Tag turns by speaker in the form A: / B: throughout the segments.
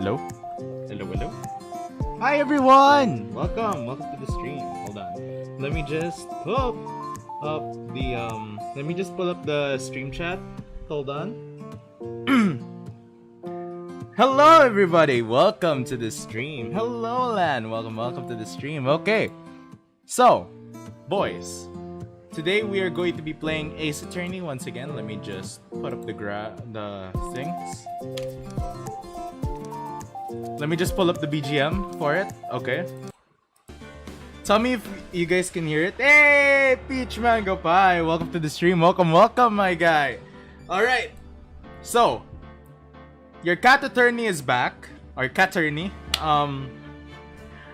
A: Hello? Hello, hello? Hi everyone! Welcome to the stream. Hold on. Let me just pull up the stream chat. Hold on. Hello everybody! Welcome to the stream. Hello Lan! Welcome to the stream. Okay. So, boys. Today we are going to be playing Ace Attorney once again. Let me just put up the things. Let me just pull up the BGM for it. Okay. Tell me if you guys can hear it. Hey, Peach Mango Pie. Welcome to the stream. Welcome, my guy. Alright. So, your cat attorney is back. Or Cattorney. I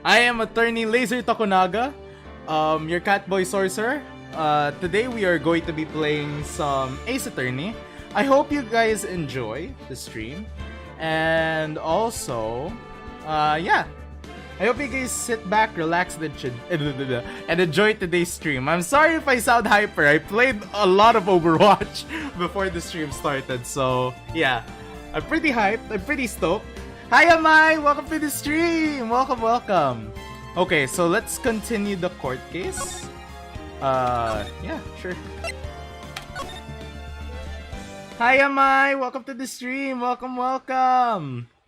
A: am attorney Lazer Tokunaga. Your cat boy sorcerer. Today we are going to be playing some Ace Attorney. I hope you guys enjoy the stream. And also, yeah. I hope you guys sit back, relax, and enjoy today's stream. I'm sorry if I sound hyper. I played a lot of Overwatch before the stream started. So, yeah. I'm pretty hyped. I'm pretty stoked. Hi, Amai! Welcome to the stream! Welcome. Okay, so let's continue the court case. Yeah, sure. Hi, Amai! Welcome to the stream! Welcome!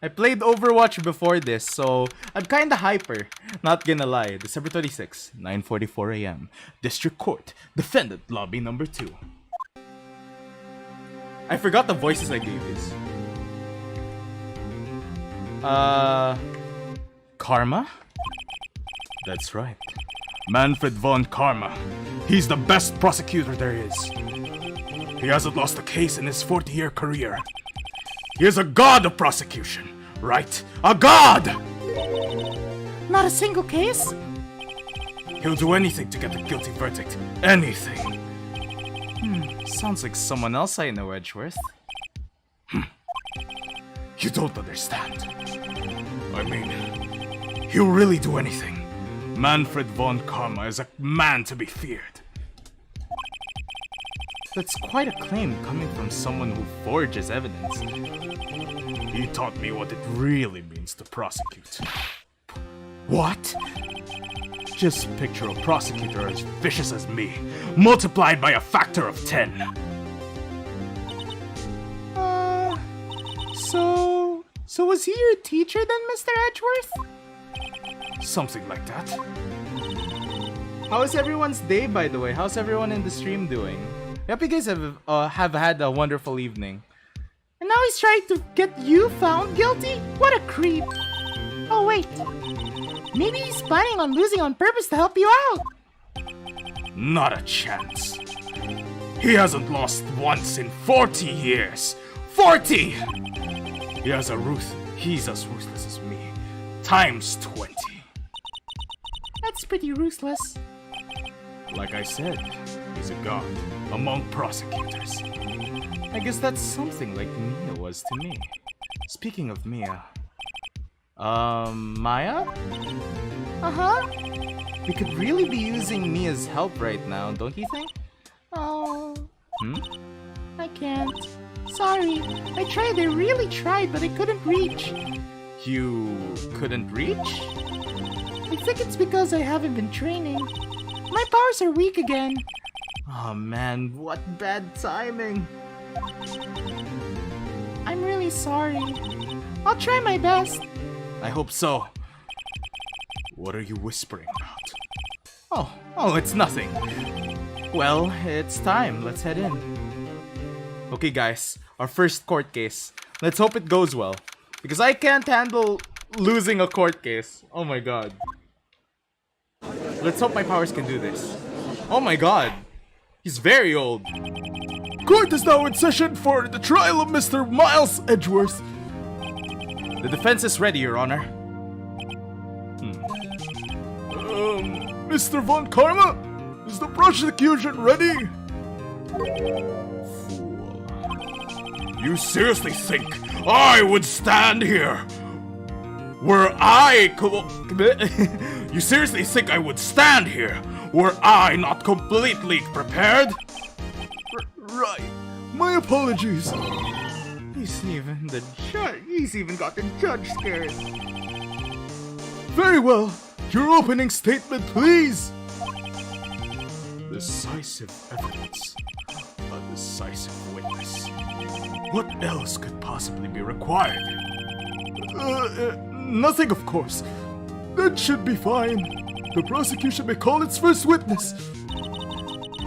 A: I played Overwatch before this, so I'm kinda hyper. Not gonna lie. December 26, 9:44 a.m. District Court, Defendant Lobby number 2. I forgot the voices I gave this. Karma? That's right. Manfred von Karma. He's the best prosecutor there is. He hasn't lost a case in his 40-year career. He is a god of prosecution, right? A god!
B: Not a single case?
A: He'll do anything to get a guilty verdict. Anything. Sounds like someone else I know, Edgeworth. You don't understand. I mean, he'll really do anything. Manfred von Karma is a man to be feared. That's quite a claim coming from someone who forges evidence. He taught me what it really means to prosecute. What? Just picture a prosecutor as vicious as me, multiplied by a factor of 10. So was he your teacher then, Mr. Edgeworth? Something like that. How is everyone's day, by the way? How's everyone in the stream doing? Hope you guys have had a wonderful evening.
B: And now he's trying to get you found guilty? What a creep! Oh wait, maybe he's planning on losing on purpose to help you out.
A: Not a chance. He hasn't lost once in 40 years. 40! He's as ruthless as me. Times 20.
B: That's pretty ruthless.
A: Like I said, he's a god among prosecutors. I guess that's something like Mia was to me. Speaking of Mia... Maya?
B: Uh-huh.
A: We could really be using Mia's help right now, don't you think?
B: Oh... I can't. Sorry. I really tried, but I couldn't reach.
A: You couldn't reach?
B: I think it's because I haven't been training. My powers are weak again.
A: Oh man, what bad timing.
B: I'm really sorry. I'll try my best.
A: I hope so. What are you whispering about? Oh, it's nothing. Well, it's time. Let's head in. Okay guys, our first court case. Let's hope it goes well. Because I can't handle losing a court case. Oh my god. Let's hope my powers can do this. Oh my god. He's very old. Court is now in session for the trial of Mr. Miles Edgeworth. The defense is ready, Your Honor. Mr. Von Karma? Is the prosecution ready? Fool. You seriously think I would stand here? You seriously think I would stand here were I not completely prepared? Right. My apologies. He's even got the judge scared.
C: Very well. Your opening statement, please. Decisive evidence. A decisive witness. What else could possibly be required? Nothing, of course. That should be fine. The prosecution may call its first witness.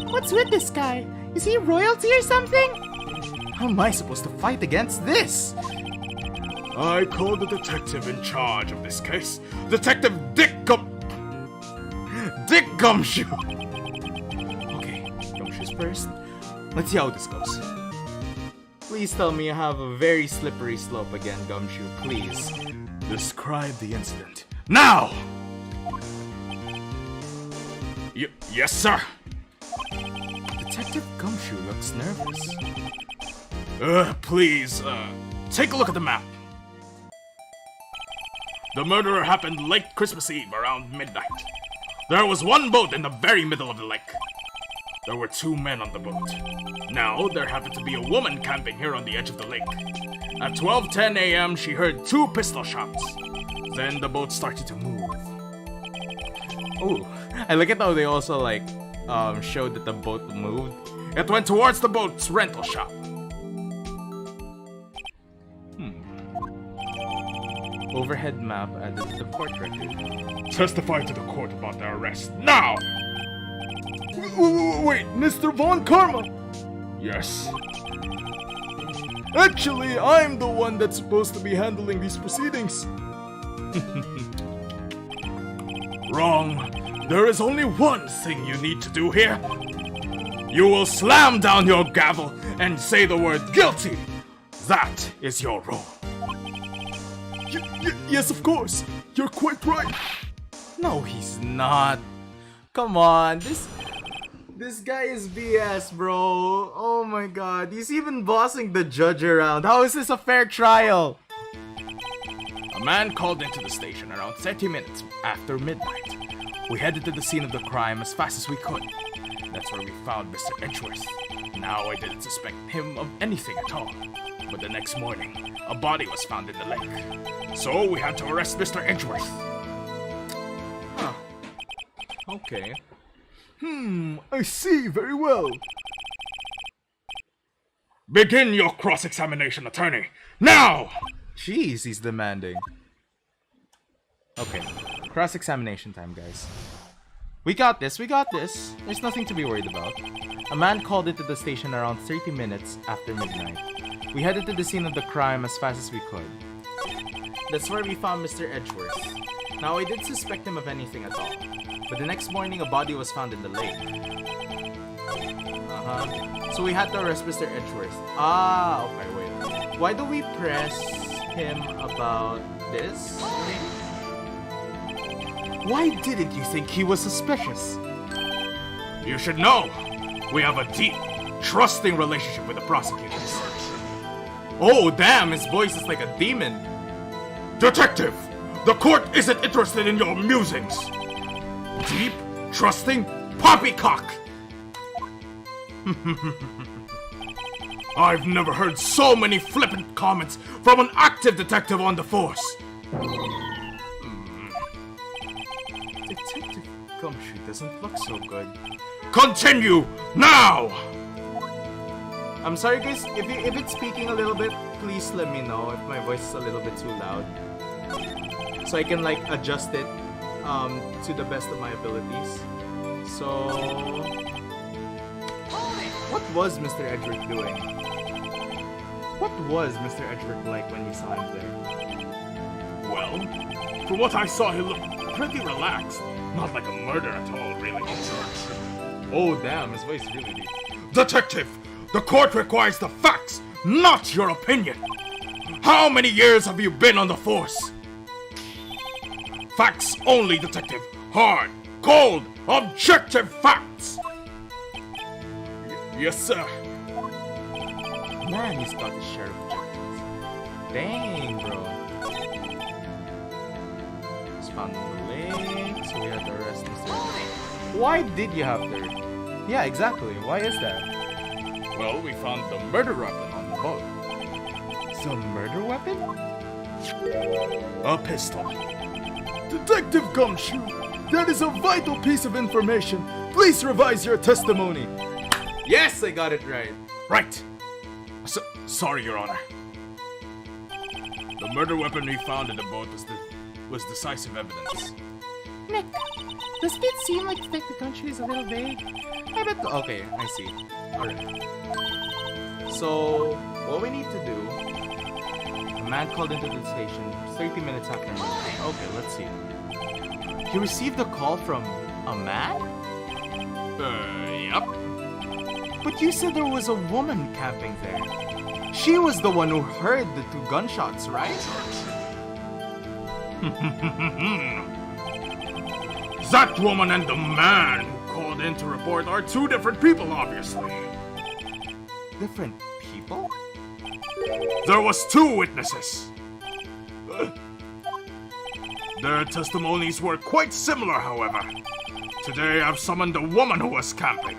B: What's with this guy? Is he royalty or something?
A: How am I supposed to fight against this?
C: I call the detective in charge of this case. Detective
A: Dick Gumshoe! Okay, Gumshoe's first. Let's see how this goes. Please tell me you have a very slippery slope again, Gumshoe, please.
C: Describe the incident. Now! Yes, sir.
A: Detective Gumshoe looks nervous.
C: Please, take a look at the map. The murder happened late Christmas Eve around midnight. There was one boat in the very middle of the lake. There were 2 men on the boat. Now, there happened to be a woman camping here on the edge of the lake. At 12:10 a.m., she heard 2 pistol shots. Then the boat started to move.
A: Oh, I like it how they also showed that the boat moved.
C: It went towards the boat's rental shop.
A: Overhead map added to the court record.
C: Testify to the court about the arrest. Now!
D: Wait, Mr. Von Karma!
C: Yes?
D: Actually, I'm the one that's supposed to be handling these proceedings.
C: Wrong. There is only one thing you need to do here. You will slam down your gavel and say the word guilty. That is your role.
D: Yes, of course. You're quite right.
A: No, he's not. Come on, this guy is BS, bro. Oh my god, he's even bossing the judge around. How is this a fair trial?
C: A man called into the station around 30 minutes after midnight. We headed to the scene of the crime as fast as we could. That's where we found Mr. Edgeworth. Now I didn't suspect him of anything at all. But the next morning, a body was found in the lake. So we had to arrest Mr. Edgeworth.
A: Huh. Okay.
D: I see, very well.
C: Begin your cross-examination, attorney. Now!
A: Jeez, he's demanding. Okay, cross-examination time, guys. We got this, we got this. There's nothing to be worried about. A man called into the station around 30 minutes after midnight. We headed to the scene of the crime as fast as we could. That's where we found Mr. Edgeworth. Now, I didn't suspect him of anything at all. But the next morning, a body was found in the lake. So we had to arrest Mr. Edgeworth. Ah, okay, wait. Why do we press him about this thing? Why didn't you think he was suspicious?
C: You should know. We have a deep, trusting relationship with the prosecutors.
A: Oh, damn, his voice is like a demon.
C: Detective! The court isn't interested in your musings. Deep, trusting, poppycock! I've never heard so many flippant comments from an active detective on the force.
A: Detective Gumshoe doesn't look so good.
C: Continue now!
A: I'm sorry guys, if it's speaking a little bit, please let me know if my voice is a little bit too loud. So I can adjust it to the best of my abilities. So what was Mr. Edgeworth doing? What was Mr. Edgeworth like when you saw him there?
C: Well, from what I saw, he looked pretty relaxed. Not like a murder at all, really.
A: Oh damn, his voice is really deep.
C: Detective! The court requires the facts, not your opinion! How many years have you been on the force? Facts only, detective. Hard, cold, objective facts! Yes, sir.
A: Man, he's got his share of objectives. Dang, bro. He's found in the lake, so we had to arrest Mr. Why did you have to? Yeah, exactly. Why is that?
C: Well, we found the murder weapon on the boat.
A: The murder weapon?
C: A pistol.
D: Detective Gumshoe, that is a vital piece of information. Please revise your testimony.
A: Yes, I got it right.
C: Right. Sorry, Your Honor. The murder weapon we found in the boat was decisive evidence.
B: Nick, does it seem like Detective Gumshoe is a little vague?
A: I bet. Okay, I see. Alright. So, what we need to do. A man called into the station 30 minutes after midnight. Okay, let's see. He received a call from a man?
C: Yup.
A: But you said there was a woman camping there. She was the one who heard the 2 gunshots, right?
C: That woman and the man who called in to report are 2 different people, obviously.
A: Different people?
C: There was 2 witnesses. Their testimonies were quite similar, however. Today I've summoned the woman who was camping.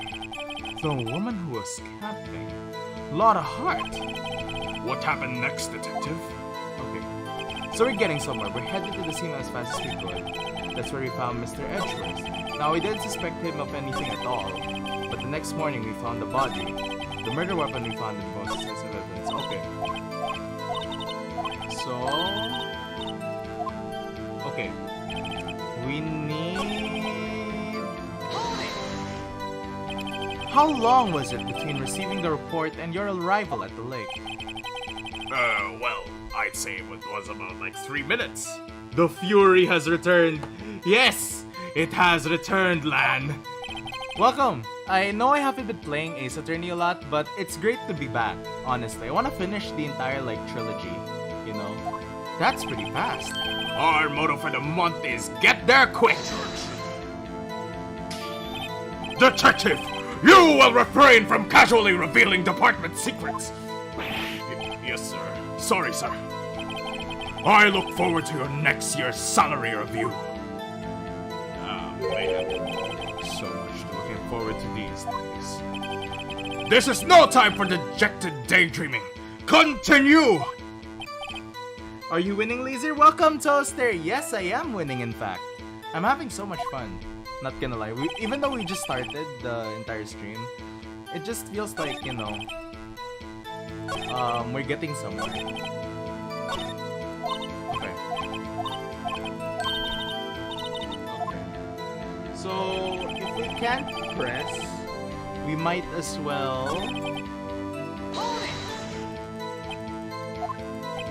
A: The woman who was camping? Lot of heart.
C: What happened next, Detective?
A: Okay. So we're getting somewhere. We're headed to the scene as fast as we could. That's where we found Mr. Edgeworth. Now we didn't suspect him of anything at all. But the next morning we found the body. The murder weapon we found in the most decisive evidence. Okay. So... Okay. We need... How long was it between receiving the report and your arrival at the lake?
C: Well, I'd say it was about like 3 minutes.
A: The fury has returned. Yes, it has returned, Lan. Welcome. I know I haven't been playing Ace Attorney a lot, but it's great to be back. Honestly, I want to finish the entire trilogy. You know, that's pretty fast.
C: Our motto for the month is get there quick. Detective, you will refrain from casually revealing department secrets. Yes, sir. Sorry, sir. I look forward to your next year's salary review. Man.
A: So much looking forward to these things.
C: This is no time for dejected daydreaming. Continue!
A: Are you winning, Lazer? Welcome, Toaster! Yes, I am winning, in fact. I'm having so much fun. Not gonna lie. Even though we just started the entire stream, it just feels like, you know, we're getting somewhere. Okay. So, if we can't press, we might as well...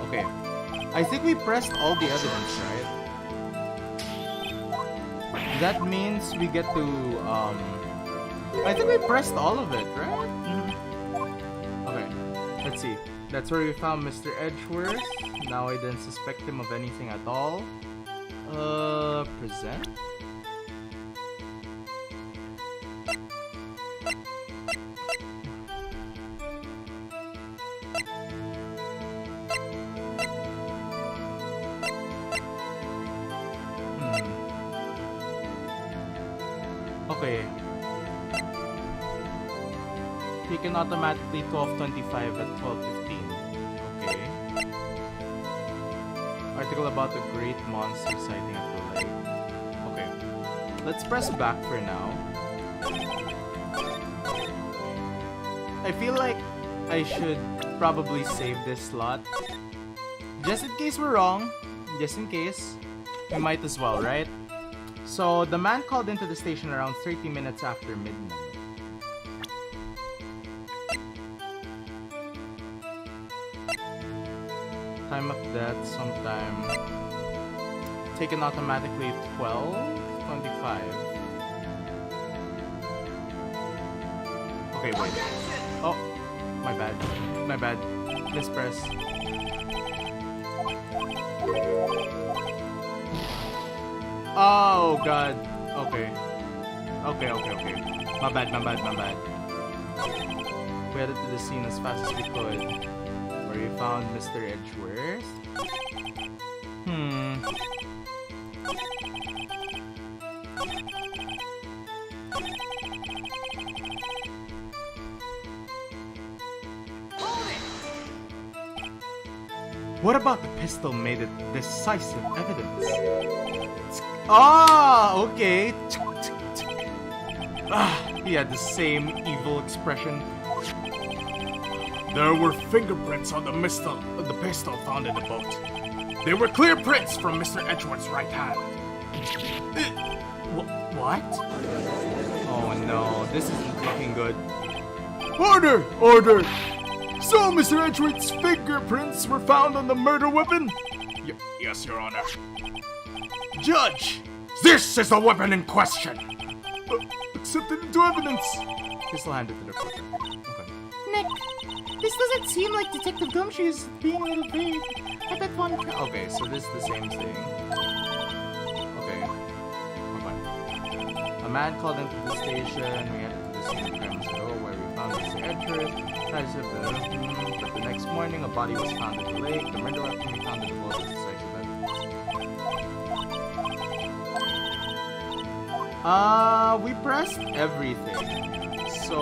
A: Okay. I think we pressed all the evidence, right? That means we get to, I think we pressed all of it, right? Okay, let's see. That's where we found Mr. Edgeworth. Now I didn't suspect him of anything at all. Present? Okay. Taken automatically 12:25 at 12:15. Okay. Article about the great monster sighting at the lake. Okay. Let's press back for now. I feel like I should probably save this slot. Just in case we're wrong. Just in case. We might as well, right? So, the man called into the station around 30 minutes after midnight. Time of death sometime taken automatically at 12:25. Okay, wait. Oh, my bad. My bad. Mispress. Oh god. Okay. Okay. My bad. We headed to the scene as fast as we could. Where we found Mr. Edgeworth. What about the pistol made it decisive evidence? Ah, okay. He had the same evil expression.
C: There were fingerprints on the pistol found in the boat. They were clear prints from Mr. Edgeworth's right hand.
A: What? Oh no, this isn't looking good.
D: Order! Order! So Mr. Edgeworth's fingerprints were found on the murder weapon?
C: Yes, Your Honor.
D: Judge!
C: This is the weapon in question!
D: Accepted into evidence.
A: Pistol handed to the reporter. Okay.
B: Nick, this doesn't seem like Detective Gumshoe is being a little vague. I bet one...
A: Okay, so this is the same thing. Okay. A man called into the station. We headed to the scene of the crime scene where we found Mr. Edgeworth. But the next morning, a body was found in the lake. The murder weapon we found in the boat was decisive evidence. We pressed everything. So...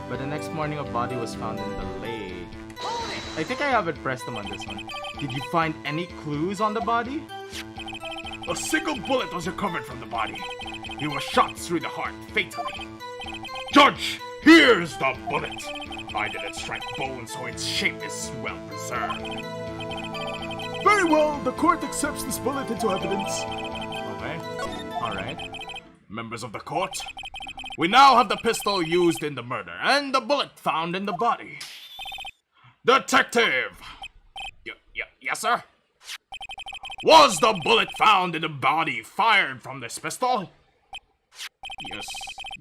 A: But the next morning, a body was found in the lake. I think I haven't pressed them on this one. Did you find any clues on the body?
C: A single bullet was recovered from the body. He was shot through the heart, fatally. Judge, here's the bullet. I didn't strike bone, so its shape is well preserved.
D: Very well, the court accepts this bullet into evidence.
C: Okay, alright. Members of the court, we now have the pistol used in the murder and the bullet found in the body. Detective! Yes, sir? Was the bullet found in the body fired from this pistol? Yes,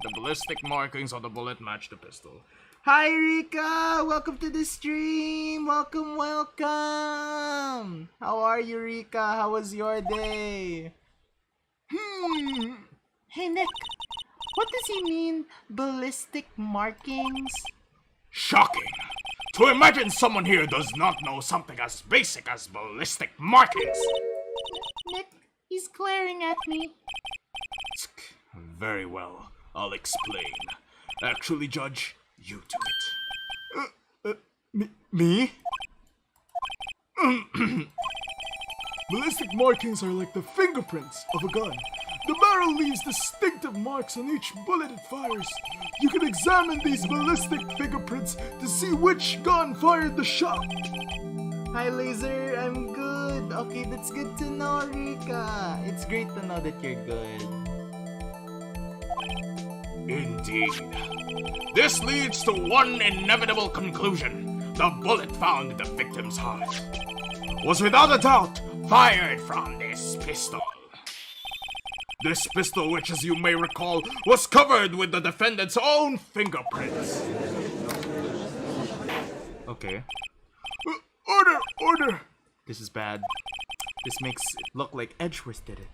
C: the ballistic markings on the bullet match the pistol.
A: Hi Rika! Welcome to the stream! Welcome, welcome! How are you, Rika? How was your day?
B: Hey, Nick. What does he mean, ballistic markings?
C: Shocking! To imagine someone here does not know something as basic as ballistic markings!
B: Nick, he's glaring at me.
C: Very well, I'll explain. Actually, Judge, you do it.
D: Me? Ballistic markings are like the fingerprints of a gun. The barrel leaves distinctive marks on each bullet it fires. You can examine these ballistic fingerprints to see which gun fired the shot.
A: Hi Lazer, I'm good. Okay, that's good to know, Rika. It's great to know that you're good.
C: Indeed. This leads to one inevitable conclusion. The bullet found in the victim's heart was without a doubt fired from this pistol. This pistol, which as you may recall, was covered with the defendant's own fingerprints.
A: Okay.
D: Order! Order!
A: This is bad. This makes it look like Edgeworth did it.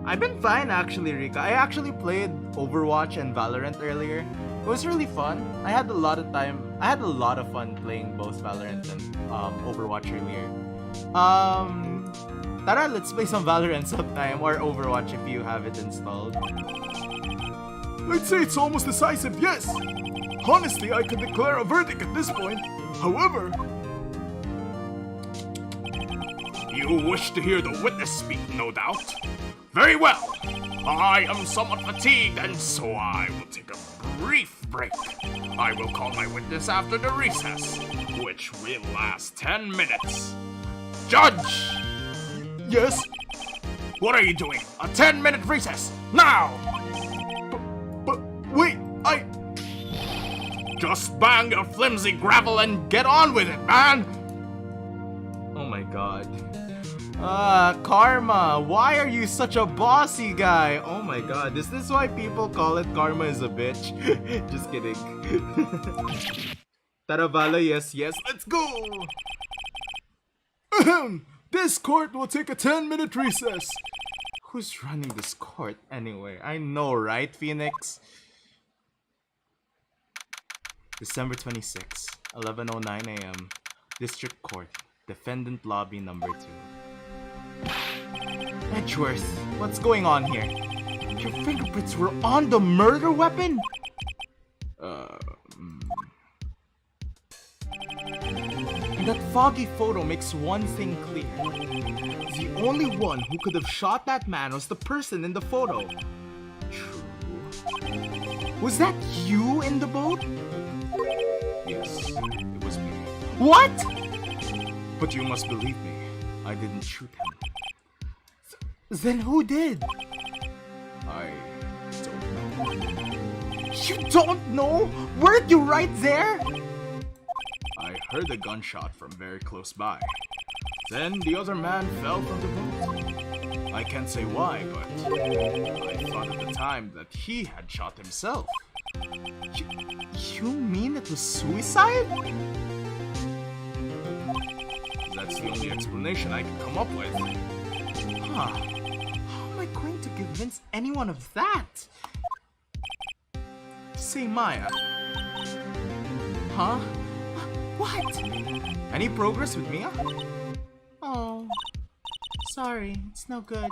A: I've been fine actually, Rika. I actually played Overwatch and Valorant earlier. It was really fun. I had a lot of fun playing both Valorant and Overwatch earlier. Tara, let's play some Valorant sometime, or Overwatch if you have it installed.
D: I'd say it's almost decisive, yes! Honestly, I could declare a verdict at this point. However...
C: You wish to hear the witness speak, no doubt? Very well. I am somewhat fatigued, and so I will take a brief break. I will call my witness after the recess, which will last 10 minutes. Judge!
D: Yes?
C: What are you doing? A 10-minute recess, now!
D: But wait,
C: Just bang your flimsy gravel and get on with it, man!
A: Oh my god. Karma, why are you such a bossy guy? Oh my god, is this why people call it Karma is a bitch? Just kidding. Taravala, yes, let's go!
D: This court will take a 10-minute recess.
A: Who's running this court anyway? I know, right, Phoenix? December 26, 11:09 a.m. District Court, Defendant Lobby number 2. Edgeworth, what's going on here? Your fingerprints were on the murder weapon? That foggy photo makes one thing clear. The only one who could have shot that man was the person in the photo. True. Was that you in the boat?
C: Yes, it was me.
A: What?
C: But you must believe me, I didn't shoot him.
A: Then who did?
C: I don't know.
A: You don't know? Weren't you right there?
C: I heard a gunshot from very close by. Then the other man fell from the boat. I can't say why, but I thought at the time that he had shot himself.
A: You mean it was suicide?
C: That's the only explanation I can come up with.
A: Huh. How am I going to convince anyone of that? Say, Maya. Huh? What? Any progress with Mia? Oh. Sorry, it's no good.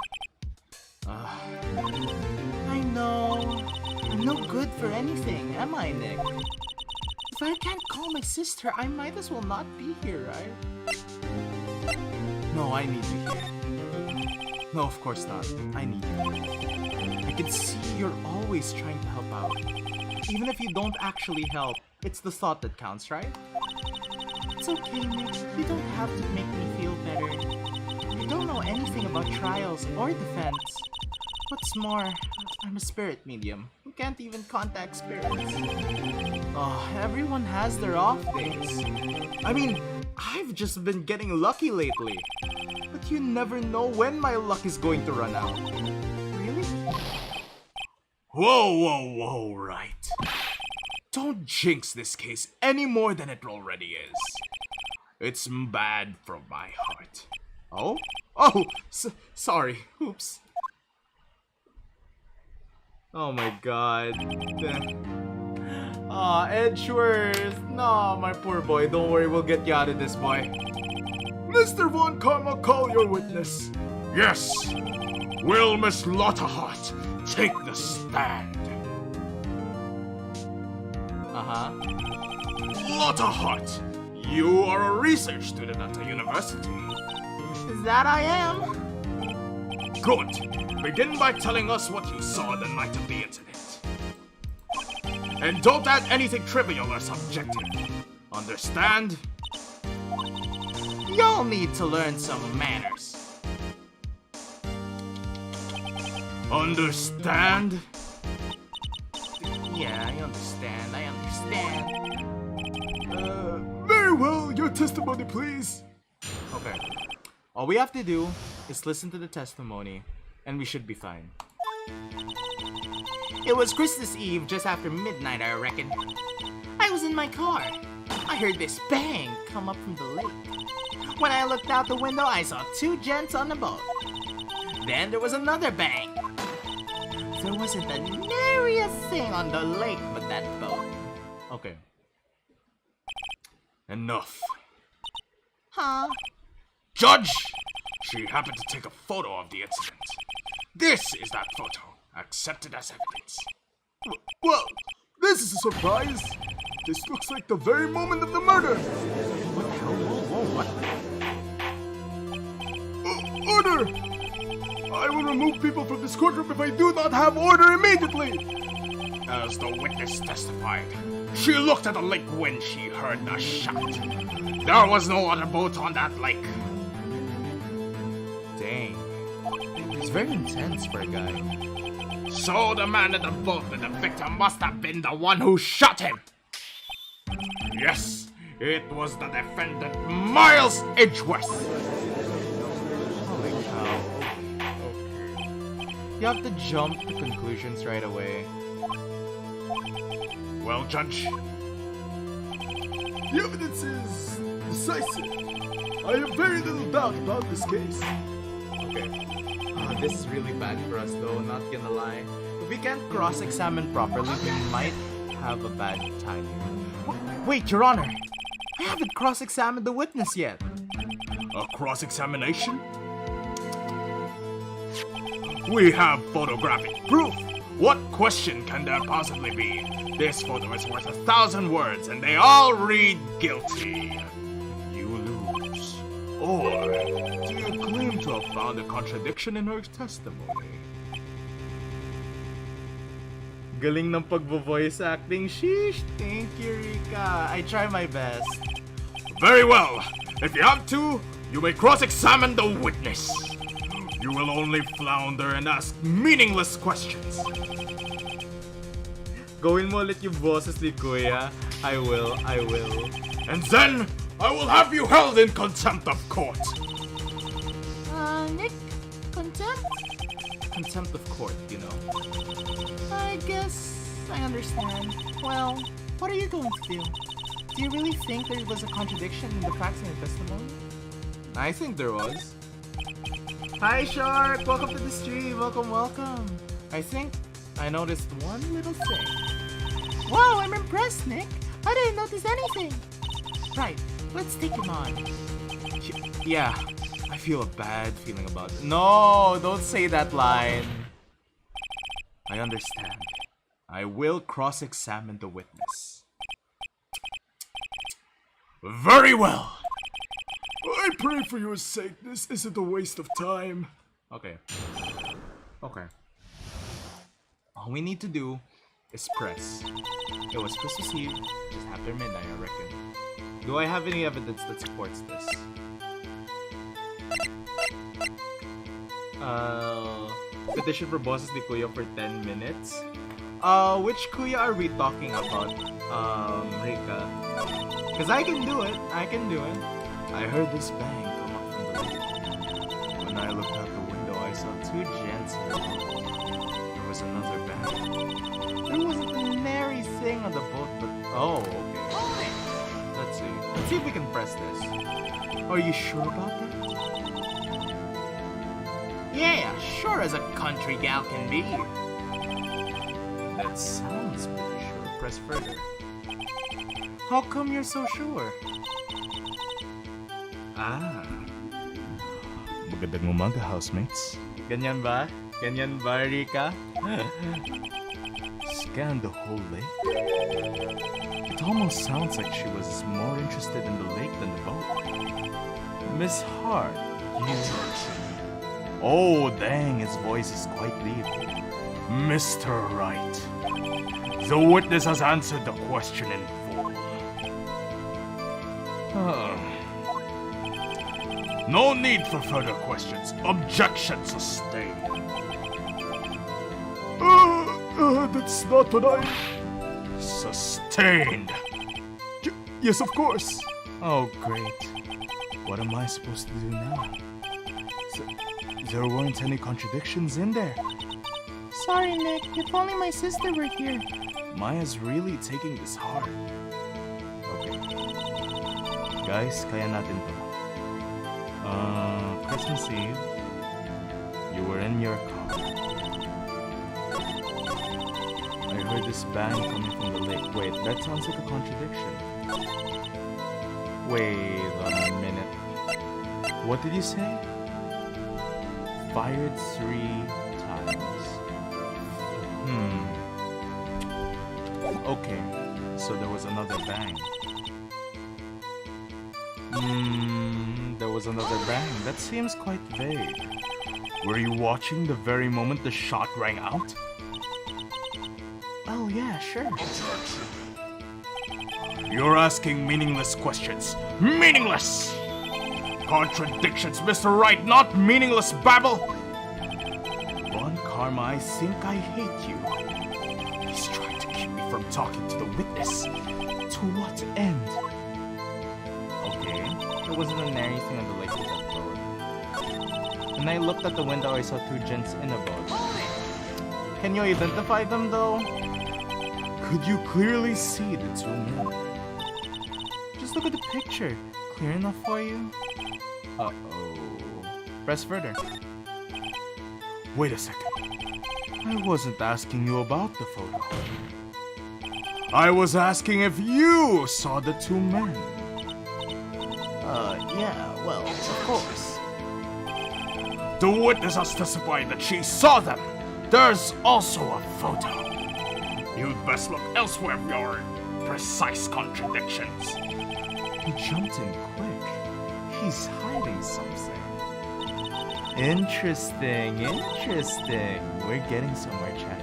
A: I know. I'm no good for anything, am I, Nick? If I can't call my sister, I might as well not be here, right? No, I need you here. No, of course not. I need you. I can see you're always trying to help out. Even if you don't actually help, it's the thought that counts, right? It's okay, Nick. You don't have to make me feel better. You don't know anything about trials or defense. What's more, I'm a spirit medium who can't even contact spirits. Oh, everyone has their off days. I mean, I've just been getting lucky lately. But you never know when my luck is going to run out. Really?
C: Whoa, right. Don't jinx this case any more than it already is. It's bad from my heart.
A: Oh? Oh, sorry. Oops. Oh my god. Aw, Edgeworth. No, my poor boy. Don't worry, we'll get you out of this, boy.
D: Mr. Von Karma, call your witness.
C: Yes! Will Miss Lotterheart take the stand?
A: Uh-huh.
C: Lotterheart, you are a research student at the university.
A: That I am.
C: Good. Begin by telling us what you saw the night of the incident. And don't add anything trivial or subjective. Understand?
A: You'll need to learn some manners.
C: Understand?
A: Yeah, I understand.
D: Very well, your testimony, please.
A: Okay. All we have to do is listen to the testimony, and we should be fine. It was Christmas Eve, just after midnight, I reckon. I was in my car. I heard this bang come up from the lake. When I looked out the window, I saw two gents on the boat. Then there was another bang. There wasn't the nariest thing on the lake but that boat. Okay.
C: Enough.
A: Huh?
C: Judge! She happened to take a photo of the incident. This is that photo, accepted as evidence.
D: Well, this is a surprise. This looks like the very moment of the murder.
A: What the hell? Whoa, what?
D: Order! I will remove people from this courtroom if I do not have order immediately.
C: As the witness testified, she looked at the lake when she heard the shot. There was no other boat on that lake.
A: Dang. It's very intense for a guy.
C: So the man in the boat with the victim must have been the one who shot him. Yes, it was the defendant, Miles Edgeworth.
A: Holy cow. Okay. You have to jump to conclusions right away.
C: Well, Judge,
D: The evidence is decisive. I have very little doubt about this case.
A: Okay. This is really bad for us though, not gonna lie. If we can't cross-examine properly, we might have a bad time here. Wait, Your Honor! I haven't cross-examined the witness yet!
C: a cross-examination? We have photographic proof. What question can there possibly be? This photo is worth 1,000 words, and they all read guilty. You lose. Or do you claim to have found a contradiction in her testimony?
A: Galing ng pagvo-voice acting. Sheesh, thank you, Rika. I try my best.
C: Very well. If you have to, you may cross-examine the witness. You will only flounder and ask meaningless questions.
A: Gawin mo ulit yung boses ni Kuya. I will.
C: And then, I will have you held in contempt of court.
B: Nick? Contempt?
A: Contempt of court, you know.
B: I guess I understand. Well, what are you going to do? Do you really think there was a contradiction in the facts in your testimony?
A: I think there was. Hi, Shark! Welcome to the stream. Welcome. I think I noticed one little thing.
B: Wow, I'm impressed, Nick. I didn't notice anything. Right, let's take him on.
A: Yeah, I feel a bad feeling about it. No, don't say that line. I understand. I will cross-examine the witness.
C: Very well.
D: I pray for your sake this isn't a waste of time.
A: Okay. All we need to do is press. It was Christmas Eve, just after midnight, I reckon. Do I have any evidence that supports this? Petition for bosses ni Kuya for 10 minutes. Which Kuya are we talking about? Rika. Cause I can do it. I heard this bang come up from the lake. When I looked out the window, I saw two gents in the boat. There was another bang. There wasn't a nary thing on the boat, but oh, okay. Let's see if we can press this. Are you sure about that?
B: Yeah, sure as a country gal can be.
A: That sounds pretty sure. Press further. How come you're so sure? Magandang umaga, housemates. Ganyan ba, Rika? Scanned the whole lake? It almost sounds like she was more interested in the lake than the boat. Miss Hart, you... Oh, dang, his voice is quite deep.
C: Mr. Wright, the witness has answered the question in full. No need for further questions. Objection sustained.
D: That's not what I...
C: Sustained.
D: Yes, of course.
A: Oh, great. What am I supposed to do now? There weren't any contradictions in there.
B: Sorry, Nick. If only my sister were here.
A: Maya's really taking this hard. Okay. Guys, kaya natin to. Christmas Eve, you were in your car. I heard this bang coming from the lake. Wait, that sounds like a contradiction. Wait a minute. What did you say? Fired 3 times. Okay, so there was another bang. There was another bang. That seems quite vague.
C: Were you watching the very moment the shot rang out?
B: Oh, yeah, sure.
C: You're asking meaningless questions. Meaningless! Contradictions, Mr. Wright, not meaningless babble!
A: Bon Karma, I think I hate you.
C: He's trying to keep me from talking to the witness.
A: To what end? Okay, there wasn't a nary thing on the lake with that boat. When I looked at the window, I saw 2 gents in a boat. Can you identify them though? Could you clearly see the 2 men? Just look at the picture. Clear enough for you? Uh-oh. Press further.
C: Wait a second.
A: I wasn't asking you about the photo.
C: I was asking if you saw the 2 men.
B: Yeah, well, of course.
C: The witness has testified that she saw them. There's also a photo. You'd best look elsewhere for your precise contradictions.
A: He jumped in quick. He's hiding something. Interesting. We're getting somewhere, chat.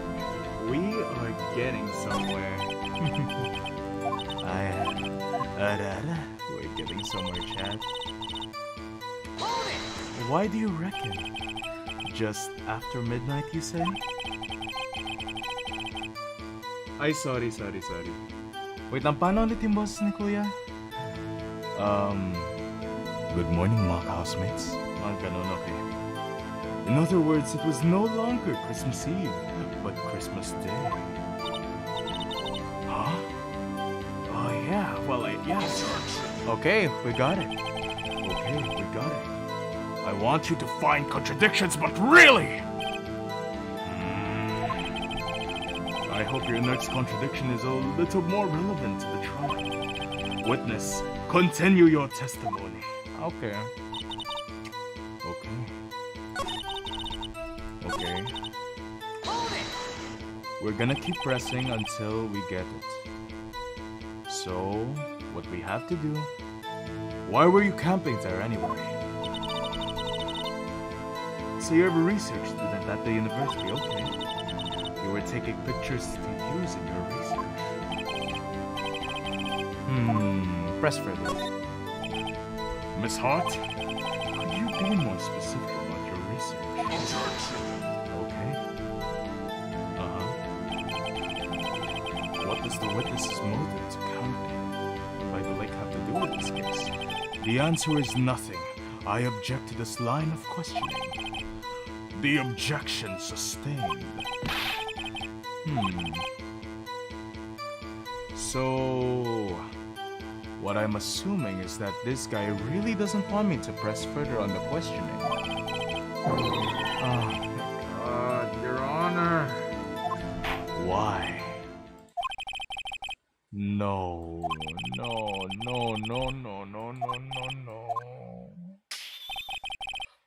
A: We are getting somewhere. We're getting somewhere, chat. Why do you reckon? Just after midnight, you say? Ay, sorry. Wait, paano ulit yung boses ni Kuya? Good morning, mock housemates. Mga ganun, okay. In other words, it was no longer Christmas Eve, but Christmas Day. Huh? Oh, yeah, well, yeah. Okay, we got it.
C: I want you to find contradictions, but really!
A: I hope your next contradiction is a little more relevant to the trial. Witness, continue your testimony. Okay. We're gonna keep pressing until we get it. So, what we have to do... Why were you camping there anyway? So you're a research student at the university, okay. You were taking pictures to use in your research. Press further.
C: Miss Hart?
A: Could you be more specific about your research? Okay. What does the witness's motive to camping by the lake have to do with this case? The answer is nothing. I object to this line of questioning. The objection sustained. So, what I'm assuming is that this guy really doesn't want me to press further on the questioning. Oh my God, Your Honor. Why? No.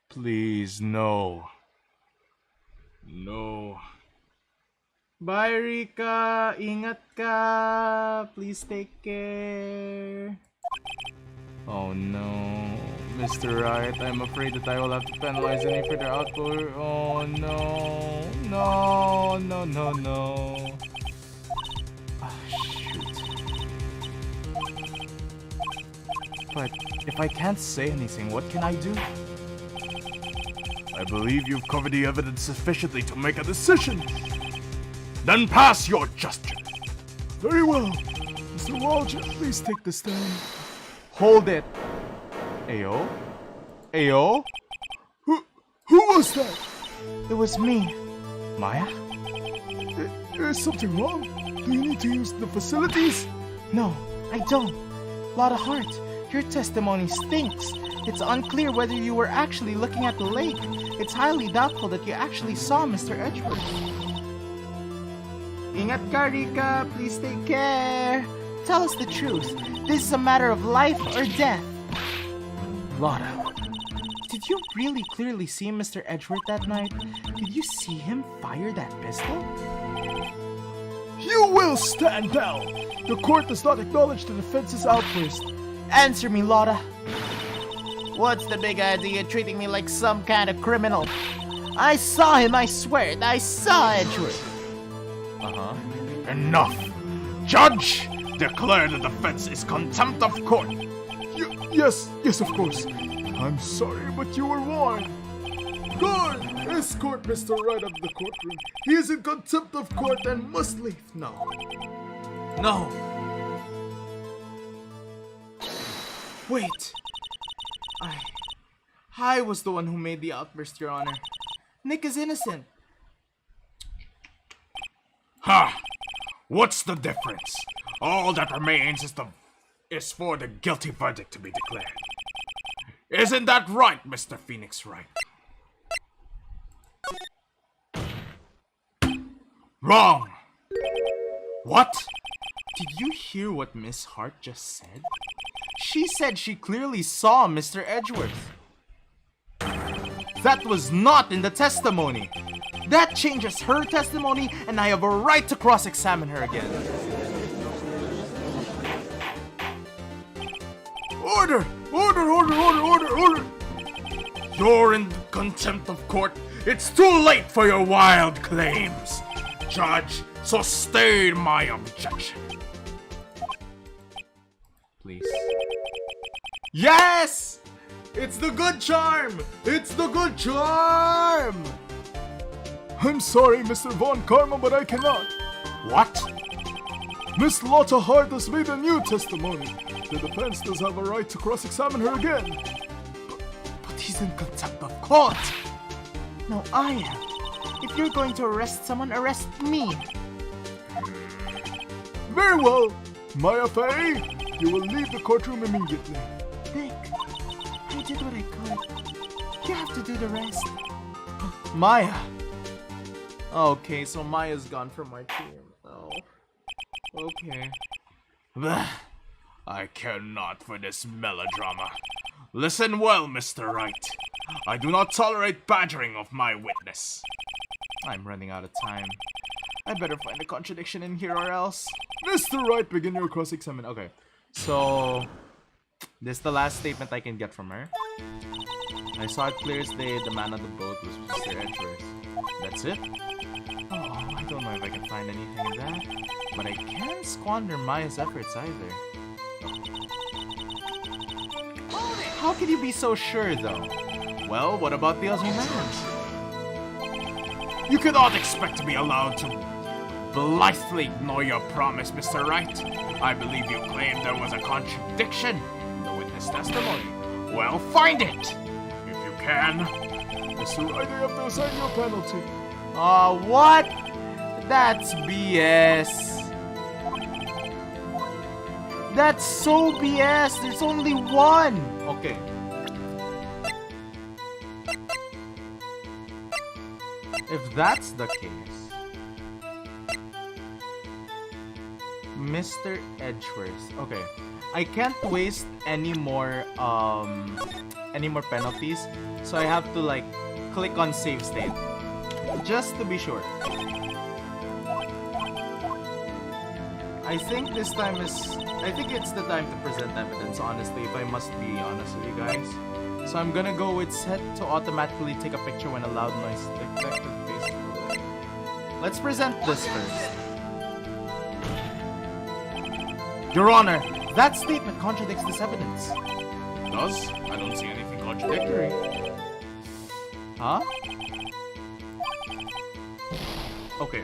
A: Please, no. Bye, Rika. Ingat ka. Please take care. Oh no. Mr. Riot, I'm afraid that I will have to penalize any further output. Oh no. No. Shoot. But if I can't say anything, what can I do?
C: I believe you've covered the evidence sufficiently to make a decision. Then pass your gesture.
D: Very well. Mr. Walger, please take the stand.
A: Hold it. Ayo?
D: Who was that?
A: It was me. Maya?
D: Is something wrong? Do you need to use the facilities?
B: No, I don't. Lotta Hart, your testimony stinks. It's unclear whether you were actually looking at the lake. It's highly doubtful that you actually saw Mr. Edgeworth. Ingat ka, Rika. Please take care. Tell us the truth. This is a matter of life or death. Lotta, did you really clearly see Mr. Edgeworth that night? Did you see him fire that pistol?
D: You will stand down! The court does not acknowledge the defense's outburst.
B: Answer me, Lotta. What's the big idea treating me like some kind of criminal? I saw him, I swear it. I saw Edgeworth.
C: Enough! Judge! Declare the defense is contempt of court.
D: Yes, of course. I'm sorry, but you were warned. Guard! Escort Mr. Wright out of the courtroom. He is in contempt of court and must leave now.
A: No. Wait. I was the one who made the outburst, Your Honor. Nick is innocent.
C: Ha! What's the difference? All that remains is for the guilty verdict to be declared. Isn't that right, Mr. Phoenix Wright? Wrong! What?
A: Did you hear what Miss Hart just said? She said she clearly saw Mr. Edgeworth. That was not in the testimony. That changes her testimony, and I have a right to cross-examine her again.
D: Order! Order!
C: You're in contempt of court. It's too late for your wild claims. Judge, sustain my objection.
A: Please. Yes! It's the good charm! It's the good charm!
D: I'm sorry, Mr. Von Karma, but I cannot.
C: What?
D: Miss Lotta Hart has made a new testimony. The defense does have a right to cross-examine her again.
B: But he's in contempt of court. No, I am. If you're going to arrest someone, arrest me.
D: Very well. Maya Fei, you will leave the courtroom immediately.
B: Dick, I did what I could. You have to do the rest.
A: Maya! Okay, so Maya's gone from our team. Oh. Okay.
C: I care not for this melodrama. Listen well, Mr. Wright. I do not tolerate badgering of my witness.
A: I'm running out of time. I better find a contradiction in here or else.
D: Mr. Wright, begin your cross-examination.
A: Okay, so this is the last statement I can get from her. I saw it clear as day. The man on the boat was Mr. Edgeworth. That's it? Oh, I don't know if I can find anything in that, but I can't squander Maya's efforts either. How can you be so sure, though? Well, what about the other man?
C: You cannot expect to be allowed to blithely ignore your promise, Mr. Wright. I believe you claimed there was a contradiction in the witness testimony. Well, find it! If you can.
D: Mr. Wright, I have to assign you a penalty.
A: What? That's BS. That's so BS. There's only one. Okay. If that's the case, Mr. Edgeworth. Okay. I can't waste any more penalties, so I have to like click on save state just to be sure. I think it's the time to present evidence, honestly, if I must be honest with you guys. So I'm gonna go with set to automatically take a picture when a loud noise detected face. Let's present this first. Your Honor, that statement contradicts this evidence.
C: Does? I don't see anything contradictory.
A: Huh? Okay.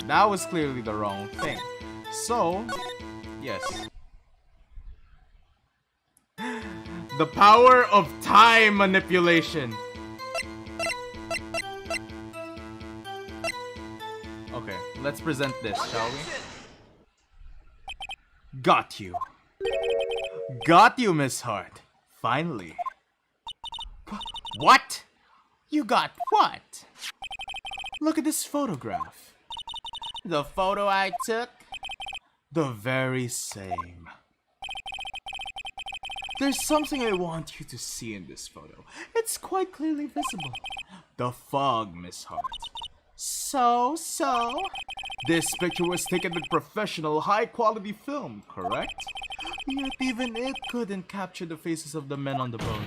A: That was clearly the wrong thing. So, yes. The power of time manipulation. Okay, let's present this, shall we? Got you. Got you, Miss Hart. Finally. What? You got what? Look at this photograph. The photo I took? The very same. There's something I want you to see in this photo. It's quite clearly visible. The fog, Miss Hart. So? This picture was taken with professional, high-quality film, correct? Yet even it couldn't capture the faces of the men on the boat.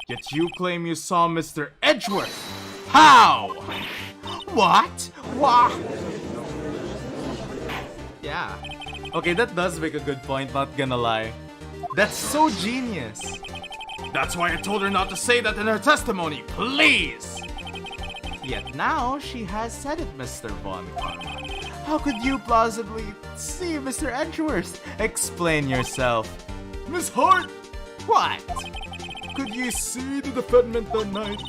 A: Yet you claim you saw Mr. Edgeworth. How? What? Yeah. Okay, that does make a good point, not gonna lie. That's so genius.
C: That's why I told her not to say that in her testimony, please!
A: Yet now, she has said it, Mr. Von Karma. How could you plausibly see Mr. Edgeworth? Explain yourself.
D: Miss Hart,
A: What?
D: could you see the defendant that night?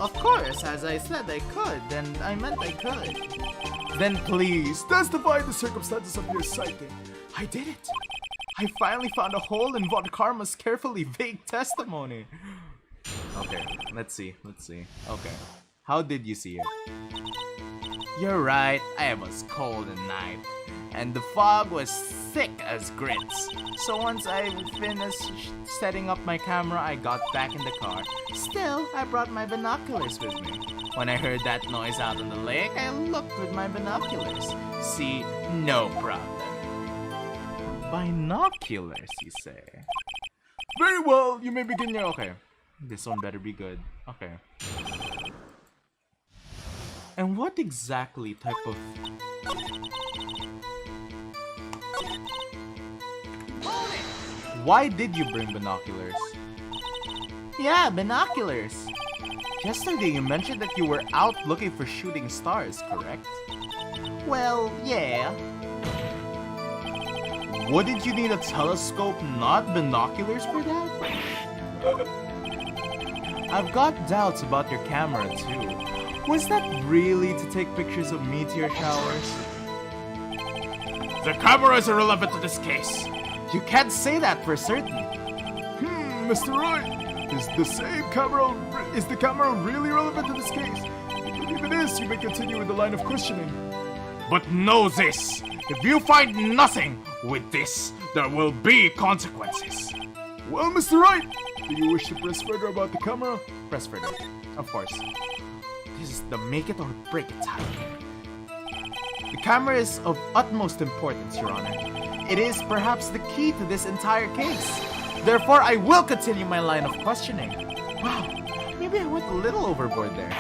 A: Of course, as I said I could, and I meant I could. Then please,
D: Testify the circumstances of your sighting.
A: I did it. I finally found a hole in Von Karma's carefully vague testimony. Okay, let's see. Okay, how did you see it? You're right, I was cold at night, and the fog was thick as grits. So once I finished setting up my camera, I got back in the car. Still, I brought my binoculars with me. When I heard that noise out on the lake, I looked with my binoculars. See, no problem. Binoculars, you say?
D: Very well, you may begin your...
A: Okay. This one better be good. Okay. And what exactly type of... Why did you bring binoculars?
B: Yeah, binoculars.
A: Yesterday you mentioned that you were out looking for shooting stars, correct?
B: Well, yeah.
A: Wouldn't you need a telescope, not binoculars for that? I've got doubts about your camera too. Was that really to take pictures of meteor showers?
C: The camera is irrelevant to this case.
A: You can't say that for certain.
D: Mr. Wright, is the camera really relevant to this case? If it is, you may continue with the line of questioning.
C: But know this, if you find nothing with this, there will be consequences.
D: Well, Mr. Wright, do you wish to press further about the camera?
A: Press further. Of course. This is the make it or break it time. The camera is of utmost importance, Your Honor. It is perhaps the key to this entire case. Therefore, I will continue my line of questioning. Wow, maybe I went a little overboard there.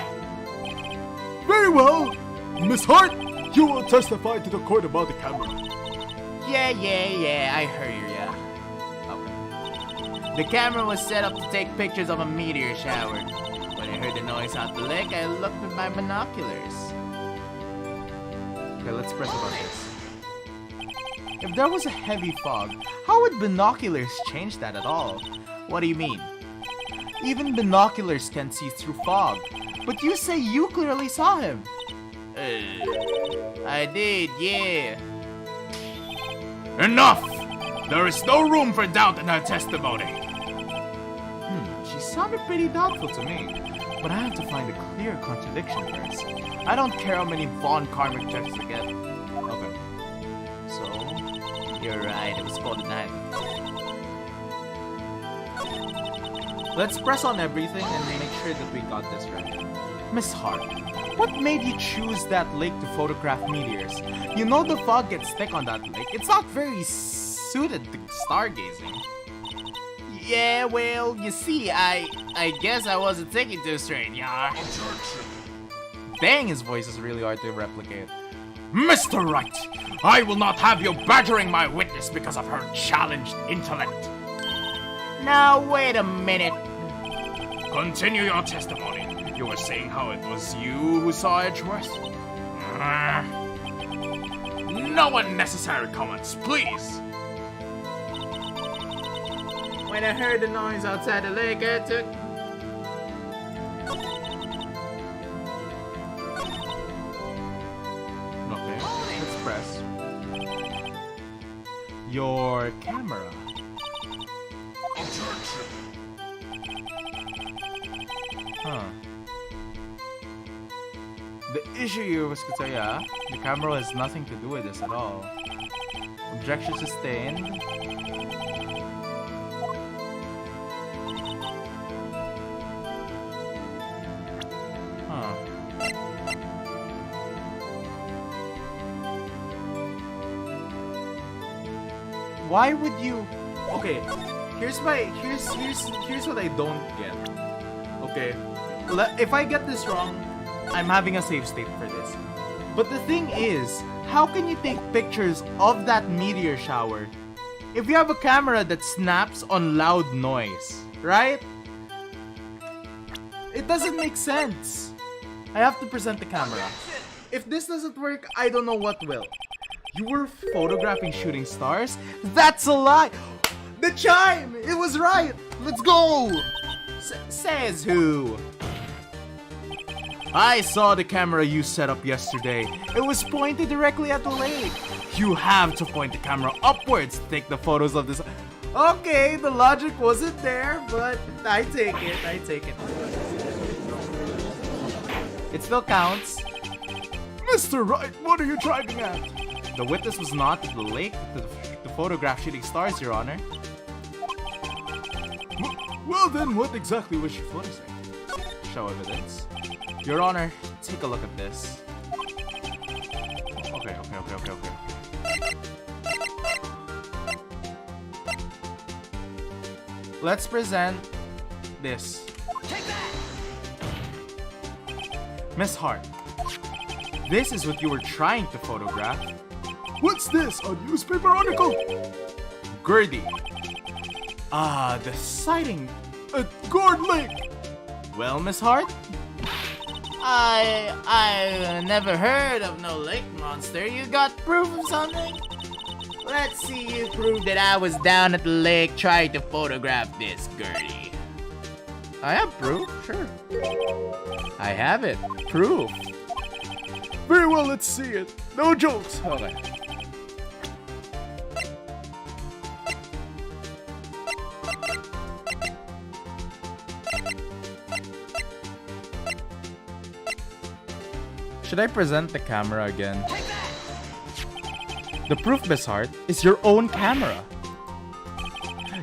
D: Very well. Miss Hart, you will testify to the court about the camera.
B: Yeah, I heard ya.
A: Okay.
B: The camera was set up to take pictures of a meteor shower. When I heard the noise out the lake, I looked with my binoculars.
A: Okay, let's press about this. If there was a heavy fog, how would binoculars change that at all?
B: What do you mean?
A: Even binoculars can see through fog. But you say you clearly saw him.
B: I did, yeah.
C: Enough! There is no room for doubt in her testimony.
A: She sounded pretty doubtful to me. But I have to find a clear contradiction first. I don't care how many Von Karmic checks I get. Okay. So...
B: You're right, it was called a night.
A: let's press on everything and make sure that we got this right. Miss Hart, what made you choose that lake to photograph meteors? You know the fog gets thick on that lake. It's not very suited to stargazing.
B: Yeah, well, you see, I guess I wasn't thinking too straight, yeah.
A: Dang, his voice is really hard to replicate.
C: Mr. Wright, I will not have you badgering my witness because of her challenged intellect.
B: Now, wait a minute.
C: Continue your testimony. You were saying how it was you who saw Edgeworth? No unnecessary comments, please.
B: When I heard the noise outside the lake, I took...
A: Okay, let's press. Your camera. Huh. The issue here was Kataya. The camera has nothing to do with this at all. Objection sustained. Huh. Why would you? Okay, here's what I don't get. Okay, if I get this wrong, I'm having a save state for this. But the thing is, how can you take pictures of that meteor shower if you have a camera that snaps on loud noise, right? It doesn't make sense. I have to present the camera. If this doesn't work, I don't know what will. You were photographing shooting stars? That's a lie! The chime! It was right! Let's go! Says who? I saw the camera you set up yesterday. It was pointed directly at the lake. You have to point the camera upwards to take the photos of this. Okay, the logic wasn't there, but I take it. It still counts.
D: Mr. Wright, what are you driving at?
A: The witness was not at the lake to photograph shooting stars, Your Honor.
D: Well then, what exactly was she photographing?
A: Show evidence. Your Honor, take a look at this. Okay. let's present this. Miss Hart, this is what you were trying to photograph.
D: What's this? A newspaper article?
A: Gertie. Ah, the sighting.
D: At Guard Lake.
A: Well, Miss Hart?
B: I never heard of no lake monster. You got proof of something? Let's see you prove that I was down at the lake trying to photograph this, Gertie.
A: I have proof, sure. I have it. Proof.
D: Very well, let's see it. No jokes.
A: Okay. Should I present the camera again? The proof, Miss Hart, is your own camera.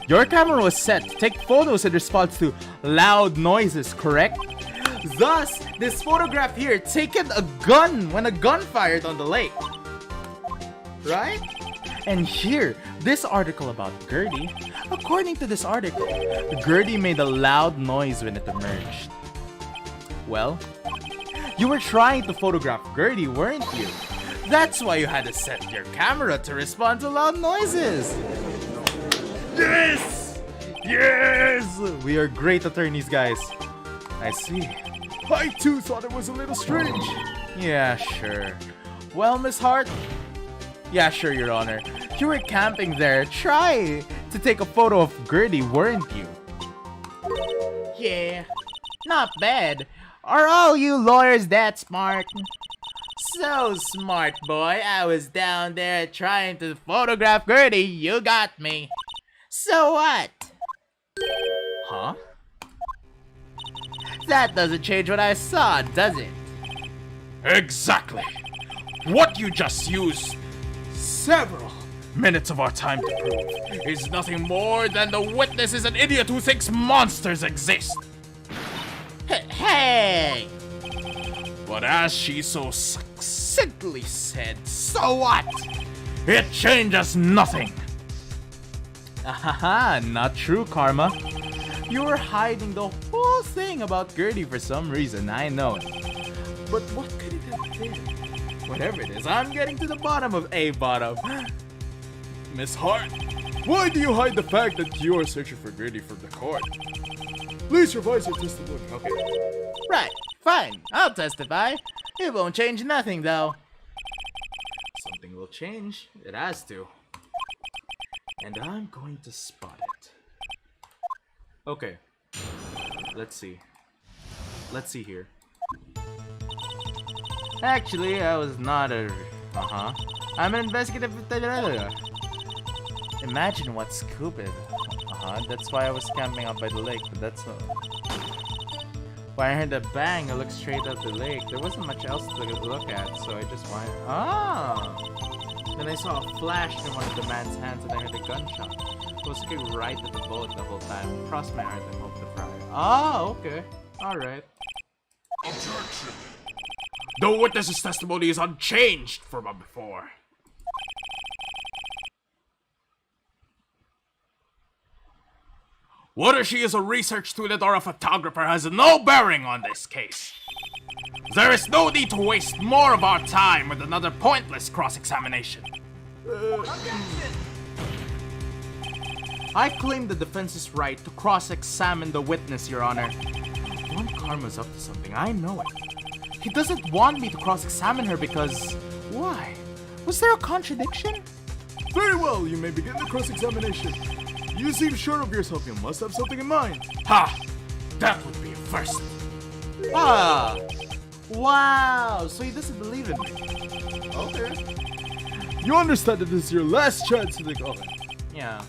A: Your camera was set to take photos in response to loud noises, correct? Thus, this photograph here taken a gun when a gun fired on the lake. Right? And here, this article about Gertie. According to this article, Gertie made a loud noise when it emerged. Well, you were trying to photograph Gertie, weren't you? That's why you had to set your camera to respond to loud noises. Yes! Yes! We are great attorneys, guys. I see.
D: I too thought it was a little strange.
A: Yeah, sure. Well, Miss Hart? Yeah, sure, Your Honor. You were camping there. Try to take a photo of Gertie, weren't you?
B: Yeah, not bad. Are all you lawyers that smart? So smart, boy. I was down there trying to photograph Gertie. You got me. So what?
A: Huh?
B: That doesn't change what I saw, does it?
C: Exactly. What you just used several minutes of our time to prove is nothing more than the witness is an idiot who thinks monsters exist.
B: Hey!
C: But as she so succinctly said, so what? It changes nothing.
A: Ahaha, not true, Karma. You were hiding the whole thing about Gertie for some reason, I know it. But what could it have been? Whatever it is, I'm getting to the bottom of a bottom.
D: Miss Hart, why do you hide the fact that you are searching for Gertie from the court? Please revise your testimony.
A: Okay.
B: Right, fine. I'll testify. It won't change nothing, though.
A: Something will change. It has to. And I'm going to spot it. Okay. Let's see. Let's see here. Actually, I was not a... I'm an investigative... Imagine what stupid. That's why I was camping out by the lake, but that's... When I heard a bang, I looked straight at the lake. There wasn't much else to look at, so I just went... Ah! Then I saw a flash in one of the man's hands and I heard a gunshot. I was looking right at the bullet the whole time. Crossed my arms and hoped to fry. Ah, okay. Alright.
C: Objection. The witness's testimony is unchanged from before. Whether she is a research student or a photographer has no bearing on this case. There is no need to waste more of our time with another pointless cross-examination.
A: I claim the defense's right to cross-examine the witness, Your Honor. One Karma's up to something, I know it. He doesn't want me to cross-examine her because... Why? Was there a contradiction?
D: Very well, you may begin the cross-examination. You seem sure of yourself. You must have something in mind.
C: Ha! That would be a first.
A: Ah! Wow! So he doesn't believe in me. Okay.
D: You understand that this is your last chance to think of it.
A: Yeah.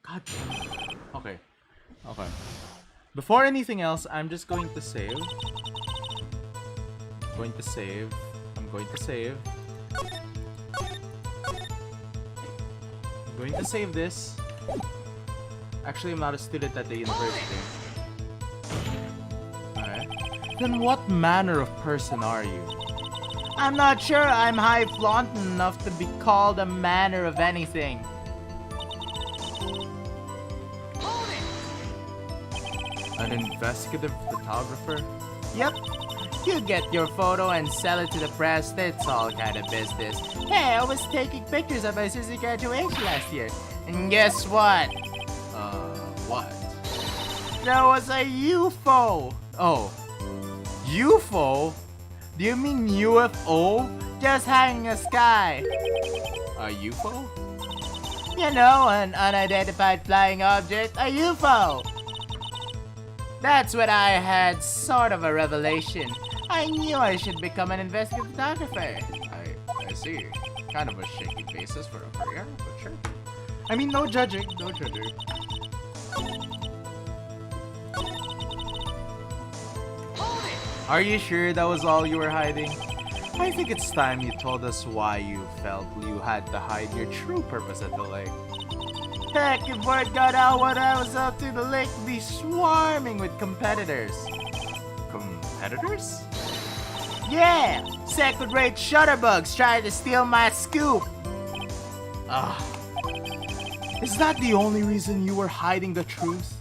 A: God damn it. Okay. Okay. Before anything else, I'm just going to save. I'm going to save. I'm going to save. I'm going to save this. Actually, I'm not a student at the university. Alright. Then what manner of person are you?
B: I'm not sure I'm high-flaunting enough to be called a manner of anything.
A: An investigative photographer?
B: Yep. You get your photo and sell it to the press. It's all kind of business. Hey, I was taking pictures of my sister's graduation last year. And guess what?
A: What?
B: There was a UFO.
A: Oh. UFO?
B: Do you mean UFO? Just hanging in the sky.
A: A UFO?
B: You know, an unidentified flying object, a UFO. That's when I had sort of a revelation. I knew I should become an investigative photographer.
A: I see. Kind of a shaky basis for a career, but sure. I mean, no judging, no judging. Are you sure that was all you were hiding? I think it's time you told us why you felt you had to hide your true purpose at the lake.
B: Heck, if word got out what I was up to, the lake would be swarming with competitors.
A: Competitors?
B: Yeah! Second-rate shutterbugs trying to steal my scoop.
A: Is that the only reason you were hiding the truth?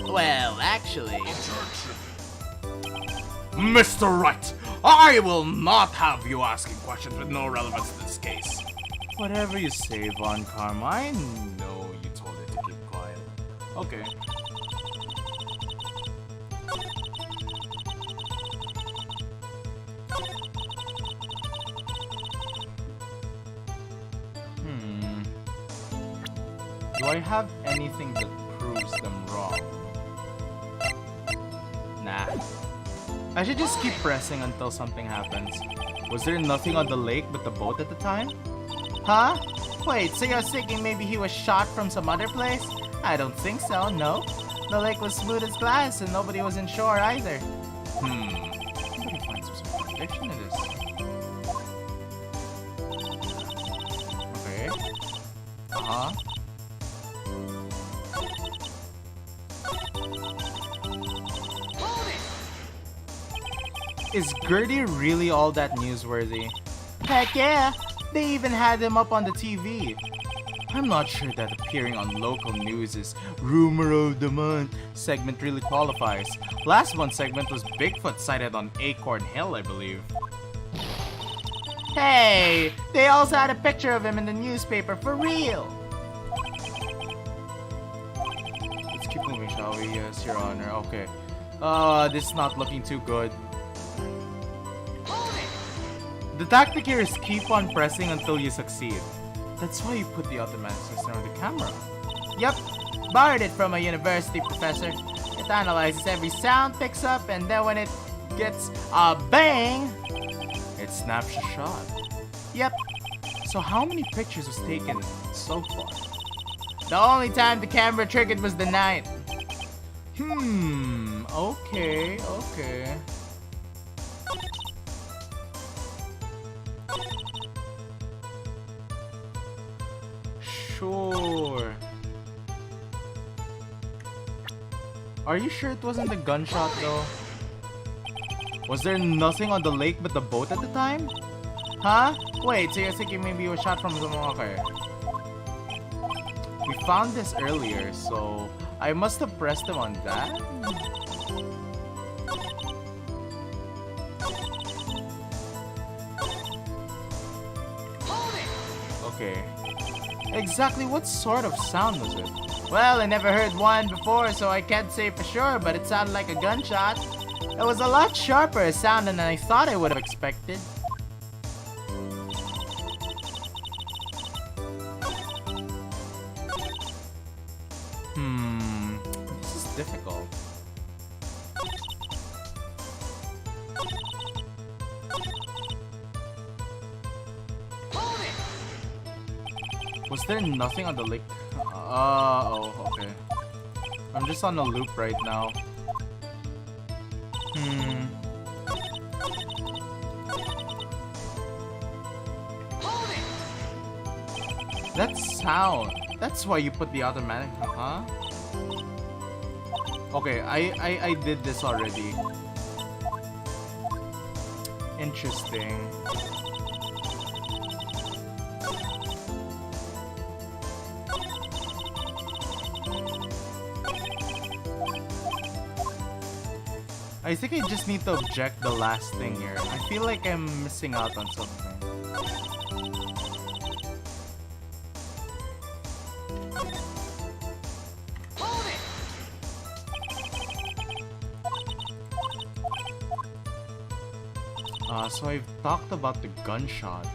B: Well, actually...
C: Mr. Wright, I will not have you asking questions with no relevance to this case.
A: Whatever you say, Von Karma, I know you told her to keep quiet. Okay. Do I have anything that proves them wrong? Nah. I should just keep pressing until something happens. Was there nothing on the lake but the boat at the time?
B: Huh? Wait, so you're thinking maybe he was shot from some other place? I don't think so, no. The lake was smooth as glass and nobody was in shore either.
A: Somebody find some sort of contradiction in this. Okay. Uh-huh. Is Gertie really all that newsworthy?
B: Heck yeah! They even had him up on the TV.
A: I'm not sure that appearing on local news' Rumor of the Month segment really qualifies. Last month's segment was Bigfoot sighted on Acorn Hill, I believe.
B: Hey! They also had a picture of him in the newspaper for real!
A: Let's keep moving, shall we? Yes, Your Honor. Okay. This is not looking too good. The tactic here is keep on pressing until you succeed. That's why you put the automatic system on the camera.
B: Yep, borrowed it from a university professor. It analyzes every sound picks up, and then when it gets a bang,
A: it snaps a shot.
B: Yep.
A: So how many pictures was taken so far?
B: The only time the camera triggered was the night.
A: Okay. Sure. Are you sure it wasn't a gunshot though? Was there nothing on the lake but the boat at the time?
B: Huh? Wait, so you're thinking maybe you were shot from the okay.
A: We found this earlier, so I must have pressed him on that? Okay. Exactly what sort of sound was it?
B: Well, I never heard one before, so I can't say for sure, but it sounded like a gunshot. It was a lot sharper a sound than I thought I would have expected.
A: This is difficult. Was there nothing on the lake? Oh, okay. I'm just on a loop right now. That sound. That's why you put the automatic, huh? Okay, I did this already. Interesting. I think I just need to object the last thing here. I feel like I'm missing out on something. So I've talked about the gunshot.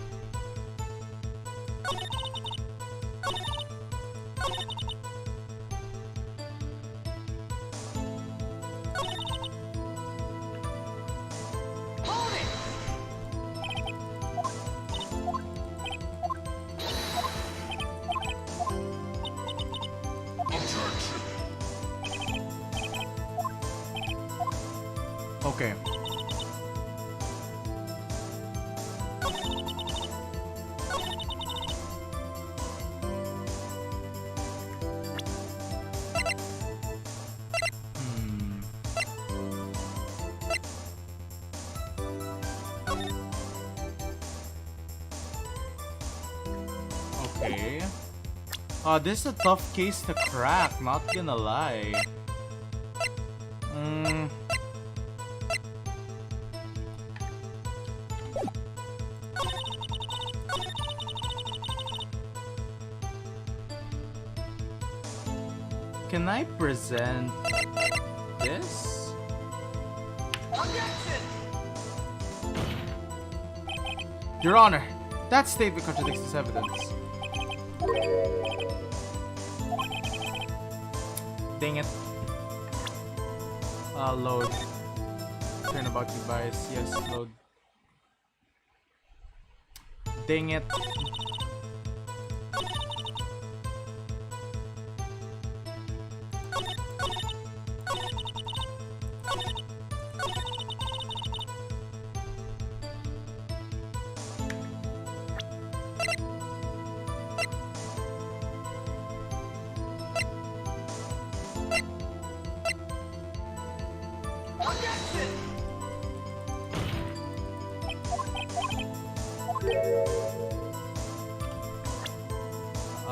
A: Okay. Okay. This is a tough case to crack, not gonna lie. Can I present this?
B: Objection!
A: Your Honor, that statement contradicts this evidence. Dang it. Load. Turnabout device. Yes, load. Dang it.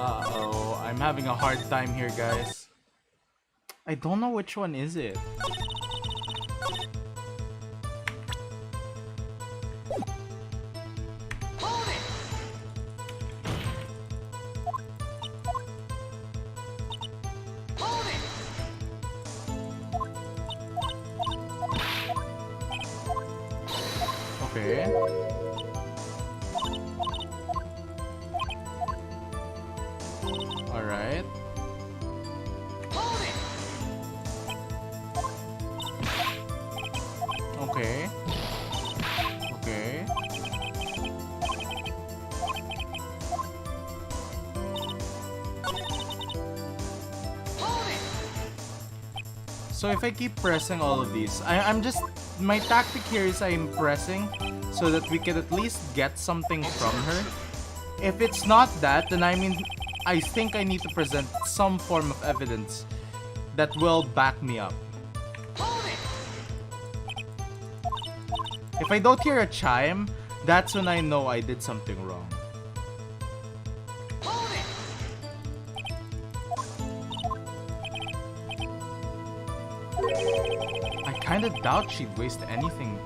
A: Uh-oh, I'm having a hard time here, guys. I don't know which one is it. Okay. Alright. Okay. Okay. So if I keep pressing all of these, I'm just... My tactic here is I'm pressing so that we can at least get something from her. If it's not that, then I think I need to present some form of evidence that will back me up. If I don't hear a chime, that's when I know I did something wrong. I kinda doubt she'd waste anything.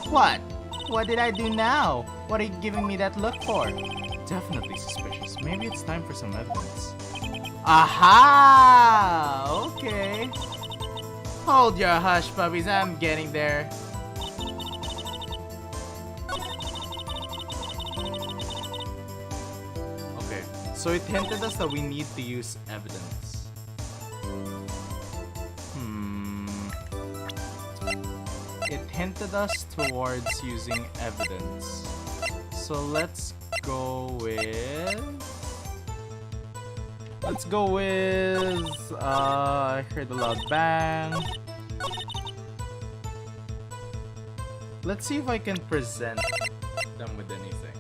B: What? What did I do now? What are you giving me that look for?
A: Definitely suspicious. Maybe it's time for some evidence.
B: Aha! Okay. Hold your hush, puppies. I'm getting there.
A: Okay, so it hinted us that we need to use evidence. It hinted us towards using evidence. So let's go with... I heard a loud bang. Let's see if I can present them with anything.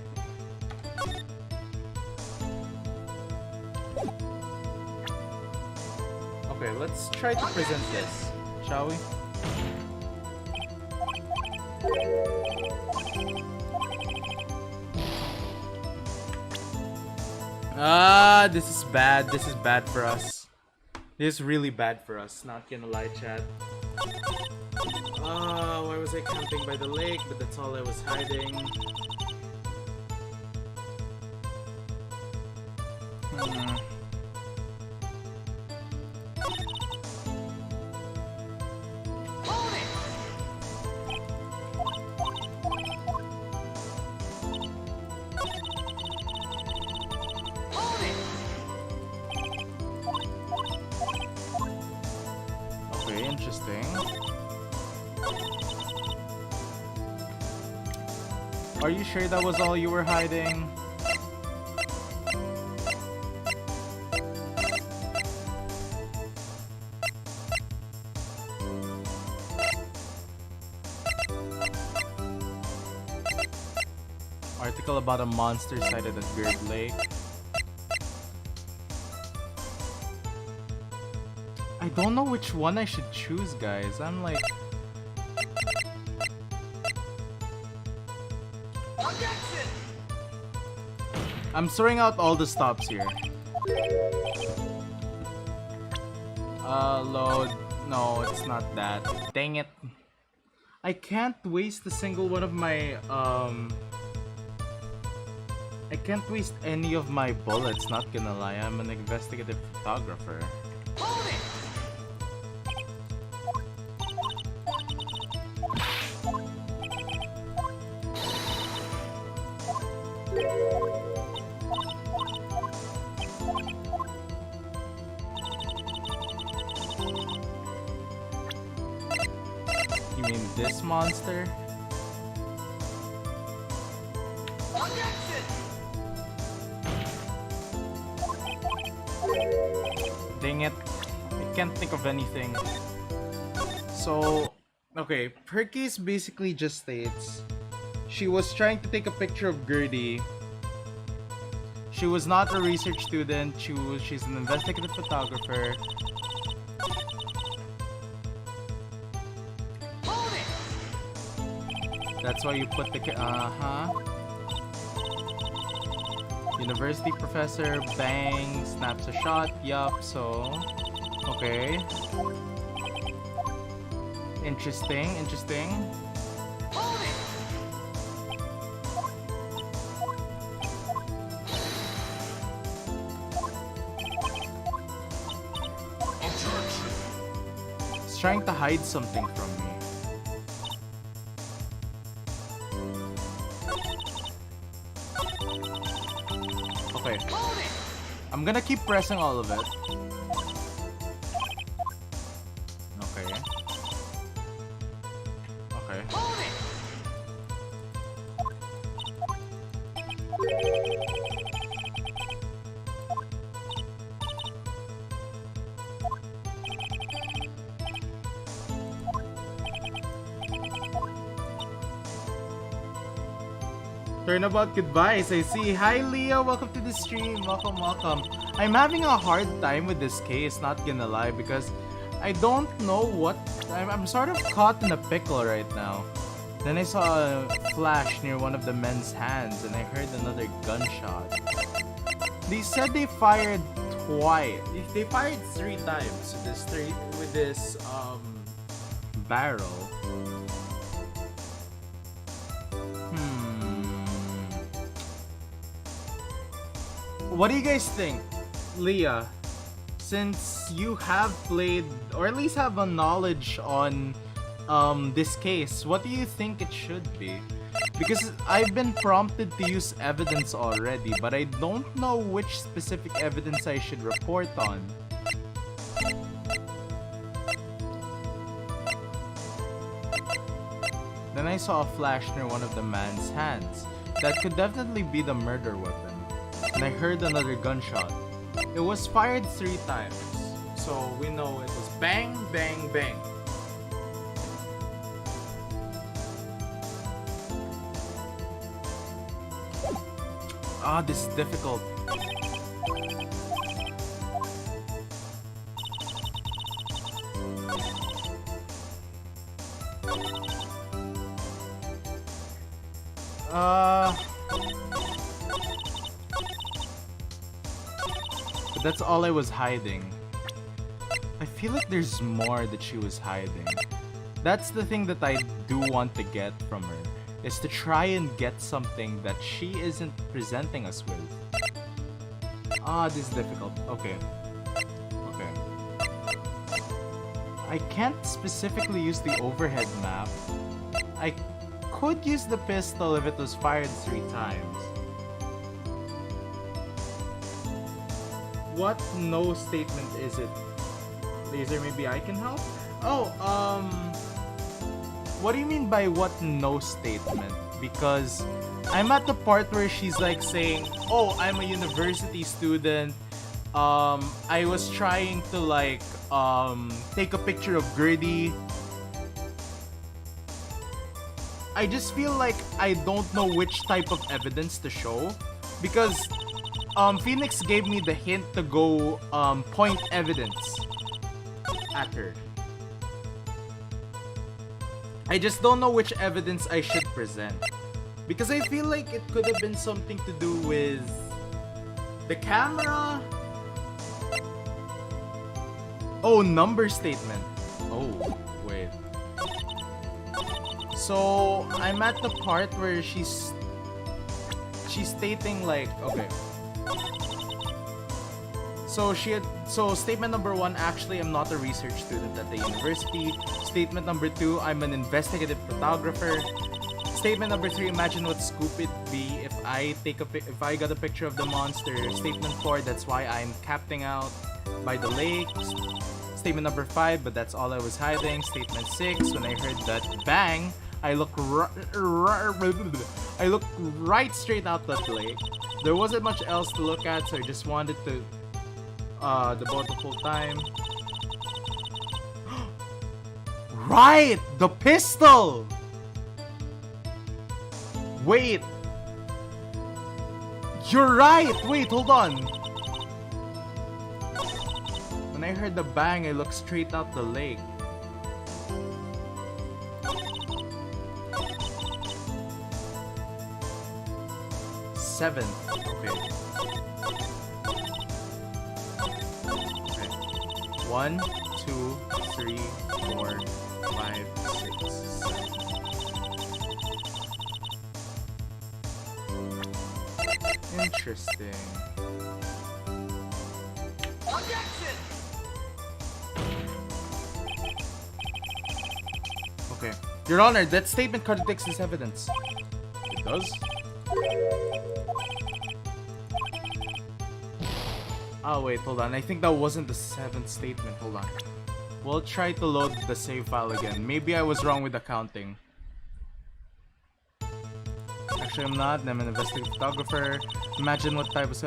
A: Okay, let's try to present this, shall we? This is bad. This is bad for us. This is really bad for us. Not gonna lie, chat. Why was I camping by the lake? But that's all I was hiding. Okay, interesting. Are you sure that was all you were hiding? Article about a monster sighted at Beard Lake. I don't know which one I should choose, guys. I'm like... I'm sorting out all the stops here. Load. No, it's not that. Dang it. I can't waste a single one of my, I can't waste any of my bullets, not gonna lie. I'm an investigative photographer. You mean this monster? Dang it. I can't think of anything. So, okay, Perky's basically just states she was trying to take a picture of Gertie. She was not a research student. She's an investigative photographer. That's why you put the University professor, bang, snaps a shot, yup, so... Okay. Interesting, interesting. It's trying to hide something from me. Okay. I'm gonna keep pressing all of it. Okay. Okay. Turnabout goodbyes, I see. Hi Leo, welcome to the stream. Welcome, welcome. I'm having a hard time with this case, not gonna lie, because I don't know what... I'm sort of caught in a pickle right now. Then I saw a flash near one of the men's hands and I heard another gunshot. They said they fired twice. They fired 3 times with this barrel. What do you guys think, Leah? Since you have played, or at least have a knowledge on this case, what do you think it should be? Because I've been prompted to use evidence already, but I don't know which specific evidence I should report on. Then I saw a flash near one of the man's hands. That could definitely be the murder weapon. And I heard another gunshot. It was fired 3 times, so we know it was bang, bang, bang. Ah, this is difficult. That's all I was hiding. I feel like there's more that she was hiding. That's the thing that I do want to get from her, is to try and get something that she isn't presenting us with. Ah, this is difficult. Okay. Okay. I can't specifically use the overhead map. I could use the pistol if it was fired 3 times. What no statement is it? Lazer, maybe I can help? Oh, what do you mean by what no statement? Because I'm at the part where she's like saying, oh, I'm a university student. I was trying to like, take a picture of Gertie. I just feel like I don't know which type of evidence to show. Because, Phoenix gave me the hint to go, point evidence at her. I just don't know which evidence I should present. Because I feel like it could have been something to do with the camera. Oh, number statement. Oh, wait. So, I'm at the part where she's stating like, okay. So statement number 1, actually I'm not a research student at the university. Statement number 2, I'm an investigative photographer. Statement number 3, imagine what scoop it'd be if I got a picture of the monster. Statement 4, that's why I'm camping out by the lake. Statement number 5, but that's all I was hiding. Statement 6, when I heard that bang, I looked right straight out that lake. There wasn't much else to look at, so I just wanted to devote the full time. Right! The pistol! Wait! You're right! Wait, hold on! When I heard the bang, I looked straight out the lake. Seven. Okay. 1, 2, 3, 4, 5, 6, 7. Interesting. Okay. Your Honor, that statement contradicts this evidence. It does? Oh wait, hold on. I think that wasn't the 7th statement. Hold on. We'll try to load the save file again. Maybe I was wrong with the counting. Actually, I'm not. I'm an investigative photographer. Imagine what type of...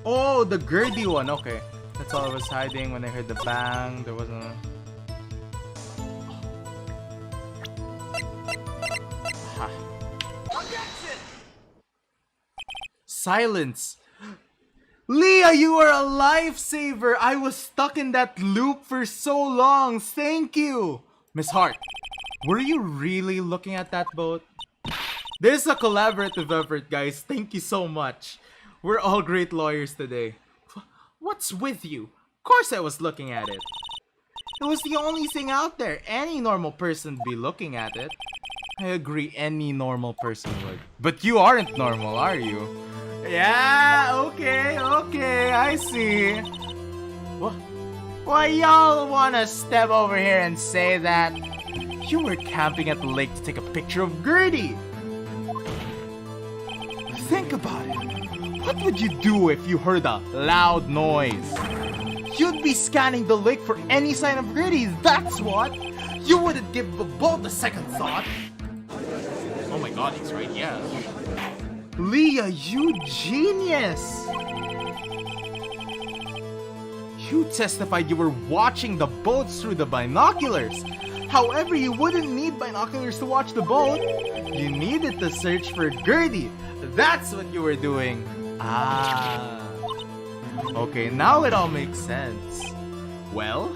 A: Oh, the Gertie one. Okay. That's all I was hiding when I heard the bang. There wasn't a... Silence. Leah, you are a lifesaver. I was stuck in that loop for so long. Thank you. Miss Hart, were you really looking at that boat? This is a collaborative effort, guys. Thank you so much. We're all great lawyers today. What's with you? Of course I was looking at it. It was the only thing out there. Any normal person would be looking at it. I agree, any normal person would. But you aren't normal, are you? Yeah, okay, I see. What? Why y'all wanna step over here and say that? You were camping at the lake to take a picture of Gertie. Think about it. What would you do if you heard a loud noise? You'd be scanning the lake for any sign of Gertie, that's what. You wouldn't give the boat a second thought. Oh my god, he's right, yeah. Leah, you genius! You testified you were watching the boats through the binoculars. However, you wouldn't need binoculars to watch the boat. You needed to search for Gertie. That's what you were doing. Ah. Okay, now it all makes sense. Well?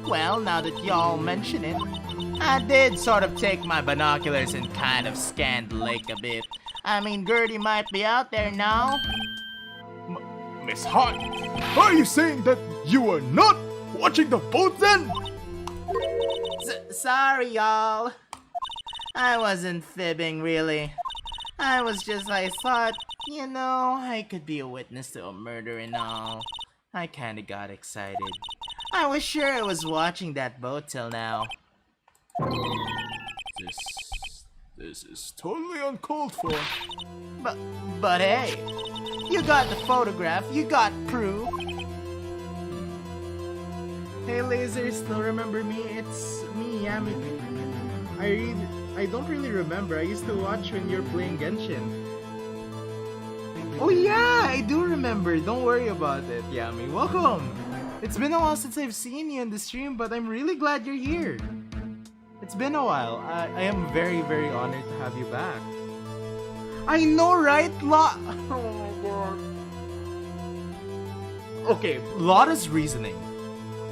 A: Well, now that y'all mention it, I did sort of take my binoculars and kind of scanned the lake a bit.
B: I mean, Gertie might be out there now.
C: Miss Hart,
D: Are you saying that you are not watching the vote then?
B: Sorry, y'all. I wasn't fibbing, really. I thought, I could be a witness to a murder and all. I kinda got excited. I was sure I was watching that boat till now.
D: This is totally uncalled for.
B: But hey, you got the photograph, you got proof.
A: Hey Lazer, still remember me? It's me, Yami. I don't really remember. I used to watch when you're playing Genshin. Oh yeah, I do remember. Don't worry about it, Yami. Welcome! It's been a while since I've seen you in the stream, but I'm really glad you're here. It's been a while. I am very, very honored to have you back. I know, right? Oh my god. Okay, Lotta's reasoning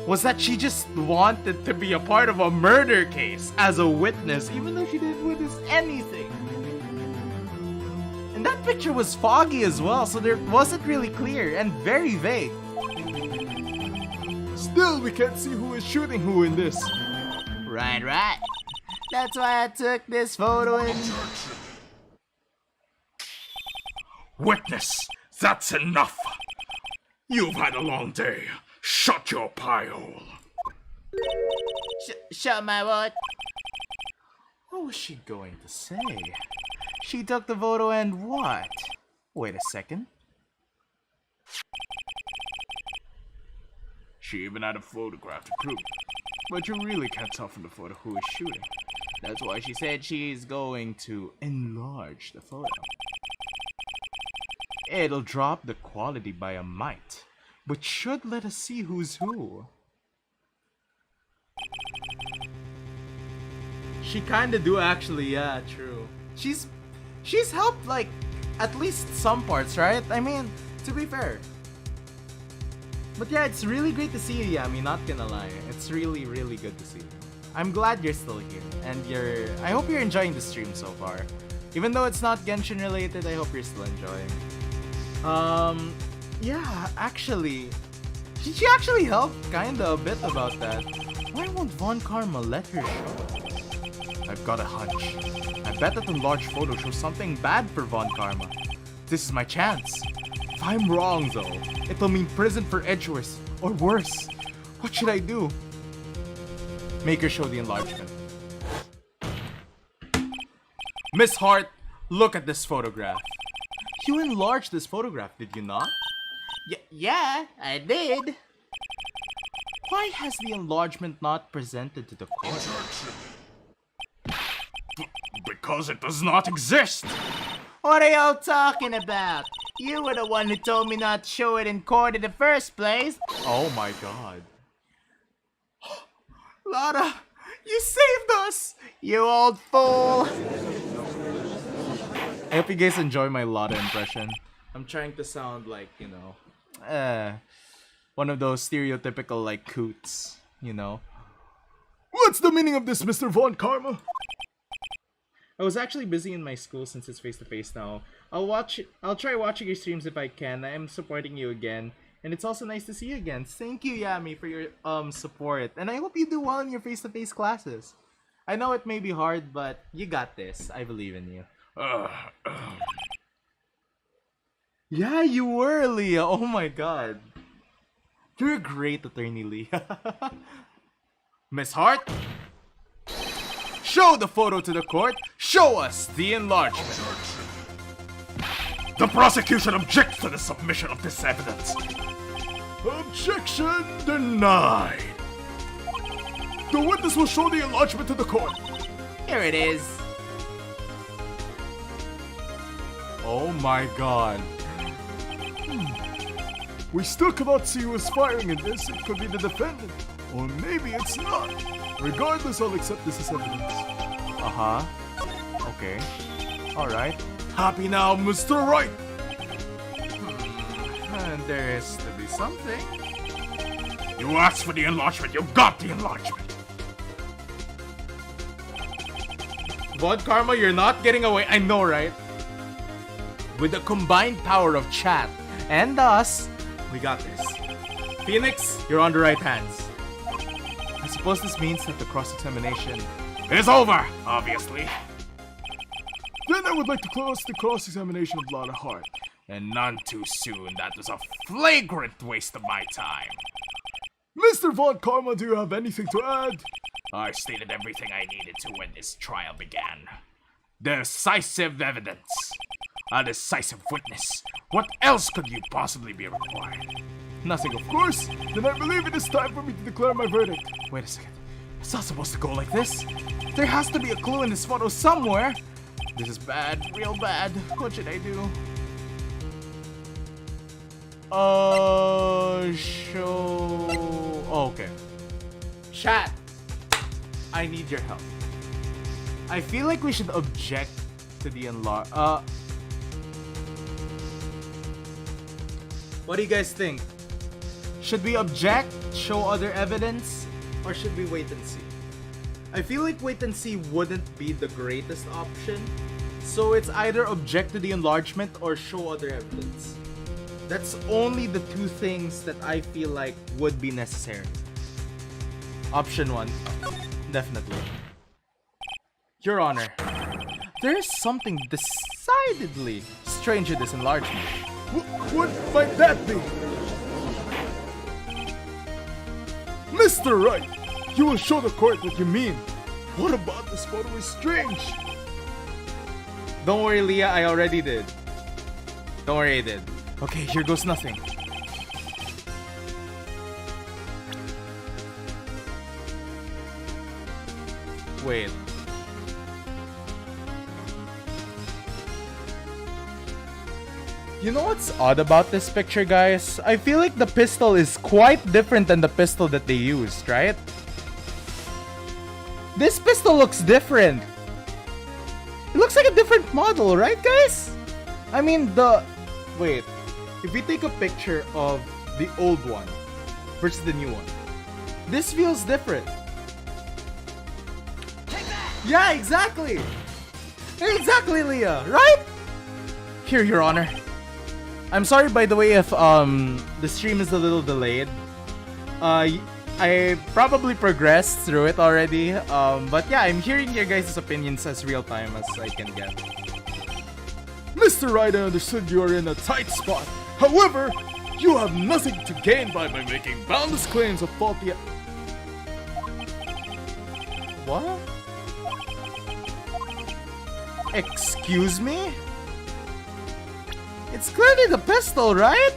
A: was that she just wanted to be a part of a murder case as a witness, even though she didn't witness anything. And that picture was foggy as well, so it wasn't really clear and very vague.
D: Still, we can't see who is shooting who in this.
B: Right. That's why I took this photo and...
C: witness, that's enough. You've had a long day. Shut your pie hole.
B: Shut my what?
A: What was she going to say? She took the photo and what? Wait a second.
C: She even had a photograph to prove it. But you really can't tell from the photo who is shooting.
A: That's why she said she's going to enlarge the photo. It'll drop the quality by a mite, but should let us see who's who. She kinda do actually, yeah, true. She's helped like at least some parts, right? I mean, to be fair. But yeah, it's really great to see you, Yami, not gonna lie. It's really, really good to see you. I'm glad you're still here, and I hope you're enjoying the stream so far. Even though it's not Genshin related, I hope you're still enjoying. Yeah, actually, she actually helped kinda a bit about that. Why won't Von Karma let her show? I've got a hunch. I bet that the large photo shows something bad for Von Karma. This is my chance. If I'm wrong though, it'll mean prison for Edgeworth, or worse. What should I do? Make her show the enlargement. Miss Hart, look at this photograph. You enlarged this photograph, did you not?
B: Yeah, I did.
A: Why has the enlargement not presented to the court?
C: Because it does not exist.
B: What are y'all talking about? You were the one who told me not to show it in court in the first place.
A: Oh my god.
B: Lotta, you saved us! You old fool!
A: I hope you guys enjoy my Lotta impression. I'm trying to sound like, one of those stereotypical, like, coots,
D: What's the meaning of this, Mr. Von Karma?
A: I was actually busy in my school since it's face-to-face now. I'll try watching your streams if I can. I am supporting you again. And it's also nice to see you again. Thank you, Yami, for your support. And I hope you do well in your face-to-face classes. I know it may be hard, but you got this. I believe in you. Yeah, you were, Leah. Oh my god. You're a great attorney, Leah. Miss Hart? Show the photo to the court. Show us the enlargement.
C: The prosecution objects to the submission of this evidence.
D: Objection denied. The witness will show the enlargement to the court.
B: Here it is.
A: Oh my god.
D: We still cannot see who is firing in this. It could be the defendant. Or maybe it's not. Regardless, I'll accept this as evidence.
A: Uh-huh. Okay. Alright.
D: Happy now, Mr. Right.
A: And there is to be something.
C: You asked for the enlargement, you got the enlargement.
A: Von Karma, you're not getting away. I know, right? With the combined power of chat and us, we got this. Phoenix, you're on the right hands. I suppose this means that the cross-examination
C: It's over, obviously.
D: Then I would like to close the cross-examination of Lana Hart.
C: And none too soon. That was a flagrant waste of my time.
D: Mr. Von Karma, do you have anything to add?
C: I stated everything I needed to when this trial began. Decisive evidence. A decisive witness. What else could you possibly be required?
A: nothing of
D: Of course, then I believe it is time for me to declare my verdict.
A: Wait a second. It's not supposed to go like this. There has to be a clue in this photo somewhere. This is bad, real bad. What should I do? Show... Oh, okay. Chat. I need your help. I feel like we should object to the enlarge. What do you guys think? Should we object, show other evidence, or should we wait and see? I feel like wait and see wouldn't be the greatest option. So it's either object to the enlargement or show other evidence. That's only the two things that I feel like would be necessary. Option 1. Definitely. Your Honor, there is something decidedly strange in this enlargement.
D: What might that be? Mr. Wright, you will show the court what you mean. What about this photo is strange?
A: Don't worry, Leah, I already did. Don't worry, I did. Okay, here goes nothing. Wait. You know what's odd about this picture, guys? I feel like the pistol is quite different than the pistol that they used, right? This pistol looks different. It looks like a different model, right, guys? I mean, wait. If we take a picture of the old one versus the new one, this feels different. Yeah, exactly. Exactly, Leah, right? Here, Your Honor. I'm sorry, by the way, if the stream is a little delayed. I probably progressed through it already. But yeah, I'm hearing your guys' opinions as real time as I can get.
D: Mr. Wright, I understood you are in a tight spot. However, you have nothing to gain by making boundless claims of faulty...
A: What? Excuse me? It's clearly the pistol, right?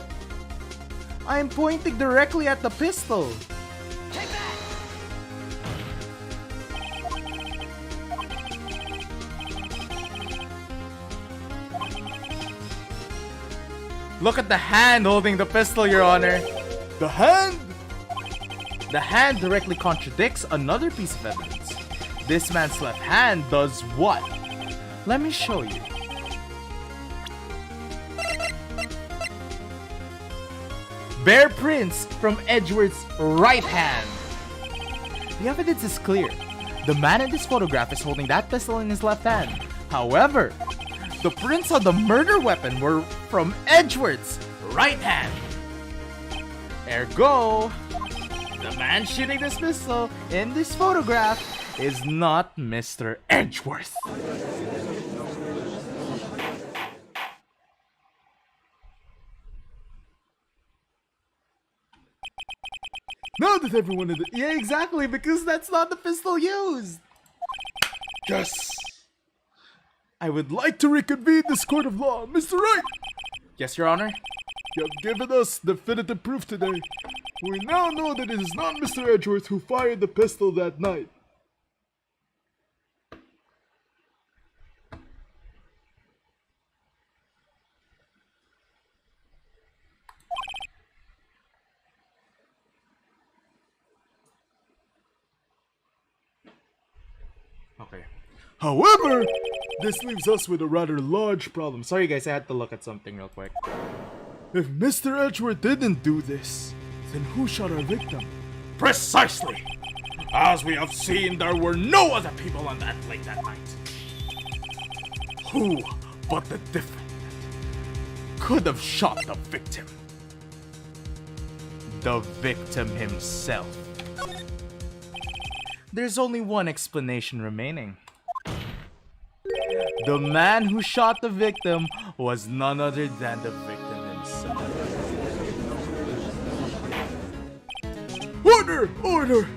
A: I'm pointing directly at the pistol. Take that! Look at the hand holding the pistol, Your Honor.
D: The hand?
A: The hand directly contradicts another piece of evidence. This man's left hand does what? Let me show you. Bear prints from Edward's right hand. The evidence is clear. The man in this photograph is holding that pistol in his left hand. However, the prints on the murder weapon were from Edward's right hand. Ergo, the man shooting this pistol in this photograph is not Mr. Edgeworth.
D: Now that everyone in the...
A: Yeah, exactly, because that's not the pistol used.
D: Yes! I would like to reconvene this court of law. Mr. Wright!
A: Yes, Your Honor.
D: You have given us definitive proof today. We now know that it is not Mr. Edgeworth who fired the pistol that night.
A: Okay.
D: However, this leaves us with a rather large problem.
A: Sorry guys, I had to look at something real quick.
D: If Mr. Edgeworth didn't do this, then who shot our victim?
C: Precisely! As we have seen, there were no other people on that lake that night. Who but the could have shot the victim?
A: The victim himself. There's only one explanation remaining. The man who shot the victim was none other than the victim himself.
D: Order! Order!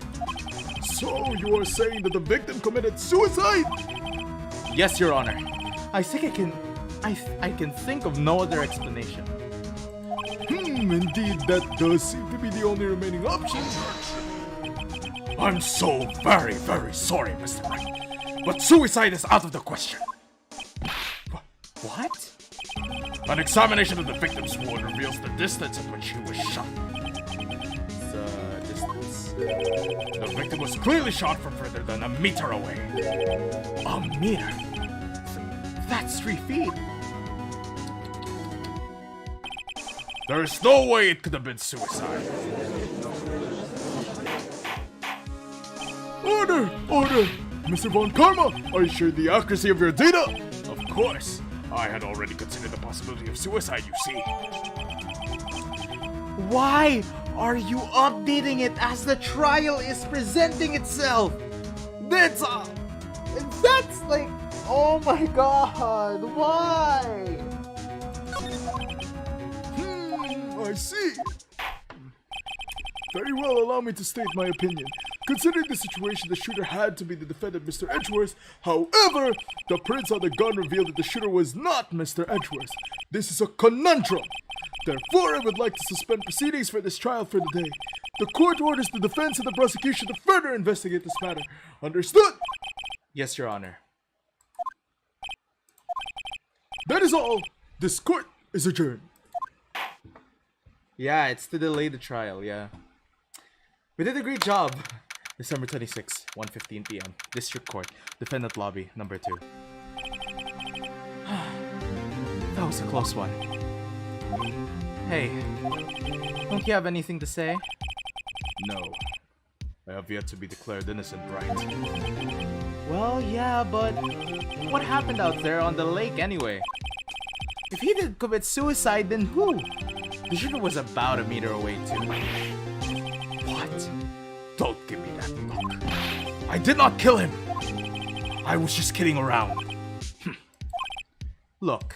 D: So you are saying that the victim committed suicide?
A: Yes, Your Honor. I think I can think of no other explanation.
D: Indeed, that does seem to be the only remaining option.
C: I'm so very, very sorry, Mr. Wright, but suicide is out of the question.
A: What?
C: An examination of the victim's wound reveals the distance at which he was shot.
A: Distance.
C: The victim was clearly shot from further than a meter away.
A: A meter? That's 3 feet.
C: There is no way it could have been suicide.
D: Order! Order! Mr. Von Karma, are you sure the accuracy of your data?
C: Of course, I had already considered the possibility of suicide, you see.
A: Why are you updating it as the trial is presenting itself? That's like, oh my god, why?
D: I see. Very well, allow me to state my opinion. Considering the situation, the shooter had to be the defendant, Mr. Edgeworth. However, the prints on the gun revealed that the shooter was not Mr. Edgeworth. This is a conundrum. Therefore, I would like to suspend proceedings for this trial for the day. The court orders the defense and the prosecution to further investigate this matter. Understood?
A: Yes, Your Honor.
D: That is all. This court is adjourned.
A: Yeah, it's to delay the trial, yeah. We did a great job. December 26, 1:15 p.m. District Court, Defendant Lobby, number 2. That was a close one. Hey, don't you have anything to say?
C: No. I have yet to be declared innocent, right?
A: Well, yeah, but what happened out there on the lake anyway? If he didn't commit suicide, then who? The shooter was about a meter away too.
C: What? Don't give me that look. I did not kill him. I was just kidding around.
A: Look,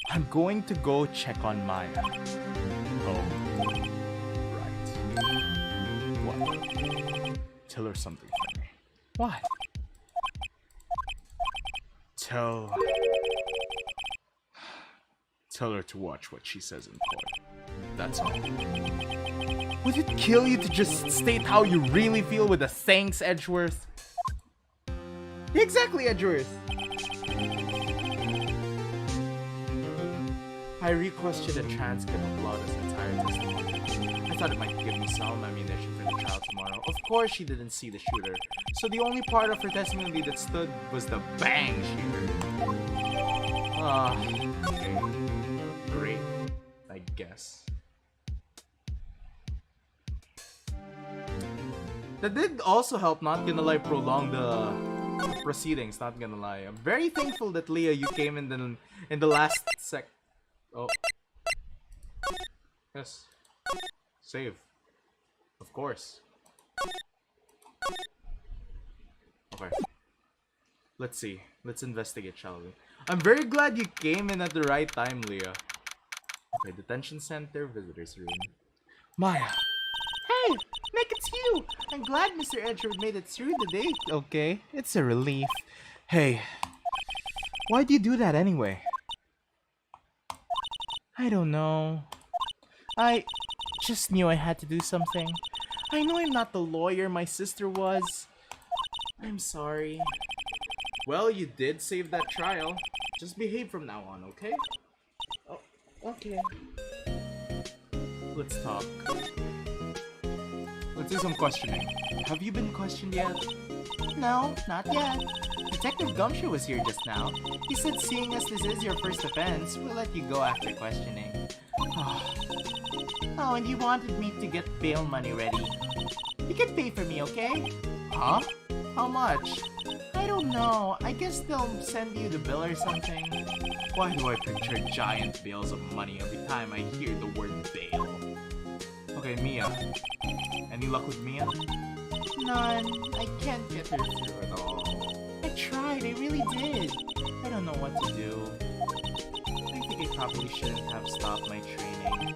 A: I'm going to go check on Maya.
C: Oh. Right. What? Tell her something for me.
A: What?
C: Tell her to watch what she says in court. That's all.
A: Would it kill you to just state how you really feel with a thanks, Edgeworth? Exactly, Edgeworth. I requested a transcript of Lada's entire testimony. I thought it might give me some ammunition for the trial tomorrow. Of course she didn't see the shooter, so the only part of her testimony that stood was the bang shooter. Okay. Great, I guess. That did also help, not gonna lie, prolong the proceedings, not gonna lie. I'm very thankful that Leah, you came in the last sec. Oh. Yes. Save. Of course. Okay. Let's see. Let's investigate, shall we? I'm very glad you came in at the right time, Leah. Okay, detention center, visitors room. Maya. Hey, Nick, it's you. I'm glad Mr. Edgeworth made it through the day. Okay, it's a relief. Hey, why'd you do that anyway? I don't know. I just knew I had to do something. I know I'm not the lawyer my sister was. I'm sorry. Well, you did save that trial. Just behave from now on, okay? Oh, okay. Let's talk. Let's do some questioning. Have you been questioned yet? No, not yet. Detective Gumshoe was here just now. He said seeing as this is your first offense, we'll let you go after questioning. Oh, and you wanted me to get bail money ready. You can pay for me, okay? Huh?
B: How much? I don't know. I guess they'll send you the bill or something.
A: Why do I picture giant bales of money every time I hear the word bail? Okay, Mia. Any luck with Mia?
B: None. I can't get her through at all. I tried. I really did. I don't know what to do.
A: I think I probably shouldn't have stopped my training.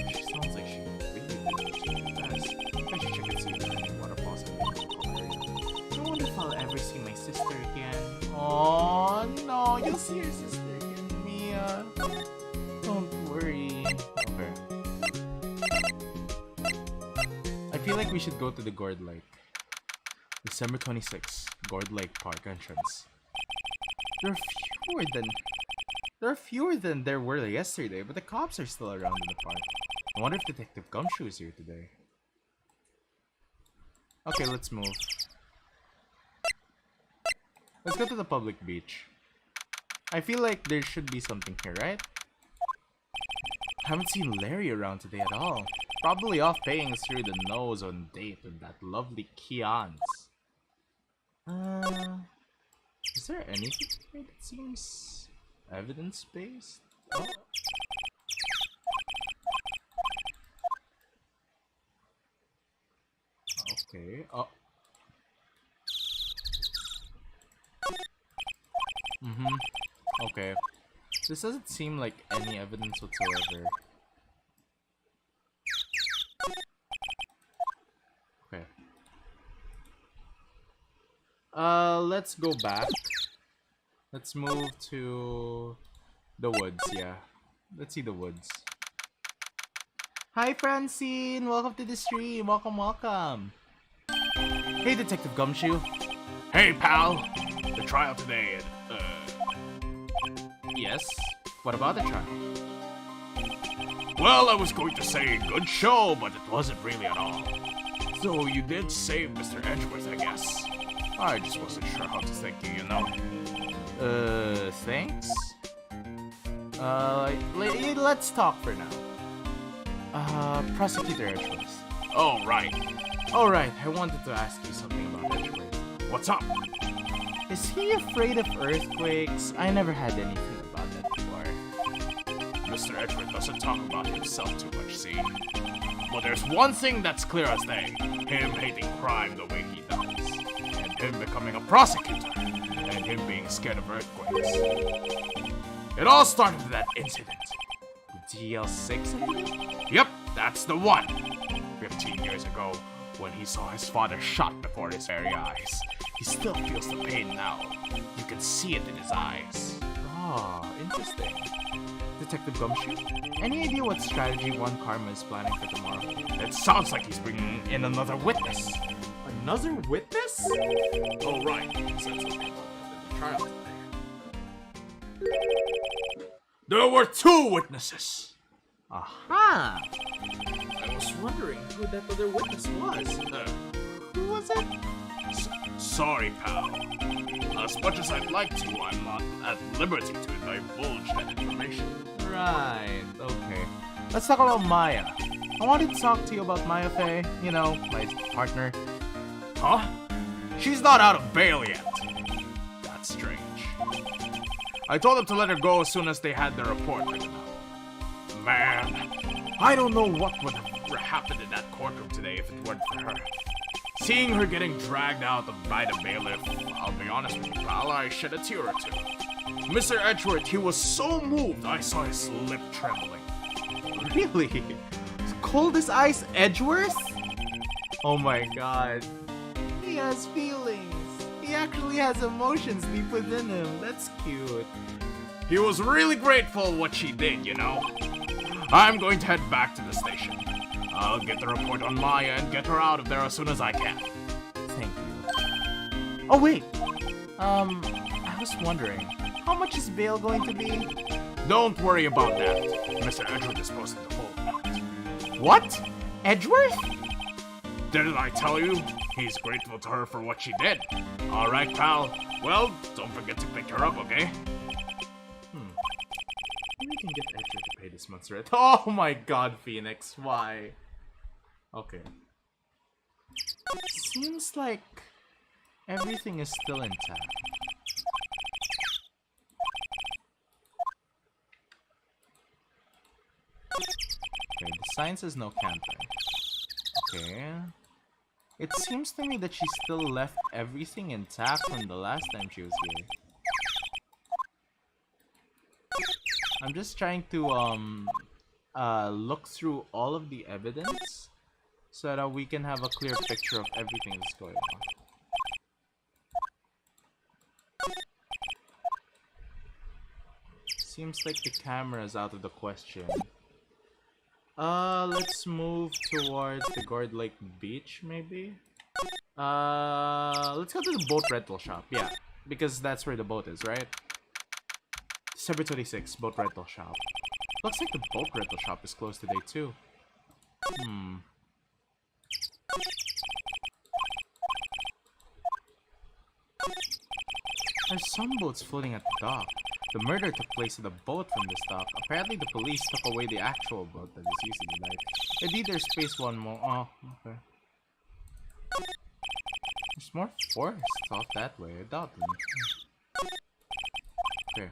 A: She sounds like she really does. I should check and see if there are any waterfalls in the local area.
B: I wonder if I'll ever see my sister again. Oh no, you'll see your sister again, Mia. Don't worry.
A: Okay. I feel like we should go to the Gourd Lake. December 26th, Gourd Lake Park entrance.
B: There are fewer than there were yesterday, but the cops are still around in the park.
A: I wonder if Detective Gumshoe is here today. Okay, let's move. Let's go to the public beach. I feel like there should be something here, right? Haven't seen Larry around today at all. Probably off paying us through the nose on a date with that lovely Kians. Is there anything here that seems evidence-based? Oh. Okay. Oh. Okay. This doesn't seem like any evidence whatsoever. Okay. Let's go back. Let's move to the woods, yeah. Let's see the woods.
B: Hi Francine, welcome to the stream. Welcome.
A: Hey, Detective Gumshoe.
C: Hey, pal. The trial today,
A: Yes? What about the trial?
C: well, I was going to say good show, but it wasn't really at all. So you did save Mr. Edgeworth, I guess. I just wasn't sure how to thank you, you know?
A: Thanks? Let's talk for now. Prosecutor Edgeworth.
C: Oh, right.
A: Alright, I wanted to ask you something about Edgeworth.
C: What's up?
A: Is he afraid of earthquakes? I never had anything about that before.
C: Mr. Edgeworth doesn't talk about himself too much, see? But there's one thing that's clear as day. Him hating crime the way he does. And him becoming a prosecutor. And him being scared of earthquakes. It all started with that incident.
A: The DL6 incident?
C: Yep, that's the one. 15 years ago, when he saw his father shot before his very eyes. He still feels the pain now. You can see it in his eyes.
A: Oh, interesting. Detective Gumshoe? Any idea what strategy One Karma is planning for tomorrow?
C: It sounds like he's bringing in another witness.
A: Another witness?
C: Oh, right. He said something about the trial today. There were 2 witnesses.
A: Aha! I was wondering who that other witness was. Who was it?
C: Sorry, pal. As much as I'd like to, I'm not at liberty to divulge that information.
A: Right, okay. Let's talk about Maya. I wanted to talk to you about Maya Faye, you know, my partner.
C: Huh? She's not out of bail yet. That's strange. I told them to let her go as soon as they had their report written up. Man, I don't know what would have happened in that courtroom today if it weren't for her. Seeing her getting dragged out by the bailiff, I'll be honest with you, pal, I shed a tear or two. Mr. Edgeworth, he was so moved, I saw his lip trembling.
A: Really? Cold as ice Edgeworth? Oh my god.
B: He has feelings. He actually has emotions deep within him. That's cute.
C: He was really grateful what she did, you know? I'm going to head back to the station. I'll get the report on Maya and get her out of there as soon as I can.
A: Thank you. Oh wait! I was wondering, how much is bail going to be?
C: Don't worry about that. Mr. Edgeworth is posting the whole amount.
A: What? Edgeworth?
C: Didn't I tell you? He's grateful to her for what she did. Alright, pal. Well, don't forget to pick her up, okay?
A: Maybe we can get Edgeworth to pay this month's rent. Oh my god, Phoenix, why? Okay. Seems like Everything is still intact. Okay, the sign says no camping. Okay. It seems to me that she still left everything intact from the last time she was here. I'm just trying to look through all of the evidence so that we can have a clear picture of everything that's going on. Seems like the camera is out of the question. Let's move towards the Gourd Lake Beach, maybe? Let's go to the boat rental shop, yeah. Because that's where the boat is, right? December 26th, boat rental shop. Looks like the boat rental shop is closed today, too. There's some boats floating at the dock. The murder took place in a boat from this dock. Apparently the police took away the actual boat that is using the night. Indeed, there's space one more. Oh, okay. There's more forests off that way. I doubt them. Okay.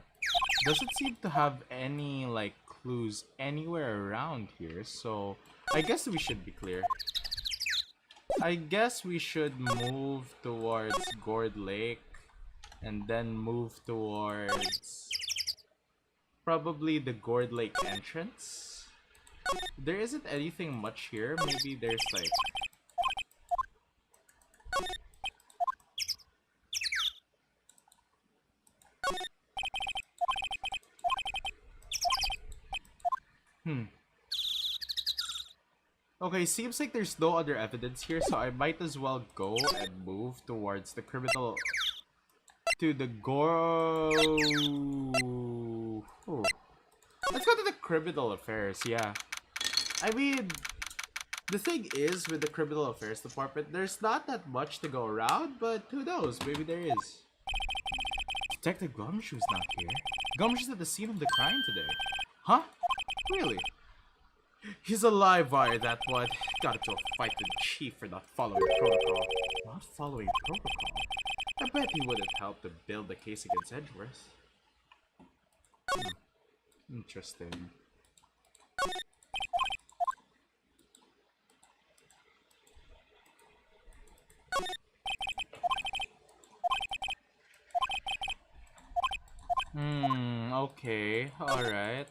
A: Doesn't seem to have any, like, clues anywhere around here, so I guess we should be clear. I guess we should move towards Gourd Lake and then move towards probably the Gourd Lake entrance. There isn't anything much here. Maybe there's like Okay, seems like there's no other evidence here, so I might as well go and move towards the criminal to the Let's go to the criminal affairs, yeah. I mean, the thing is with the criminal affairs department, there's not that much to go around, but who knows, maybe there is. Detective Gumshoe's not here. Gumshoe's at the scene of the crime today. Huh? Really? He's alive via that one. Got into a fight with the chief for not following protocol. Not following protocol? I bet he would have helped to build the case against Edgeworth. Interesting. Okay, alright.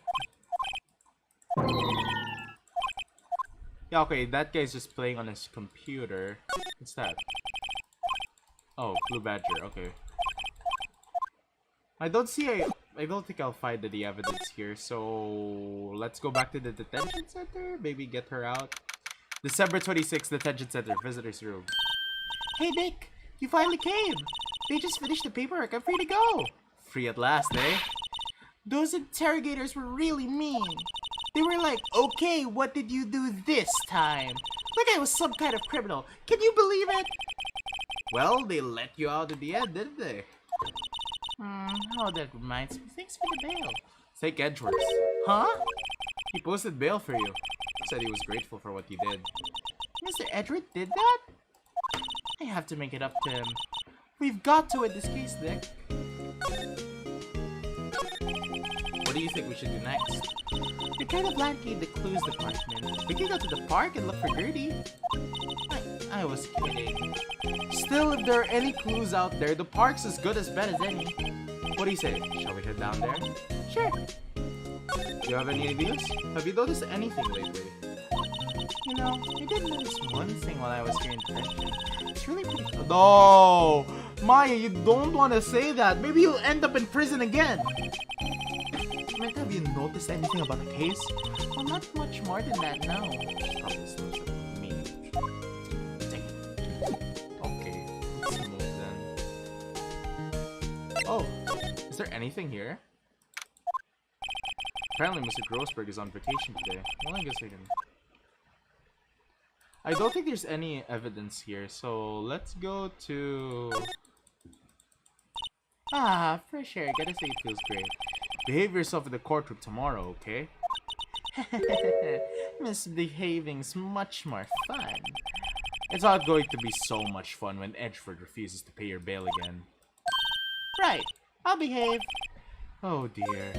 A: Yeah, okay, that guy's just playing on his computer. What's that? Oh, Blue Badger, okay. I don't think I'll find any evidence here, so let's go back to the detention center, maybe get her out. December 26th, detention center, visitor's room.
B: Hey Nick, you finally came! They just finished the paperwork, I'm free to go!
A: Free at last, eh?
B: Those interrogators were really mean. They were like, okay, what did you do this time? Like I was some kind of criminal. Can you believe it?
A: Well, they let you out in the end, didn't they?
B: Oh, that reminds me. Thanks for the bail.
A: Thank Edgeworth.
B: Huh?
A: He posted bail for you. Said he was grateful for what you did.
B: Mr. Edgeworth did that? I have to make it up to him. We've got to in this case, Nick.
A: What do you think we should do next?
B: You're kind of lacking the clues department. We can go to the park and look for Gertie. I was kidding.
A: Still, if there are any clues out there, the park's as good as bad as any. What do you say? Shall we head down there?
B: Sure.
A: Do you have any ideas? Have you noticed anything lately?
B: You know, I did notice one thing while I was here in detention. It's really pretty cool.
A: No! Maya, you don't want to say that. Maybe you'll end up in prison again.
B: Have you noticed anything about the case? Well, not much more than that, no.
A: Probably still something me. Okay, let's move then. Oh, is there anything here? Apparently Mr. Grossberg is on vacation today. Well, I guess I can... I don't think there's any evidence here, so let's go to...
B: fresh air. Gotta say it feels great.
A: Behave yourself in the courtroom tomorrow, okay?
B: Misbehaving's much more fun.
A: It's not going to be so much fun when Edgeworth refuses to pay your bail again.
B: Right. I'll behave.
A: Oh dear.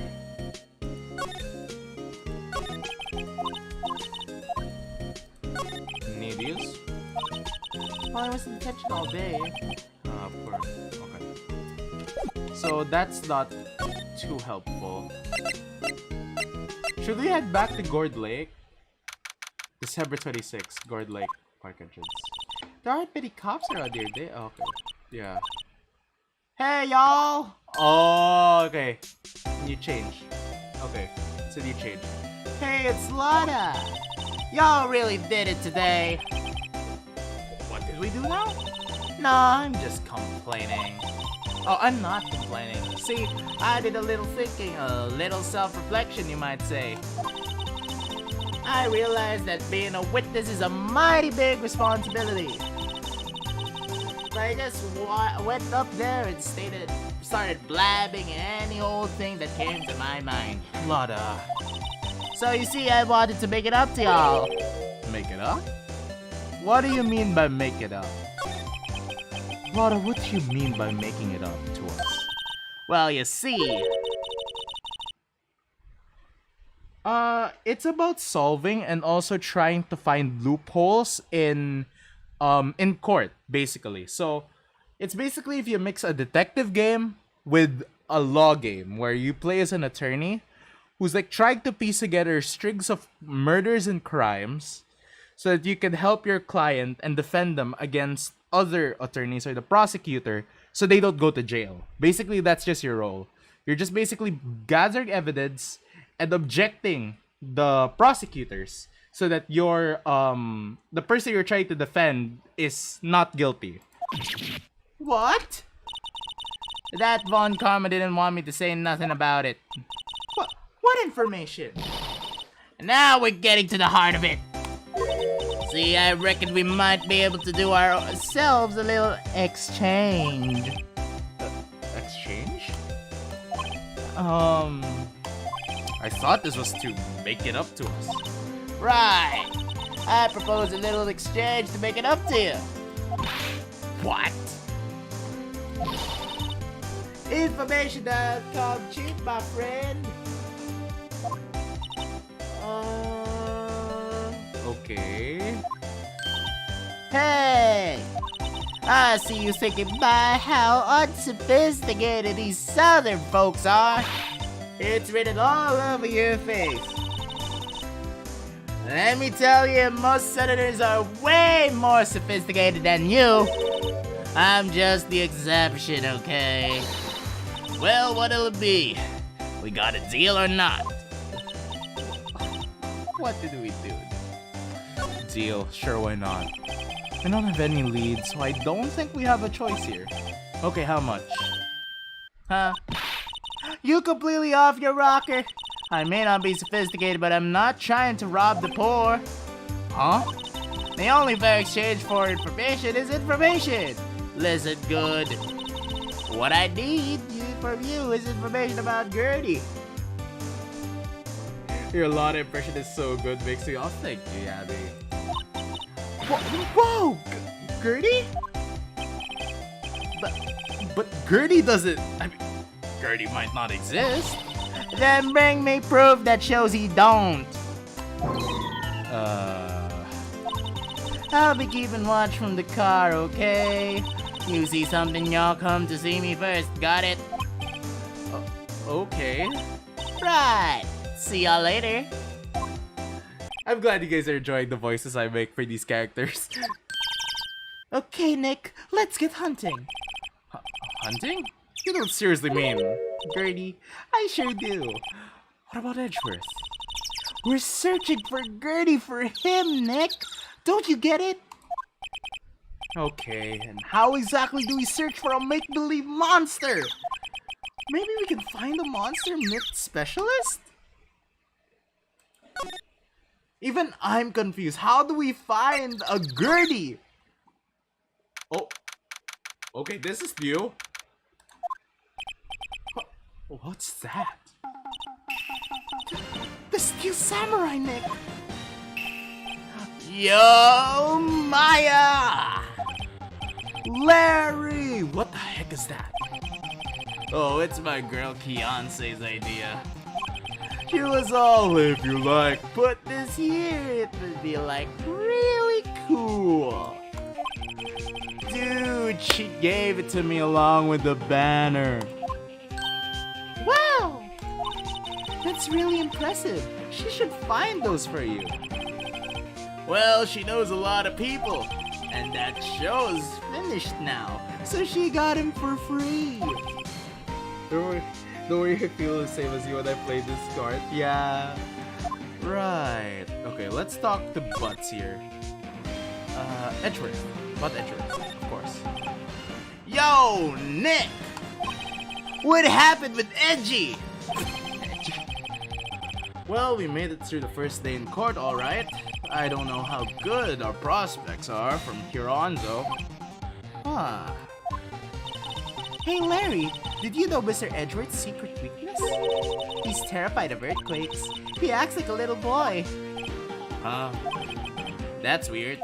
A: Need use?
B: Well, I was in detention all day.
A: Of course. Okay. So that's not too helpful. Should we head back to Gourd Lake? December 26th, Gourd Lake Park entrance.
B: There aren't many cops around here, they?
A: Oh, okay. Yeah.
B: Hey, y'all!
A: Oh, okay. New change. Okay. It's a new change.
B: Hey, it's Lada! Y'all really did it today.
A: What did we do now?
B: No, I'm just complaining. Oh, I'm not complaining. See, I did a little thinking, a little self-reflection, you might say. I realized that being a witness is a mighty big responsibility. I just went up there and started blabbing any old thing that came to my mind.
A: Lada.
B: So you see, I wanted to make it up to y'all.
A: Make it up? What do you mean by make it up? Lada, what do you mean by making it up to us?
B: Well, you see...
A: It's about solving and also trying to find loopholes in court, basically. So, it's basically if you mix a detective game with a law game where you play as an attorney who's like trying to piece together strings of murders and crimes so that you can help your client and defend them against other attorneys or the prosecutor so they don't go to jail. Basically, that's just your role. You're just basically gathering evidence and objecting the prosecutors so that your the person you're trying to defend is not guilty.
B: What? That Von Karma didn't want me to say nothing about it. What information? Now we're getting to the heart of it. See, I reckon we might be able to do ourselves a little exchange.
A: Exchange? I thought this was to make it up to us.
B: Right. I propose a little exchange to make it up to you.
A: What?
B: Information doesn't come cheap, my friend.
A: Okay.
B: Hey! I see you thinking by how unsophisticated these southern folks are. It's written all over your face. Let me tell you, most senators are way more sophisticated than you. I'm just the exception, okay? Well, what'll it be? We got a deal or not?
A: What did we do? Deal. Sure, why not? I don't have any leads, so I don't think we have a choice here. Okay, how much?
B: Huh? You completely off your rocker? I may not be sophisticated, but I'm not trying to rob the poor.
A: Huh?
B: The only fair exchange for information is information. Listen good. What I need from you is information about Gertie.
A: Your Lada impression is so good, makes me all thank you, Abby.
B: Whoa! Gertie?
A: But Gertie doesn't... I mean, Gertie might not exist.
B: Then bring me proof that shows he don't. I'll be keeping watch from the car, okay? You see something, y'all come to see me first, got it?
A: Okay.
B: Right. See y'all later.
A: I'm glad you guys are enjoying the voices I make for these characters.
B: Okay, Nick, let's get hunting.
A: Hunting? You don't seriously mean...
B: Gertie, I sure do.
A: What about Edgeworth?
B: We're searching for Gertie for him, Nick. Don't you get it?
A: Okay, and
B: How exactly do we search for a make-believe monster? Maybe we can find a monster myth specialist? Even I'm confused. How do we find a Gertie?
A: Oh. Okay, this is new. What's that?
B: The Steel Samurai, Nick.
C: Yo, Maya! Larry! What the heck is that? Oh, it's my girl Beyonce's idea. She was all, if you like, put this here, it would be like really cool. Dude, she gave it to me along with the banner.
B: Wow! That's really impressive. She should find those for you.
C: Well, she knows a lot of people, and that show's finished now, so she got him for free.
A: Don't worry, I feel the same as you when I played this card. Yeah. Right. Okay, let's talk to Butts here. Edgeworth. Butt Edgeworth, of course.
C: Yo, Nick! What happened with Edgy?
A: Well, we made it through the first day in court, alright. I don't know how good our prospects are from here on, though. Huh.
B: Hey Larry, did you know Mr. Edgeworth's secret weakness? He's terrified of earthquakes. He acts like a little boy.
C: Huh? That's weird.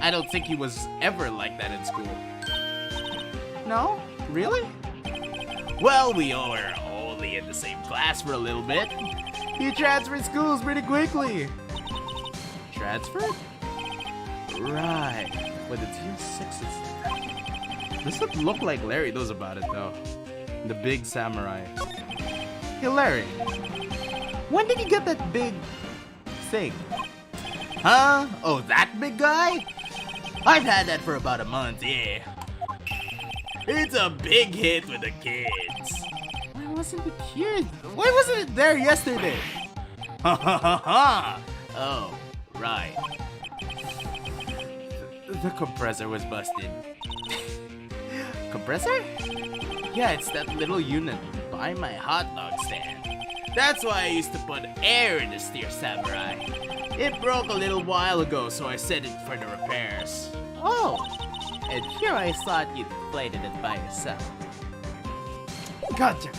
C: I don't think he was ever like that in school.
A: No? Really?
C: Well, we all were only in the same class for a little bit.
A: He transferred schools pretty quickly. Transferred? Right. With the Team 6s. Doesn't look like Larry knows about it though. The big samurai. Hey Larry, when did you get that big thing?
C: Huh? Oh, that big guy? I've had that for about a month, yeah. It's a big hit with the kids.
A: Why wasn't it here? Why wasn't it there yesterday?
C: Ha ha ha ha! Oh, right. The compressor was busted.
A: Compressor?
C: Yeah, it's that little unit by my hot dog stand. That's why I used to put air in the steer samurai. It broke a little while ago, so I sent it for the repairs.
B: Oh, and here I thought you inflated it by yourself.
A: Gotcha.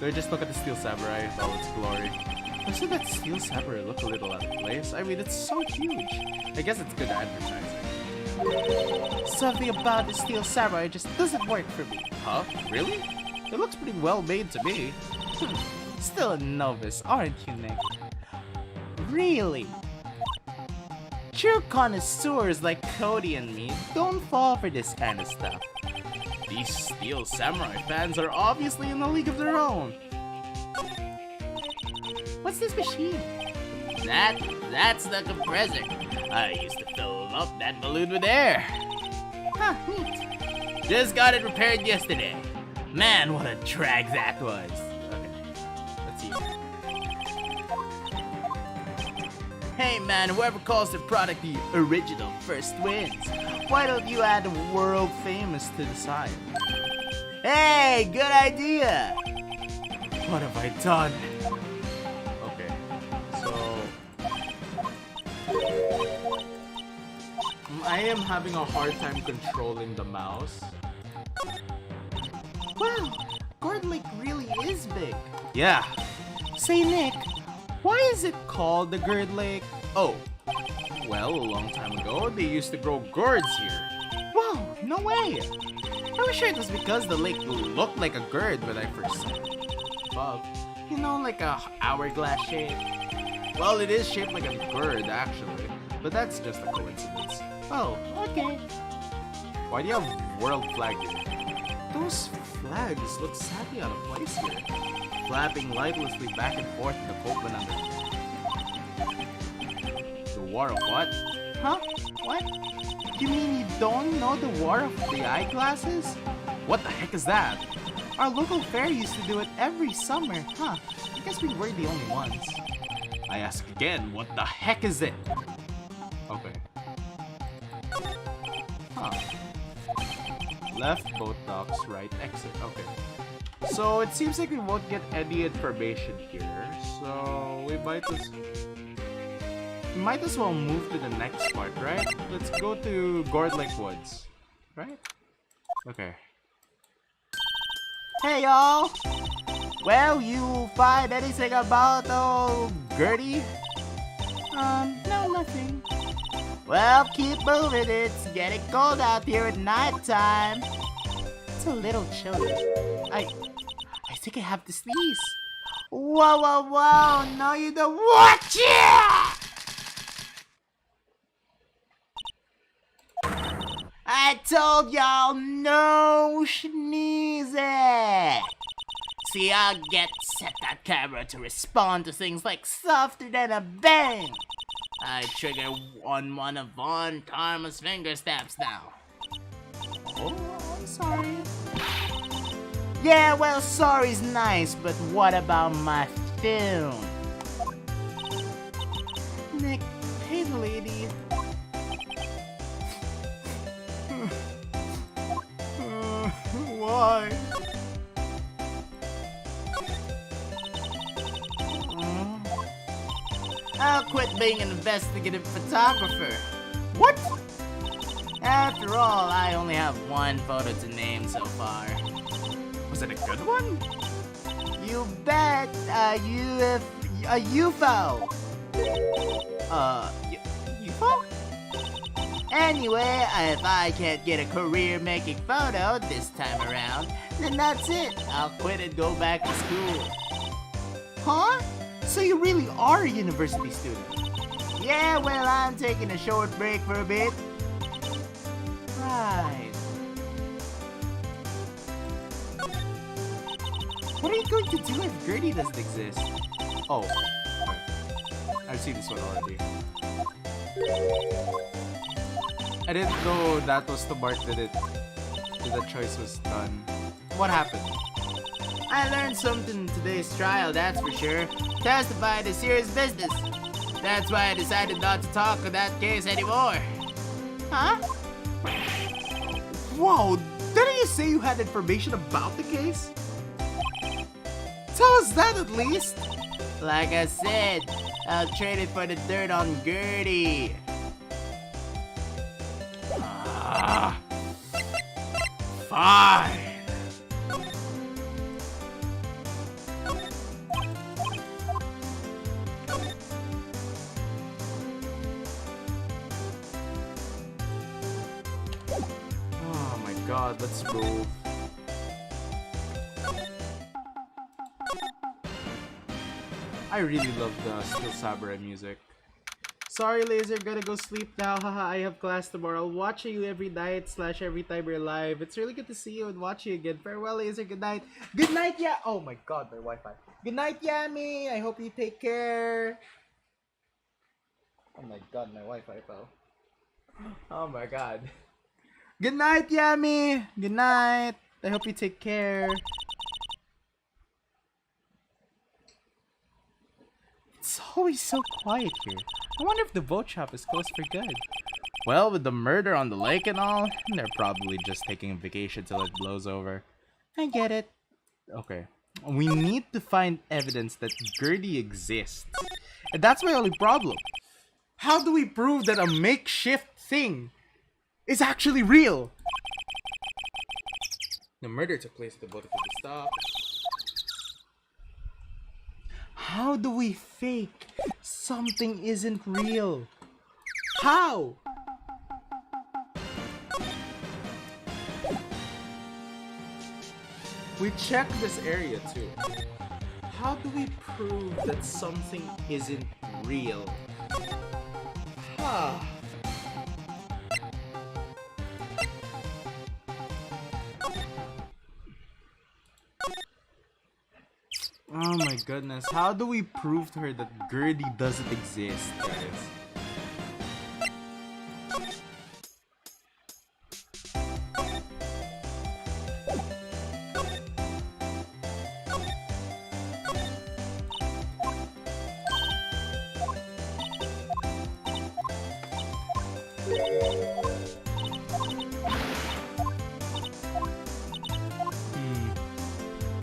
A: Do I just look at the Steel Samurai in all its glory? Doesn't that Steel Samurai look a little out of place? I mean, it's so huge. I guess it's good advertising.
B: Something about the Steel Samurai just doesn't work for me.
A: Huh? Really? It looks pretty well made to me.
B: Still a novice, aren't you, Nick? Really? True connoisseurs like Cody and me don't fall for this kind of stuff.
A: These Steel Samurai fans are obviously in a league of their own.
B: What's this machine?
C: That's the compressor. I used to fill up that balloon with air.
B: Huh, neat.
C: Just got it repaired yesterday. Man, what a drag that was.
A: Okay, let's see.
C: Hey man, whoever calls their product the original first wins.
B: Why don't you add world famous to the side?
C: Hey, good idea.
A: What have I done? Okay, so I am having a hard time controlling the mouse.
B: Wow, Gordon Lake really is big.
A: Yeah.
B: Say, Nick, why is it called the Gerd Lake?
A: Oh, well, a long time ago, they used to grow gourds here.
B: Wow, no way.
A: I was sure it was because the lake looked like a gourd when I first saw it. Above, you know, like a hourglass shape. Well, it is shaped like a bird, actually, but that's just a coincidence.
B: Oh, okay.
A: Why do you have world flag here? Those flags look sadly out of place here, flapping lifelessly back and forth in the cold wind under. The war of what?
B: Huh? What? You mean you don't know the War of the Eyeglasses?
A: What the heck is that?
B: Our local fair used to do it every summer, huh? I guess we were the only ones.
A: I ask again, what the heck is it? Okay. Huh. Left boat docks, right exit. Okay. So it seems like we won't get any information here. So we might as well move to the next part, right? Let's go to Gourd Lake Woods. Right? Okay.
B: Hey y'all! Well, you find anything about old Gertie? No, nothing. Well, keep moving. It's getting cold out here at nighttime. It's a little chilly. I think I have to sneeze. Whoa, whoa, whoa! No, you don't. Watch it! I told y'all no sneezing. See, I'll set that camera to respond to things like softer than a bang. I trigger on one of Von Karma's finger snaps now. Oh, I'm sorry. Yeah, well, sorry's nice, but what about my film? Nick, hey lady.
D: Why?
B: I'll quit being an investigative photographer. What? After all, I only have one photo to name so far.
C: Was it a good one?
B: You bet. A UFO. UFO? Anyway, if I can't get a career making photo this time around, then that's it. I'll quit and go back to school. Huh? So you really are a university student? Yeah, well, I'm taking a short break for a bit. Right. What are you going to do if Gertie doesn't exist?
A: Oh, okay. I've seen this one already. I didn't know that was the mark that the choice was done. What happened?
B: I learned something in today's trial, that's for sure. Testified is serious business. That's why I decided not to talk of that case anymore. Huh?
A: Whoa, didn't you say you had information about the case? Tell us that at least.
B: Like I said, I'll trade it for the dirt on Gertie.
C: Fine.
A: Oh my god, let's move. I really love the Still Samurai music. Sorry, Lazer, gotta go sleep now. Haha, I have class tomorrow. I'll watch you every night / every time you're live. It's really good to see you and watch you again. Farewell, Lazer. Good night. Good night, yeah. Oh my god, my Wi-Fi. Good night, Yami. I hope you take care. Oh my god, my Wi-Fi fell. Oh my god. Good night, Yami. Good night. I hope you take care. It's always so quiet here. I wonder if the boat shop is closed for good. Well, with the murder on the lake and all, they're probably just taking a vacation till it blows over. I get it. Okay. We need to find evidence that Gertie exists. And that's my only problem. How do we prove that a makeshift thing is actually real? The murder took place at the boat of the stop. How do we fake something isn't real? How? We checked this area too. How do we prove that something isn't real? Huh. Oh my goodness, how do we prove to her that Gertie doesn't exist, guys?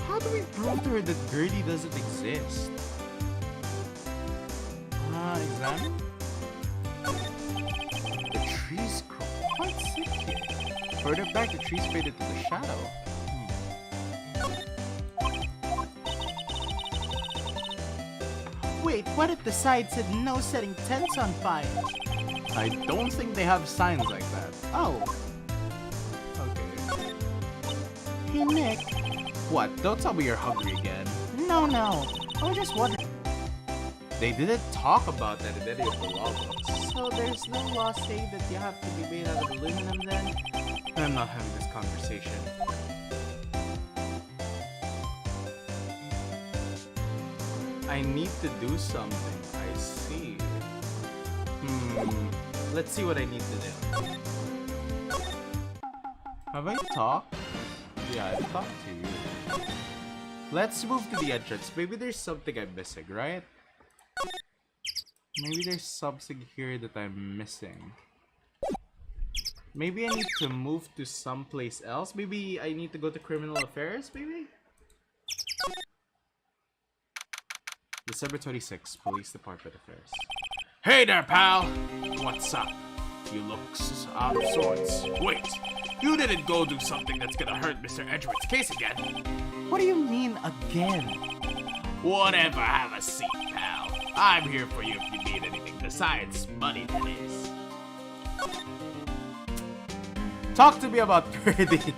A: How do we prove to her that Gertie doesn't exist? Examine? The trees grow quite thick here. Further back, the trees fade into the shadow.
B: Wait, what if the side said no setting tents on fire?
A: I don't think they have signs like that.
B: Oh.
A: Okay.
B: Hey, Nick.
A: What? Don't tell me you're hungry again.
B: No. I was just wondering.
A: They didn't talk about that in any of the law books.
B: So there's no law saying that you have to be made out of aluminum then?
A: I'm not having this conversation. I need to do something. I see. Let's see what I need to do. Have I talked? Yeah, I've talked to you. Let's move to the entrance. Maybe there's something I'm missing, right? Maybe there's something here that I'm missing. Maybe I need to move to someplace else. Maybe I need to go to criminal affairs, maybe? December 26th, Police Department Affairs.
C: Hey there, pal! What's up? You look out of sorts. Wait, you didn't go do something that's gonna hurt Mr. Edgeworth's case again.
B: What do you mean, again?
C: Whatever, have a seat, pal. I'm here for you if you need anything besides money, that is.
A: Talk to me about Gertie.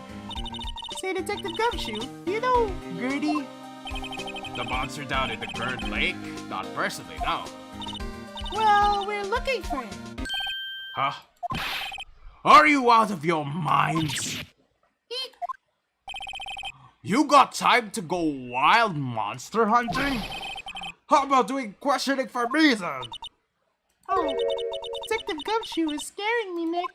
B: Say, Detective Gumshoe, do you know Gertie?
C: The monster down in the Gerd Lake? Not personally, no.
B: Well, we're looking for him.
C: Huh? Are you out of your minds? You got time to go wild monster hunting? How about doing questioning for me then?
B: Oh, Detective Gumshoe is scaring me, Nick.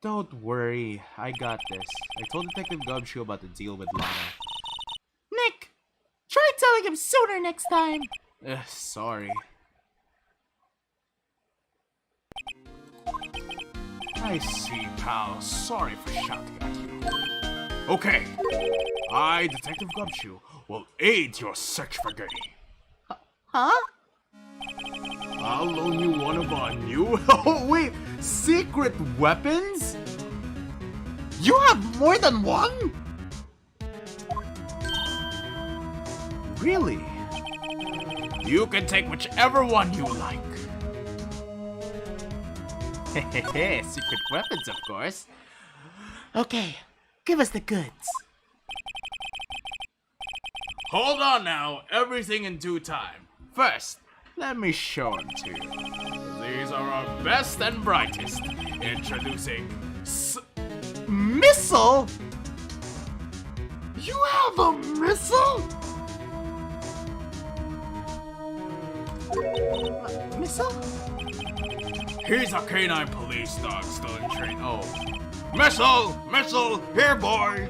A: Don't worry, I got this. I told Detective Gumshoe about the deal with Lana.
B: Nick, try telling him sooner next time.
A: Sorry.
C: I see, pal. Sorry for shouting at you. Okay. I, Detective Gumshoe, will aid your search for Gertie.
B: Huh?
C: I'll loan you one of our new...
A: Oh wait, secret weapons?
B: You have more than one?
A: Really?
C: You can take whichever one you like.
A: Hehehe, secret weapons, of course.
B: Okay, give us the goods.
C: Hold on now, everything in due time. First, let me show them to you. These are our best and brightest. Introducing
B: Missile? You have a missile? Missile?
C: He's a canine police dog still in train. Oh. Missile! Missile! Here, boy!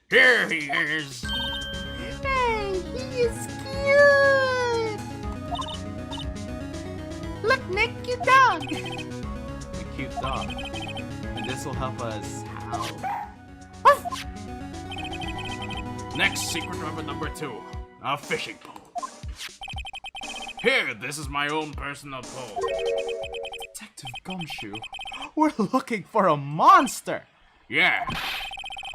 C: Here he is!
B: Hey, he is cute! Look, Nick, cute dog!
A: A cute dog. And this will help us how?
C: Next secret weapon number 2. A fishing pole. Here, this is my own personal pole.
A: Detective Gumshoe, we're looking for a monster!
C: Yeah.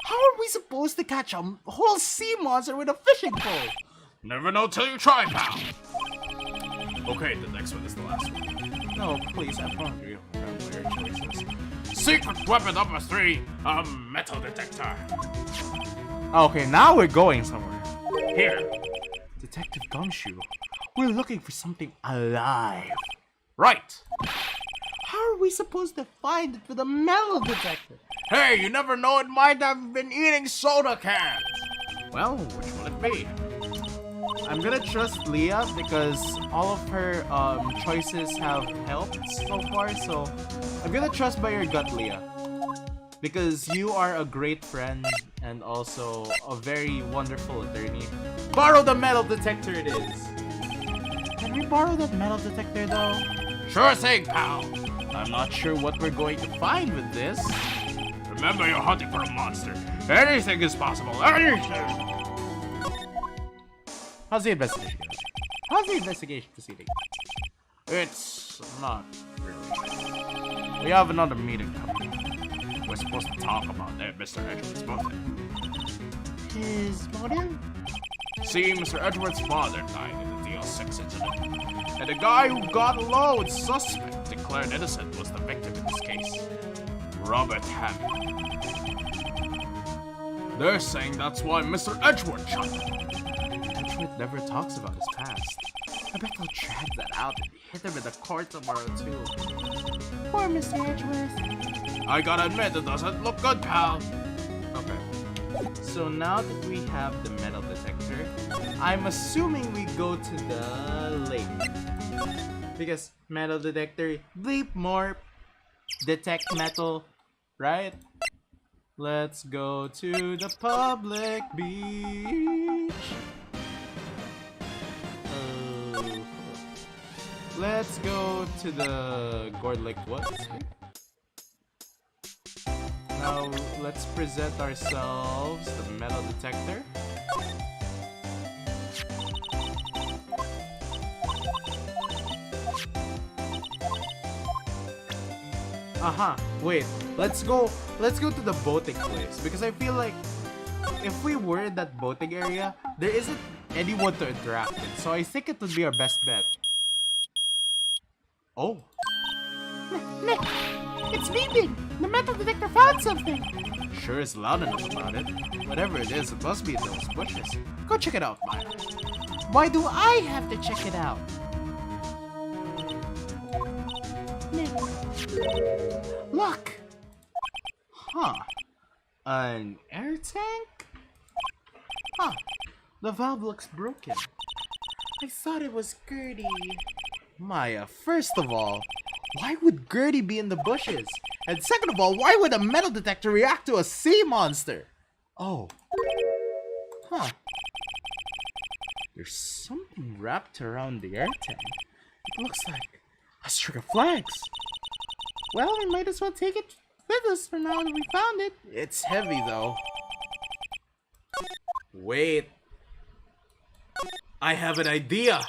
B: How are we supposed to catch a whole sea monster with a fishing pole?
C: Never know till you try, pal. Okay, the next one is the last one.
A: No, please, I promise you. Weird choices.
C: Secret weapon number 3, a metal detector.
A: Okay, now we're going somewhere.
C: Here.
A: Detective Gumshoe, we're looking for something alive.
C: Right.
B: How are we supposed to find it with a metal detector?
C: Hey, you never know, it might have been eating soda cans. Well, which will it be?
A: I'm gonna trust Leah because all of her choices have helped so far, so I'm gonna trust by your gut, Leah. Because you are a great friend and also a very wonderful attorney. Borrow the metal detector it is!
B: Can we borrow that metal detector though?
C: Sure thing, pal.
A: I'm not sure what we're going to find with this.
C: Remember, you're hunting for a monster. Anything is possible. Anything!
A: How's the investigation going? How's the investigation proceeding?
C: It's not really.
A: We have another meeting coming.
C: We're supposed to talk about that, Mr. Edgeworth's birthday.
B: His motive?
C: See, Mr. Edward's father died in the DL6 incident, and the guy who got low suspect declared innocent was the victim in this case, Robert Hammond. They're saying that's why Mr. Edward shot him.
A: Edward never talks about his past. I bet they'll drag that out and hit him in the court tomorrow too.
B: Poor Mr. Edgeworth.
C: I gotta admit, it doesn't look good, pal.
A: Okay. So now that we have the metal detector, I'm assuming we go to the lake. Because metal detector, bleep more, detect metal, right? Let's go to the public beach. Let's go to the Gourd Lake. What? Now let's present ourselves the metal detector. Wait, let's go to the boating place because I feel like if we were in that boating area, there isn't anyone to interact with, so I think it would be our best bet. Oh.
B: Nick, it's beeping. The metal detector found something.
A: Sure is loud enough about it. Whatever it is, it must be in those bushes. Go check it out, Maya.
B: Why do I have to check it out? Nick.
A: Look! Huh. An air tank? Huh. The valve looks broken.
B: I thought it was Gertie.
A: Maya, first of all, why would Gertie be in the bushes? And second of all, why would a metal detector react to a sea monster? Oh. Huh. There's something wrapped around the air tank. It looks like a string of flags.
B: Well, we might as well take it with us for now that we found it.
A: It's heavy though. Wait. I have an idea.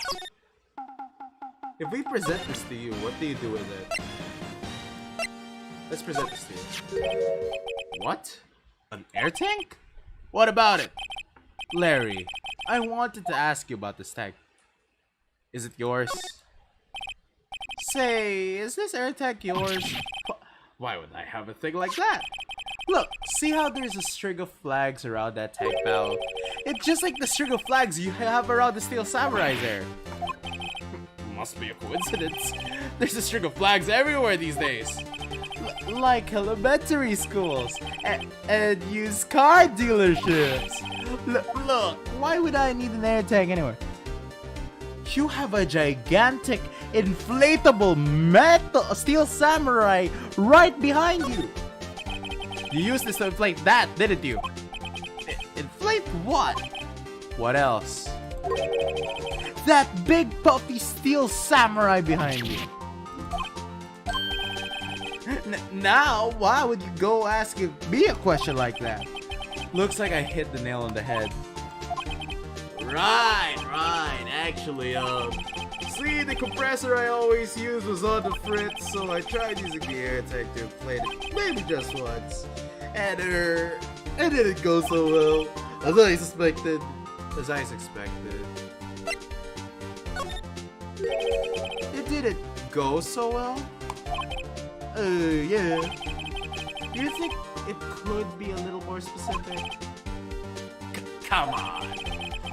A: If we present this to you, what do you do with it? Let's present this to you. What? An air tank? What about it? Larry, I wanted to ask you about this tank. Is it yours? Say, is this air tank yours? Why would I have a thing like that? Look, see how there's a string of flags around that tank valve? It's just like the string of flags you have around the Steel Samurai there. Must be a coincidence. There's a string of flags everywhere these days. Like elementary schools and used car dealerships. Look, why would I need an air tank anywhere? You have a gigantic inflatable metal Steel Samurai right behind you. You used this to inflate that, didn't you? Inflate what? What else? That big puffy Steel Samurai behind you. Now, why would you go asking me a question like that? Looks like I hit the nail on the head. Right. Actually, see, the compressor I always use was on the fritz, so I tried using the air tank to inflate it, maybe just once. And it didn't go so well, as I expected. It didn't go so well? Yeah. Do you think it could be a little more specific? Come on.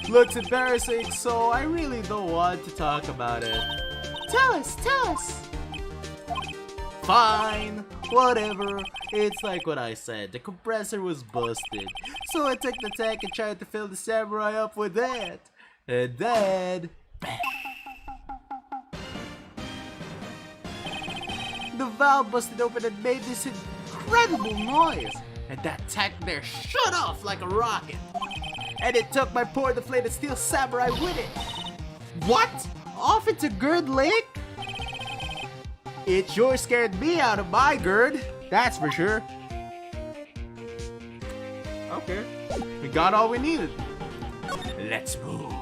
A: Looks embarrassing, so I really don't want to talk about it.
B: Tell us.
A: Fine, whatever. It's like what I said. The compressor was busted. So I took the tank and tried to fill the Samurai up with that. And then... bam. The valve busted open and made this incredible noise. And that tank there shut off like a rocket. And it took my poor deflated Steel Samurai with it. What? Off into Gourd Lake? It sure scared me out of my gourd, that's for sure. Okay, we got all we needed. Let's move.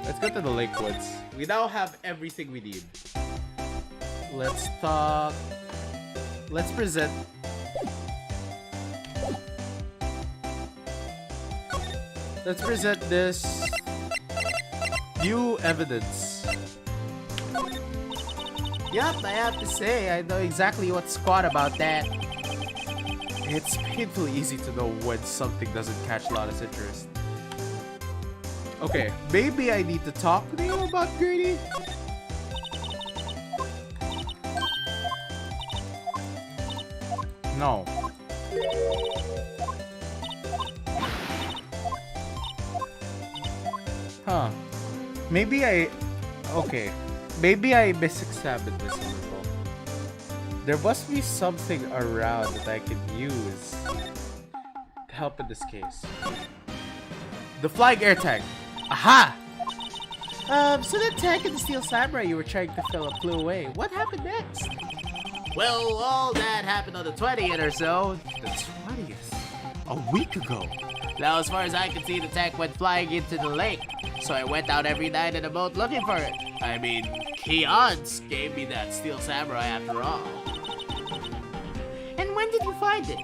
A: Let's go to the lake woods. We now have everything we need. Let's talk. Let's present. Let's present this. View evidence.
B: Yup, I have to say, I know exactly what's squat about that.
A: It's painfully easy to know when something doesn't catch Lada's interest. Okay, maybe I need to talk to you about Gertie? No. Huh. Maybe I... Okay. Maybe I misexamined this a little. There must be something around that I can use to help in this case. The flying air tank. Aha!
B: So that tank and the steel samurai you were trying to fill up flew away. What happened next?
A: Well, all that happened on the 20th or so. The 20th? A week ago.
B: Now, as far as I could see, the tank went flying into the lake. So I went out every night in a boat looking for it. I mean, key odds gave me that steel samurai after all.
A: And when did you find it?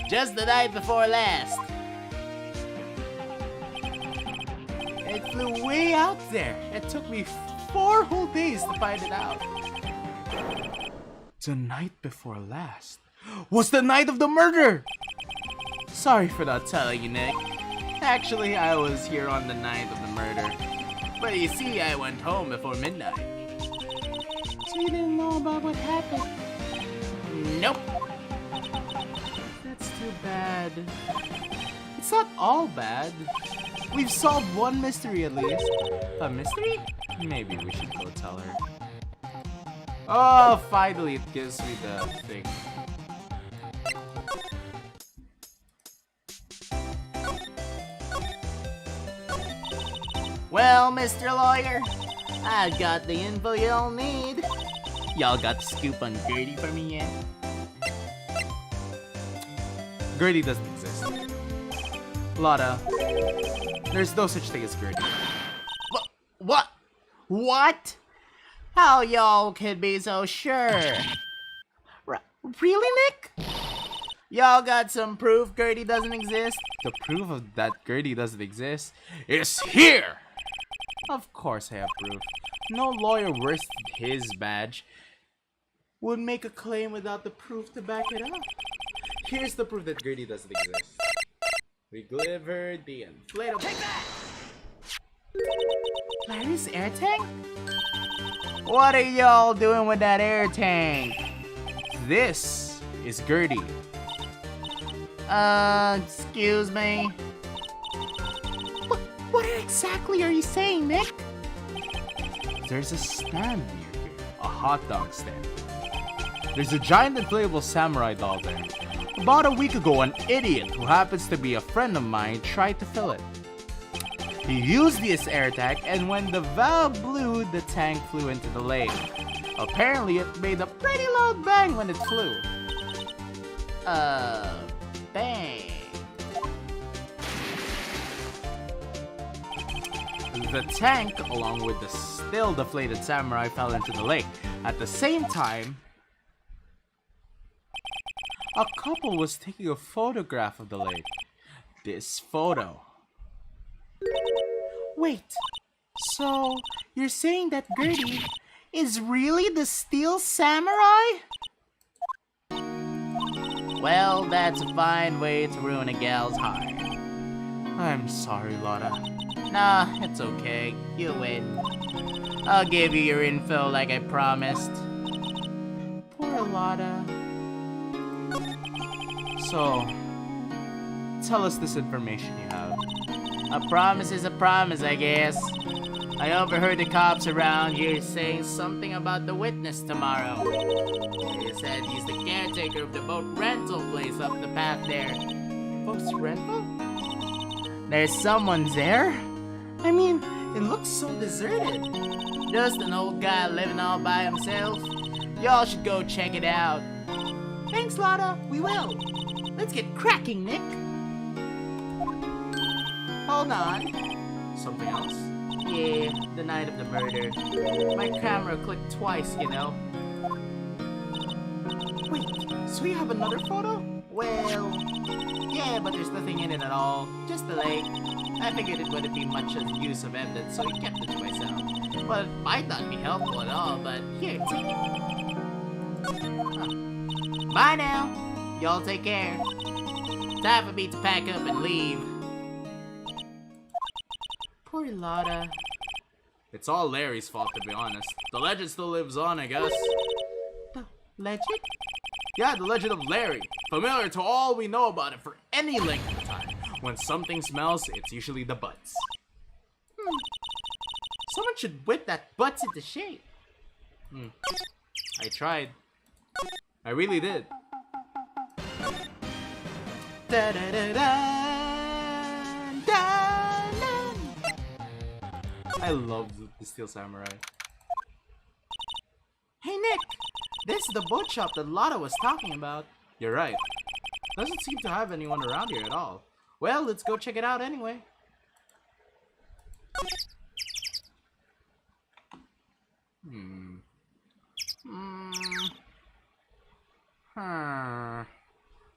B: Just the night before last.
A: It flew way out there. It took me 4 whole days to find it out. The night before last was the night of the murder! Sorry for not telling you, Nick. Actually, I was here on the night of the murder. But you see, I went home before midnight.
B: So you didn't know about what happened?
A: Nope.
B: That's too bad. It's not all bad. We've solved one mystery at least.
A: A mystery? Maybe we should go tell her. Oh, finally it gives me the thing.
B: Well, Mr. Lawyer, I've got the info you'll need.
A: Y'all got the scoop on Gertie for me yet? Gertie doesn't exist. Lada, there's no such thing as Gertie.
B: What? How y'all could be so sure? Really, Nick? Y'all got some proof Gertie doesn't exist?
A: The proof of that Gertie doesn't exist is here! Of course I have proof. No lawyer worth his badge would make a claim without the proof to back it up. Here's the proof that Gertie doesn't exist. We delivered the inflatable. Take that!
B: Larry's air tank? What are y'all doing with that air tank?
A: This is Gertie.
B: Excuse me? What exactly are you saying, Nick?
A: There's a stand near here. A hot dog stand. There's a giant inflatable samurai doll there. About a week ago, an idiot who happens to be a friend of mine tried to fill it. He used this air tank, and when the valve blew, the tank flew into the lake. Apparently, it made a pretty loud bang when it flew.
B: Bang.
A: The tank, along with the still deflated samurai, fell into the lake. At the same time, a couple was taking a photograph of the lake. This photo.
B: Wait, so you're saying that Gertie is really the steel samurai? Well, that's a fine way to ruin a gal's heart.
A: I'm sorry, Lada.
B: Nah, it's okay. You win. I'll give you your info like I promised.
A: Poor Lada. So, tell us this information you have.
B: A promise is a promise, I guess. I overheard the cops around here saying something about the witness tomorrow. They said he's the caretaker of the boat rental place up the path there.
A: Boat's rental?
B: There's someone there?
A: I mean, it looks so deserted.
B: Just an old guy living all by himself. Y'all should go check it out. Thanks, Lada. We will. Let's get cracking, Nick. Hold on.
A: Something else?
B: Yeah, the night of the murder. My camera clicked twice, you know.
A: Wait, so you have another photo?
B: Well, yeah, but there's nothing in it at all. Just the lake. I figured it wouldn't be much use of evidence, so I kept it to myself. Well, it might not be helpful at all, but here, take it. Huh. Bye now. Y'all take care. Time for me to pack up and leave. Poor Lotta.
A: It's all Larry's fault, to be honest. The legend still lives on, I guess.
B: The legend?
A: Yeah, the legend of Larry. Familiar to all we know about it for any length of time. When something smells, it's usually the butts.
B: Someone should whip that butts into shape.
A: I tried. I really did.
B: Da da da da da.
A: I love the Steel Samurai.
B: Hey Nick, this is the boat shop that Lotta was talking about.
A: You're right. Doesn't seem to have anyone around here at all.
B: Well, let's go check it out anyway.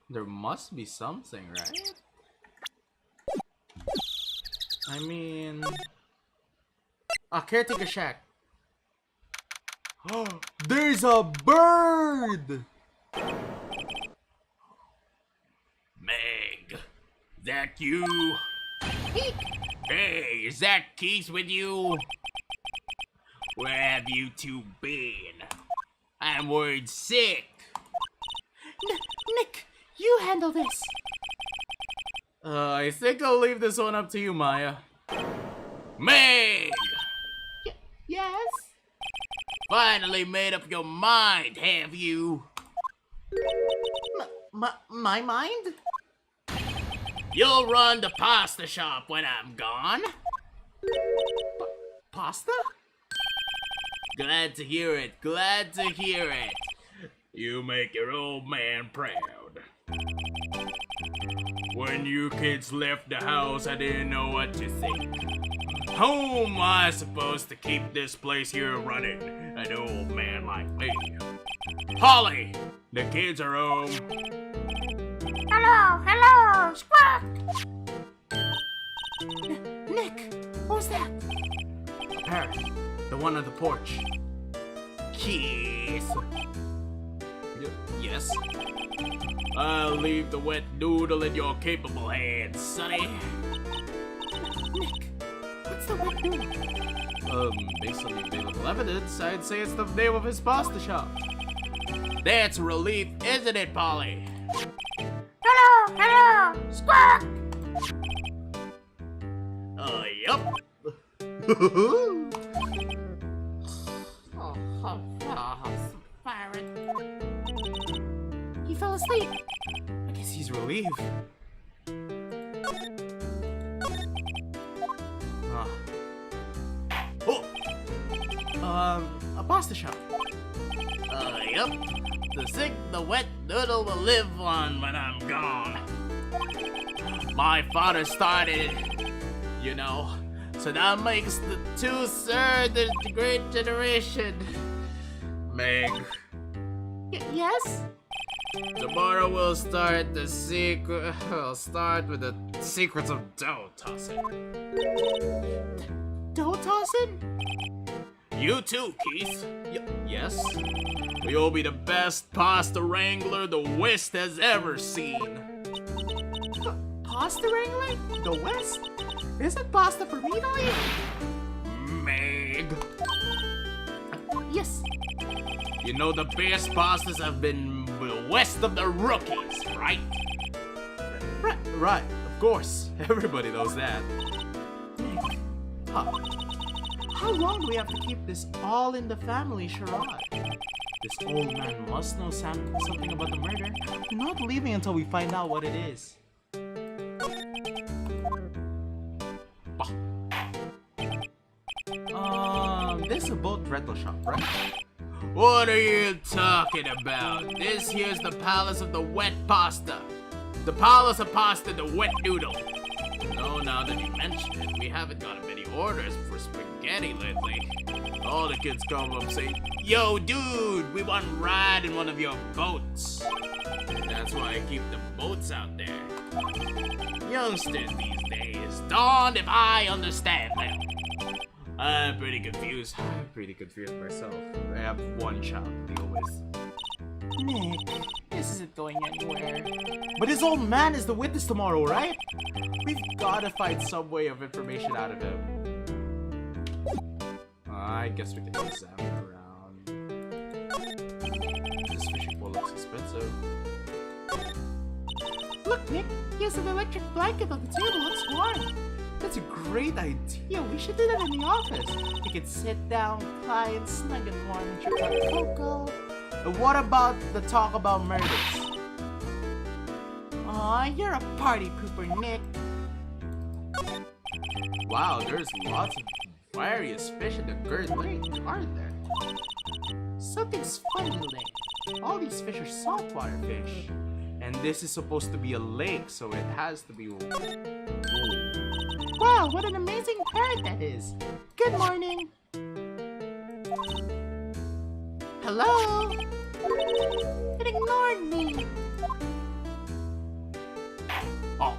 A: There must be something, right? I mean...
B: A caretaker shack.
A: Oh, there's a bird!
C: Meg, that you? Hey, is that Keith with you? Where have you two been? I'm worried sick.
B: Nick, you handle this.
A: I think I'll leave this one up to you, Maya.
C: Meg!
B: Yes?
C: Finally made up your mind, have you?
B: My mind?
C: You'll run the pasta shop when I'm gone?
B: Pasta?
C: Glad to hear it, glad to hear it. You make your old man proud. When you kids left the house, I didn't know what to think. How am I supposed to keep this place here running? An old man like me. Holly, the kids are home.
E: Hello, Squawk!
B: Nick, what was that?
A: A parrot. The one on the porch.
C: Keith.
A: Yes?
C: I'll leave the wet noodle in your capable hands, sonny.
B: Nick, what's the wet noodle?
A: Based on the available evidence, I'd say it's the name of his pasta shop.
C: That's a relief, isn't it, Polly?
E: Hello, Squawk!
C: Yup.
B: Pirate. He fell asleep.
A: I guess he's relieved.
B: A pasta shop.
C: Yup. The sick, the wet noodle will live on when I'm gone. My father started it, you know. So that makes the two third the great generation. Meg,
B: Yes?
C: tomorrow we'll start the secret. We'll start with the secrets of dough tossing.
B: Dough tossing?
C: You too, Keith.
A: Yes?
C: You'll be the best pasta wrangler the West has ever seen.
B: Pasta wrangling? The West? Isn't pasta for me to eat?
C: Meg.
B: Yes.
C: You know the best pastas have been west of the rookies, right?
A: Right, of course. Everybody knows that.
B: Nick, how long do we have to keep this all in the family charade?
A: This old man must know something about the murder.
B: We're not leaving until we find out what it is.
A: This is a boat rental shop, right?
C: What are you talking about? This here's the palace of the wet pasta. The palace of pasta, the wet noodle. No, now that you mention it, we haven't gotten many orders for spaghetti lately. All the kids come up saying, "Yo, dude, we want to ride in one of your boats." That's why I keep the boats out there. Youngsters these days, darned if I understand them. I'm pretty confused.
A: I'm pretty confused myself. I have one child to deal with.
B: Nick, this isn't going anywhere. But his old man is the witness tomorrow, right?
A: We've gotta find some way of information out of him. I guess we can examine around. This fishing pole looks expensive.
B: Look, Nick, he has an electric blanket on the table. Looks warm.
A: That's a great idea.
B: We should do that in the office. We could sit down, cry, and snug and warm and drink hot cocoa.
A: And what about the talk about murders?
B: Aw, you're a party pooper, Nick.
A: Wow, there's lots of various fish in the Great Lake, aren't there?
B: Something's funny, Nick. All these fish are saltwater fish.
A: And this is supposed to be a lake, so it has to be...
B: Wow, what an amazing parrot that is. Good morning. Hello? It ignored me.
C: Oh,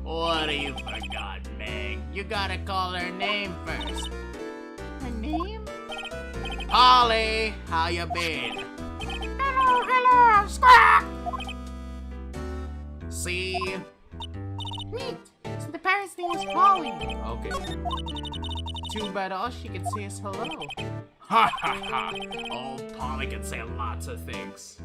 C: what have you forgot, Meg? You gotta call her name first.
B: Her name?
C: Polly, how you been?
E: Hello, hello, squawk!
C: See?
B: Neat. So the parrot's name is Polly.
A: Okay.
B: Too bad all she can say is hello.
C: Ha ha ha! Old Polly can say lots of things.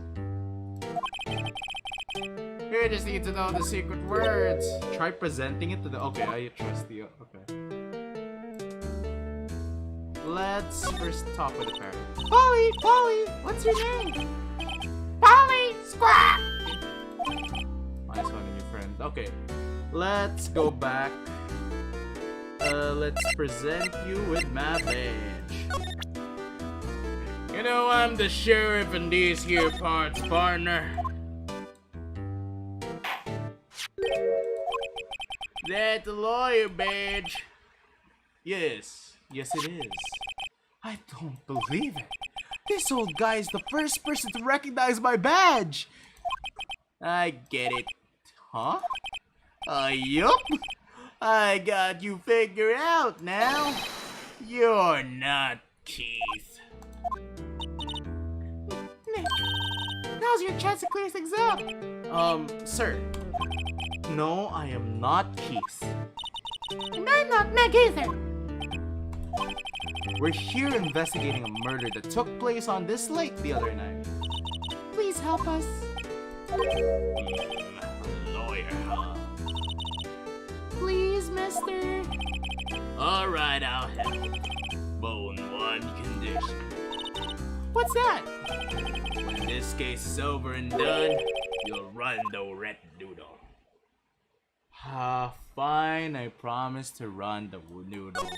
B: You just need to know the secret words.
A: Try presenting it to the... Okay, I trust you. Okay. Let's first talk with the parrot.
B: Polly, Polly, what's your name?
E: Polly, squawk!
A: Nice finding your friend. Okay. Let's go back. Let's present you with my badge.
C: You know, I'm the sheriff in these here parts, partner. That the lawyer badge?
A: Yes. Yes, it is. I don't believe it. This old guy is the first person to recognize my badge.
C: I get it.
A: Huh?
C: Yup. I got you figured out now. You're not Keith.
B: Nick, now's your chance to clear things up.
A: Sir. No, I am not Keith.
E: And I'm not Meg either.
A: We're here investigating a murder that took place on this lake the other night.
B: Please help us.
C: Lawyer, huh?
B: Please, mister.
C: Alright, I'll help. But on one condition.
B: What's that?
C: When this case is over and done, you'll run the red noodle.
A: Fine, I promise to run the noodle.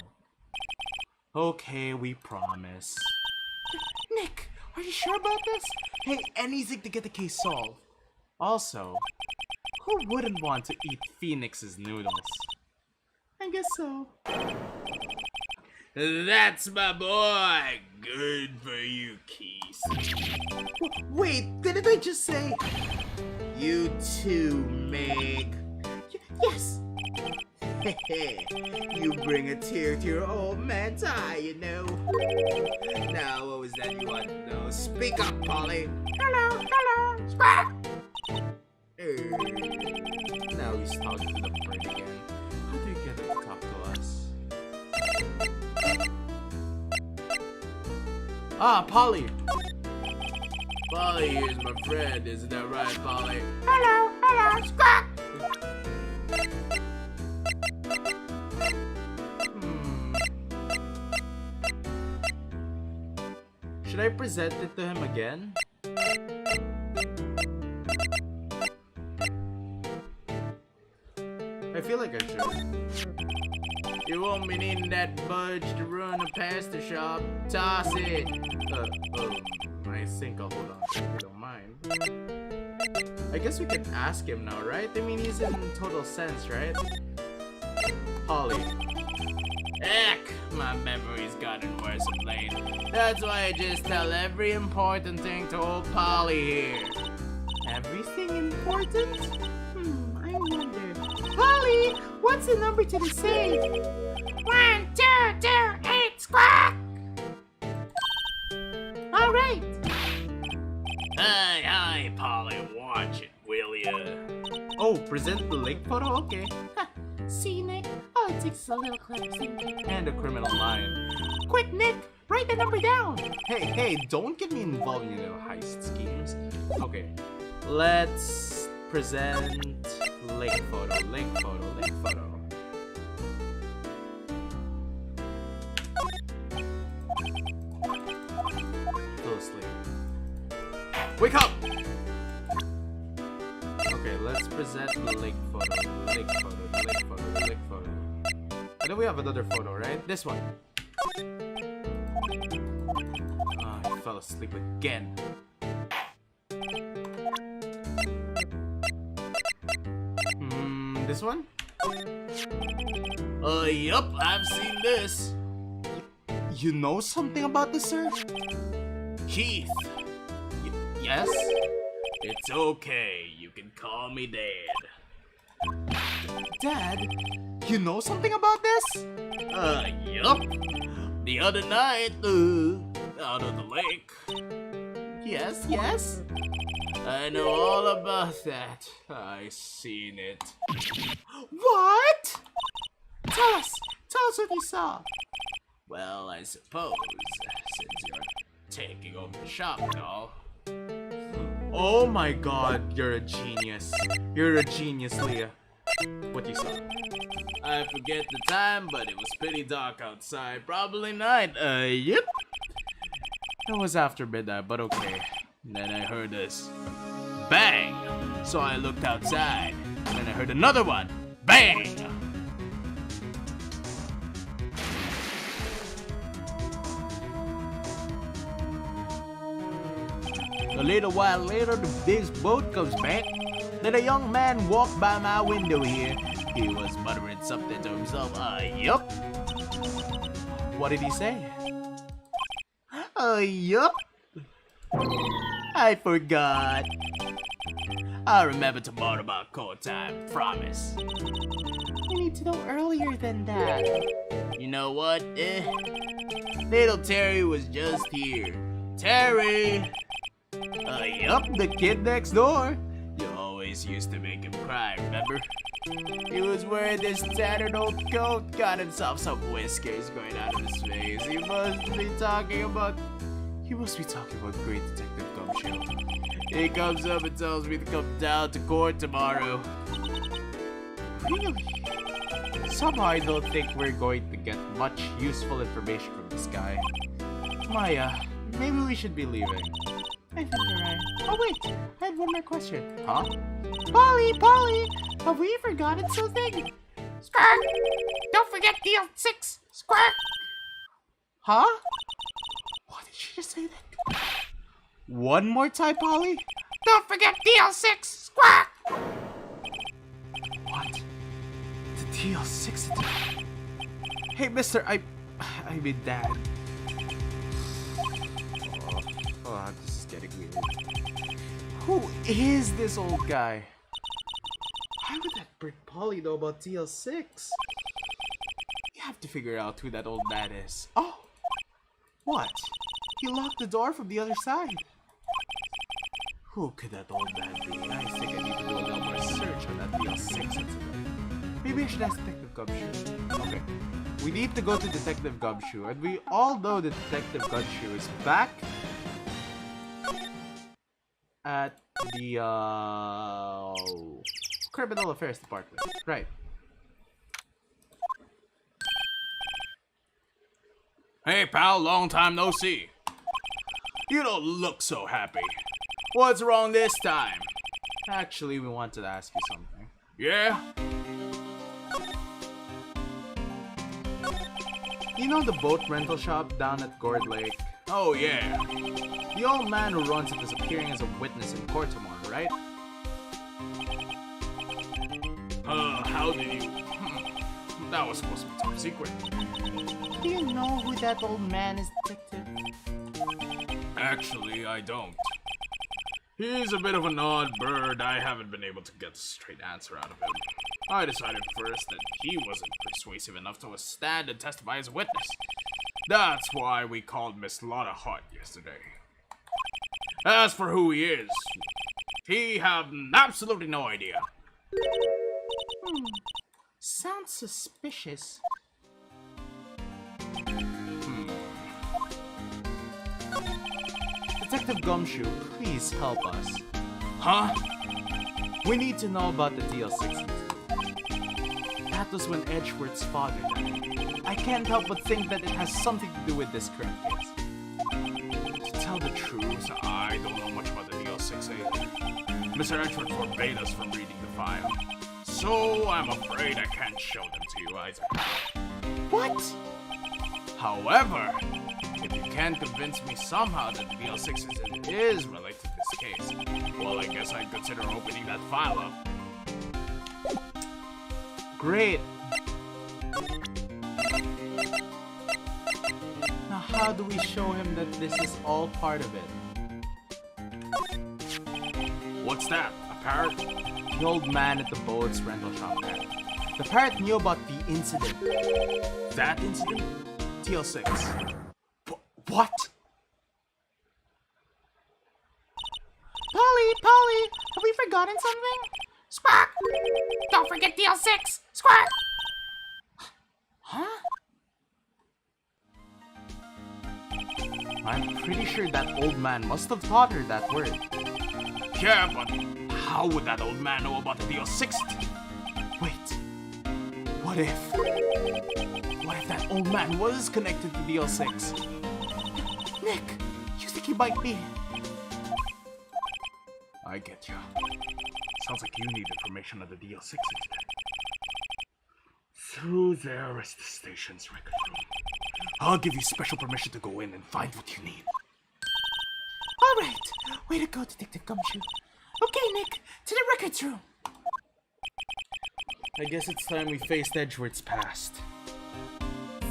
A: Okay, we promise.
B: Nick, are you sure about this?
A: Hey, anything to get the case solved. Also, who wouldn't want to eat Phoenix's noodles?
B: I guess so.
C: That's my boy! Good for you, Keith.
A: Wait, didn't I just say?
C: You too, Meg.
B: Yes.
C: You bring a tear to your old man's eye, you know. Now, what was that you want to know? Speak up, Polly.
E: Hello, hello, squawk!
A: Now he's talking to the bird again. How do you get it to talk to us? Ah, Polly!
C: Polly here's my friend, isn't that right, Polly?
E: Hello, hello, squawk!
A: Should I present it to him again? I feel like I should.
C: You won't be needing that budge to run past the shop. Toss it.
A: I think I'll hold on if you don't mind. I guess we can ask him now, right? I mean, he's in total sense, right? Polly.
C: Heck, my memory's gotten worse of late. That's why I just tell every important thing to old Polly here.
B: Everything important? I wonder. Polly, what's the number to the safe?
E: 1, 2, 2, 8, squawk!
B: All right.
C: Hi, Polly, watch it, will ya?
A: Oh, present the lake photo? Okay.
B: See, Nick? All it takes is a little clever thinking.
A: And a criminal mind.
B: Quick, Nick, write the number down.
A: Hey, don't get me involved in your heist schemes. Okay, let's present lake photo. Closely. Wake up! Okay, let's present the lake photo. And then we have another photo, right? This one. I fell asleep again. This one?
C: Yup, I've seen this.
A: You know something about this, sir?
C: Keith.
A: Yes?
C: It's okay, you can call me Dad.
A: Dad, you know something about this?
C: Yup. The other night, out of the lake.
A: Yes?
C: I know all about that. I seen it.
B: What? Tell us what you saw.
C: Well, I suppose, since you're taking over the shop and all.
A: Oh my god, you're a genius. You're a genius, Leah. What you saw?
C: I forget the time, but it was pretty dark outside. Probably night. Yep.
A: It was after midnight, but okay.
C: Then I heard this bang. So I looked outside. Then I heard another one. Bang.
A: A little while later, this boat comes back. Then a young man walked by my window here. He was muttering something to himself. Yup. What did he say?
B: Yup. I forgot.
C: I'll remember tomorrow about call time. Promise.
B: We need to know earlier than that.
C: You know what? Little Terry was just here. Terry!
A: Yup, the kid next door.
C: You always used to make him cry, remember? He was wearing this tattered old coat, got himself some whiskers going out of his face. He must be talking about Great Detective Gumshoe. He comes up and tells me to come down to court tomorrow.
A: Really? Somehow I don't think we're going to get much useful information from this guy. Maya, maybe we should be leaving.
B: I think you're right. Oh wait, I had one more question.
A: Huh?
B: Polly, have we forgotten something?
E: Squawk! Don't forget DL6, squawk!
B: Huh? What did she just say that?
A: One more time, Polly?
E: Don't forget DL6, squawk!
A: What? The DL6 edition? Hey, mister, I mean, Dad. Oh, this is getting weird. Who is this old guy? Why would that bird Polly know about DL6? You have to figure out who that old man is. Oh! What? He locked the door from the other side. Who could that old man be? I think I need to do a little more search on that DL6 incident. Maybe I should ask Detective Gumshoe. Okay. We need to go to Detective Gumshoe, and we all know that Detective Gumshoe is back at the Criminal Affairs Department. Right.
C: Hey pal, long time no see. You don't look so happy. What's wrong this time?
A: Actually, we wanted to ask you something.
C: Yeah?
A: You know the boat rental shop down at Gourd Lake?
C: Oh yeah.
A: The old man who runs it is appearing as a witness in court tomorrow, right?
C: How did you... That was supposed to be top secret.
B: Do you know who that old man is, Detective?
C: Actually, I don't. He's a bit of an odd bird. I haven't been able to get a straight answer out of him. I decided first that he wasn't persuasive enough to stand and testify as a witness. That's why we called Miss Lotta Hart yesterday. As for who he is, he have absolutely no idea.
B: Sounds suspicious.
A: Detective Gumshoe, please help us.
C: Huh?
A: We need to know about the DL6 incident. That was when Edgeworth's father died. I can't help but think that it has something to do with this current case.
C: To tell the truth, I don't know much about the DL6 either. Mr. Edgeworth forbade us from reading the file. So I'm afraid I can't show them to you either.
B: What?
C: However, if you can convince me somehow that the DL6 incident is related to this case, well, I guess I'd consider opening that file up.
A: Great. Now how do we show him that this is all part of it?
C: What's that? A parrot?
A: The old man at the boat's rental shop there. The parrot knew about the incident.
C: That incident?
A: TL6.
C: What?
B: Polly, have we forgotten something?
E: Squawk! Don't forget DL6! Squawk!
B: Huh?
A: I'm pretty sure that old man must have taught her that word.
C: Yeah, but how would that old man know about the DL6?
A: Wait. What if that old man was connected to DL6?
B: Nick, you think he might be?
C: I get you. Sounds like you need information on the DL6 incident. Through there is the station's record room. I'll give you special permission to go in and find what you need.
B: All right. Way to go, Detective Gumshoe. Okay, Nick, to the records room.
A: I guess it's time we faced Edgeworth's past.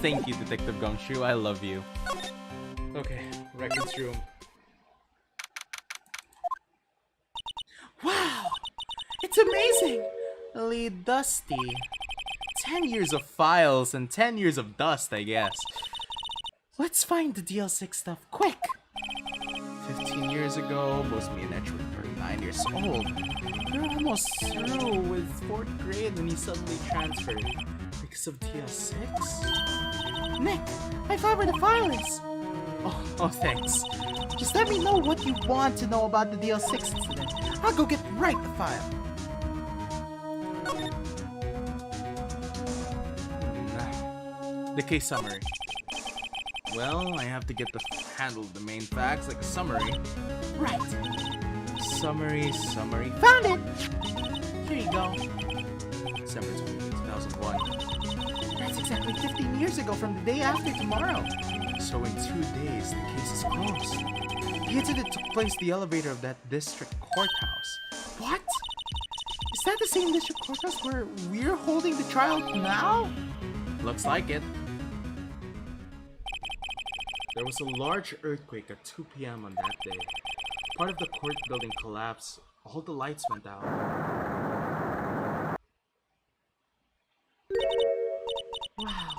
A: Thank you, Detective Gumshoe. I love you. Okay, records room.
B: Wow, it's amazing.
A: Really dusty. 10 years of files and 10 years of dust, I guess.
B: Let's find the DL6 stuff quick.
A: 15 years ago, both me and Edgeworth were 9 years old. We were almost through with 4th grade when he suddenly transferred. Because of DL6?
B: Nick, I found where the file is.
A: Oh, thanks.
B: Just let me know what you want to know about the DL6 incident. I'll go get right the file.
A: The case summary. Well, I have to get the handle the main facts like a summary.
B: Right.
A: Summary.
B: Found it. Here you go.
A: December 2001.
B: That's exactly 15 years ago from the day after tomorrow.
A: So in 2 days, the case is closed. The incident took place in the elevator of that district courthouse.
B: What? Is that the same district courthouse where we're holding the trial now?
A: Looks like it. There was a large earthquake at 2 p.m. on that day. Part of the court building collapsed. All the lights went out.
B: Wow,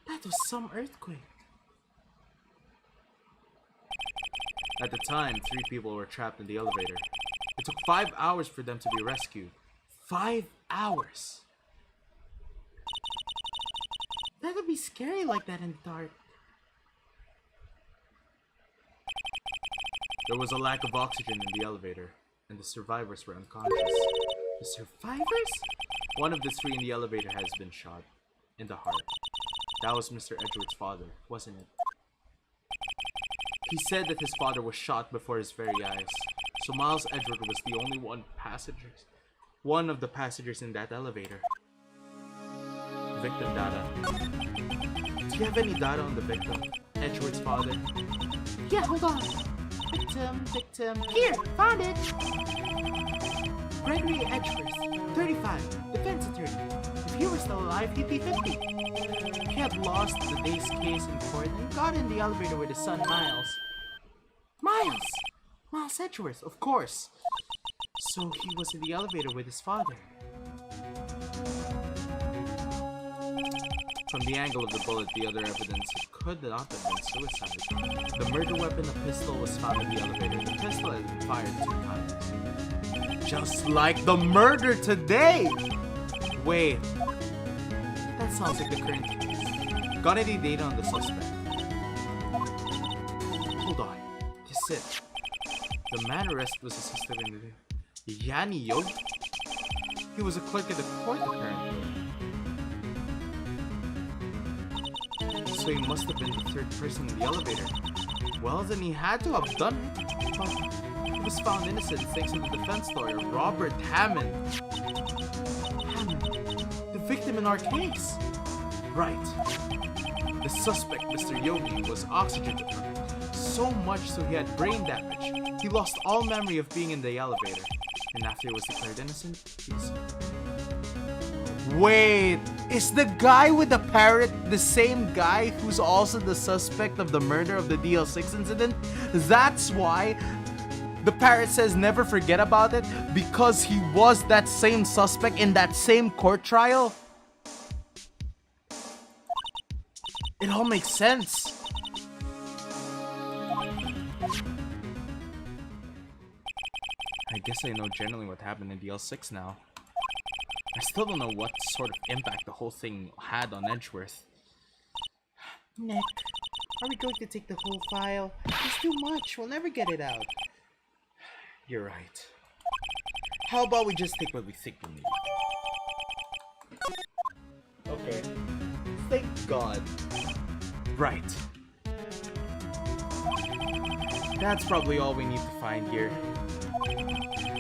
B: that was some earthquake.
A: At the time, 3 people were trapped in the elevator. It took 5 hours for them to be rescued. 5 hours!
B: That would be scary like that in the dark.
A: There was a lack of oxygen in the elevator, and the survivors were unconscious.
B: The survivors?
A: One of the 3 in the elevator has been shot in the heart. That was Mr. Edgeworth's father, wasn't it? He said that his father was shot before his very eyes. So Miles Edgeworth was the only one of the passengers in that elevator. Victim data. Do you have any data on the victim? Edgeworth's father?
B: Yeah, hold on. Victim. Here, found it. Gregory Edgeworth, 35, defense attorney. If he were still alive, he'd be 50. He had lost the day's case in court and got in the elevator with his son Miles. Miles Edgeworth, of course. So he was in the elevator with his father. From the angle of the bullet, the other evidence, it could not have been suicide. The murder weapon, a pistol, was found in the elevator. The pistol had been fired 2 times. Just like the murder today! Wait. That sounds like the current case. Got any data on the suspect? Hold on. This is it. The man arrested was a sister in the... Yanni Yo? He was a clerk at the court, apparently. So he must have been the 3rd person in the elevator. Well, then he had to have done it. But he was found innocent thanks to the defense lawyer, Robert Hammond. Hammond, the victim in our case. Right. The suspect, Mr. Yogi, was oxygen deprived. So much so he had brain damage. He lost all memory of being in the elevator. And after he was declared innocent, he's... Wait, is the guy with the parrot the same guy who's also the suspect of the murder of the DL6 incident? That's why the parrot says never forget about it, because he was that same suspect in that same court trial? It all makes sense. I guess I know generally what happened in DL6 now. I still don't know what sort of impact the whole thing had on Edgeworth. Nick, are we going to take the whole file? It's too much. We'll never get it out. You're right. How about we just take what we think we need? Okay. Thank God. Right. That's probably all we need to find here.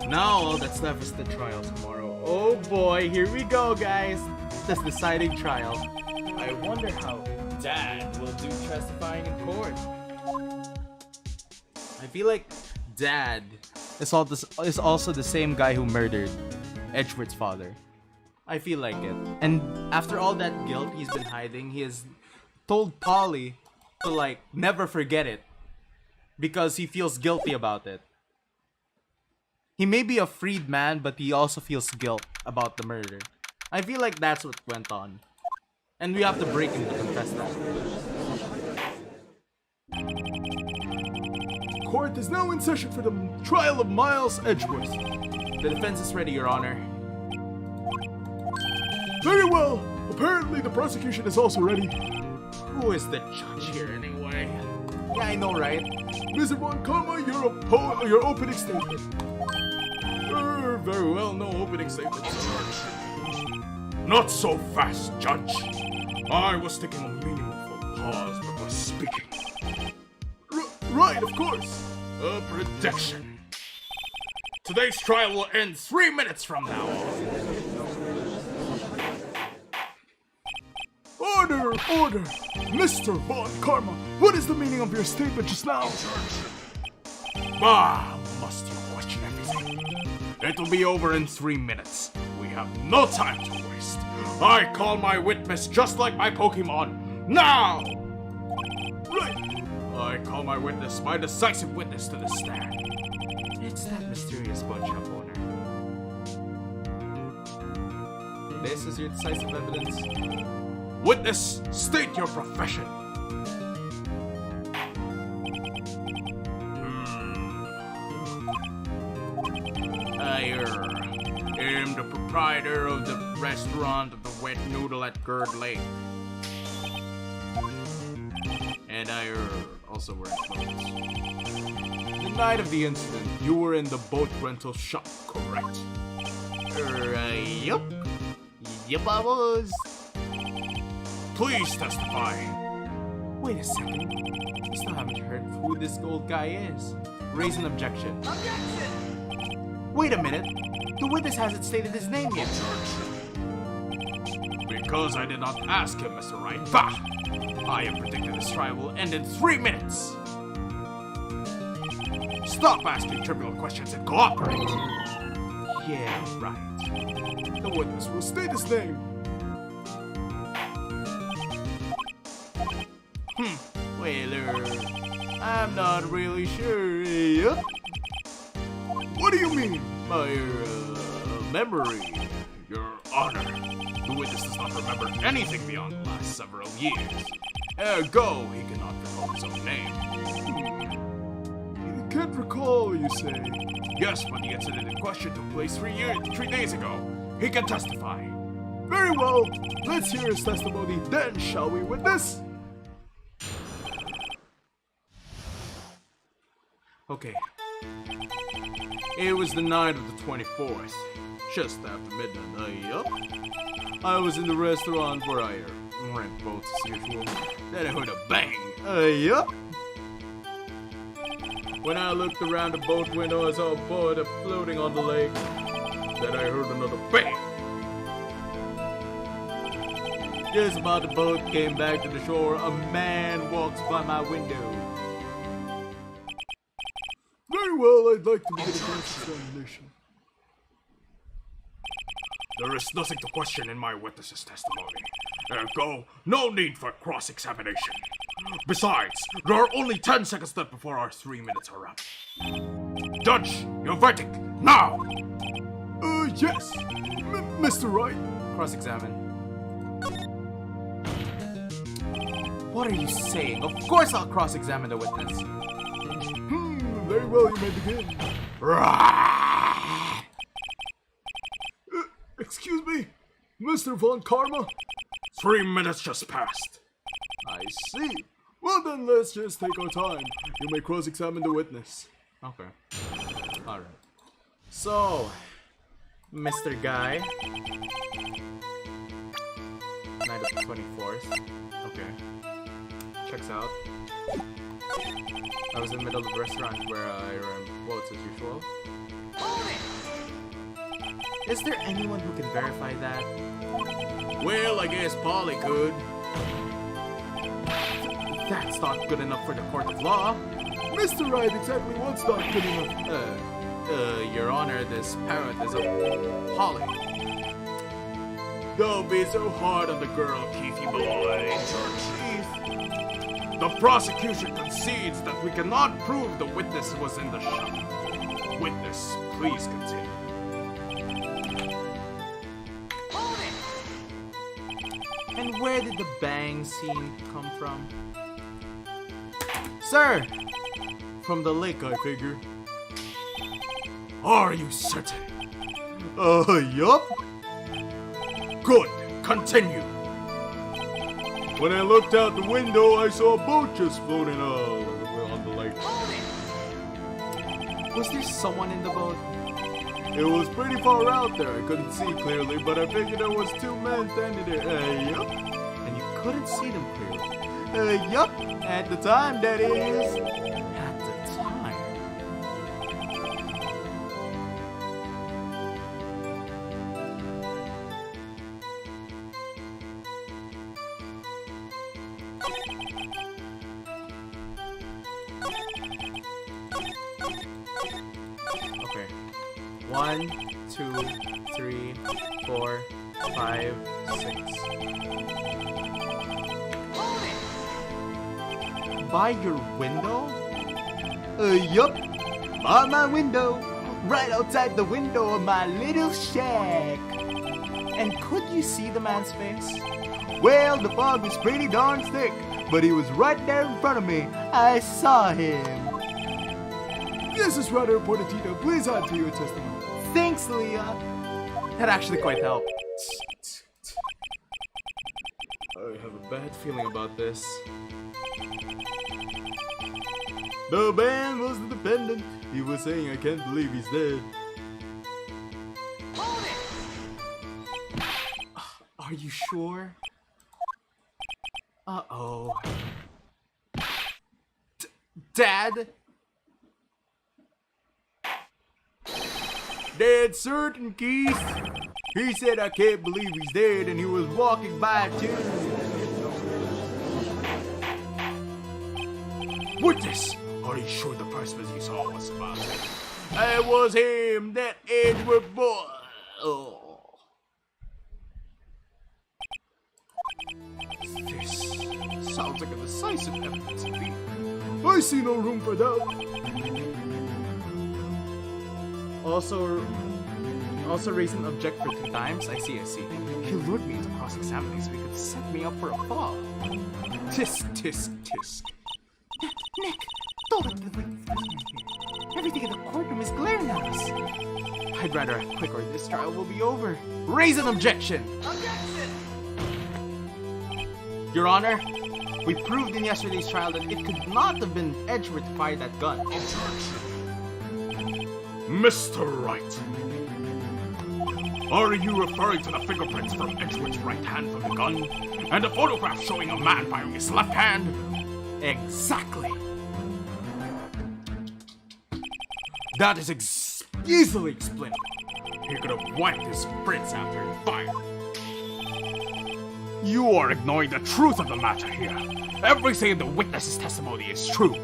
B: Now all that's left is the trial tomorrow. Oh boy, here we go, guys. This deciding trial. I wonder how Dad will do testifying in court. I feel like Dad is also the same guy who murdered Edgeworth's father. I feel like it. And after all that guilt he's been hiding, he has told Polly to like never forget it because he feels guilty about it. He may be a freed man, but he also feels guilt about the murder. I feel like that's what went on. And we have to break him to confess that.
D: Court is now in session for the trial of Miles Edgeworth.
A: The defense is ready, Your Honor.
D: Very well. Apparently the prosecution is also ready.
A: Who is the judge here anyway? Yeah, I know, right?
D: Mr. Von Karma, your opening statement.
C: Very well, no opening statement, sir. Not so fast, Judge. I was taking a meaningful pause before speaking.
D: Right, of course.
C: A prediction. Today's trial will end 3 minutes from now on.
D: Order! Order! Mr. Von Karma, what is the meaning of your statement just now?
C: Must you question everything? It'll be over in 3 minutes. We have no time to waste. I call my witness just like my Pokemon, now!
D: Right!
C: I call my witness, my decisive witness to the stand.
A: It's that mysterious bunch shop owner. This is your decisive evidence.
C: Witness, state your profession.
A: I am the proprietor of the restaurant of the Wet Noodle at Gerd Lake. And I also wear clothes.
C: The night of the incident, you were in the boat rental shop, correct?
A: Yup. Yup, I was.
C: Please testify.
A: Wait a second. We still haven't heard who this old guy is. Raise an objection. Objection! Wait a minute. The witness hasn't stated his name yet.
C: Because I did not ask him, Mr. Wright. Bah! I am predicting this trial will end in 3 minutes. Stop asking trivial questions and cooperate.
A: Yeah, right.
D: The witness will state his name.
A: Well, I'm not really sure. Yup.
D: What do you mean?
C: My, memory, Your Honor. The witness does not remember anything beyond the last several years. Ergo, he cannot recall his own name.
D: You can't recall, you say?
C: Yes, but the incident in question took place 3 days ago. He can testify.
D: Very well. Let's hear his testimony then, shall we, witness?
C: Okay. It was the night of the 24th, just after midnight. I was in the restaurant where I rent boats as usual. Then I heard a bang.
A: Yup.
C: When I looked around the boat window, I saw a boat floating on the lake. Then I heard another bang. Just about the boat came back to the shore, a man walks by my window.
D: Very well, I'd like to begin a cross-examination.
C: There is nothing to question in my witness's testimony. Ergo, no need for cross-examination. Besides, there are only 10 seconds left before our 3 minutes are up. Judge, your verdict, now!
D: Yes. Mr. Wright.
A: Cross-examine. What are you saying? Of course I'll cross-examine the witness.
D: Very well, you may begin. Excuse me, Mr. Von Karma?
C: 3 minutes just passed.
D: I see. Well then, let's just take our time. You may cross-examine the witness.
A: Okay. Alright. So, Mr. Guy. Night of the 24th. Okay. Checks out. I was in the middle of the restaurant where I ran boats as usual. Is there anyone who can verify that?
C: Well, I guess Polly could.
A: That's not good enough for the court of law.
D: Mr. Wright, exactly what's not good enough?
A: Your Honor, this parent is a Polly.
C: Don't be so hard on the girl, Keithy boy. The prosecution concedes that we cannot prove the witness was in the shop. Witness, please continue.
A: And where did the bang scene come from? Sir!
C: From the lake, I figure. Are you certain?
D: Yup.
C: Good. Continue.
D: When I looked out the window, I saw a boat just floating on the lake.
A: Was there someone in the boat?
D: It was pretty far out there. I couldn't see clearly, but I figured there was 2 men standing there. Yup.
A: And you couldn't see them clearly?
D: Yup. At the time, that is.
A: At the time? Okay. 1, 2, 3, 4, 5, 6. By your window?
B: Yup. By my window. Right outside the window of my little shack.
A: And could you see the man's face?
B: Well, the fog was pretty darn thick, but he was right there in front of me. I saw him.
D: This is Ryder Portantito. Please add to your testimony.
B: Thanks, Leah.
A: That actually quite helped.
C: I have a bad feeling about this.
D: The man was the defendant. He was saying, I can't believe he's dead.
A: Are you sure? Uh-oh. Dad?
D: Dead certain, Keith. He said, I can't believe he's dead, and he was walking by too.
C: Witness! Are you sure the person you saw was about it? It was him, that Edward boy. Oh.
D: This sounds like a decisive evidence indeed. I see no room for doubt.
A: Also raised an object for 2 times? I see. He lured me into cross-examining so he could set me up for a fall.
D: Tisk, tisk, tisk.
B: Nick, don't let the wait. Everything in the courtroom is glaring at us.
A: I'd rather act quick or this trial will be over. Raise an objection! Your Honor, we proved in yesterday's trial that it could not have been Edgeworth who fired that gun.
C: Mr. Wright. Are you referring to the fingerprints from Edgeworth's right hand from the gun? And the photograph showing a man firing his left hand?
A: Exactly.
C: That is easily explainable. He could have wiped his prints after he fired. You are ignoring the truth of the matter here. Everything in the witness's testimony is true.
A: The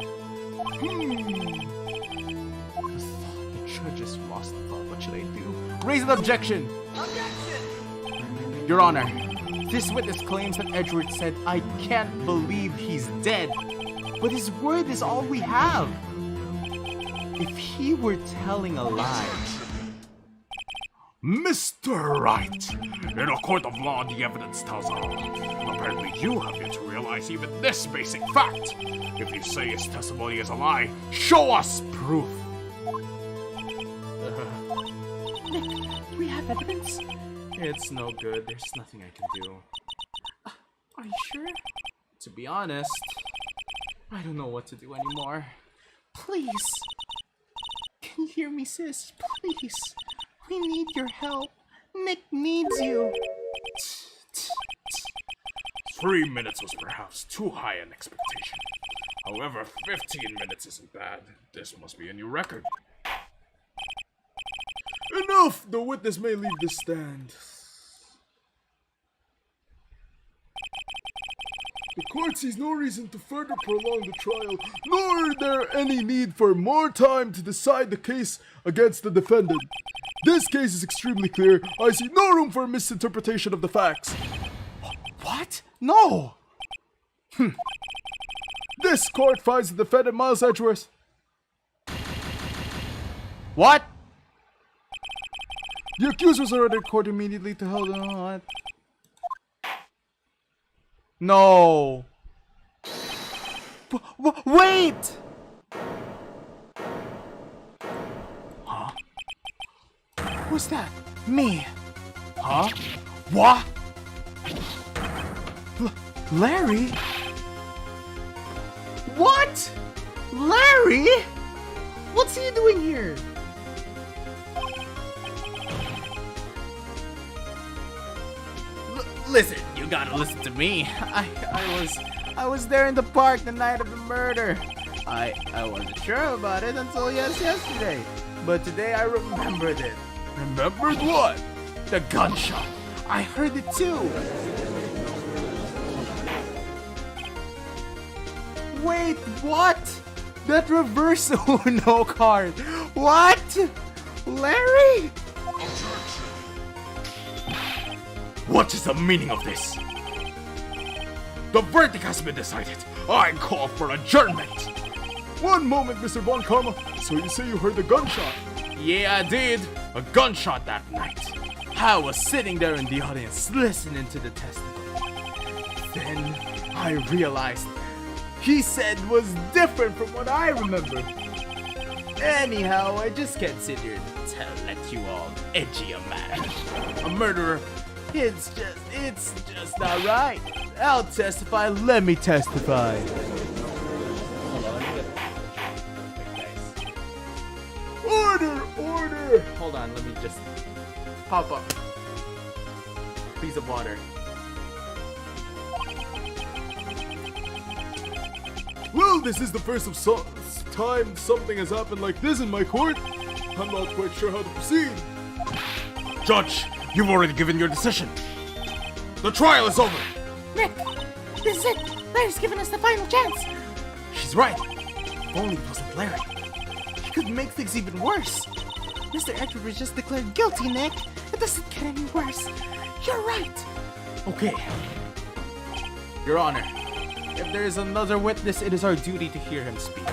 A: judge just lost the thought. What should I do? Raise an objection! Your Honor, this witness claims that Edgeworth said, "I can't believe he's dead." But his word is all we have. If he were telling a lie...
C: Mr. Wright, in a court of law, the evidence tells all. Apparently you have yet to realize even this basic fact. If you say his testimony is a lie, show us proof.
B: Nick, we have evidence.
A: It's no good. There's nothing I can do.
B: Are you sure?
A: To be honest, I don't know what to do anymore.
B: Please. Can you hear me, sis? Please. We need your help. Nick needs you.
C: 3 minutes was perhaps too high an expectation. However, 15 minutes isn't bad. This must be a new record.
D: Enough! The witness may leave the stand. The court sees no reason to further prolong the trial, nor is there any need for more time to decide the case against the defendant. This case is extremely clear. I see no room for misinterpretation of the facts.
A: What? No!
D: This court finds the defendant Miles Edgeworth.
A: What?
D: The accused was ordered in court immediately to hold on.
A: What? No! Wait!
C: Huh?
A: Who's that?
B: Me.
A: Huh? What? Larry? What? Larry? What's he doing here? Listen, you gotta listen to me. I was there in the park the night of the murder. I wasn't sure about it until yesterday. But today I remembered it.
C: Remembered what?
A: The gunshot. I heard it too. Wait, what? That reverse Uno card. What? Larry?
C: What is the meaning of this? The verdict has been decided. I call for adjournment.
D: One moment, Mr. Von Karma. So you say you heard the gunshot?
A: Yeah, I did. A gunshot that night. I was sitting there in the audience listening to the testimony. Then I realized he said was different from what I remember. Anyhow, I just can't sit here and let you all edgy a man. A murderer. It's just not right. I'll testify. Let me testify.
D: Order! Order!
A: Hold on, let me just pop up. Piece of water.
D: Well, this is the first of time something has happened like this in my court. I'm not quite sure how to proceed.
C: Judge, you've already given your decision. The trial is over.
B: Nick, this is it. Larry's given us the final chance.
A: She's right. If only it wasn't Larry. He
B: could make things even worse. Mr. Edward was just declared guilty, Nick. It doesn't get any worse. You're right.
A: Okay. Your Honor, if there is another witness, it is our duty to hear him speak.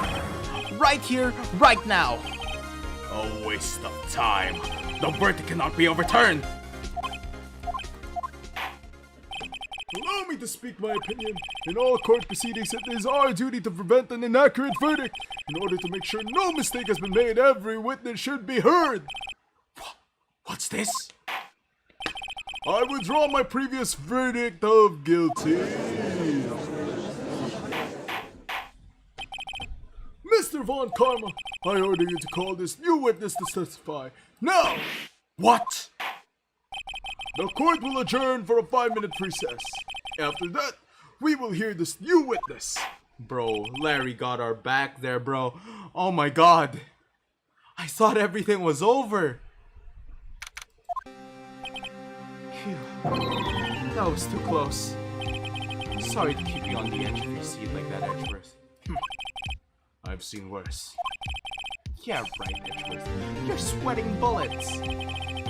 A: Right here, right now.
C: A waste of time. The verdict cannot be overturned.
D: Allow me to speak my opinion. In all court proceedings, it is our duty to prevent an inaccurate verdict. In order to make sure no mistake has been made, every witness should be heard.
C: What's this?
D: I withdraw my previous verdict of guilty. Mr. Von Karma, I order you to call this new witness to testify. Now!
C: What?
D: The court will adjourn for a 5-minute recess. After that, we will hear this new witness.
A: Bro, Larry got our back there, bro. Oh my god. I thought everything was over. Phew. That was too close. Sorry to keep you on the edge of your seat like that, Edgeworth.
C: I've seen worse.
A: Yeah, right, Edgeworth. You're sweating bullets.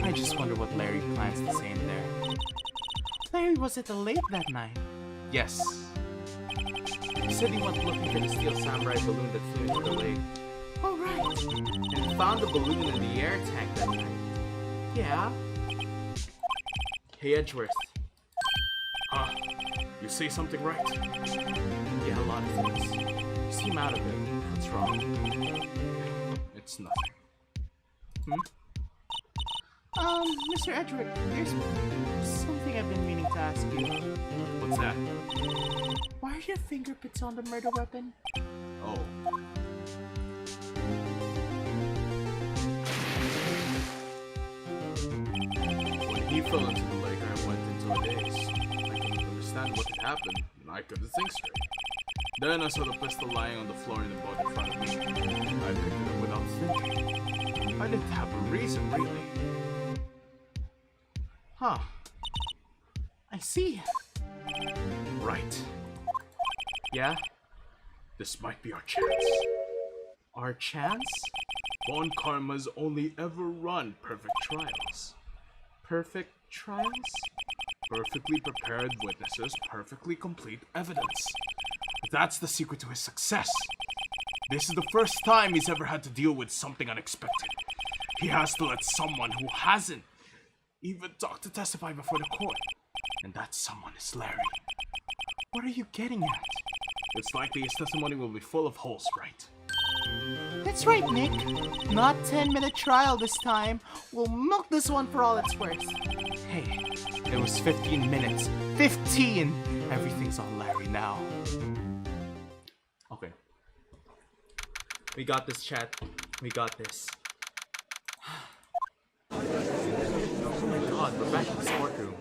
A: I just wonder what Larry plans to say in there. Larry was at the lake that night. Yes. He said he went looking for the steel samurai balloon that flew into the lake. Oh, right. And found the balloon in the air tank that night. Yeah. Hey, Edgeworth.
C: Huh? You say something right?
A: Yeah, a lot of things. You seem out of it. What's wrong?
C: It's nothing.
B: Mr. Edward, there's something I've been meaning to ask you.
C: What's that?
B: Why are your fingerprints on the murder weapon?
C: Oh. When he fell into the lake, I went into a daze. I couldn't understand what had happened, and I couldn't think straight. Then I saw the pistol lying on the floor in the boat in front of me. I picked it up without thinking. I didn't have a reason, really.
A: Huh. I see.
C: Right.
A: Yeah?
C: This might be our chance.
A: Our chance?
C: Von Karma's only ever run perfect trials.
A: Perfect trials?
C: Perfectly prepared witnesses, perfectly complete evidence. That's the secret to his success. This is the first time he's ever had to deal with something unexpected. He has to let someone who hasn't even talked to testify before the court. And that someone is Larry.
A: What are you getting at?
C: It's likely his testimony will be full of holes, right?
B: That's right, Nick. Not 10-minute trial this time. We'll milk this one for all it's worth.
A: Hey, it was 15 minutes. 15! Everything's on Larry now. Okay. We got this, chat. We got this. Oh my god, we're back in this courtroom.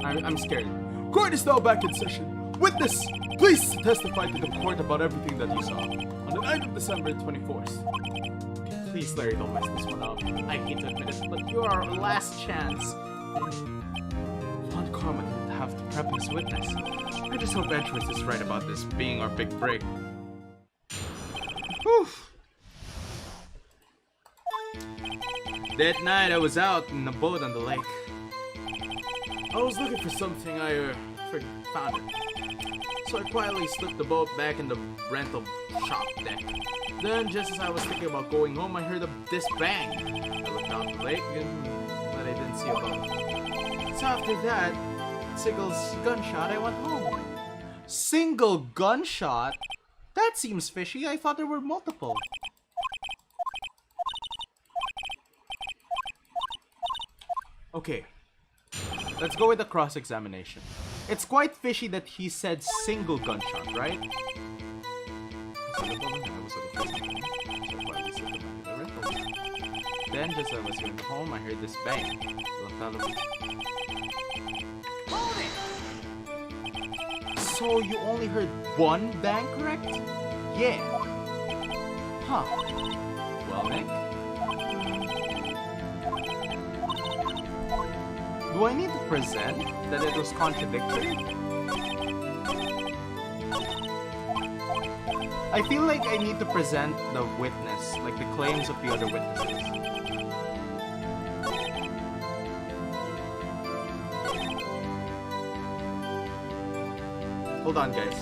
A: I'm scared.
D: Court is now back in session. Witness, please testify to the court about everything that you saw on the night of December 24th.
A: Please, Larry, don't mess this one up. I hate to admit it, but you're our last chance. Von Karma didn't have to prep his witness. I just hope Edgeworth is right about this being our big break. Whew. That night I was out in a boat on the lake. I was looking for something, I found it. So I quietly slipped the boat back in the rental shop deck. Then, just as I was thinking about going home, I heard this bang. I looked out the lake, but I didn't see a boat. So after that, single gunshot, I went home. Single gunshot? That seems fishy. I thought there were multiple. Okay. Let's go with the cross-examination. It's quite fishy that he said single gunshot, right? Then, just as I was going home, I heard this bang. Looked out of So you only heard one bang, correct? Yeah. Huh. Well, Nick. Do I need to present that it was contradictory? I feel like I need to present the witness, like the claims of the other witnesses. Hold on, guys.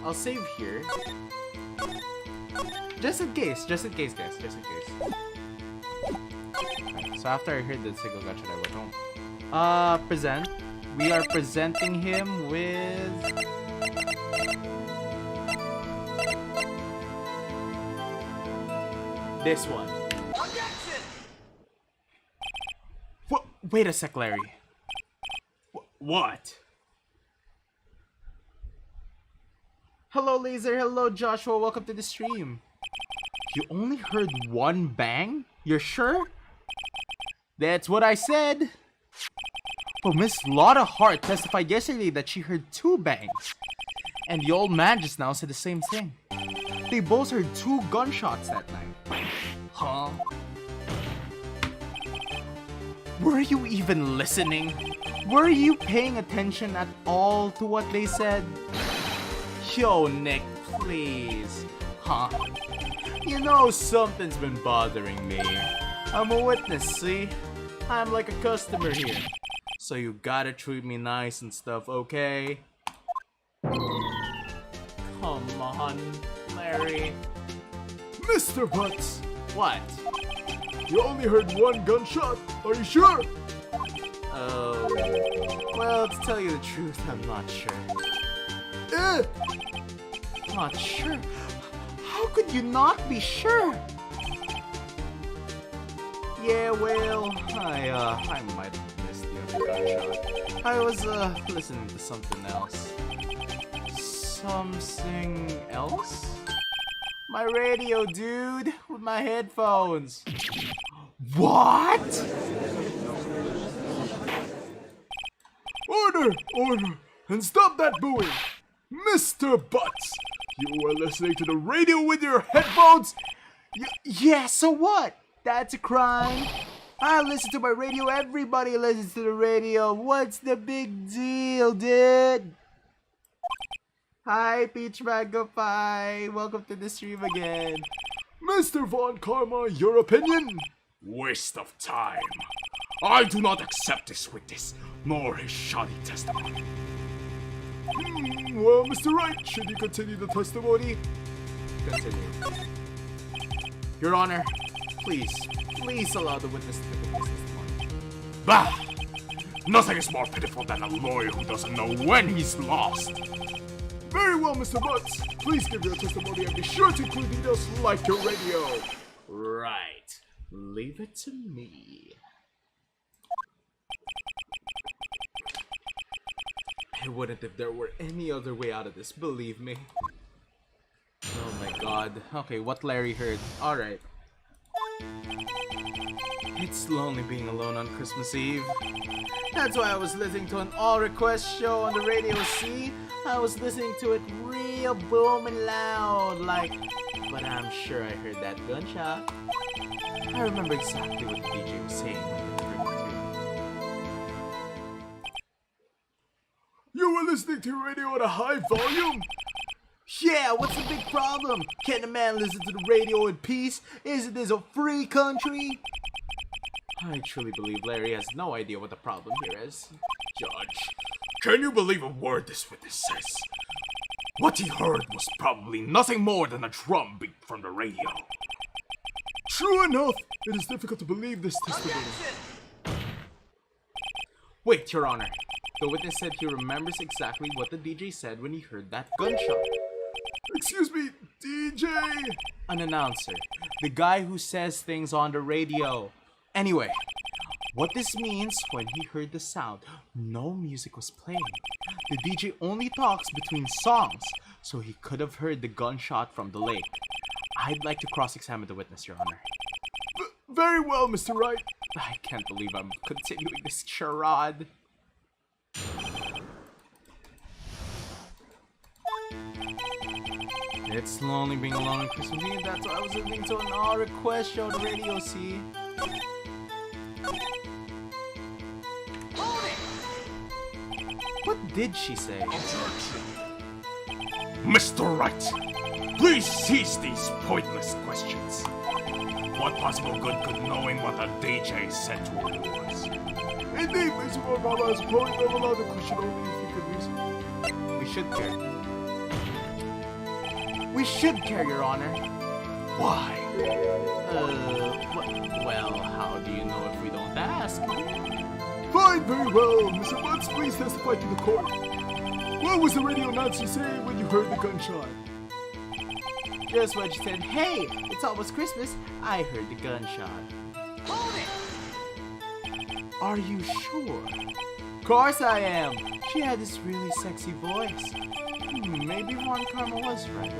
A: I'll save here. Just in case, guys, just in case. Right, so after I heard the single gunshot, I went home. Present. We are presenting him with... this one. What? Wait a sec, Larry. What? Hello, Lazer. Hello, Joshua. Welcome to the stream. You only heard one bang? You're sure? That's what I said. But Miss Lotta Hart testified yesterday that she heard 2 bangs. And the old man just now said the same thing. They both heard 2 gunshots that night. Huh? Were you even listening? Were you paying attention at all to what they said? Yo, Nick, please. Huh? You know something's been bothering me. I'm a witness, see? I'm like a customer here. So you gotta treat me nice and stuff, okay? Come on, Larry.
D: Mr. Butts,
A: What?
D: you only heard 1 gunshot. Are you sure?
A: Oh. Well, to tell you the truth, I'm not sure.
D: Eh?
A: Not sure? How could you not be sure? Yeah, well, I might have missed the other gunshot. I was, listening to something else. Something else? My radio, dude, with my headphones. What?
D: Order! Order! And stop that booing! Mr. Butts, you were listening to the radio with your headphones?
A: Yeah, so what? That's a crime. I listen to my radio. Everybody listens to the radio. What's the big deal, dude? Hi, Peach Mango Pie. Welcome to the stream again.
D: Mr. Von Karma, your opinion?
C: Waste of time. I do not accept this witness, nor his shoddy testimony.
D: Well, Mr. Wright, should you continue the testimony?
A: Continue. Your Honor, please allow the witness to give his testimony.
C: Bah! Nothing is more pitiful than a lawyer who doesn't know when he's lost.
D: Very well, Mr. Butts. Please give your testimony and be sure to include details like your radio.
A: Right. Leave it to me. I wouldn't if there were any other way out of this, believe me. Oh my god. Okay, what Larry heard. Alright. It's lonely being alone on Christmas Eve. That's why I was listening to an all-request show on the radio, see? I was listening to it real booming loud, like... But I'm sure I heard that gunshot. I remember exactly what the DJ was saying when they heard it too.
D: You were listening to your radio at a high volume?
A: Yeah, what's the big problem? Can't a man listen to the radio in peace? Isn't this a free country? I truly believe Larry has no idea what the problem here is.
C: Judge, can you believe a word this witness says? What he heard was probably nothing more than a drum beat from the radio.
D: True enough, it is difficult to believe this testimony.
A: Wait, Your Honor. The witness said he remembers exactly what the DJ said when he heard that gunshot.
D: Excuse me, DJ?
A: An announcer. The guy who says things on the radio. Anyway, what this means, when he heard the sound, no music was playing. The DJ only talks between songs, so he could have heard the gunshot from the lake. I'd like to cross-examine the witness, Your Honor.
D: Very well, Mr. Wright.
A: I can't believe I'm continuing this charade. It's lonely being alone on Christmas Eve. That's why I was listening to an all-request show on the radio, see? What did she say?
C: Mr. Wright, please cease these pointless questions. What possible good could knowing what a DJ said to a was?
D: Indeed, Mr. Morgana has a point. I'm allowed to question only if you could reason.
B: We should care. We should care, Your Honor.
C: Why?
B: Well, how do you know if we don't ask?
D: Fine, very well. Mr. Butts, please testify to the court. What was the radio announcer saying when you heard the gunshot?
B: Just what you said. Hey, it's almost Christmas. I heard the gunshot. Hold it! Are you sure? Of course I am. She had this really sexy voice. Maybe Ron Karma was right.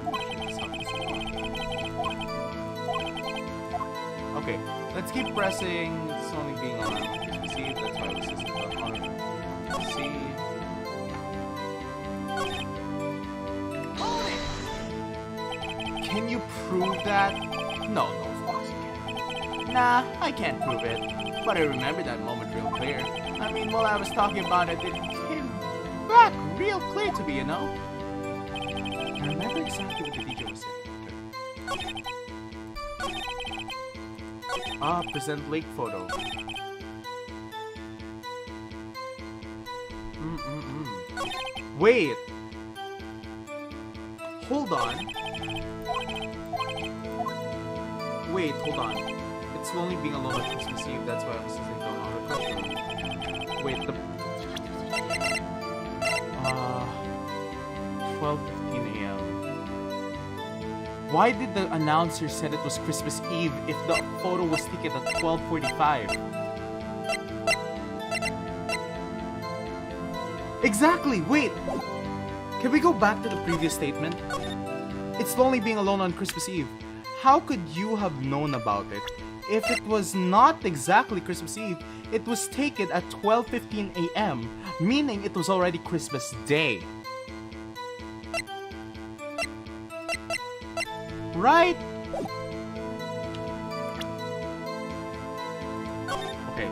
B: Okay, let's keep pressing. It's only being allowed. See, that's why I was just about see. Can you prove that? No, of course you can't. Nah, I can't prove it. But I remember that moment real clear. I mean, while I was talking about it, it came back real clear to me, you know? I remember exactly what the DJ was saying. Present lake photo. Wait! Hold on. Wait, hold on. It's lonely being alone on Christmas Eve, that's why I was listening to another question. Wait, the... 12:15 a.m. Why did the announcer said it was Christmas Eve if the photo was taken at 12:45? Exactly! Wait! Can we go back to the previous statement? It's lonely being alone on Christmas Eve. How could you have known about it? If it was not exactly Christmas Eve, it was taken at 12:15 a.m., meaning it was already Christmas Day. Right? Okay.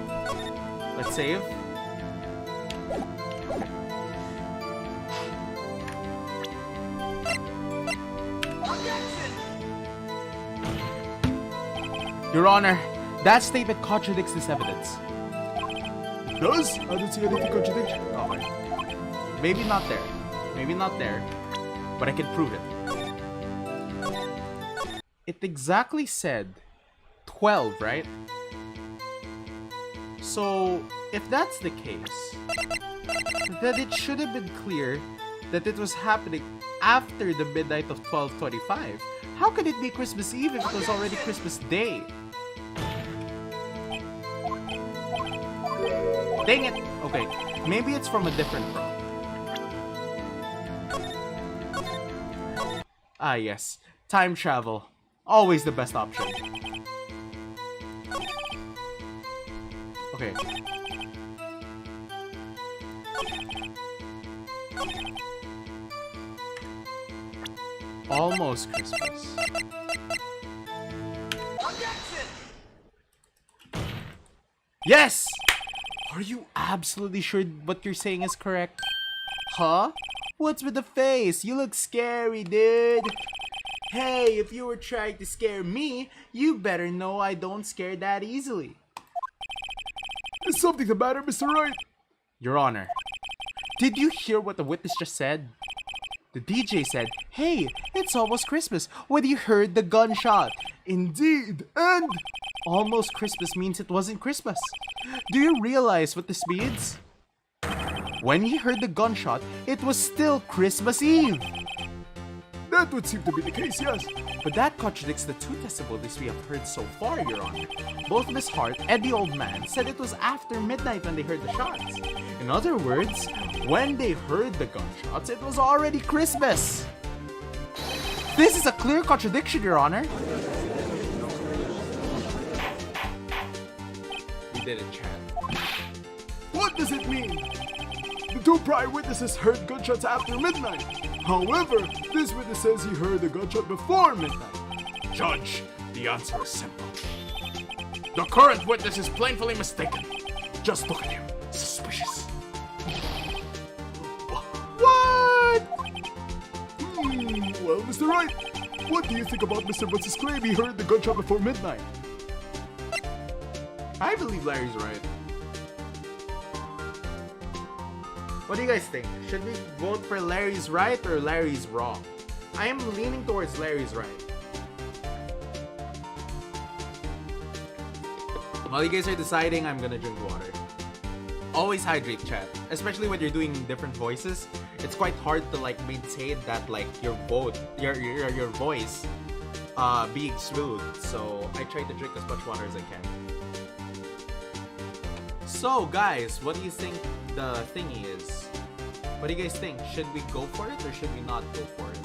B: Let's save. Your Honor, that statement contradicts this evidence.
D: It does? I didn't see anything contradiction.
B: Okay. Maybe not there. Maybe not there. But I can prove it. It exactly said 12, right? So, if that's the case, then it should have been clear that it was happening after the midnight of 12:25. How could it be Christmas Eve if it was already Christmas Day? Dang it! Okay, maybe it's from a different prompt. Ah yes, time travel. Always the best option. Okay. Almost Christmas. Yes! Are you absolutely sure what you're saying is correct? Huh? What's with the face? You look scary, dude. Hey, if you were trying to scare me, you better know I don't scare that easily.
D: Is something the matter, Mr. Wright?
B: Your Honor, did you hear what the witness just said? The DJ said, hey, it's almost Christmas when you heard the gunshot.
D: Indeed, and...
B: Almost Christmas means it wasn't Christmas. Do you realize what this means? When he heard the gunshot, it was still Christmas Eve.
D: That would seem to be the case, yes.
B: But that contradicts the two testimonies we have heard so far, Your Honor. Both Miss Hart and the old man said it was after midnight when they heard the shots. In other words, when they heard the gunshots, it was already Christmas. This is a clear contradiction, Your Honor. We did it, Chad.
D: What does it mean? The two prior witnesses heard gunshots after midnight. However, this witness says he heard the gunshot before midnight.
C: Judge, the answer is simple. The current witness is plainly mistaken. Just look at him. Suspicious.
D: What? Well, Mr. Wright, what do you think about Mr. What's-his claim he heard the gunshot before midnight?
A: I believe Larry's right. What do you guys think? Should we vote for Larry's right or Larry's wrong? I am leaning towards Larry's right. While you guys are deciding, I'm gonna drink water. Always hydrate, chat. Especially when you're doing different voices. It's quite hard to like maintain that like your voice being smooth. So I try to drink as much water as I can. So guys, what do you think the thingy is? What do you guys think? Should we go for it or should we not go for it?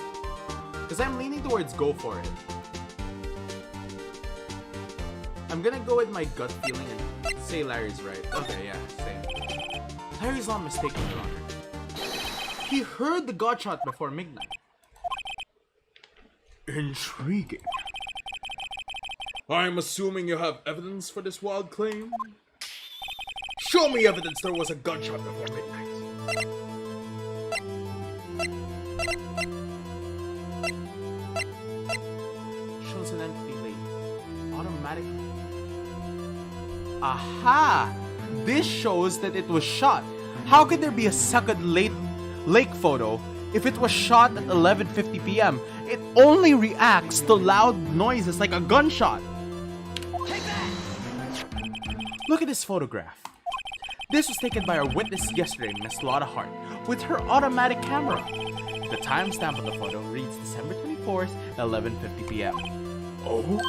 A: Because I'm leaning towards go for it. I'm gonna go with my gut feeling and say Larry's right. Okay, yeah, same. Larry's not mistaken, Your Honor. He heard the gunshot before midnight.
C: Intriguing. I'm assuming you have evidence for this wild claim? Show me evidence there was a gunshot before midnight.
A: Shows an empty lake. Automatic. Aha! This shows that it was shot. How could there be a second lake photo if it was shot at 11:50 p.m.? It only reacts to loud noises like a gunshot. Look at this photograph. This was taken by our witness yesterday, Miss Lotta Hart, with her automatic camera. The timestamp of the photo reads December 24th at 11:50 p.m.
D: Oh?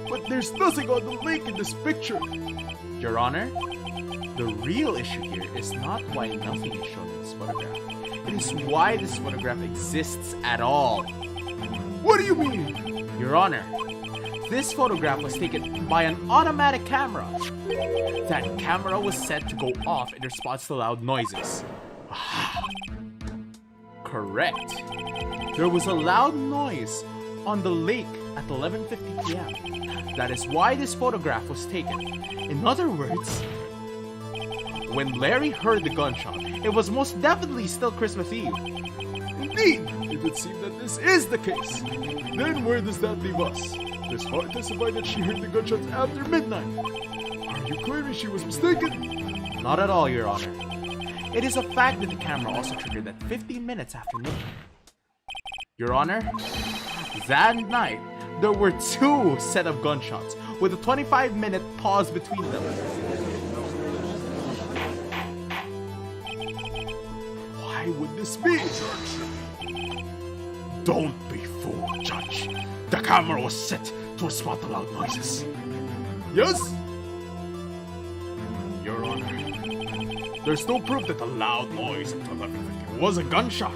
D: But there's nothing on the lake in this picture.
A: Your Honor, the real issue here is not why nothing is shown in this photograph. It is why this photograph exists at all.
D: What do you mean?
A: Your Honor, this photograph was taken by an automatic camera. That camera was set to go off in response to loud noises. Correct. There was a loud noise on the lake at 11:50 p.m. That is why this photograph was taken. In other words, when Larry heard the gunshot, it was most definitely still Christmas Eve.
D: Indeed, it would seem that this is the case. Then where does that leave us? Miss Hart testified that she heard the gunshots after midnight. Are you claiming she was mistaken?
A: Not at all, Your Honor. It is a fact that the camera also triggered at 15 minutes after midnight. Your Honor, that night, there were two set of gunshots with a 25-minute pause between them.
D: Why would this be?
C: Don't be fooled, Judge. The camera was set to spot the loud noises.
D: Yes?
C: Your Honor, there's no proof that the loud noise at 11:50 was a gunshot.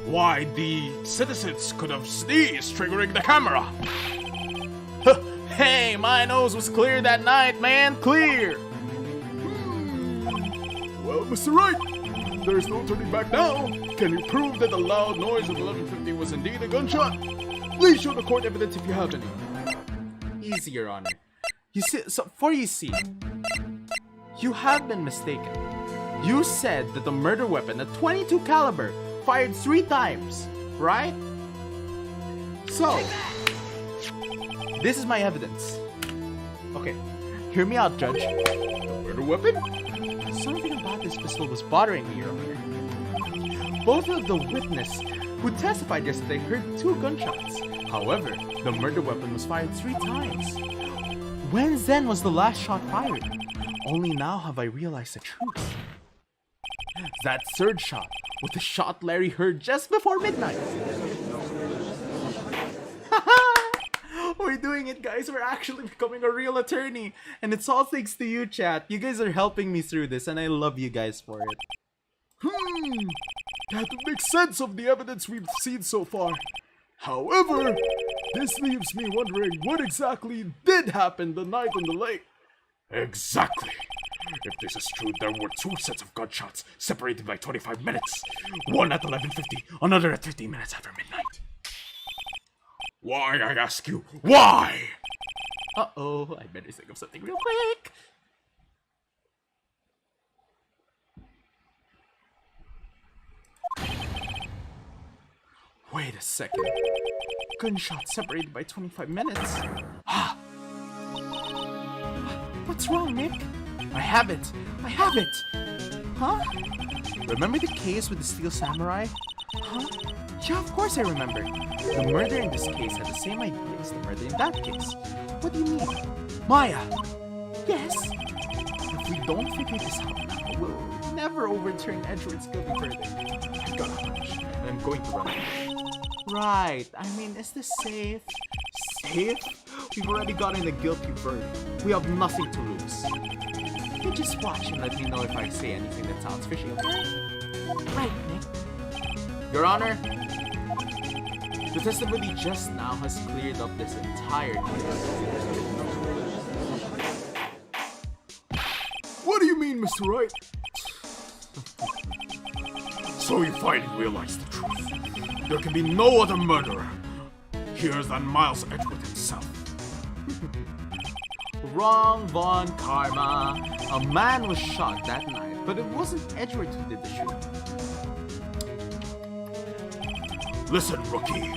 C: Why, the citizens could have sneezed, triggering the camera.
A: Hey, my nose was clear that night, man, clear!
D: Well, Mr. Wright, there's no turning back now. Can you prove that the loud noise at 11:50 was indeed a gunshot? Please show the court evidence if you have any.
A: Easy, Your Honor. You see, you have been mistaken. You said that the murder weapon, a .22 caliber, fired 3 times, right? So, this is my evidence. Okay, hear me out, Judge.
D: The murder weapon?
A: Something about this pistol was bothering me, Your Honor. Both of the witness who testified yesterday heard 2 gunshots. However, the murder weapon was fired 3 times. When then was the last shot fired? Only now have I realized the truth. That third shot was the shot Larry heard just before midnight. We're doing it, guys. We're actually becoming a real attorney. And it's all thanks to you, chat. You guys are helping me through this, and I love you guys for it.
D: That would make sense of the evidence we've seen so far. However, this leaves me wondering what exactly did happen the night on the lake.
C: Exactly. If this is true, there were 2 sets of gunshots separated by 25 minutes. One at 11:50, another at 15 minutes after midnight. Why, I ask you, why?
A: Uh-oh, I better think of something real quick. Wait a second. Gunshot separated by 25 minutes. What's wrong, Nick? I have it! I have it! Huh? Remember the case with the steel samurai? Huh? Yeah, of course I remember. The murder in this case had the same idea as the murder in that case. What do you mean? Maya! Yes? If we don't figure this out now, we'll never overturn Edward's guilty verdict. I've got a hunch, and I'm going to run it. Right. I mean, is this safe? Safe? We've already gotten a guilty verdict. We have nothing to lose. You just watch and let me know if I say anything that sounds fishy, okay? Right, Nick. Your Honor, the testimony just now has cleared up this entire case.
D: What do you mean, Mr. Wright?
C: So you finally realize the truth. There can be no other murderer here than Miles Edgewood himself.
A: Wrong, Von Karma. A man was shot that night, but it wasn't Edward who did the shooting.
C: Listen, rookie.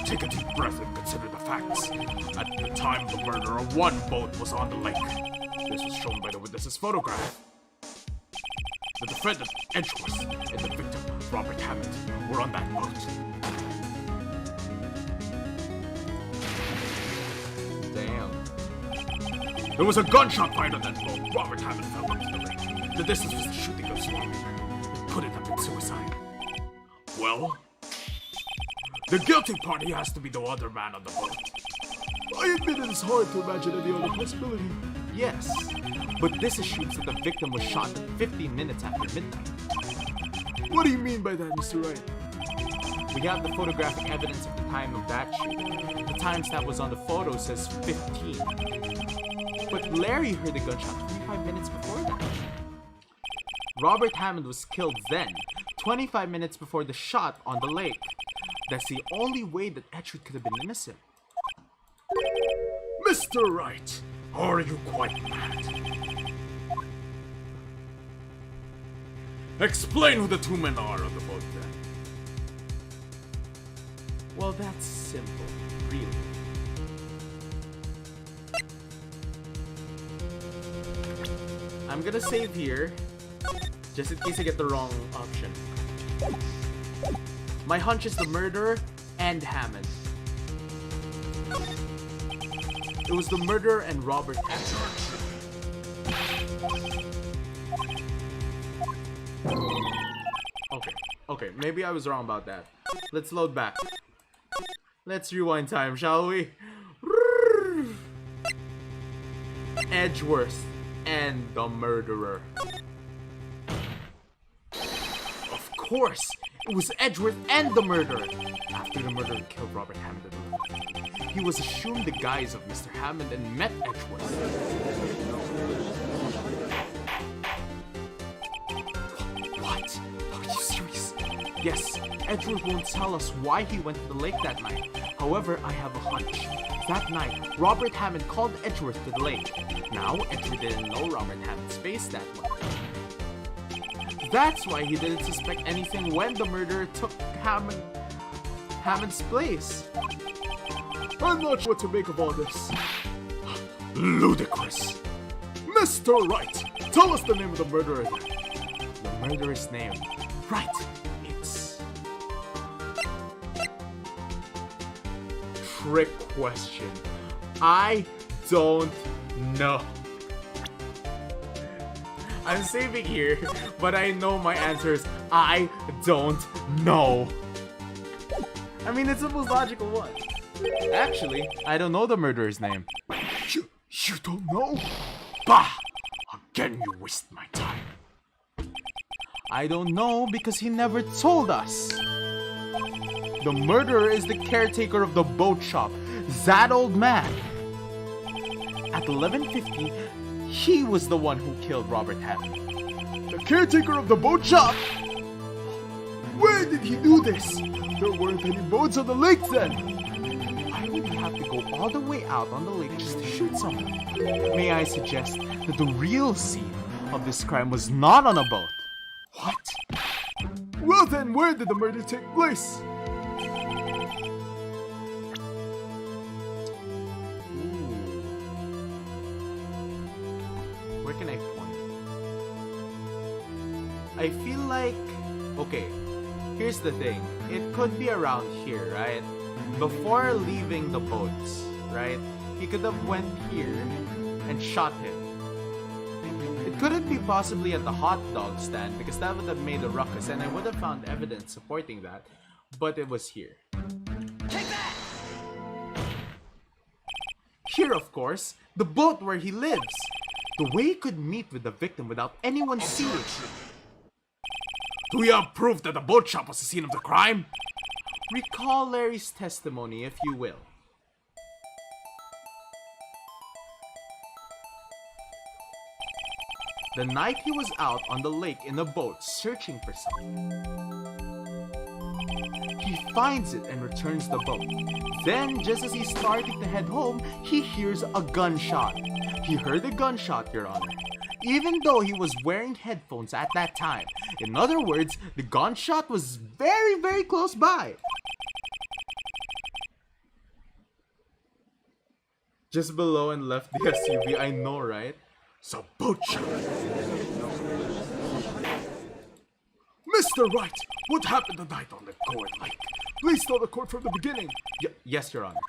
C: Take a deep breath and consider the facts. At the time of the murder, one boat was on the lake. This was shown by the witness's photograph. The defendant, Edgeworth, and the victim, Robert Hammond, were on that boat.
A: Damn.
C: There was a gunshot fired on that boat. Robert Hammond fell into the lake. The distance was the shooting of Seri. It couldn't have been suicide. Well, the guilty party has to be the other man on the boat.
D: I admit it is hard to imagine any other possibility.
A: Yes, but this assumes that the victim was shot 15 minutes after midnight.
D: What do you mean by that, Mr. Wright?
A: We have the photographic evidence of the time of that shooting. The timestamp was on the photo says 15. But Larry heard the gunshot 25 minutes before that. Robert Hammond was killed then, 25 minutes before the shot on the lake. That's the only way that Edgewood could have been innocent.
C: Mr. Wright, are you quite mad? Explain who the 2 men are on the boat then.
A: Well, that's simple, really. I'm gonna save here, just in case I get the wrong option. My hunch is the murderer and Hammond. It was the murderer and Robert Hammond. Okay, maybe I was wrong about that. Let's load back. Let's rewind time, shall we? Edgeworth and the murderer. Of course, it was Edgeworth and the murderer. After the murderer killed Robert Hammond, he was assumed the guise of Mr. Hammond and met Edgeworth. What? Are you serious? Yes, Edgeworth won't tell us why he went to the lake that night. However, I have a hunch. That night, Robert Hammond called Edgeworth to the lake. Now, Edgeworth didn't know Robert Hammond's face that much. That's why he didn't suspect anything when the murderer took Hammond's place.
D: I'm not sure what to make of all this.
C: Ludicrous.
D: Mr. Wright, tell us the name of the murderer then.
A: The murderer's name. Right. It's... Trick question. I don't know. I'm saving here, but I know my answer is I don't know. I mean, it's the most logical one. Actually, I don't know the murderer's name.
C: You don't know? Bah! Again, you waste my time.
A: I don't know because he never told us. The murderer is the caretaker of the boat shop, that old man. At 11:50,
B: He was the one who killed Robert Hammond.
D: The caretaker of the boat shop? Where did he do this? There weren't any boats on the lake then.
B: Why would he have to go all the way out on the lake just to shoot someone? May I suggest that the real scene of this crime was not on a boat?
D: What? Well then, where did the murder take place?
B: Where can I point? I feel like... Okay, here's the thing. It could be around here, right? Before leaving the boats, right? He could have went here and shot him. It couldn't be possibly at the hot dog stand because that would have made a ruckus and I would have found evidence supporting that. But it was here. Take that! Here, of course, the boat where he lives. The way he could meet with the victim without anyone seeing it.
C: Do we have proof that the boat shop was the scene of the crime?
B: Recall Larry's testimony, if you will. The night he was out on the lake in a boat searching for something. He finds it and returns the boat. Then, just as he's starting to head home, he hears a gunshot. He heard a gunshot, Your Honor, even though he was wearing headphones at that time. In other words, the gunshot was very, very close by. Just below and left the SUV, I know, right?
C: So boat shop.
D: Mr. Wright, what happened tonight on the Gourd Lake? Please tell the court from the beginning.
B: Yes, Your Honor.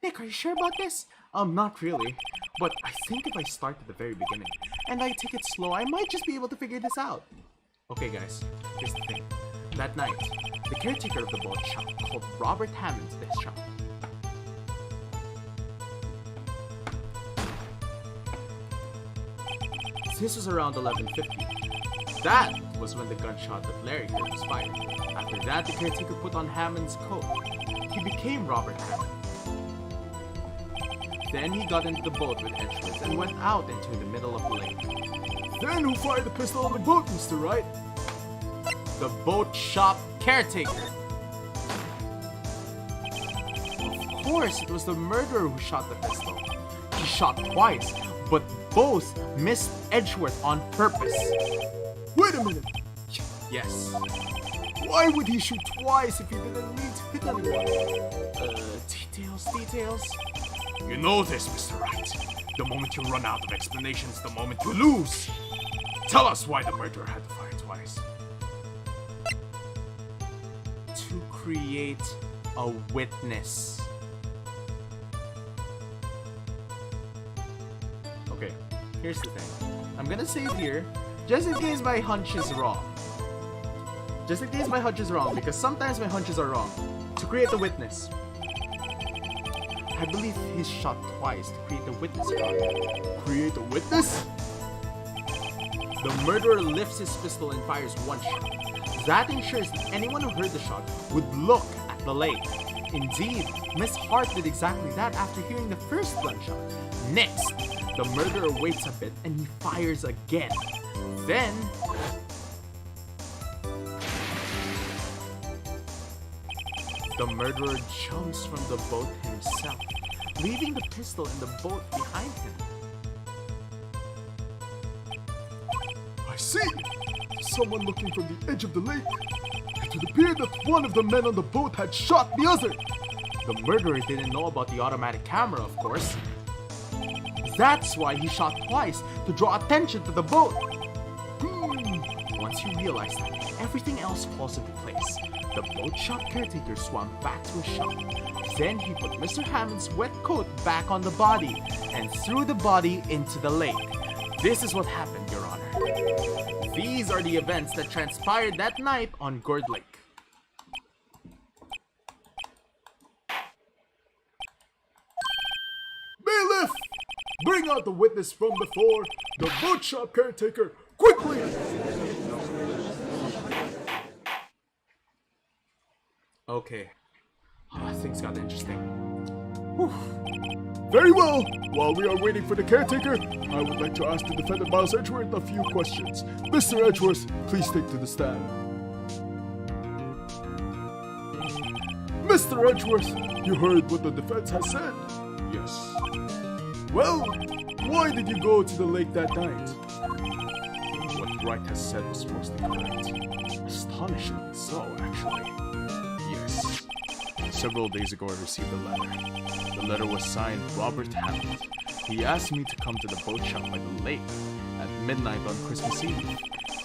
B: Nick, are you sure about this? Not really. But I think if I start at the very beginning and I take it slow, I might just be able to figure this out. Okay, guys, here's the thing. That night, the caretaker of the boat shop called Robert Hammond to this shop. This was around 11:50. That was when the gunshot that Larry heard was fired. After that, the caretaker put on Hammond's coat. He became Robert Hammond. Then he got into the boat with Edgeworth and went out into the middle of the lake.
D: Then who fired the pistol on the boat, Mr. Wright?
B: The boat shop caretaker. Of course, it was the murderer who shot the pistol. He shot twice, but both missed Edgeworth on purpose.
D: Wait a minute.
B: Yes.
D: Why would he shoot twice if he didn't need to hit anyone?
B: Details.
C: You know this, Mr. Wright. The moment you run out of explanations, the moment you lose. Tell us why the murderer had to fire twice.
B: To create a witness. Okay, here's the thing. I'm gonna say it here, just in case my hunch is wrong. Just in case my hunch is wrong, because sometimes my hunches are wrong. To create a witness. I believe he's shot twice to create a witness.
D: Create a witness?
B: The murderer lifts his pistol and fires one shot. That ensures that anyone who heard the shot would look at the lake. Indeed, Miss Hart did exactly that after hearing the first gunshot. Next, the murderer waits a bit and he fires again. Then, the murderer jumps from the boat himself, leaving the pistol in the boat behind him.
D: I see! Someone looking from the edge of the lake. It would appear that one of the men on the boat had shot the other.
B: The murderer didn't know about the automatic camera, of course. That's why he shot twice, to draw attention to the boat. Once you realize that, everything else falls into place. The boat shop caretaker swam back to his shop. Then he put Mr. Hammond's wet coat back on the body and threw the body into the lake. This is what happened, Your Honor. These are the events that transpired that night on Gourd Lake.
D: Bailiff! Bring out the witness from before, the boat shop caretaker, quickly!
B: Okay. Things got interesting.
D: Very well. While we are waiting for the caretaker, I would like to ask the defendant Miles Edgeworth a few questions. Mr. Edgeworth, please take to the stand. Mr. Edgeworth, you heard what the defense has said?
C: Yes.
D: Well, why did you go to the lake that night?
C: What Wright has said was mostly correct. Astonishingly so, actually. Yes. Several days ago, I received a letter. The letter was signed Robert Hammond. He asked me to come to the boat shop by the lake at midnight on Christmas Eve. He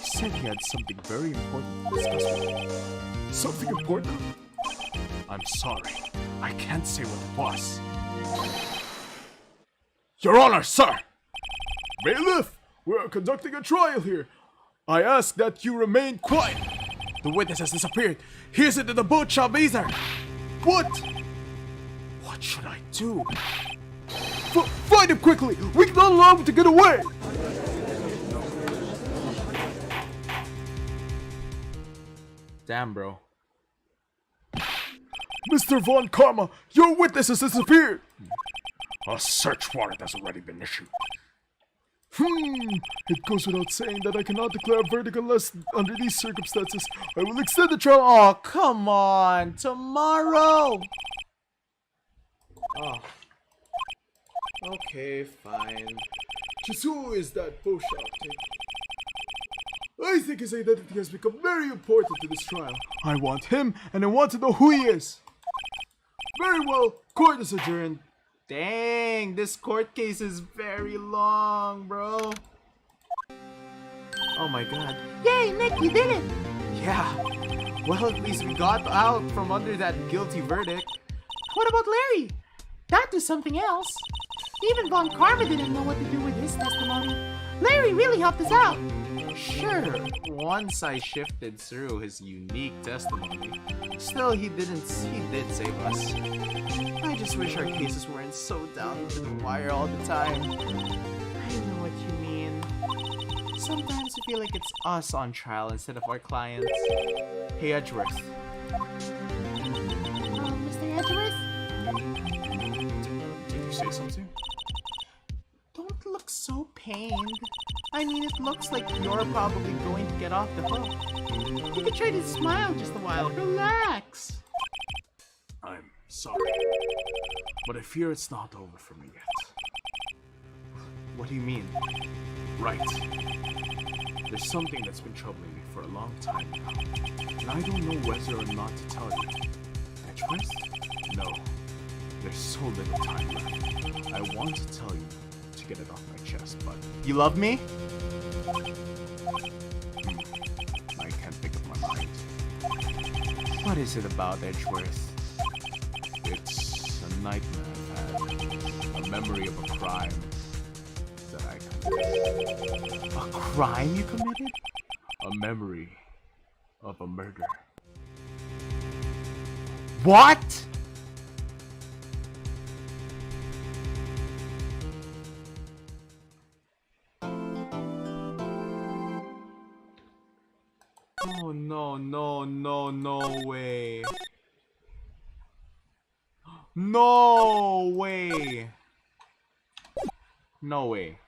C: said he had something very important to discuss with me.
D: Something important?
C: I'm sorry. I can't say what it was. Your Honor, sir!
D: Bailiff, we are conducting a trial here. I ask that you remain quiet.
C: The witness has disappeared. He isn't in the boat shop either.
D: What?
C: What should I do?
D: Find him quickly! We cannot allow him to get away!
A: Damn, bro.
D: Mr. Von Karma, your witness has disappeared!
C: A search warrant has already been issued.
D: It goes without saying that I cannot declare a verdict unless, under these circumstances, I will extend the trial.
B: Oh, come on. Tomorrow.
A: Oh. Okay, fine.
D: Just who is that bow shop taker? I think his identity has become very important to this trial. I want him, and I want to know who he is. Very well, court is adjourned.
B: Dang, this court case is very long, bro. Oh my god.
E: Yay, Nick, you did it!
B: Yeah. Well, at least we got out from under that guilty verdict.
E: What about Larry? That was something else. Even Von Karma didn't know what to do with his testimony. Larry really helped us out.
B: Sure, once I shifted through his unique testimony. Still, he did save us. I just wish our cases weren't so down to the wire all the time. I know what you mean. Sometimes I feel like it's us on trial instead of our clients. Hey, Edgeworth.
E: Mr. Edgeworth?
C: Did you say something?
B: Don't look so pained. I mean, it looks like you're probably going to get off the hook. You could try to smile just a while. Relax.
C: I'm sorry. But I fear it's not over for me yet.
B: What do you mean?
C: Right. There's something that's been troubling me for a long time now. And I don't know whether or not to tell you.
B: Edgeworth?
C: No. There's so little time left. I want to tell you to get it off my chest, but
B: You love me?
C: I can't make up my mind.
B: What is it about, Edgeworth?
C: It's a nightmare I've had. A memory of a crime that I committed.
B: A crime you committed?
C: A memory of a murder.
B: What? Oh no way. No way. No way.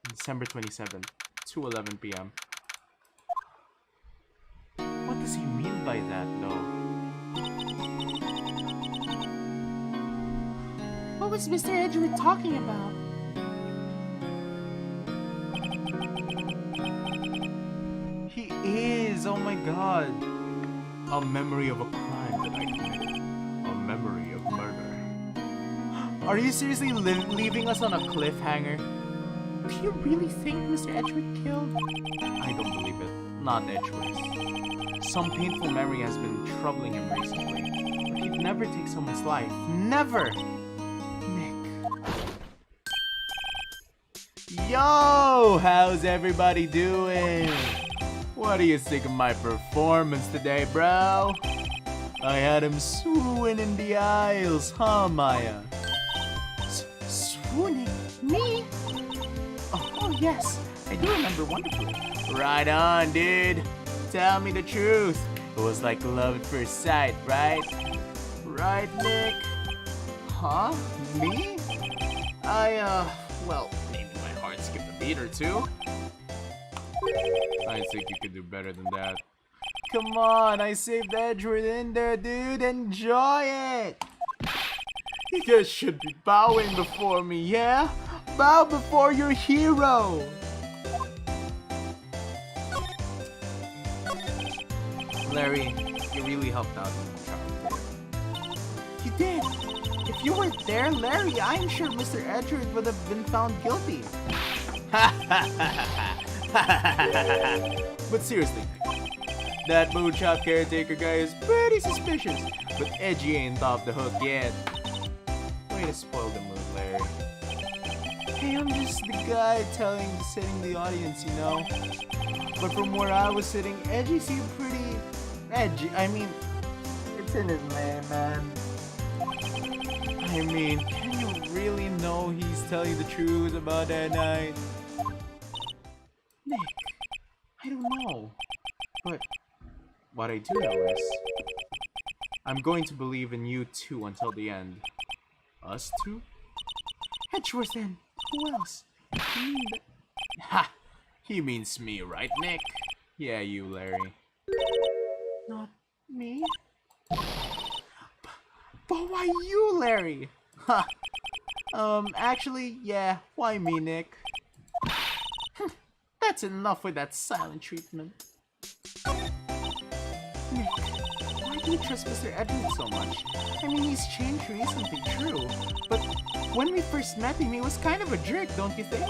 B: December 27th, 2:11 p.m. What does he mean by that, though?
E: What was Mr. Edgeworth talking about?
B: He is, oh my god. A memory of a crime that I committed.
C: A memory of murder.
B: Are you seriously leaving us on a cliffhanger?
E: Do you really think Mr. Edgeworth killed?
B: I don't believe it. Not Edgeworth. Some painful memory has been troubling him recently. But he'd never take someone's life. Never! Nick. Yo! How's everybody doing? What do you think of my performance today, bro? I had him swooning in the aisles, huh, Maya?
E: Swooning? Me? Oh, yes.
B: I do remember wonderfully. Right on, dude. Tell me the truth. It was like love at first sight, right? right, Nick? Huh? Me? Well, maybe my heart skipped a beat or two.
A: I think you could do better than that.
B: Come on, I saved Edward in there, dude. Enjoy it. You guys should be bowing before me, yeah? Bow before your hero.
A: Larry, you really helped out in the trial.
B: You did. If you weren't there, Larry, I'm sure Mr. Edward would have been found guilty.
A: But seriously, that moonshot caretaker guy is pretty suspicious, but Edgy ain't off the hook yet. Way to spoil the mood, Larry.
B: Hey, I'm just the guy setting the audience, you know? But from where I was sitting, Edgy seemed pretty edgy. I mean, it's in his name, man.
A: I mean, can you really know he's telling the truth about that night?
B: Nick, I don't know.
A: But what I do know is, I'm going to believe in you two until the end. Us two?
B: Edgeworth then. Who else?
A: Ha! He means me, right, Nick? Yeah, you, Larry.
B: Not me? But why you, Larry? Ha! Actually, yeah, why me, Nick? That's enough with that silent treatment. Nick, why do you trust Mr. Edward so much? I mean, he's changed recently, true. But when we first met him, he was kind of a jerk, don't you think?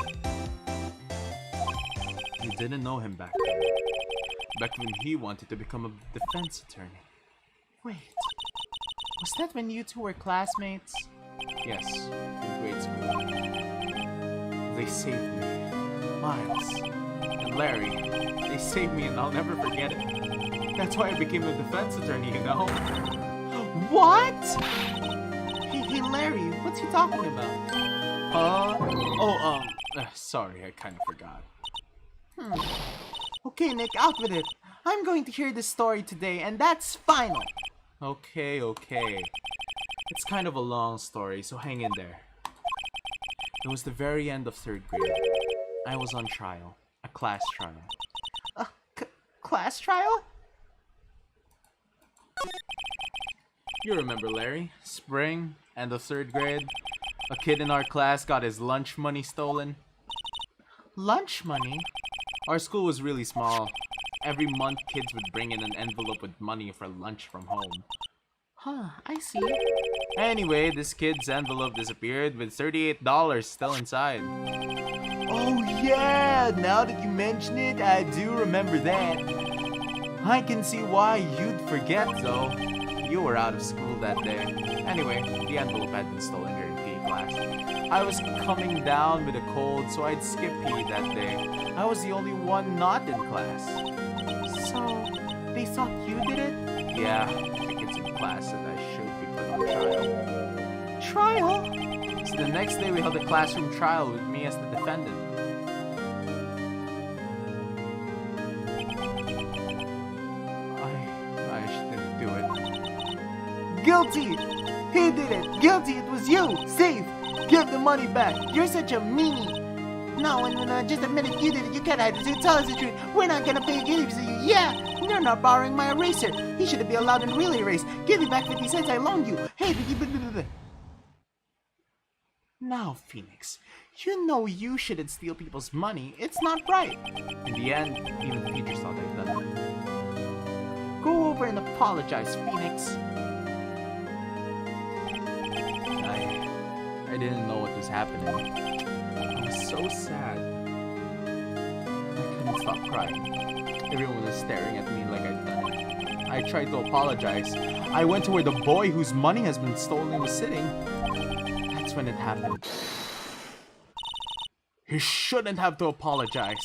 A: You didn't know him back then. Back when he wanted to become a defense attorney.
B: Wait, was that when you two were classmates?
A: Yes, in grade school. They saved me. Miles. And Larry. They saved me and I'll never forget it. That's why I became a defense attorney, you know?
B: What? Hey, Larry, what's he talking about?
A: Sorry, I kind of forgot.
B: Okay, Nick, out with it. I'm going to hear this story today, and that's final.
A: Okay. It's kind of a long story, so hang in there. It was the very end of 3rd grade. I was on trial. A class trial.
B: Class trial?
A: You remember, Larry? Spring, end of 3rd grade. A kid in our class got his lunch money stolen.
B: Lunch money?
A: Our school was really small. Every month, kids would bring in an envelope with money for lunch from home.
B: Huh, I see.
A: Anyway, this kid's envelope disappeared with $38 still inside.
B: Oh yeah, now that you mention it, I do remember that.
A: I can see why you'd forget, though. You were out of school that day. Anyway, the envelope had been stolen during PE class. I was coming down with a cold, so I'd skip PE that day. I was the only one not in class.
B: So, they thought you did it?
A: Yeah, the kids in class said I should be put on trial.
B: Trial?
A: So the next day we held a classroom trial with me as the defendant. I didn't do it.
B: Guilty! He did it! Guilty! It was you! Safe! Give the money back! You're such a meanie! No, just admit it, you did it. You can't hide it. So tell us the truth. We're not gonna pay guilty to you. Yeah! You're not borrowing my eraser. He should be allowed to really erase. Give me back 50 cents I loaned you. Hey, now, Phoenix, you know you shouldn't steal people's money. It's not right.
A: In the end, even the teachers thought I'd done it.
B: Go over and apologize, Phoenix.
A: I didn't know what was happening. I was so sad. I couldn't stop crying. Everyone was staring at me like I'd done it. I tried to apologize. I went to where the boy whose money has been stolen was sitting. That's when it happened. You shouldn't have to apologize.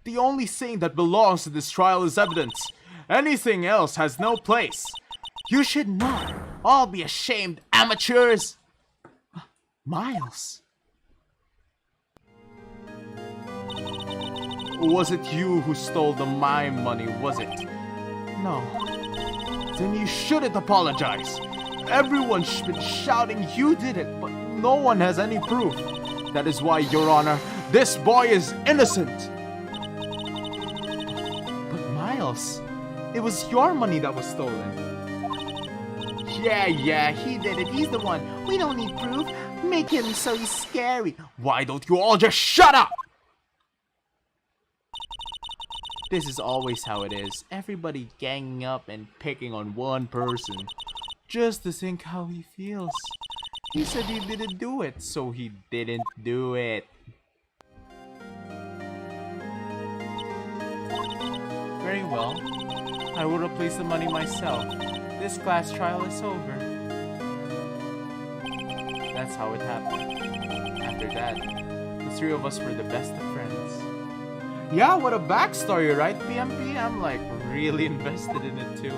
A: The only thing that belongs to this trial is evidence. Anything else has no place. You should not all be ashamed, amateurs.
B: Miles.
A: Was it you who stole the mime money, was it?
B: No.
A: Then you shouldn't apologize.
B: Everyone's been shouting you did it, but no one has any proof. That is why, Your Honor, this boy is innocent. But Miles, it was your money that was stolen.
E: Yeah, he did it. He's the one. We don't need proof. Make him so he's scary.
B: Why don't you all just shut up?
A: This is always how it is. Everybody ganging up and picking on one person. Just to think how he feels. He said he didn't do it, so he didn't do it. Very well. I will replace the money myself. This class trial is over. That's how it happened. After that, the three of us were the best of friends. Yeah, what a backstory, right, PMP? I'm like really invested in it too.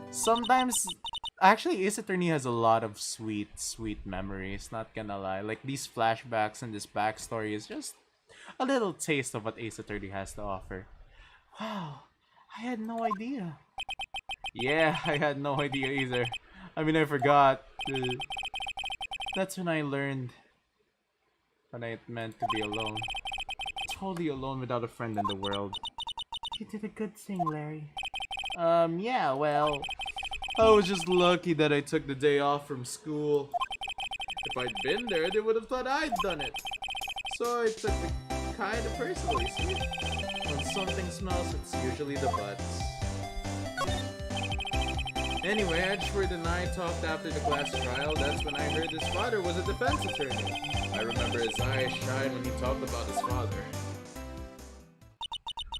A: Sometimes, actually, Ace Attorney has a lot of sweet memories, not gonna lie. Like, these flashbacks and this backstory is just a little taste of what Ace Attorney has to offer. Wow, I had no idea. Yeah, I had no idea either. I mean, I forgot. That's when I learned what it meant to be alone. Totally alone without a friend in the world.
E: You did a good thing, Larry.
A: Yeah, well, I was just lucky that I took the day off from school. If I'd been there, they would have thought I'd done it. So I took it kind of personally, see? When something smells, it's usually the butts. Anyway, Edgeworth and I talked after the class trial. That's when I heard his father was a defense attorney. I remember his eyes shine when he talked about his father.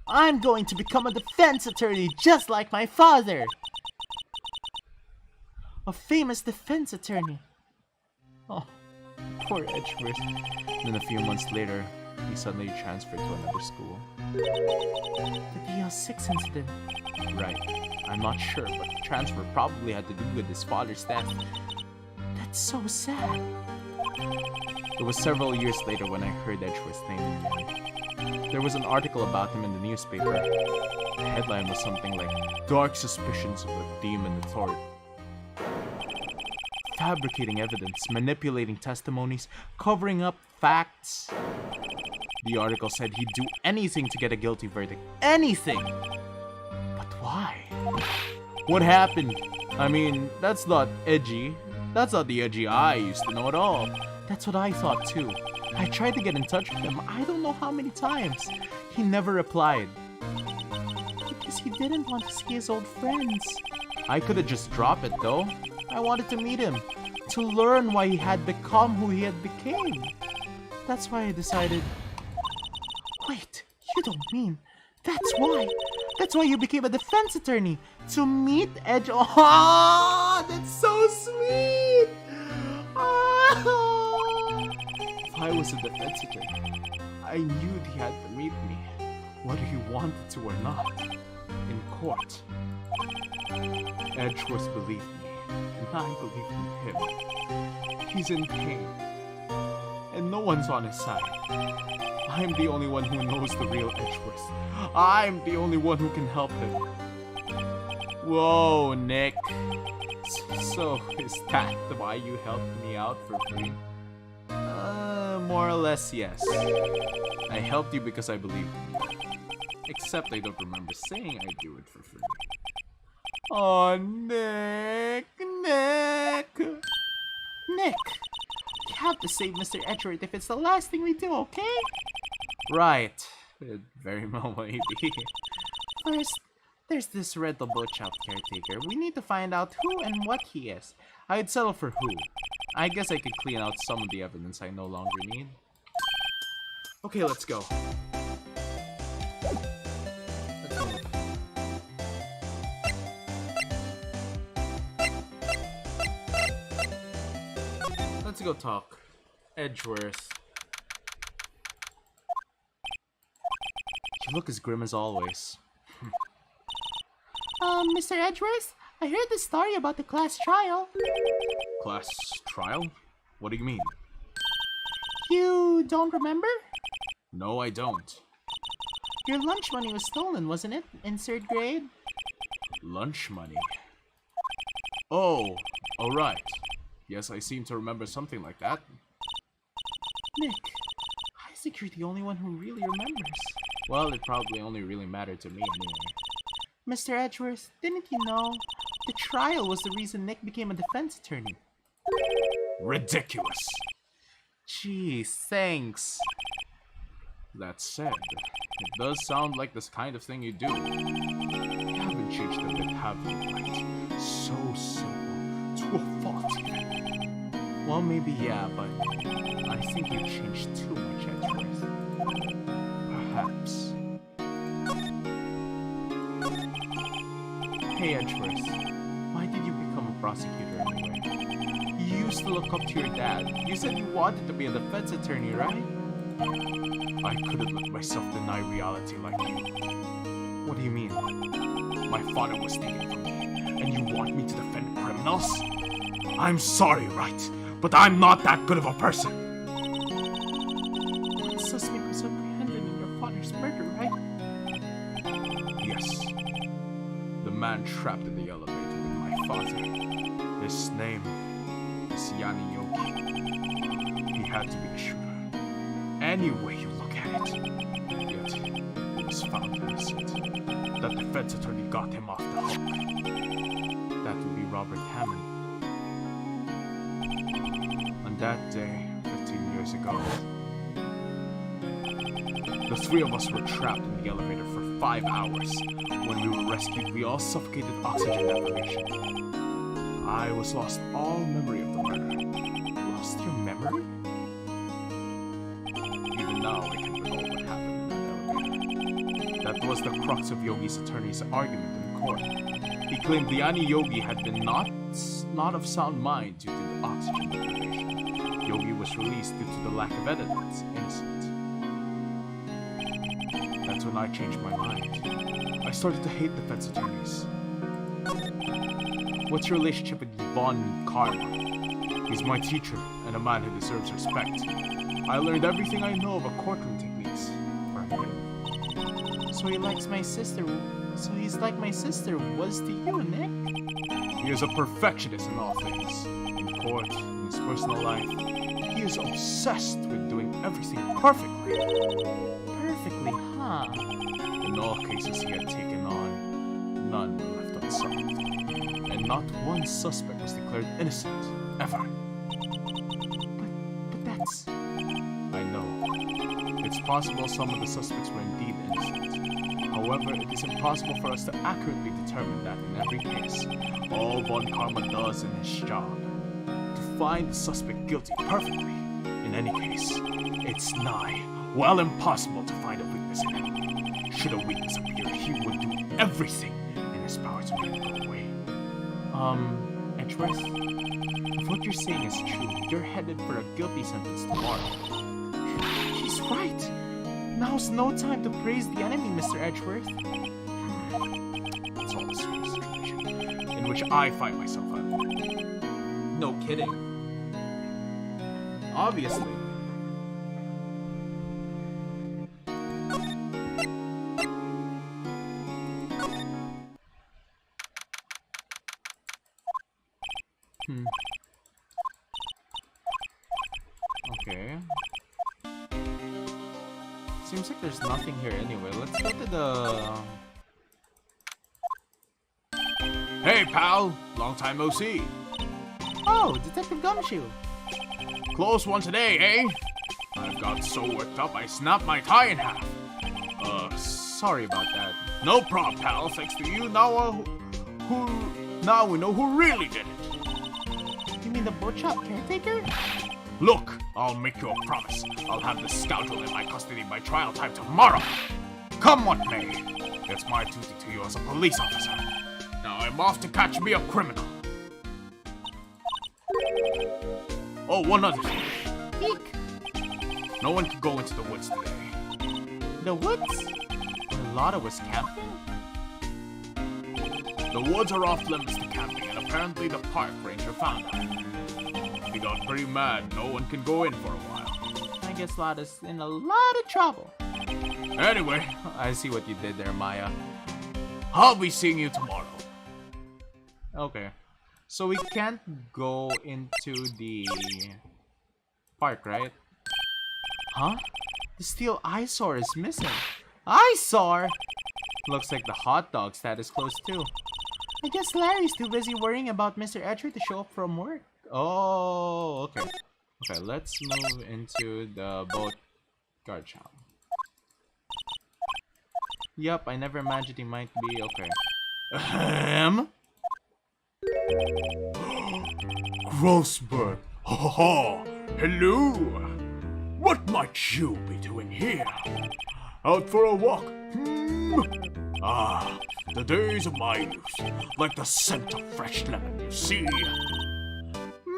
E: I'm going to become a defense attorney just like my father. A famous defense attorney.
A: Oh, poor Edgeworth. Then a few months later, he suddenly transferred to another school.
E: The DL6 incident.
A: Right. I'm not sure, but the transfer probably had to do with his father's death.
E: That's so sad.
A: It was several years later when I heard Edgeworth's name again. There was an article about him in the newspaper. The headline was something like, "Dark suspicions of a demon authority." Fabricating evidence, manipulating testimonies, covering up facts. The article said he'd do anything to get a guilty verdict. Anything! But why? What happened? I mean, that's not edgy. That's not the edgy I used to know at all. That's what I thought too. I tried to get in touch with him I don't know how many times. He never replied.
E: Because he didn't want to see his old friends.
A: I could have just dropped it though. I wanted to meet him. To learn why he had become who he had became. That's why I decided...
E: Wait, you don't mean... That's why you became a defense attorney! To meet Edge... Oh, that's so sweet! Oh.
A: If I was a defense attorney, I knew he had to meet me, whether he wanted to or not, in court. Edgeworth believed me, and I believed in him. He's in pain, and no one's on his side. I'm the only one who knows the real Edgeworth. I'm the only one who can help him. Whoa, Nick. So is that why you helped me out for free? More or less, yes. I helped you because I believed in you. Except I don't remember saying I'd do it for free. Oh, Nick!
E: Nick, you have to save Mr. Edgeworth if it's the last thing we do, okay?
A: Right. It very well may be.
E: First, there's this rental bookshop caretaker. We need to find out who and what he is.
A: I'd settle for who. I guess I could clean out some of the evidence I no longer need. Okay, let's go. Let's move. Let's go talk. Edgeworth. You look as grim as always.
E: Mr. Edgeworth, I heard the story about the class trial.
A: Class trial? What do you mean?
E: You don't remember?
A: No, I don't.
E: Your lunch money was stolen, wasn't it? In 3rd grade?
A: Lunch money? Oh,
C: Oh, right. Yes, I seem to remember something like that.
E: Nick, I think you're the only one who really remembers.
A: Well, it probably only really mattered to me anyway.
E: Mr. Edgeworth, didn't you know? The trial was the reason Nick became a defense attorney.
C: Ridiculous.
A: Geez, thanks.
C: That said, it does sound like this kind of thing you do. You haven't changed a bit, have you, right? So simple, to a fault even.
A: Well, maybe yeah, but I think you changed too much, Edgeworth.
C: Perhaps.
A: Hey, Edgeworth, why did you become a prosecutor anyway? You used to look up to your dad. You said you wanted to be a defense attorney, right?
C: I couldn't let myself deny reality like you.
A: What do you mean?
C: My father was taken from me, and you want me to defend criminals? I'm sorry, right? But I'm not that good of a person.
E: The suspect was apprehended in your father's murder, right?
C: Yes. The man trapped in the elevator with my father. His name is Yanni Yogi. He had to be the shooter. Any way you look at it. Yet, he was found innocent. That defense attorney got him off the hook.
A: That would be Robert Hammond. On that day, 15 years ago,
C: The three of us were trapped in the elevator for 5 hours. When we were rescued, we all suffocated oxygen deprivation. I was lost all memory of the murder.
A: lost your memory?
C: Even now, I can recall what happened in that elevator. That was the crux of Yogi's attorney's argument in court. He claimed the Yanni Yogi had been not of sound mind due to the oxygen deprivation. Yogi was released due to the lack of evidence, innocent. That's when I changed my mind. I started to hate defense attorneys. What's your relationship with Yvonne Karma? He's my teacher and a man who deserves respect. I learned everything I know about courtroom techniques from him.
E: So he likes my sister. So he's like my sister was to you, Nick?
C: He is a perfectionist in all things. In court, in his personal life, he is obsessed with doing everything perfectly.
E: Perfectly, huh?
C: In all cases he had taken on, none were left unsolved. And not one suspect was declared innocent, ever.
E: But that's...
C: I know. It's possible some of the suspects were indeed innocent. However, it is impossible for us to accurately determine that in every case. All Von Karma does in his job, to find the suspect guilty perfectly. In any case, it's nigh, well impossible to find a weakness in him. Should a weakness appear, he would do everything in his power to make it go away.
A: Edgeworth, if what you're saying is true, you're headed for a guilty sentence tomorrow.
E: He's right. Now's no time to praise the enemy, Mr. Edgeworth.
C: It's all a serious situation, in which I find myself out.
A: No kidding. Obviously. Okay. Seems like there's nothing here anyway. Let's go to the...
C: Hey, pal! Long time no see.
E: Oh, Detective Gumshoe.
C: Close one today, eh? I got so worked up I snapped my tie in half.
A: Sorry about that.
C: No problem, pal. Thanks to you, now now we know who really did it.
E: You mean the bookshop caretaker?
C: Look, I'll make you a promise. I'll have this scoundrel in my custody by trial time tomorrow. Come what may. It's my duty to you as a police officer. Now I'm off to catch me a criminal. Oh, one other thing.
E: Eek.
C: No one can go into the woods today.
E: The woods?
A: Where Lotta was camping?
C: The woods are off limits to camping, and apparently the park ranger found her. He got pretty mad. No one can go in for a while.
E: I guess Lotta's in a lot of trouble.
C: Anyway,
A: I see what you did there, Maya.
C: I'll be seeing you tomorrow.
A: Okay. So we can't go into the park, right? Huh? The steel eyesore is missing. Eyesore? Looks like the hot dog stand is closed too.
E: I guess Larry's too busy worrying about Mr. Edgeworth to show up from work.
A: Oh, okay. Okay, let's move into the boat guard shop. Yup, I never imagined he might be. Okay.
C: Grossberg. Ha ha ha. Hello. What might you be doing here? Out for a walk. Ah, the days of my youth. Like the scent of fresh lemon, you see.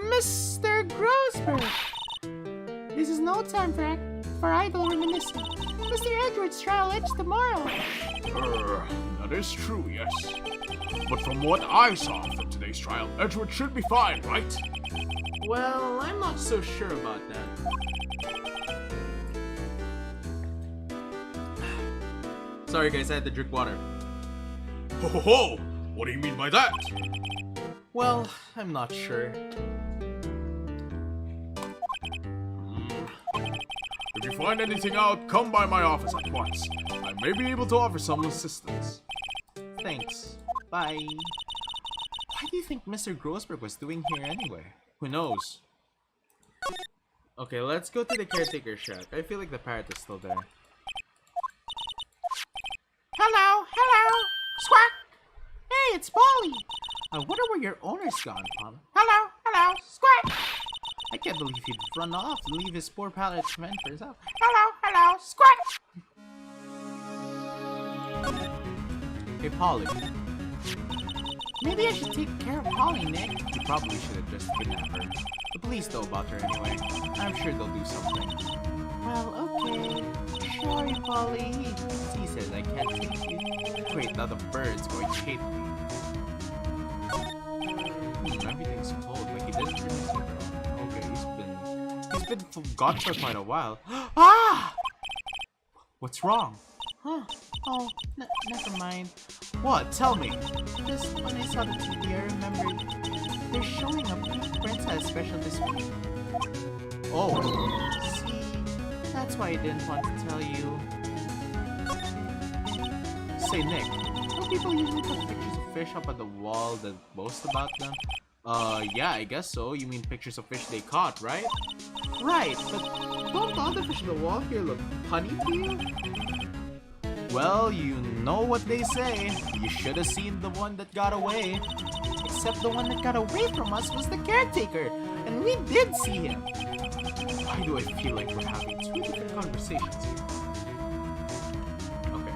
E: Mr. Grossberg! This is no time for idle reminiscing. Mr. Edgeworth's trial ends tomorrow.
C: That is true, yes. But from what I saw from today's trial, Edgeworth should be fine, right?
A: Well, I'm not so sure about that. Sorry guys, I had to drink water.
C: Ho ho ho! What do you mean by that?
A: Well, I'm not sure.
C: If you find anything out, come by my office at once. I may be able to offer some assistance.
A: Thanks. Bye. Why do you think Mr. Grossberg was doing here anyway? Who knows? Okay, let's go to the caretaker shack. I feel like the parrot is still there.
E: Hello, hello! Squawk! Hey, it's Polly!
A: I wonder where your owner's gone, Pom.
E: Hello, hello, squawk!
A: I can't believe he'd run off and leave his poor pallet to fend for himself.
E: Hello, hello, squawk!
A: Hey, Polly.
E: Maybe I should take care of Polly, Nick.
A: You probably should have just kidnapped her. The police know about her anyway. I'm sure they'll do something.
E: Well, okay. Sorry, Polly.
A: He says I can't take you. Wait, now the bird's going to hate me. Everything's cold, like he didn't really see her. Okay, he's been gone for quite a while. Ah! What's wrong?
E: Huh. Oh, never mind.
A: What? Tell me.
E: Just when I saw the TV, I remembered they're showing a Pink Princess special this week.
A: Oh.
E: See, that's why I didn't want to tell you.
A: Say, Nick, don't people usually put pictures of fish up on the wall that boast about them? Yeah, I guess so. You mean pictures of fish they caught, right?
E: Right, but don't all the fish on the wall here look punny to you?
A: Well, you know what they say. You should have seen the one that got away.
E: Except the one that got away from us was the caretaker, and we did see him.
A: Why do I feel like we're having two different conversations here? Okay.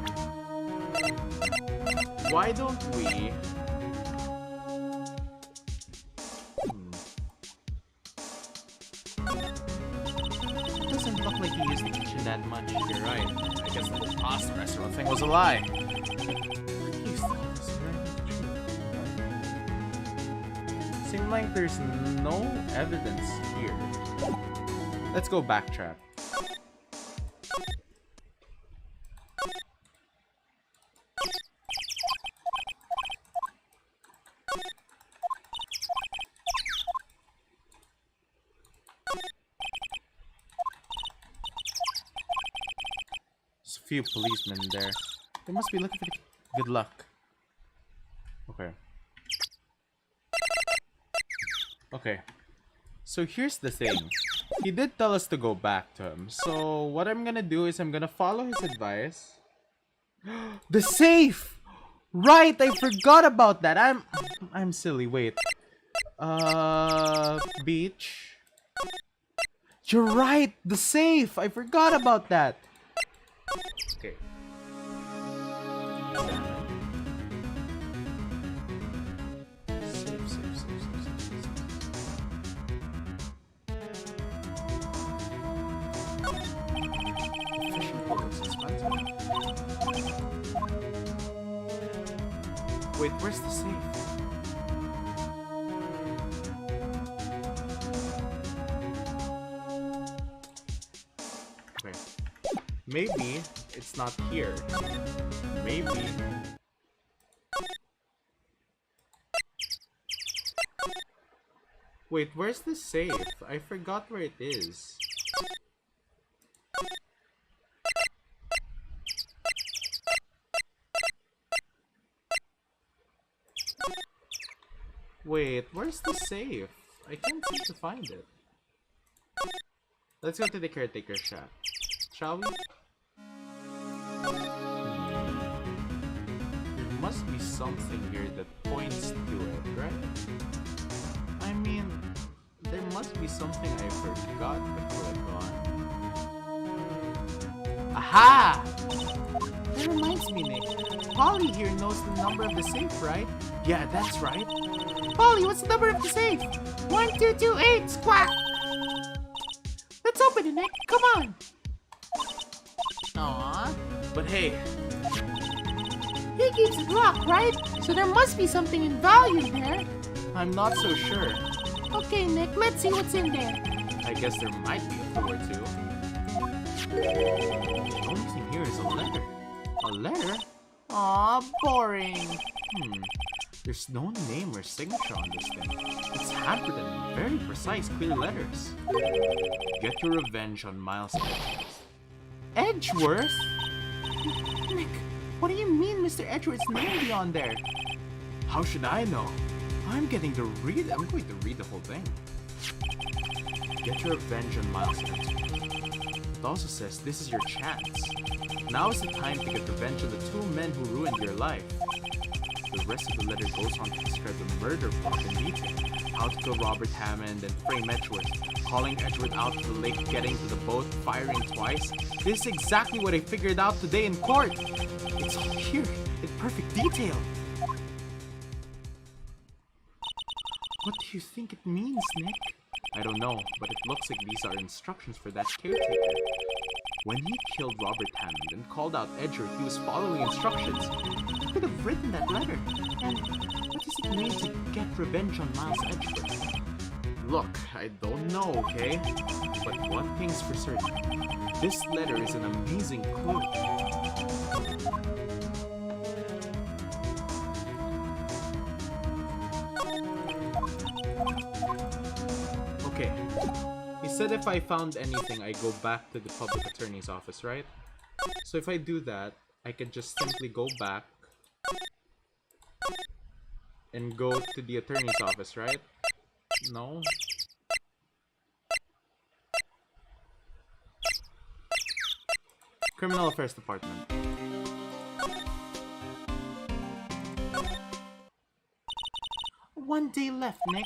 A: Why don't we...
E: Doesn't look like he used the kitchen that much.
A: You're right. I guess the whole pasta restaurant thing was a lie. Seems like there's no evidence here. Let's go backtrack. There's a few policemen there. They must be looking for the... Good luck. Okay. Okay. So here's the thing. He did tell us to go back to him. So what I'm gonna do is I'm gonna follow his advice. The safe! Right, I forgot about that. I'm silly. Wait. Beach. You're right, the safe. I forgot about that. Okay. Safe. Fishing pole looks expensive. Wait, where's the safe? Okay. Maybe it's not here. Maybe. Wait, where's the safe? I forgot where it is. Wait, where's the safe? I can't seem to find it. Let's go to the caretaker's shack, shall we? There must be something here that points to it, right? I mean, there must be something I forgot to click on. Aha!
E: That reminds me, Nick. Polly here knows the number of the safe, right?
A: Yeah, that's right.
E: Polly, what's the number of the safe? 1228, squawk! Let's open it, Nick. Come on! Aww.
A: But hey,
E: He keeps it locked, right? So there must be something in value there.
A: I'm not so sure.
E: Okay, Nick, let's see what's in there.
A: I guess there might be a clue or two. The only thing here is a letter. A letter?
E: Aw, boring.
A: There's no name or signature on this thing. It's handwritten in very precise, clear letters. Get your revenge on Miles Edgeworth.
E: Edgeworth? Nick, what do you mean Mr. Edgeworth's name will be on there?
A: How should I know? I'm going to read the whole thing. Get your revenge on Miles Edgeworth. It also says this is your chance. Now is the time to get revenge on the two men who ruined your life. The rest of the letter goes on to describe the murder plot in detail. How to kill Robert Hammond and frame Edgeworth, calling Edgeworth out to the lake, getting to the boat, firing twice. This is exactly what I figured out today in court. It's all here in perfect detail. What do you think it means, Nick? I don't know, but it looks like these are instructions for that caretaker. When he killed Robert Hammond and called out Edgeworth, he was following instructions. Who could have written that letter? And what does it mean to get revenge on Miles Edgeworth? Look, I don't know, okay? But one thing's for certain. This letter is an amazing clue. Okay. He said if I found anything, I go back to the public attorney's office, right? So if I do that, I can just simply go back and go to the attorney's office, right? No? Criminal Affairs Department.
E: One day left, Nick.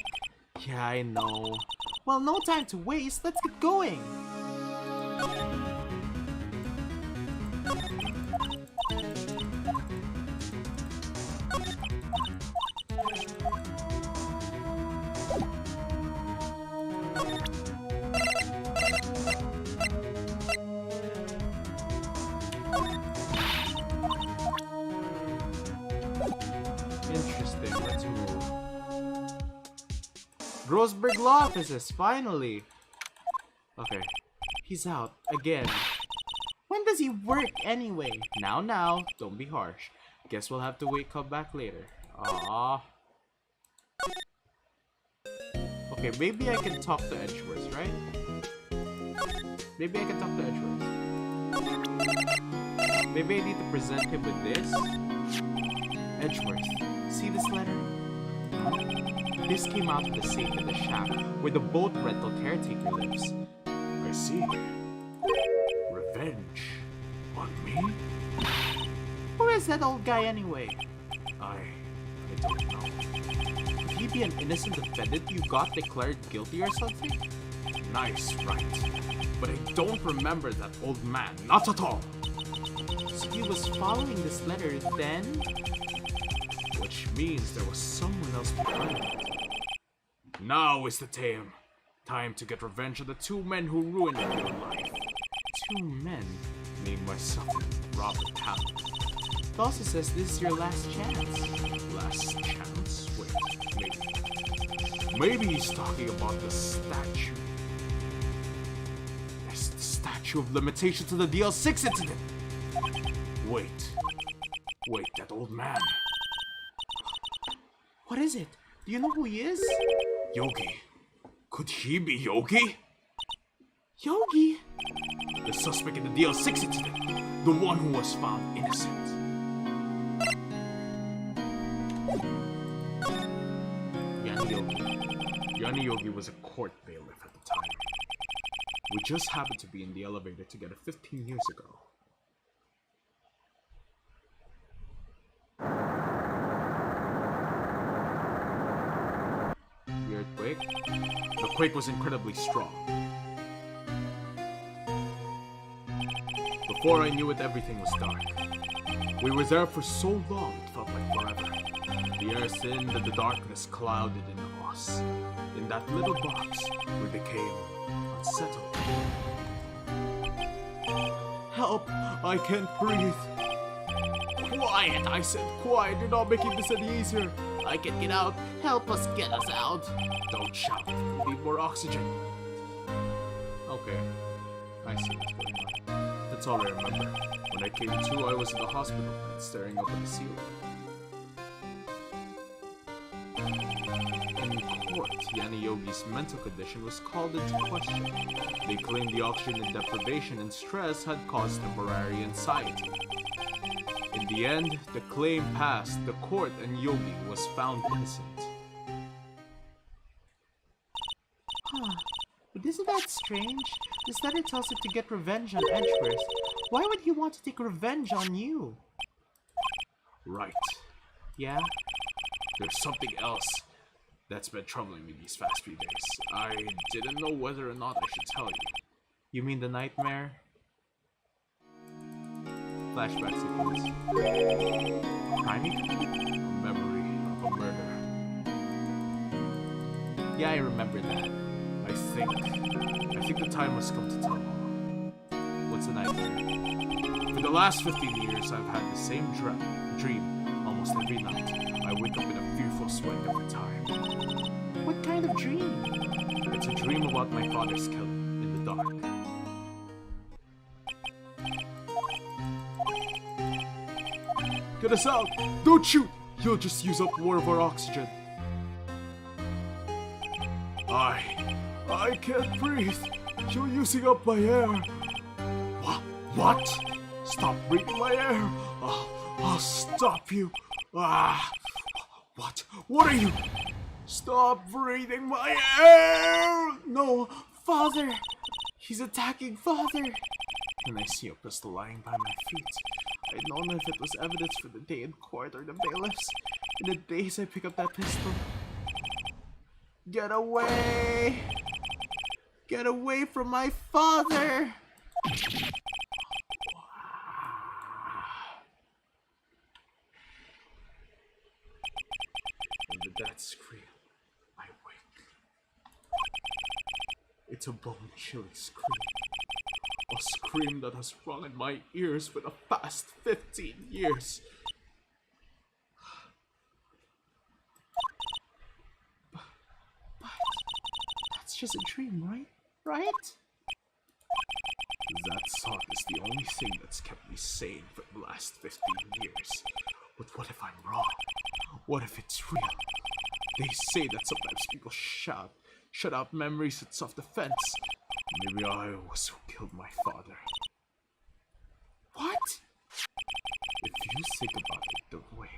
A: Yeah, I know.
E: Well, no time to waste. Let's get going.
A: Interesting, let's move. Grossberg Law Offices, finally! Okay, he's out, again.
E: When does he work anyway?
A: Now, don't be harsh. Guess we'll have to wait, come back later. Ah. Okay, maybe I can talk to Edgeworth, right? Maybe I can talk to Edgeworth. Maybe I need to present him with this. Edgeworth, see this letter? This came out of the safe in the shack where the boat rental caretaker lives.
C: I see. Revenge on me?
E: Who is that old guy anyway?
C: I don't know.
A: Could he be an innocent defendant you got declared guilty or something?
C: Nice, right. But I don't remember that old man, not at all.
A: So he was following this letter then?
C: Which means there was someone else behind it. Now is the time to get revenge on the two men who ruined your life.
A: Two men?
C: Name myself Robert Hammond.
A: It also says this is your last chance.
C: Last chance? Wait, maybe he's talking about the statue.
A: It's the statute of limitation to the DL6 incident.
C: Wait, that old man.
A: What is it? Do you know who he is?
C: Yogi. Could he be Yogi?
E: Yogi?
C: The suspect in the DL6 incident. The one who was found innocent. Yanni Yogi was a court bailiff at the time. We just happened to be in the elevator together 15 years ago. The earthquake? The quake was incredibly strong. Before I knew it, everything was dark. We were there for so long, it felt like forever. The air thinned and the darkness clouded in us. In that little box, we became unsettled. Help! I can't breathe! Quiet! I said quiet! You're not making this any easier! I can't get out! Help us get us out! Don't shout! We need more oxygen! Okay. I see what's going on. That's all I remember. When I came to, I was in the hospital bed staring up at the ceiling. In court, Yanni Yogi's mental condition was called into question. They claimed the oxygen deprivation and stress had caused temporary anxiety. In the end, the claim passed the court and Yogi was found innocent.
E: Huh. But isn't that strange? This letter tells him to get revenge on Edgeworth. Why would he want to take revenge on you?
C: Right.
E: Yeah?
C: There's something else that's been troubling me these past few days. I didn't know whether or not I should tell you.
E: You mean the nightmare?
C: Flashback sequence.
E: Crime?
C: A memory of a murder.
E: Yeah, I remember that.
C: I think the time has come to tell.
E: What's a nightmare?
C: For the last 15 years, I've had the same dream almost every night. I wake up in a fearful sweat every time.
E: What kind of dream?
C: It's a dream about my father's killing in the dark. Get us out! Don't shoot! You'll just use up more of our oxygen. I can't breathe. You're using up my air. What? Stop breathing my air. I'll stop you. What? What are you? Stop breathing my air!
E: No, Father! He's attacking Father!
C: And I see a pistol lying by my feet. I don't know if it was evidence for the day in court or the bailiffs. In a daze, I pick up that pistol.
E: Get away! Get away from my father!
C: And with that scream, I wake. It's a bone-chilling scream. A scream that has rung in my ears for the past 15 years.
E: That's just a dream, right? Right?
C: That thought is the only thing that's kept me sane for the last 15 years. But what if I'm wrong? What if it's real? They say that sometimes people shut out memories in self-defense. Maybe I was who killed my father.
E: What?
C: If you think about it the way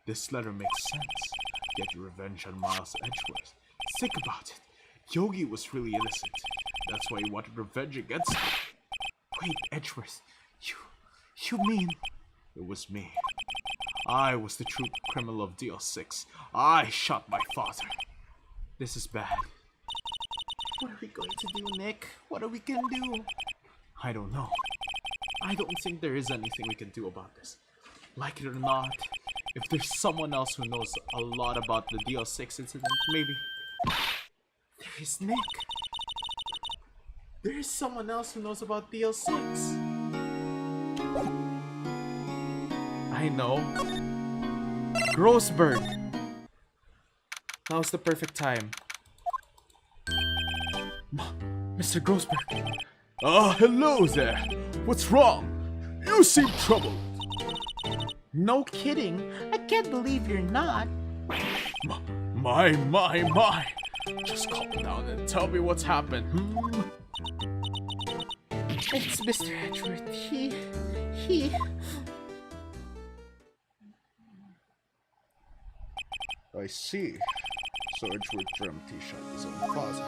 C: this letter makes sense, get your revenge on Miles Edgeworth. Think about it. Yogi was really innocent. That's why he wanted revenge against him.
E: Wait, Edgeworth, you mean...
C: It was me. I was the true criminal of DL6. I shot my father. This is bad.
E: What are we going to do, Nick? What are we gonna do?
C: I don't know. I don't think there is anything we can do about this. Like it or not, if there's someone else who knows a lot about the DL6 incident, maybe.
E: There is Nick. There is someone else who knows about DL6.
A: I know. Grossberg. Now's the perfect time. Mr. Grossberg.
C: Hello there. What's wrong? You seem troubled.
E: No kidding. I can't believe you're not.
C: My. Just calm down and tell me what's happened.
E: It's Mr. Edgeworth. He...
C: I see. So Edgeworth dreamt he shot his own father.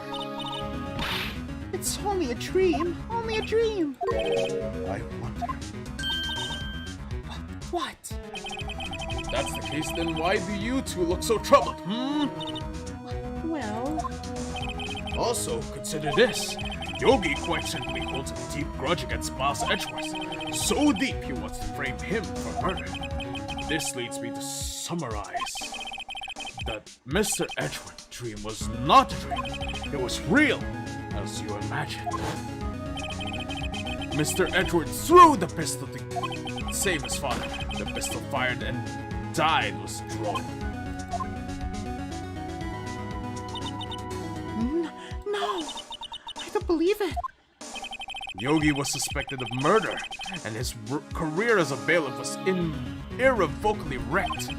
E: It's only a dream. Only a dream.
C: I wonder.
E: What?
C: If that's the case, then why do you two look so troubled?
E: Well...
C: Also, consider this. Yogi quite simply holds a deep grudge against Miles Edgeworth. So deep he wants to frame him for murder. This leads me to summarize that Mr. Edgeworth's dream was not a dream. It was real, as you imagined. Mr. Edgeworth threw the pistol to save his father. The pistol fired and died was drawn.
E: No! I don't believe it!
C: Yogi was suspected of murder, and his career as a bailiff was irrevocably wrecked.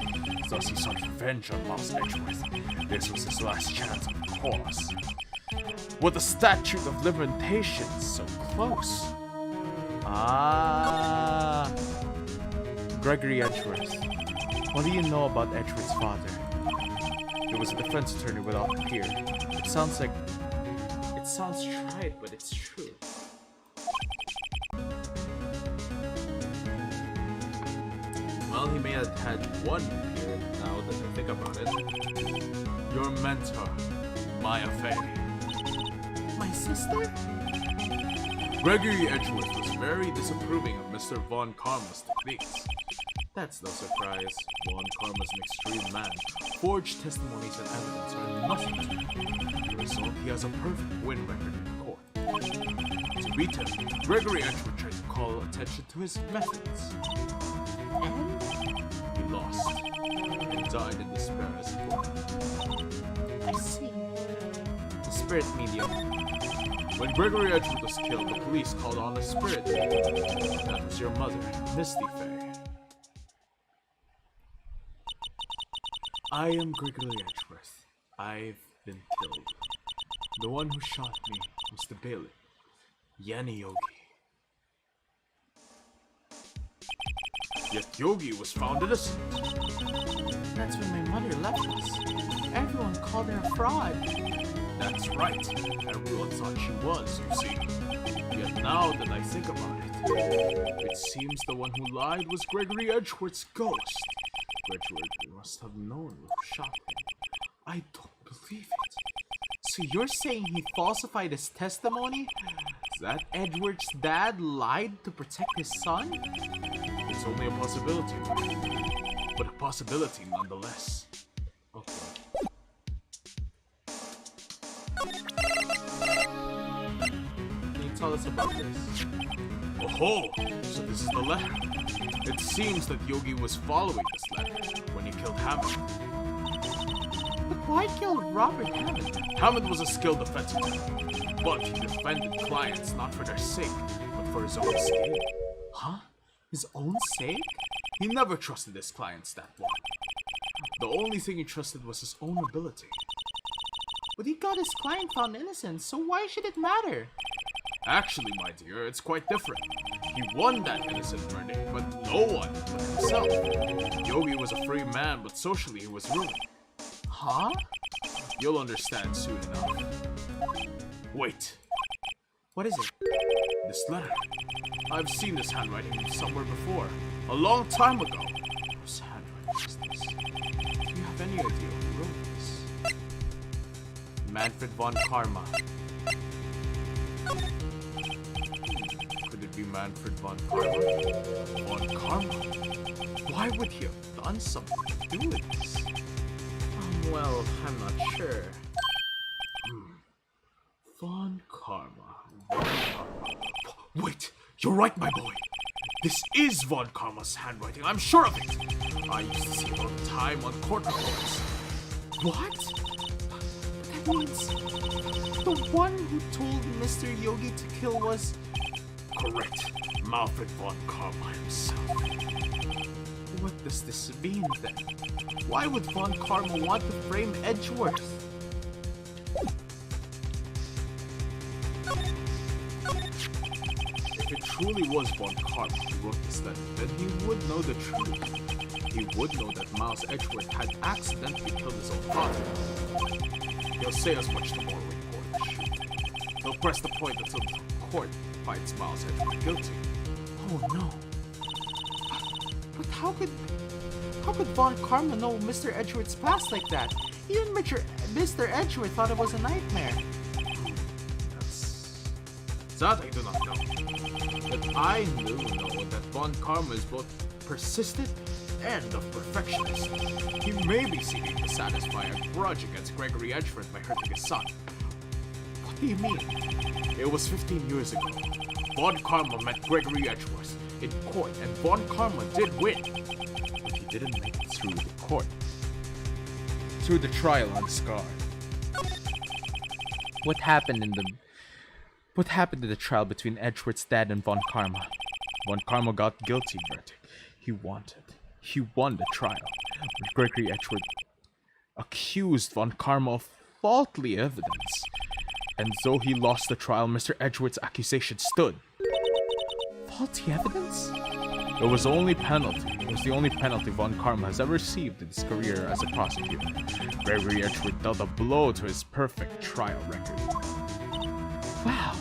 C: Thus he sought revenge on Miles Edgeworth. This was his last chance, of course. With the statute of limitations so close.
A: Ah. Gregory Edgeworth. What do you know about Edgeworth's father? He was a defense attorney without peer. It sounds trite, but it's true. Well, he may have had one peer, now that I think about it. Your mentor, Maya Fey.
E: My sister?
A: Gregory Edgeworth was very disapproving of Mr. Von Karma's techniques. That's no surprise. Von Karma's an extreme man. Forged testimonies and evidence are nothing to him. The result, he has a perfect win record in court. To beat him, Gregory Edgeworth tried to call attention to his methods.
E: And?
A: He lost, and died in despair as he was.
E: I see.
A: The spirit medium. When Gregory Edgeworth was killed, the police called on a spirit medium. That was your mother, Misty Fey. I am Gregory Edgeworth. I've been killed. The one who shot me was the bailiff, Yanni Yogi. Yet Yogi was found innocent.
E: That's when my mother left us. Everyone called her a fraud.
A: That's right. Everyone thought she was, you see. Yet now that I think about it seems the one who lied was Gregory Edgeworth's ghost. Edgeworth must have known who shot him. I don't believe it.
E: So you're saying he falsified his testimony? That Edward's dad lied to protect his son?
A: It's only a possibility, but a possibility nonetheless. Okay. Can you tell us about this? Oh, so this is the letter. It seems that Yogi was following this letter when he killed Hammond.
E: But why kill Robert Hammond?
A: Hammond was a skilled defense attorney, but he defended clients not for their sake, but for his own sake.
E: Huh? His own sake?
A: He never trusted his clients that long. The only thing he trusted was his own ability.
E: But he got his client found innocent, so why should it matter?
A: Actually, my dear, it's quite different. He won that innocent verdict, but no one but himself. Yogi was a free man, but socially he was ruined.
E: Huh?
A: You'll understand soon enough. Wait.
E: What is it?
A: This letter. I've seen this handwriting somewhere before. A long time ago. Whose handwriting is this? Do you have any idea who wrote this?
E: Manfred von Karma.
A: Could it be Manfred von Karma? Von Karma? Why would he have done something to do with this?
E: Well, I'm not sure.
A: Von Karma. Wait! You're right, my boy! This is Von Karma's handwriting, I'm sure of it! I used to see it all the time on court reports.
E: What? That means the one who told Mr. Yogi to kill was...
A: Correct. Manfred von Karma himself.
E: What does this mean then? Why would Von Karma want to frame Edgeworth?
C: If it truly was Von Karma who wrote this letter, then he would know the truth. He would know that Miles Edgeworth had accidentally killed his own father. He'll say as much tomorrow in court. He'll press the point until the court finds Miles Edgeworth guilty.
B: Oh no. But how could Von Karma know Mr. Edgeworth's past like that? Even Mr. Edgeworth thought it was a nightmare.
C: That I do not know. But I do know that Von Karma is both persistent and a perfectionist. He may be seeking to satisfy a grudge against Gregory Edgeworth by hurting his son.
B: What do you mean?
C: It was 15 years ago. Von Karma met Gregory Edgeworth in court, and Von Karma did win. But he didn't make it through the court. Through the trial unscarred.
A: What happened in the trial between Edgeworth's dad and Von Karma? Von Karma got guilty verdict. He won the trial. But Gregory Edgeworth accused Von Karma of faulty evidence. And though he lost the trial, Mr. Edgeworth's accusation stood.
B: Faulty evidence?
A: It was the only penalty Von Karma has ever received in his career as a prosecutor. Gregory Edgeworth dealt a blow to his perfect trial record.
B: Wow.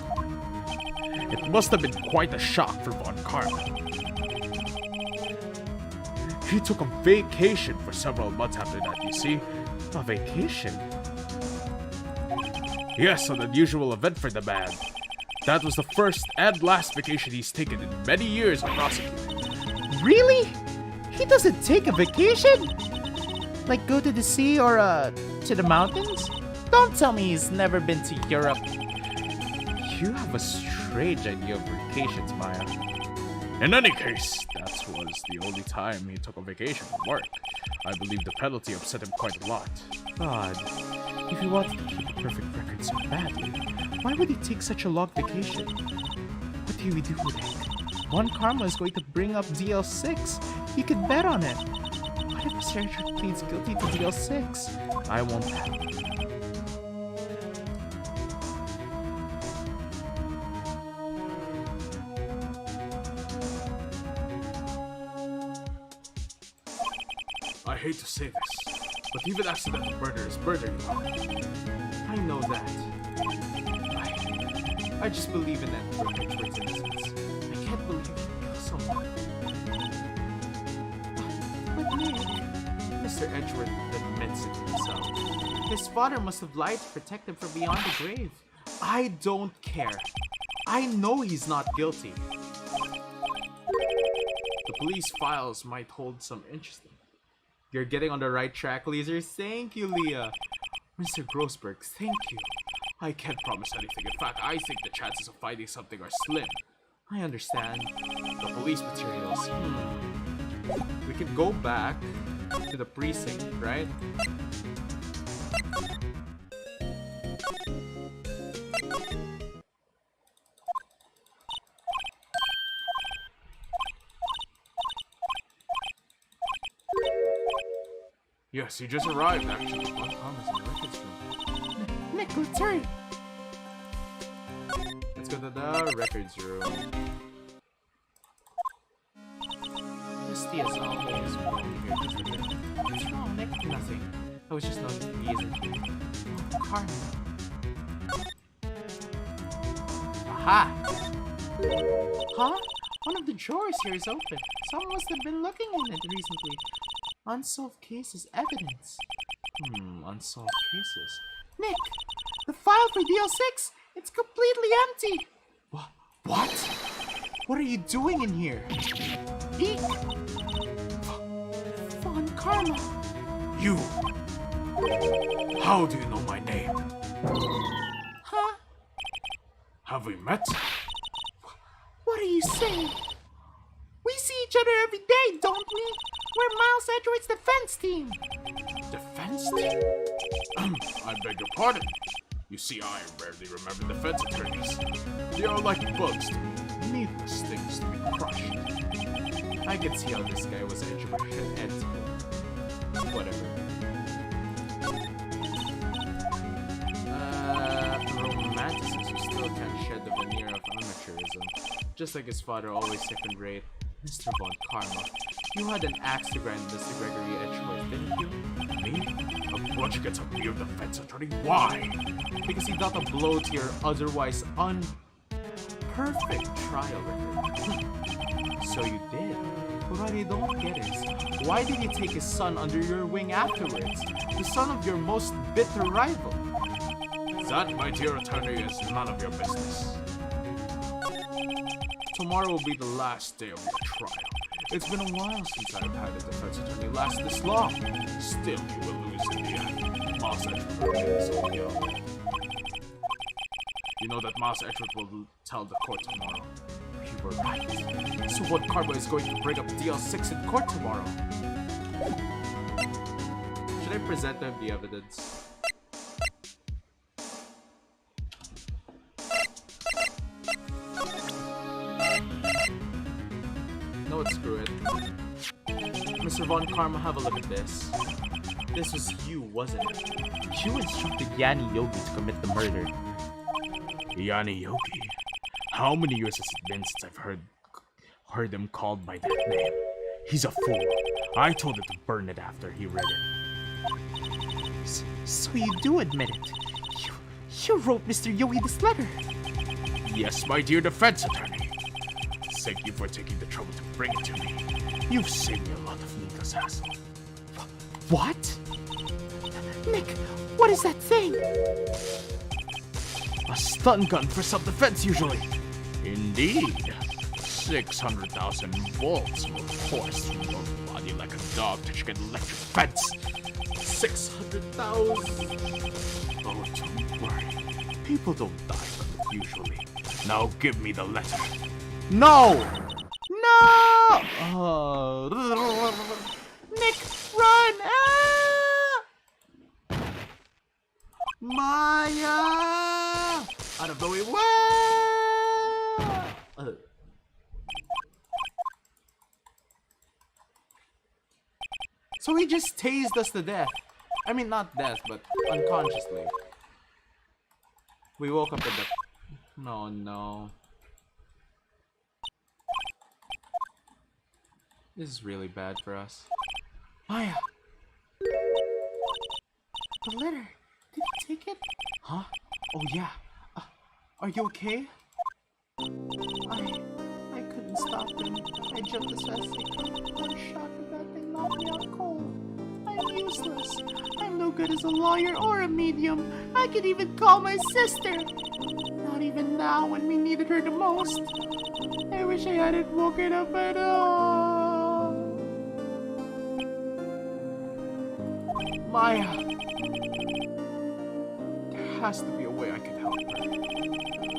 A: It must have been quite a shock for Von Karma. He took a vacation for several months after that, you see.
B: A vacation?
A: Yes, an unusual event for the man. That was the first and last vacation he's taken in many years of prosecuting.
B: Really? He doesn't take a vacation? Like go to the sea or to the mountains? Don't tell me he's never been to Europe.
A: You have a strange idea of vacations, Maya. In any case, that was the only time he took a vacation from work. I believe the penalty upset him quite a lot.
B: God, if he wanted to keep a perfect record so badly, why would he take such a long vacation? What do we do with it? Von Karma is going to bring up DL6. You could bet on it. What if Mr. Edgeworth pleads guilty to DL6?
A: I won't bet.
C: I hate to say this, but even accidental murder is murder, you know.
B: I know that. I just believe in that Edgeworth's innocence. I can't believe he killed someone. But Nick, Mr. Edgeworth admits it himself. His father must have lied to protect him from beyond the grave. I don't care. I know he's not guilty.
C: The police files might hold some interesting.
B: You're getting on the right track, Lazer. Thank you, Leah.
C: Mr. Grossberg, thank you. I can't promise anything. In fact, I think the chances of finding something are slim.
B: I understand.
C: The police materials.
B: We could go back to the precinct, right?
C: Yes, you just arrived, actually. Von Karma's in the records room.
B: Nick, let's hurry. Let's go to the records room. Misty as always. What's wrong, Nick? Nothing. I was just noticing he isn't here. Oh, Karma. Aha! Huh? One of the drawers here is open. Someone must have been looking in it recently. Unsolved cases evidence.
A: Unsolved cases.
B: Nick, the file for DL6, it's completely empty. What? What are you doing in here? Eek! Von Karma.
C: You! How do you know my name?
B: Huh?
C: Have we met?
B: What are you saying? We see each other every day, don't we? We're Miles Edgeworth's defense team.
C: Defense team? I beg your pardon. You see, I rarely remember defense attorneys. They are like bugs to me, needless things to be crushed.
B: I can see how this guy was Edgeworth and whatever. Romanticism still can't shed the veneer of
A: just like his father, always second rate. Mr. Von Karma, you had an axe to grind Mr. Gregory Edgeworth, didn't you?
C: Me? A grudge against a mere defense attorney? Why?
A: Because he dealt a blow to your otherwise perfect trial record. So you did. But what I don't get is, why did you take his son under your wing afterwards? The son of your most bitter rival.
C: That, my dear attorney, is none of your business.
A: Tomorrow will be the last day of your trial. It's been a while since I've had a defense attorney last this long. Still, you will lose in the end. Moss Edgeworth is so young. You know that Moss Edgeworth will tell the court tomorrow. You were right. So what Carbo is going to bring up DL6 in court tomorrow? Should I present them the evidence? No, screw it. Mr. Von Karma, have a look at this. This was you, wasn't it? You instructed Yanni Yogi to commit the murder.
C: Yanni Yogi? How many years has it been since I've heard him called by that name? He's a fool. I told him to burn it after he read it.
E: So you do admit it? You wrote Mr. Yogi this letter?
C: Yes, my dear defense attorney. Thank you for taking the trouble to bring it to me. You've saved me a lot of needless hassle.
E: What? Nick, what is that thing?
C: A stun gun for self-defense, usually. Indeed. 600,000 volts will force through your body like a dog to an electric fence.
A: 600,000.
C: Oh, don't worry. People don't die from it usually. Now give me the letter.
A: No! No!
E: Nick, run! Ah!
A: Maya!
C: Out of the way.
A: So he just tased us to death. I mean, not death, but unconsciously. We woke up at the... No. This is really bad for us. Maya!
E: The letter. Did you take it?
A: Huh? Oh yeah. Are you okay?
E: I couldn't stop them. I jumped as fast as I could. One shot of that thing knocked me out cold. I'm useless. I'm no good as a lawyer or a medium. I could even call my sister. Not even now when we needed her the most. I wish I hadn't woken up at all.
A: Maya! There has to be a way I can help her.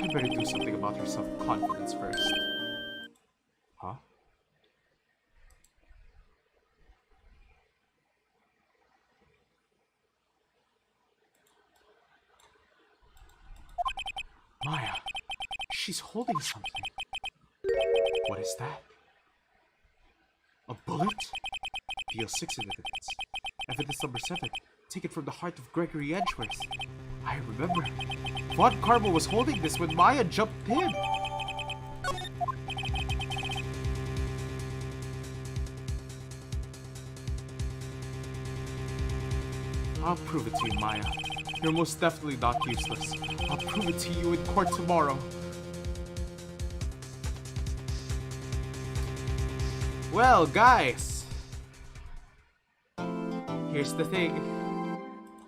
A: I better do something about her self-confidence first. Huh? Maya! She's holding something. What is that? A bullet? DL6 evidence. Evidence number 7. Taken from the heart of Gregory Edgeworth. I remember. Von Karma was holding this when Maya jumped him. I'll prove it to you, Maya. You're most definitely not useless. I'll prove it to you in court tomorrow. Well, guys. Here's the thing.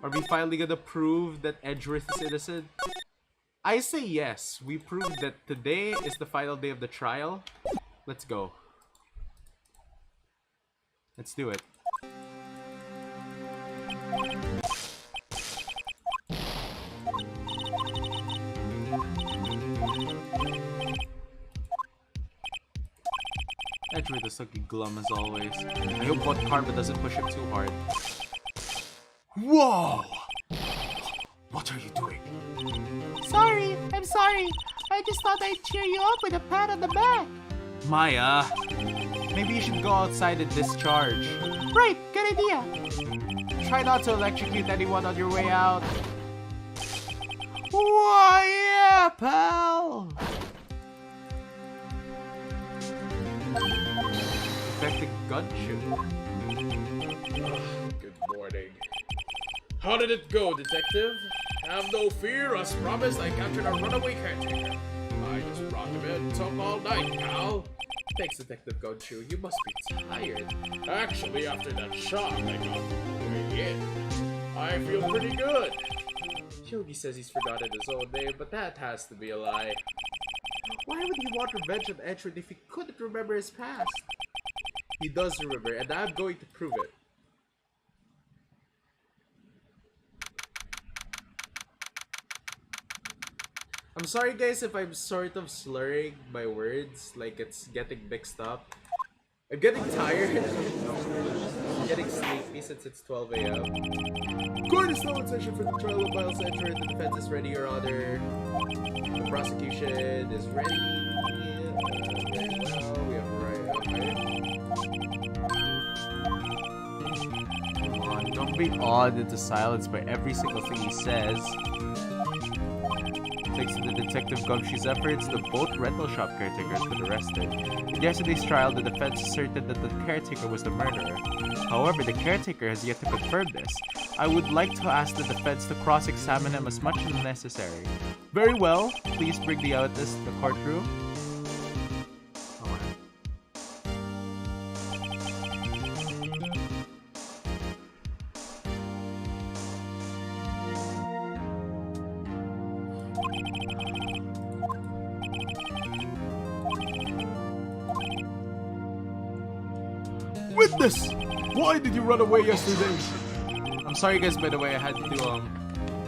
A: Are we finally gonna prove that Edgeworth is innocent? I say yes. We proved that today is the final day of the trial. Let's go. Let's do it. Edgeworth is looking glum as always. I hope Von Karma doesn't push him too hard.
C: Whoa! What are you doing?
E: Sorry, I'm sorry. I just thought I'd cheer you up with a pat on the back.
A: Maya, maybe you should go outside and discharge.
E: Right, good idea.
A: Try not to electrocute anyone on your way out.
E: Why, yeah, pal.
A: gunship.
C: Good morning. How did it go, detective? Have no fear, as promised, I captured a runaway caretaker. I just brought him in, took all night, pal.
A: Thanks, Detective Gunchu. You must be tired.
C: Actually, after that shot I got on the way in, I feel pretty good.
A: Yogi says he's forgotten his own name, but that has to be a lie. Why would he want revenge on Edward if he couldn't remember his past? He does remember, and I'm going to prove it. I'm sorry guys if I'm sort of slurring my words, like it's getting mixed up. I'm getting tired. I'm getting sleepy since it's 12 a.m. Court is now in session for the trial of Miles Edgeworth. The defense is ready, Your Honor. The prosecution is ready. Well, we have right. Okay. Come on, don't be awed into silence by every single thing he says. Thanks to the Detective Gumshoe's efforts, the both rental shop caretakers were arrested. In yesterday's trial, the defense asserted that the caretaker was the murderer. However, the caretaker has yet to confirm this. I would like to ask the defense to cross-examine him as much as necessary. Very well. Please bring the witness to the courtroom.
D: Witness! Why did you run away yesterday?
A: I'm sorry guys, by the way, I had to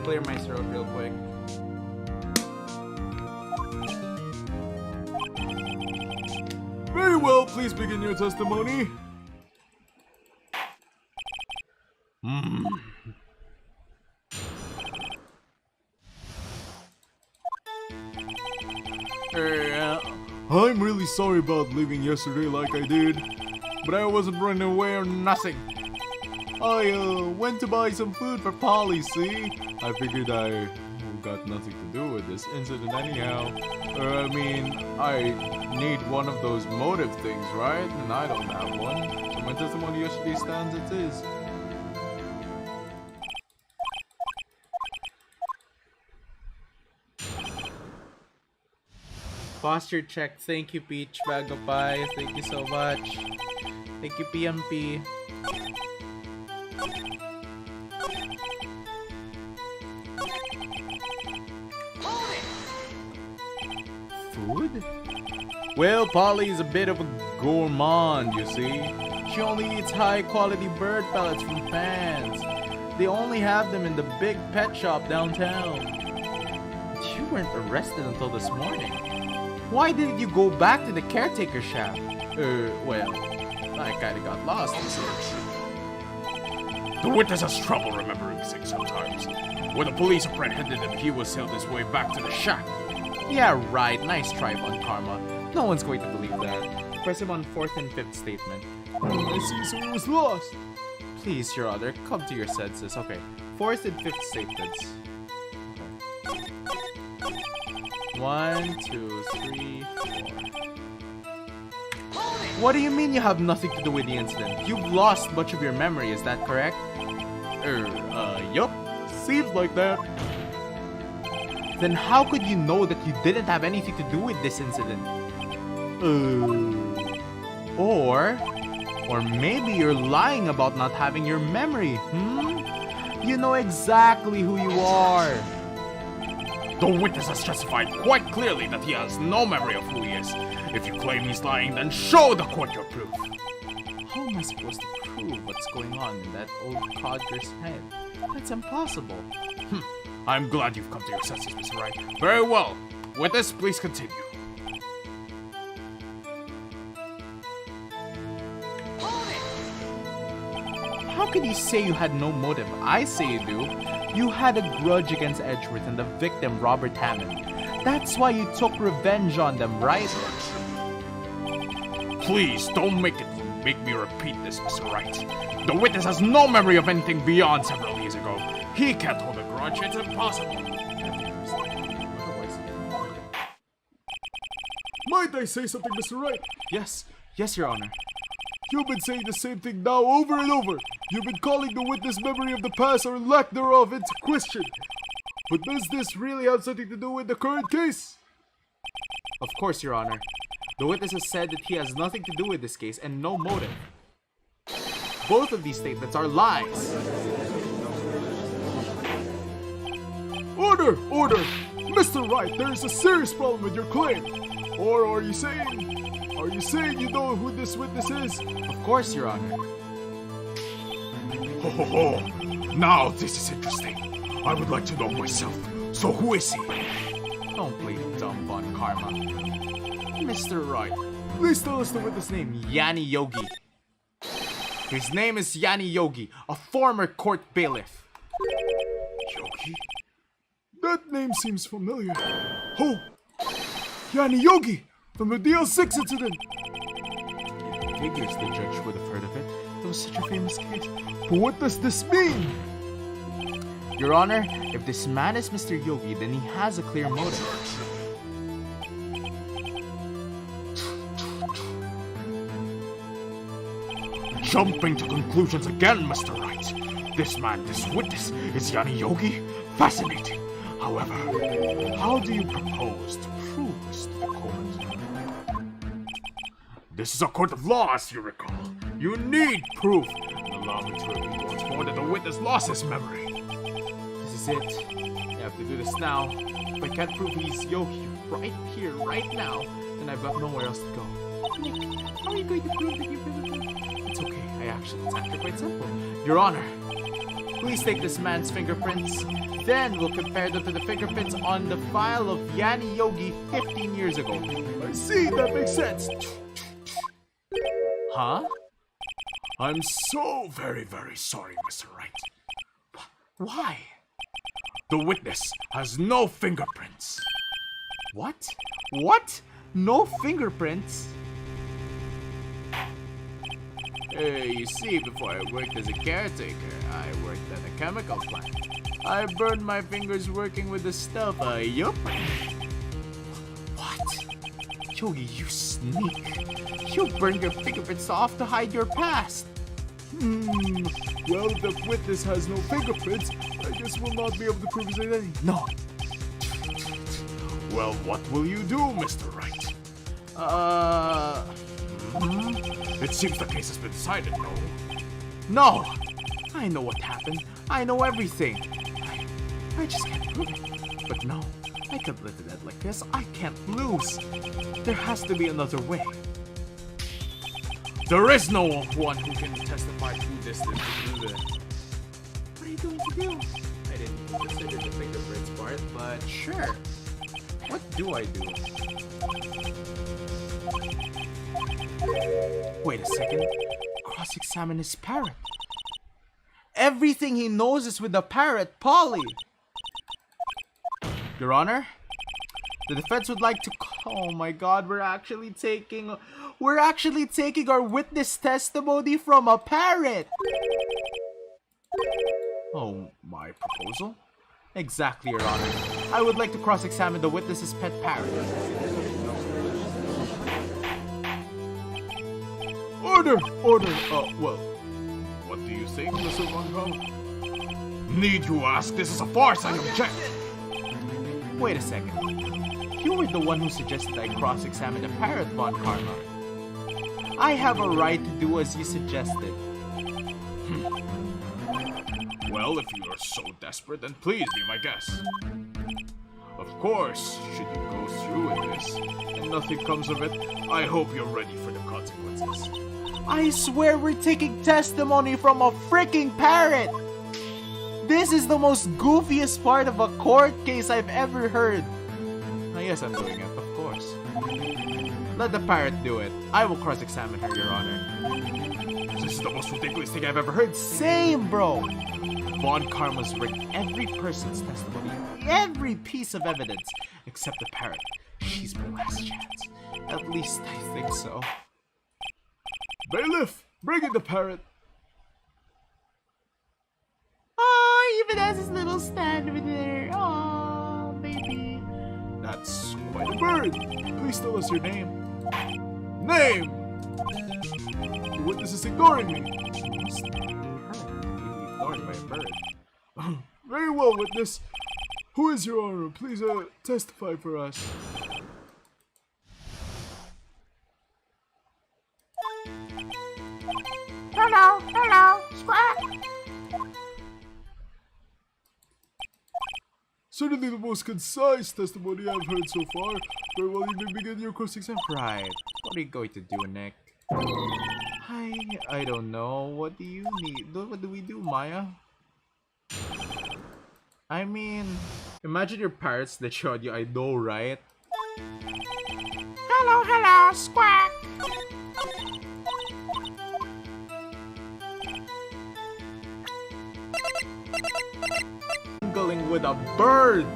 A: clear my throat real quick.
D: Very well, please begin your testimony. I'm really sorry about leaving yesterday like I did, but I wasn't running away or nothing. I went to buy some food for Polly, see? I figured I got nothing to do with this incident anyhow. I mean, I need one of those motive things, right? And I don't have one. So my testimony yesterday stands as is.
A: Posture check. Thank you, Peach Bagapay. Thank you so much. Thank you, PMP. Food? Well, Polly is a bit of a gourmand, you see. She only eats high-quality bird pellets from fans. They only have them in the big pet shop downtown. But you weren't arrested until this morning. Why didn't you go back to the caretaker shack? Well, I kinda got lost in search.
C: The witness has trouble remembering things sometimes. When the police apprehended him, he was sailed his way back to the shack.
A: Yeah, right. Nice try, Von Karma. No one's going to believe that. Press him on 4th and 5th statement.
D: I see, so it was lost.
A: Please, Your Honor, come to your senses. Okay, 4th and 5th statements. Okay. 1, 2, 3, 4. What do you mean you have nothing to do with the incident? You've lost much of your memory, is that correct?
D: Yup. Seems like that.
A: Then how could you know that you didn't have anything to do with this incident? Or maybe you're lying about not having your memory, You know exactly who you are.
C: The witness has testified quite clearly that he has no memory of who he is. If you claim he's lying, then show the court your proof.
A: How am I supposed to prove what's going on in that old codger's head? That's impossible.
C: I'm glad you've come to your senses, Mr. Wright. Very well. Witness, please continue.
A: How can you say you had no motive? I say you do. You had a grudge against Edgeworth and the victim, Robert Hammond. That's why you took revenge on them, right?
C: Please, don't make me repeat this, Mr. Wright. The witness has no memory of anything beyond several years ago. He can't hold a grudge, it's impossible.
D: Might I say something, Mr. Wright?
A: Yes, Your Honor.
D: You've been saying the same thing now over and over. You've been calling the witness memory of the past or lack thereof into question. But does this really have something to do with the current case?
B: Of course, Your Honor. The witness has said that he has nothing to do with this case and no motive. Both of these statements are lies.
D: Order! Order! Mr. Wright, there is a serious problem with your claim. Or are you saying you know who this witness is?
B: Of course, Your Honor.
C: Ho ho ho! Now this is interesting. I would like to know myself. So who is he?
B: Don't play dumb on Karma. Mr. Wright,
D: Please tell us the witness name.
B: Yanni Yogi. His name is Yanni Yogi, a former court bailiff.
C: Yogi?
D: That name seems familiar. Oh! Yanni Yogi! From the DL6 incident!
B: Figures the judge would have heard of it. It was such a famous case.
D: But what does this mean?
B: Your Honor, if this man is Mr. Yogi, then he has a clear motive.
C: Jumping to conclusions again, Mr. Wright. This man, this witness, is Yanni Yogi? Fascinating. However, how do you propose to prove this to the court? This is a court of law, as you recall. You need proof. And allow me to repeat once more that the witness lost his memory.
B: This is it. You have to do this now. If I can't prove he's Yogi right here, right now, then I've got nowhere else to go. Nick, how are you going to prove that you've been with me? It's okay. It's actually quite simple. Your Honor, please take this man's fingerprints. Then we'll compare them to the fingerprints on the file of Yanni Yogi 15 years ago.
D: I see, that makes sense.
B: Huh?
C: I'm so very, very sorry, Mr. Wright.
B: Why?
C: The witness has no fingerprints.
B: What? What? No fingerprints?
C: You see, before I worked as a caretaker, I worked at a chemical plant. I burned my fingers working with the stuff, yup.
B: What? Yogi, you sneak. You burned your fingerprints off to hide your past.
D: Well, if the witness has no fingerprints, I guess we'll not be able to prove his identity.
B: No.
C: Well, what will you do, Mr. Wright? It seems the case has been decided, no?
B: No! I know what happened. I know everything. I just can't prove it. But no, I can't live with that like this. I can't lose. There has to be another way.
C: There is no one who can testify to this.
B: What are you going to do? I didn't consider the fingerprints part, but sure. What do I do? Wait a second. Cross-examine his parrot. Everything he knows is with the parrot, Polly. Your Honor, the defense would like to... Oh my God, we're actually taking our witness testimony from a parrot. Oh, my proposal? Exactly, Your Honor. I would like to cross-examine the witness's pet parrot.
D: Order! Order!
C: Well, what do you think, Mr. Von Karma? Need you ask? This is a farce, I object!
B: Wait a second. You were the one who suggested I cross-examine the parrot, Von Karma. I have a right to do as you suggested.
C: Well, if you are so desperate, then please be my guest. Of course, should you go through with this, and nothing comes of it, I hope you're ready for the consequences.
B: I swear we're taking testimony from a freaking parrot! This is the most goofiest part of a court case I've ever heard. Yes, I'm doing it, of course. Let the parrot do it. I will cross-examine her, Your Honor.
C: This is the most ridiculous thing I've ever heard.
B: Same, bro! Von Karma's rigged every person's testimony, every piece of evidence, except the parrot. She's my last chance. At least I think so.
D: Bailiff, bring in the parrot.
E: Oh, he even has his little stand over there. Oh, baby.
D: That's quite a bird. Please tell us your name. Name! The witness is ignoring me.
A: Ignored by a bird.
D: Very well, witness. Who is your honor? Please testify for us.
E: Hello, squawk.
D: Certainly the most concise testimony I've heard so far. Very well, you may begin your cross-exam.
A: Right. What are you going to do, Nick? I don't know. What do you need? What do we do, Maya? I mean, imagine your parents that showed you. I know, right?
E: Hello, squawk.
A: Mingling with a bird.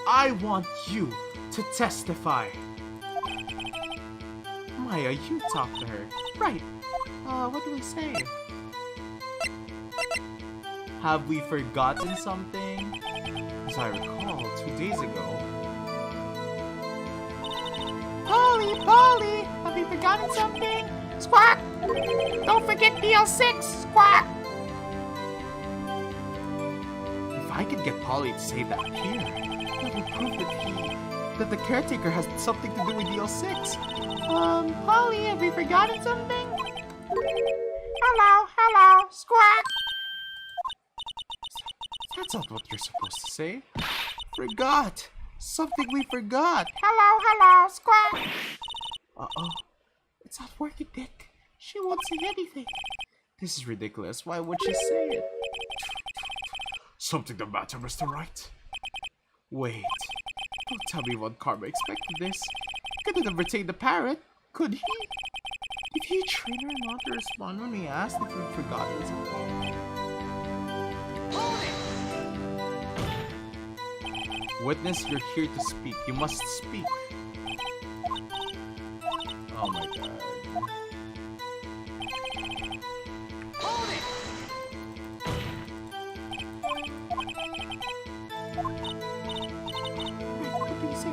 A: I want you to testify. Maya, you talk to her. Right. What do we say? Have we forgotten something? As I recall, 2 days ago.
E: Polly, have you forgotten something? Squawk. Don't forget DL6, squawk.
A: If I could get Polly to say that here, that would prove that the caretaker has something to do with DL6.
E: Polly, have you forgotten something? Hello, squawk.
A: That's not what you're supposed to say. Forgot. Something we forgot.
E: Hello, squawk.
A: Uh-oh.
E: It's not working, Dick. She won't say anything.
A: This is ridiculous. Why would she say it?
C: Something the matter, Mr. Wright?
A: Wait. Don't tell me what Karma expected this. Couldn't have retained the parrot, could he? Did he train her not to respond when we asked if we'd forgotten something? Witness, you're here to speak. You must speak. Oh my god.
E: What do you say?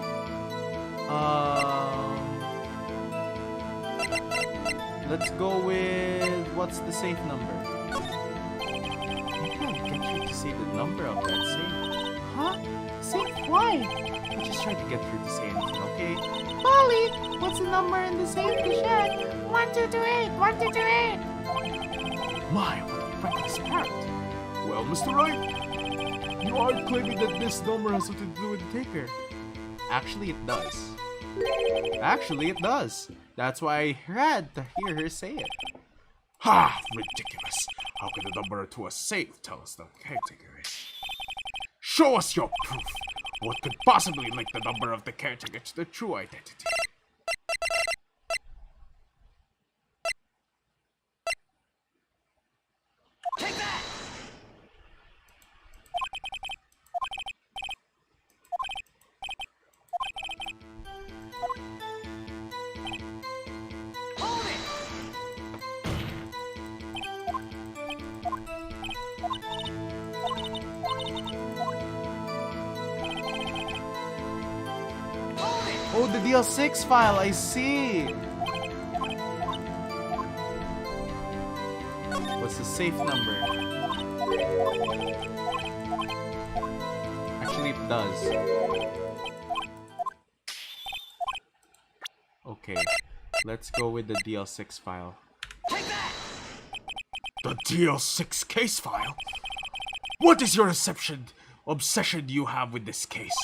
A: Let's go with what's the safe number? I can't get you to say the number of that safe.
E: Huh? Safe? Why?
A: I just tried to get through to say anything, okay?
E: Polly, what's the number in the safe to shed? 1228, 1228.
A: My, what a reckless parrot!
D: Well, Mr. Wright, you are claiming that this number has something to do with the taker.
A: Actually, it does. Actually, it does. That's why I had to hear her say it.
C: Ha! Ridiculous. How could a number to a safe tell us the caretaker is? Show us your proof. What could possibly link the number of the caretaker to the true identity?
E: Take that! Hold it!
A: Oh, the DL6 file, I see! What's the safe number? Actually, it does. Okay, let's go with the DL6 file.
E: Take that!
C: The DL6 case file? What is your obsession you have with this case?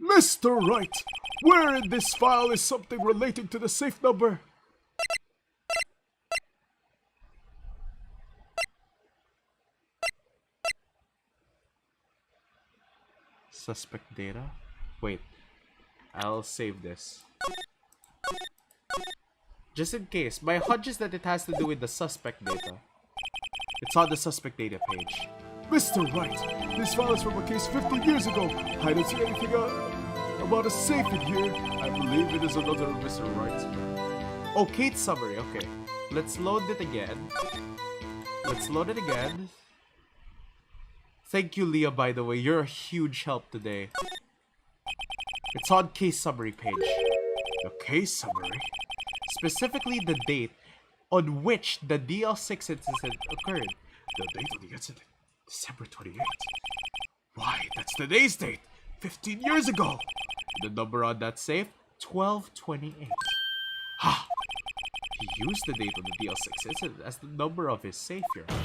D: Mr. Wright, where in this file is something relating to the safe number?
A: Suspect data? Wait, I'll save this. Just in case, my hunch is that it has to do with the suspect data. It's on the suspect data page.
D: Mr. Wright, this file is from a case 15 years ago. I don't see anything about a safe in here.
A: I believe it is another of Mr. Wright's. Oh, Kate's summary. Okay, let's load it again. Let's load it again. Thank you, Leah, by the way. You're a huge help today. It's on case summary page.
C: The case summary?
A: Specifically the date on which the DL6 incident occurred.
C: The date of the incident? December 28th. Why, that's today's date! 15 years ago!
A: The number on that safe? 1228.
C: Ha!
A: He used the date of the DL6 incident as the number of his safe, Your Honor.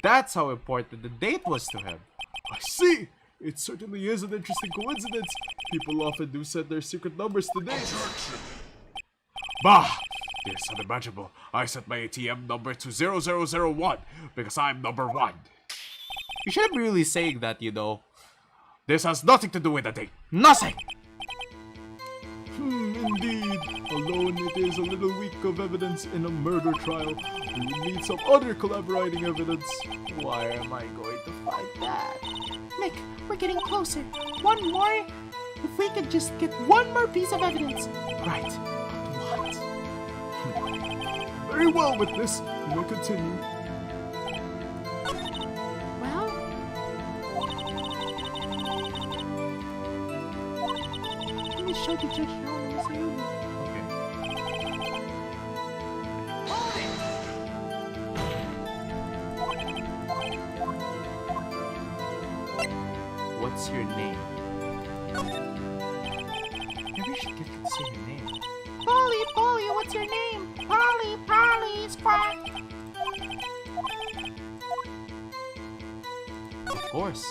A: That's how important the date was to him.
D: I see! It certainly is an interesting coincidence. People often do set their secret numbers to dates.
C: Bah! It's unimaginable. I set my ATM number to 0001 because I'm number 1.
A: You shouldn't be really saying that, you know.
C: This has nothing to do with the date.
A: Nothing!
D: Indeed. Alone it is a little weak of evidence in a murder trial. We would need some other collaborating evidence.
A: Why am I going to find that?
E: Nick, we're getting closer. One more? If we could just get one more piece of evidence.
A: Right. What?
D: Very well with this. We'll continue.
E: Well, let me show the judge how it is you.
A: What's your name? Maybe you should get to say your name.
E: Polly, Polly, what's your name? Polly, Polly, squawk.
A: Of course.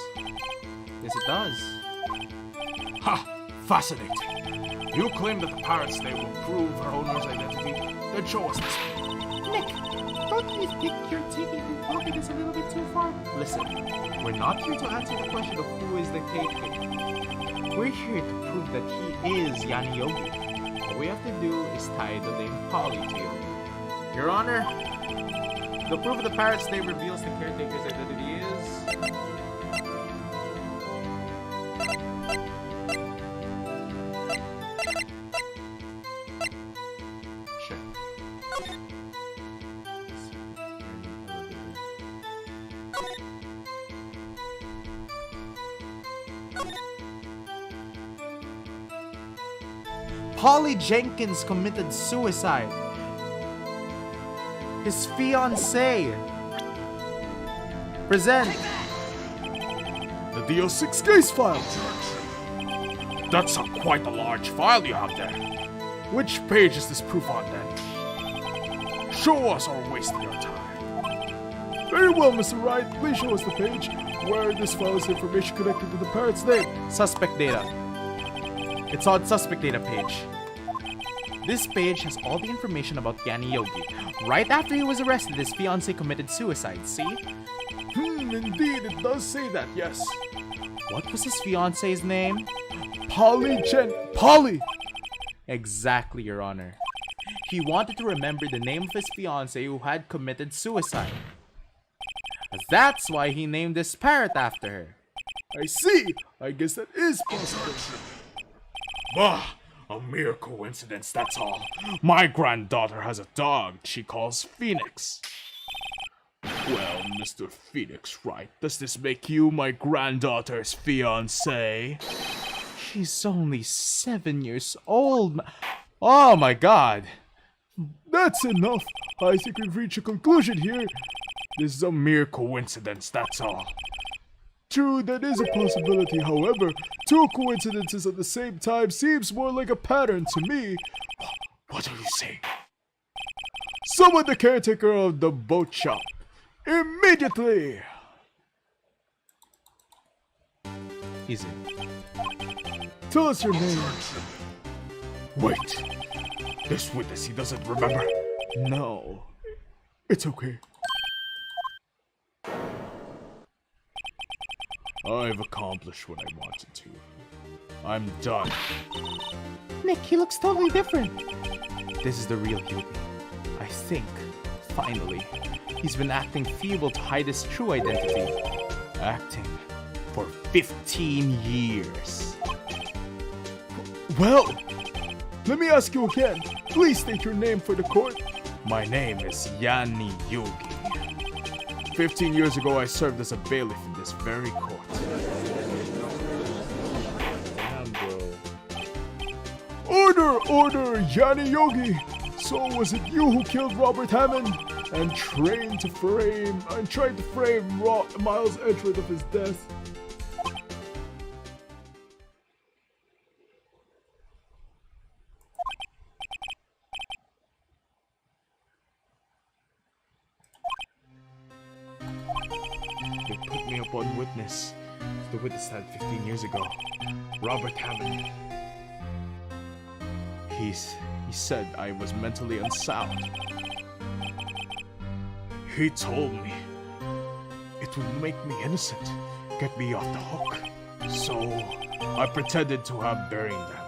A: Yes, it does.
C: Ha! Fascinating. You claim that the parrot's name will prove her owner's identity? Then show us this.
E: Nick, don't you think you're taking the topic is a little bit too far?
A: Listen, we're not here to answer the question of who is the caretaker. We're here to prove that he is Yanni Yogi. All we have to do is tie the name Polly to Yogi. Your Honor, the proof of the parrot's name reveals the caretaker's identity is... Sure. Polly Jenkins committed suicide. His fiancée. Present.
D: The DO6 case file.
C: That's quite a large file you have there. Which page is this proof on then? Show us or we're wasting your time.
D: Very well, Mr. Wright. Please show us the page where this file is information connected to the parrot's name.
A: Suspect data. It's on suspect data page. This page has all the information about Yanni Yogi. Right after he was arrested, his fiancée committed suicide, see?
D: Indeed, it does say that, yes.
A: What was his fiancée's name?
D: Polly!
A: Exactly, Your Honor. He wanted to remember the name of his fiancée who had committed suicide. That's why he named this parrot after her.
D: I see. I guess that is possible.
C: Bah! A mere coincidence, that's all. My granddaughter has a dog she calls Phoenix. Well, Mr. Phoenix Wright, does this make you my granddaughter's fiancé?
A: She's only 7 years old. Oh my god.
D: That's enough. I think we've reached a conclusion here.
C: This is a mere coincidence, that's all.
D: True, that is a possibility. However, two coincidences at the same time seems more like a pattern to me.
C: What are you saying?
D: Summon the caretaker of the boat shop. Immediately!
A: Easy.
D: Tell us your name.
C: Wait. This witness, he doesn't remember.
D: No. It's okay.
C: I've accomplished what I wanted to. I'm done.
E: Nick, he looks totally different.
A: This is the real Yogi. I think, finally, he's been acting feeble to hide his true identity. Acting for 15 years.
D: Well, let me ask you again. Please state your name for the court.
A: My name is Yanni Yogi.
C: 15 years ago, I served as a bailiff in this very court.
A: Damn, bro.
D: Order, order, Yanni Yogi! So was it you who killed Robert Hammond and tried to frame Miles Edgeworth of his death?
C: They put me upon witness. The witness stand 15 years ago. Robert Hammond. He said I was mentally unsound. He told me it would make me innocent, get me off the hook. So I pretended to have brain damage.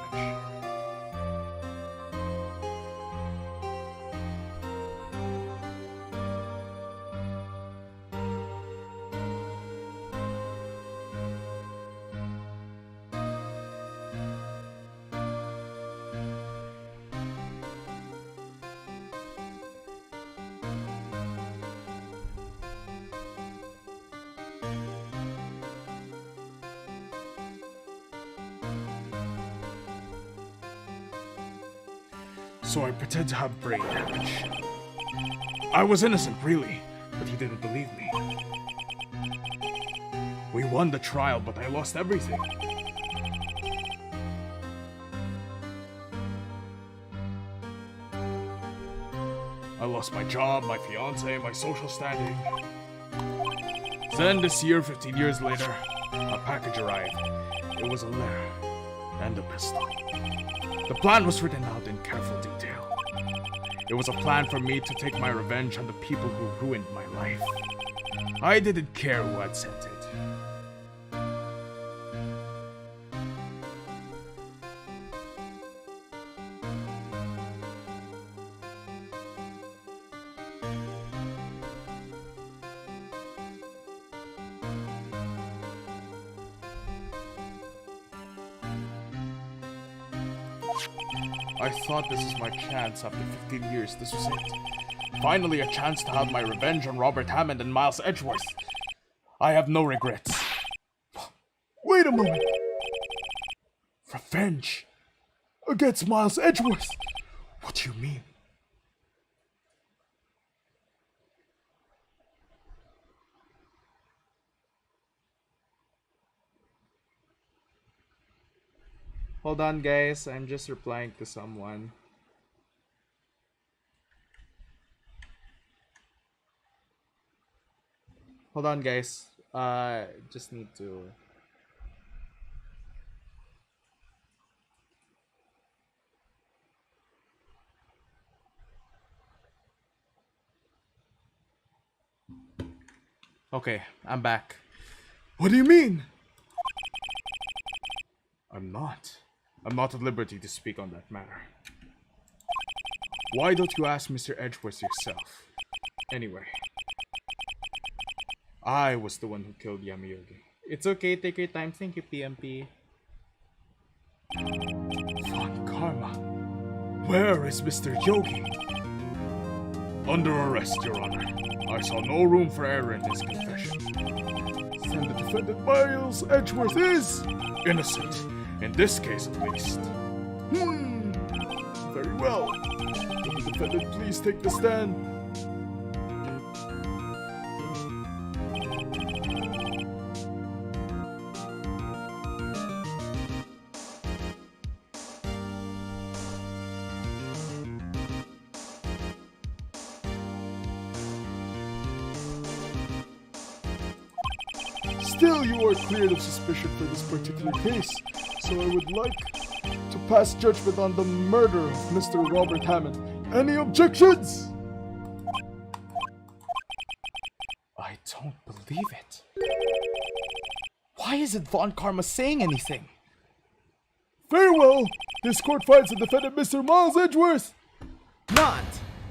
C: So I pretend to have brain damage. I was innocent, really, but he didn't believe me. We won the trial, but I lost everything. I lost my job, my fiance, my social standing. Then this year, 15 years later, a package arrived. It was a letter and a pistol. The plan was written out in careful detail. It was a plan for me to take my revenge on the people who ruined my life. I didn't care who had sent it. I thought this was my chance after 15 years. This was it. Finally, a chance to have my revenge on Robert Hammond and Miles Edgeworth. I have no regrets.
D: Wait a moment!
C: Revenge?
D: Against Miles Edgeworth!
C: What do you mean?
A: Hold on, guys. I'm just replying to someone. Hold on, guys. Just need to... Okay, I'm back.
D: What do you mean?
C: I'm not at liberty to speak on that matter. Why don't you ask Mr. Edgeworth yourself? Anyway, I was the one who killed Yamiyogi.
A: It's okay, take your time. Thank you, PMP.
C: Von Karma. Where is Mr. Yogi? Under arrest, Your Honor. I saw no room for error in his confession.
D: Then the defendant Miles Edgeworth is
C: innocent. In this case, at least.
D: Very well. Will the defendant please take the stand? Still, you are cleared of suspicion for this particular case, so I would like to pass judgment on the murder of Mr. Robert Hammond. Any objections?
A: I don't believe it. Why isn't Von Karma saying anything?
D: Very well. This court finds the defendant Mr. Miles Edgeworth
A: Not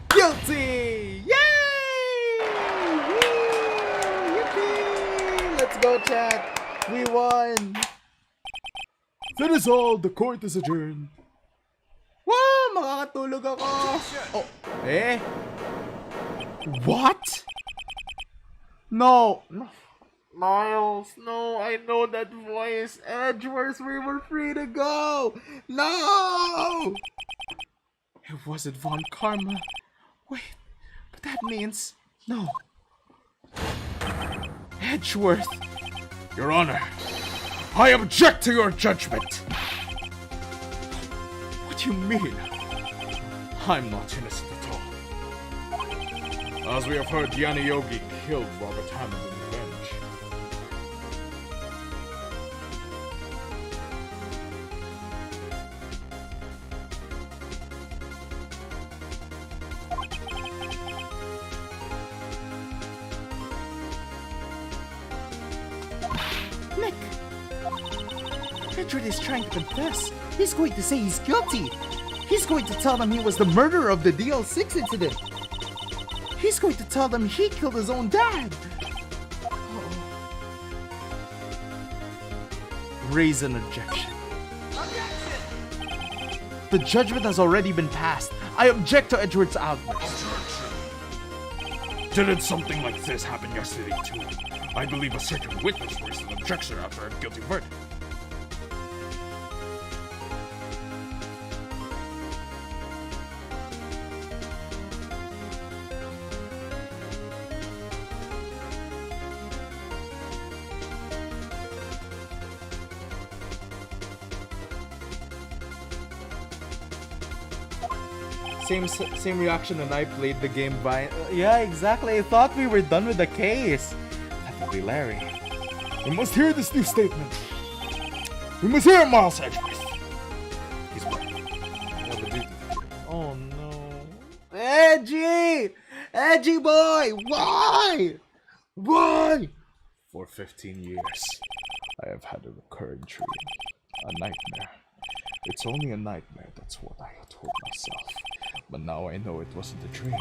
A: guilty! Yay! Woo! Yippee! Let's go, chat. We won.
D: That is all. The court is adjourned.
A: Wow! Makakatulog ako! Oh, eh? What? No! No! Miles, no, I know that voice. Edgeworth, we were free to go! No! It wasn't Von Karma. Wait, but that means... No. Edgeworth!
C: Your Honor, I object to your judgment.
A: What do you mean? I'm not innocent at all.
C: As we have heard, Yana Yogi killed Robert Hammond in revenge.
B: Nick! Edward is trying to confess. He's going to say he's guilty. He's going to tell them he was the murderer of the DL6 incident. He's going to tell them he killed his own dad.
A: Raise an objection. The judgment has already been passed. I object to Edgeworth's outburst.
C: Didn't something like this happen yesterday too? I believe a certain witness raised an objection after a guilty verdict.
A: Same reaction when I played the game by... yeah, exactly. I thought we were done with the case. That would be Larry.
C: We must hear this new statement. We must hear it, Miles Edgeworth. He's right.
A: Oh no. Edgy! Edgy boy! Why? Why?
C: For 15 years, I have had a recurring dream. A nightmare. It's only a nightmare, that's what I told myself. But now I know it wasn't a dream.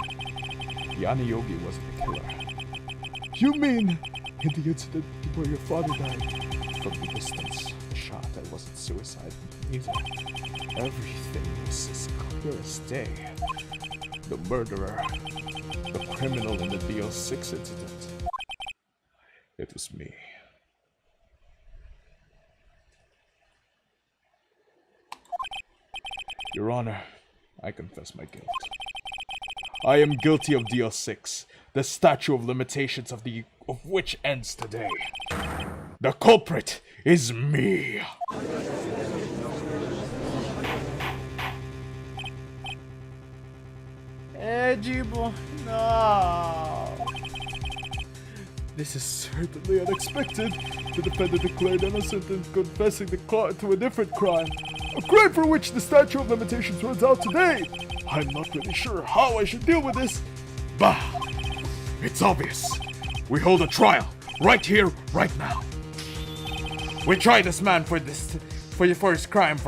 C: Yana Yogi wasn't the killer.
D: You mean in the incident where your father died?
C: From the distance, the shot, I wasn't suicide either. Everything was as clear as day. The murderer, the criminal in the DL6 incident. It was me. Your Honor, I confess my guilt. I am guilty of DL6, the statute of limitations of which ends today. The culprit is me.
A: Edgy boy, no.
D: This is certainly unexpected. The defendant declared innocent and confessing to a different crime. A crime for which the statute of limitations runs out today. I'm not really sure how I should deal with this.
C: Bah! It's obvious. We hold a trial, right here, right now. We try this man for his crime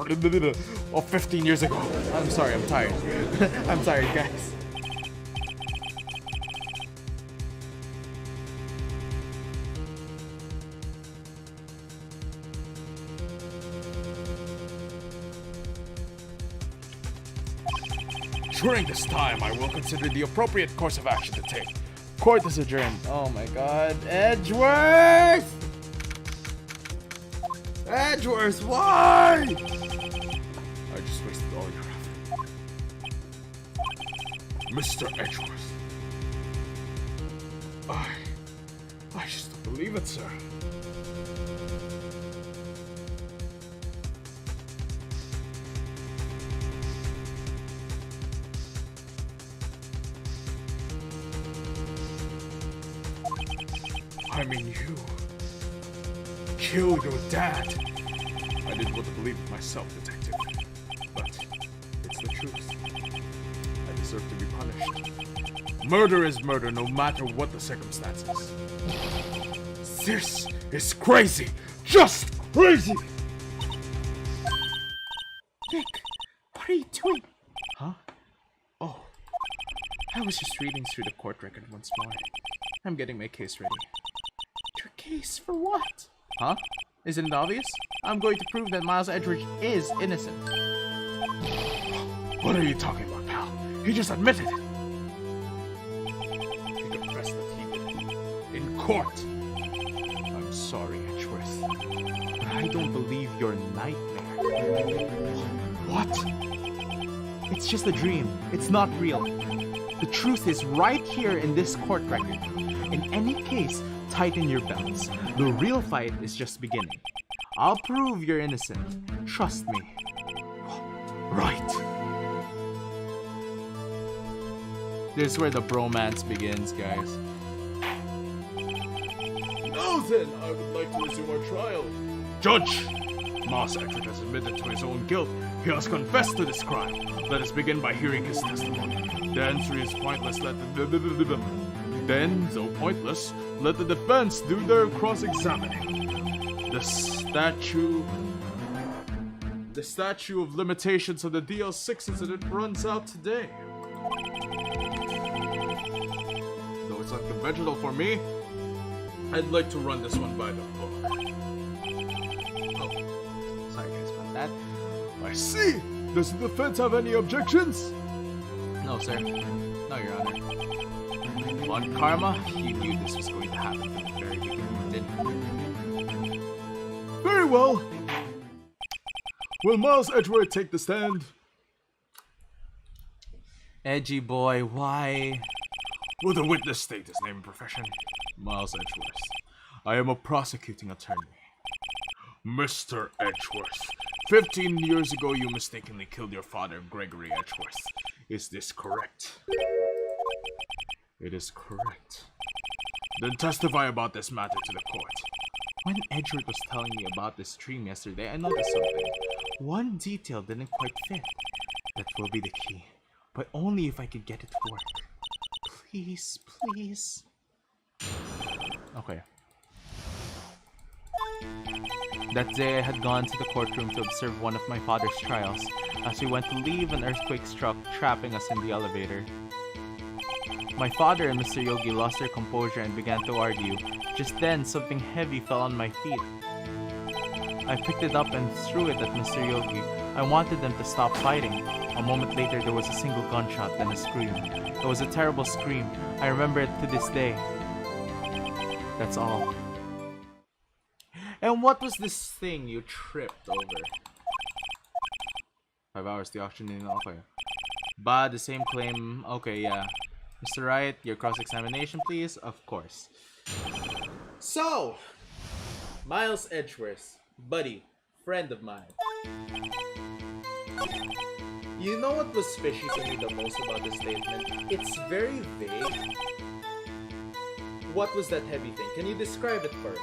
C: of 15 years ago.
A: I'm sorry, I'm tired. I'm tired, guys.
C: During this time, I will consider the appropriate course of action to take.
A: Court is adjourned. Oh my god. Edgeworth! Edgeworth, why?
C: I just wasted all your effort. Mr. Edgeworth. I just don't believe it, sir. I mean, you killed your dad. I didn't want to believe it myself, detective. But it's the truth. I deserve to be punished. Murder is murder, no matter what the circumstances. This is crazy! Just crazy!
B: Nick, what are you doing?
A: Huh? Oh. I was just reading through the court record once more. I'm getting my case ready.
B: Your case for what?
A: Huh? Isn't it obvious? I'm going to prove that Miles Edgeworth is innocent.
C: What are you talking about, pal? He just admitted it. He confessed that he did it. In court. I'm sorry, Edgeworth, but I don't believe your nightmare.
B: What? It's just a dream. It's not real. The truth is right here in this court record. In any case, tighten your belts. The real fight is just beginning. I'll prove you're innocent. Trust me.
C: Right.
A: This is where the bromance begins, guys.
C: Now then, I would like to resume our trial. Judge! Master Edgeworth has admitted to his own guilt. He has confessed to this crime. Let us begin by hearing his testimony. The answer is pointless. Then, though pointless, let the defense do their cross-examining. The statute of limitations of the DL6 incident runs out today. Though it's unconventional for me, I'd like to run this one by the book.
A: Sorry guys about that.
C: I see! Does the defense have any objections?
A: No, sir. No, Your Honor. On karma, he knew this was going to happen from the very beginning, didn't he?
C: Very well. Will Miles Edgeworth take the stand?
A: Edgy boy, why?
C: Will the witness state his name and profession? Miles Edgeworth. I am a prosecuting attorney. Mr. Edgeworth, 15 years ago you mistakenly killed your father, Gregory Edgeworth. Is this correct? It is correct. Then testify about this matter to the court.
A: When Edgeworth was telling me about this dream yesterday, I noticed something. One detail didn't quite fit. That will be the key. But only if I could get it to work. Please, please. Okay. That day I had gone to the courtroom to observe one of my father's trials. As we went to leave, an earthquake struck, trapping us in the elevator. My father and Mr. Yogi lost their composure and began to argue. Just then, something heavy fell on my feet. I picked it up and threw it at Mr. Yogi. I wanted them to stop fighting. A moment later, there was a single gunshot, then a scream. It was a terrible scream. I remember it to this day. That's all. And what was this thing you tripped over? 5 hours, the auction in okay. But the same claim, okay, yeah. Mr. Wright, your cross-examination, please. Of course. So, Miles Edgeworth, buddy, friend of mine. You know what was fishy to me the most about this statement? It's very vague. What was that heavy thing? Can you describe it for me?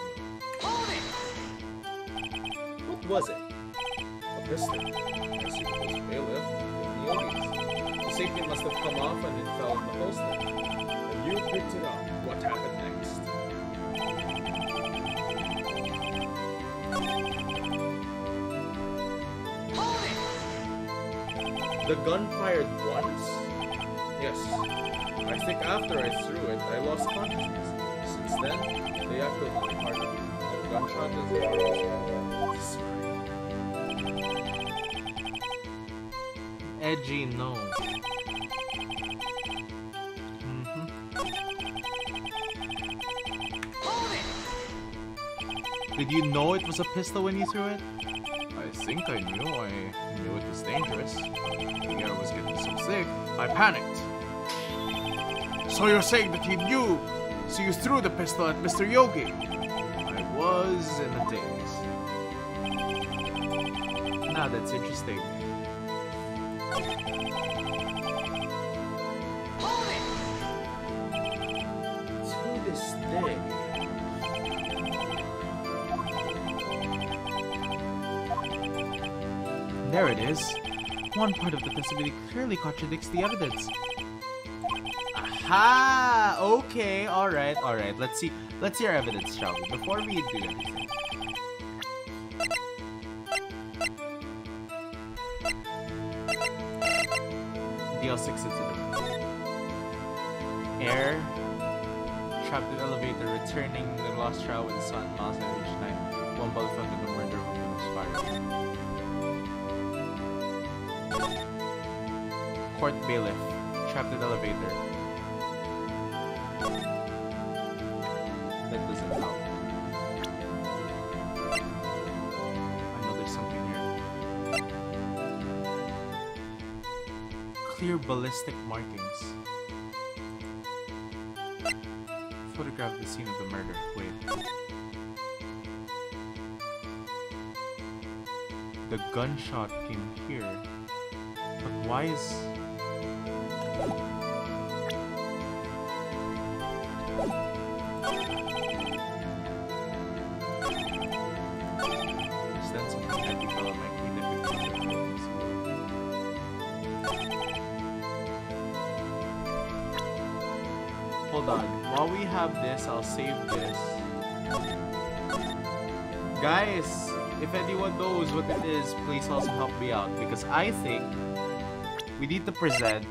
A: What was it?
C: A pistol. I assume it was a bailiff with the Yogis. The safety must have come off and it fell in the holster. And you picked it up. What happened next?
A: The gun fired once?
C: Yes. I think after I threw it, I lost consciousness. Since then, they acted hardly. The gunshot is
A: Edgy, no. Did you know it was a pistol when you threw it?
C: I think I knew. I knew it was dangerous. The air was getting so thick, I panicked. So you're saying that you knew, so you threw the pistol at Mr. Yogi?
A: I was in a daze. Now that's interesting. To this day. There it is. One part of the testimony clearly contradicts the evidence. Aha! Okay, alright. Let's see our evidence, shall we? Before we do anything. DL6 incident. Air. Trapped in elevator, returning the lost trial with the sun, miles at each night. One bullet found in the murder weapon was fired. Court bailiff. Trapped in elevator. The clear ballistic markings. Photograph the scene of the murder. Wait. The gunshot came here. But why is... Is that something that developed my creativity? Hold on. While we have this, I'll save this. Guys, if anyone knows what it is, please also help me out. Because I think we need to present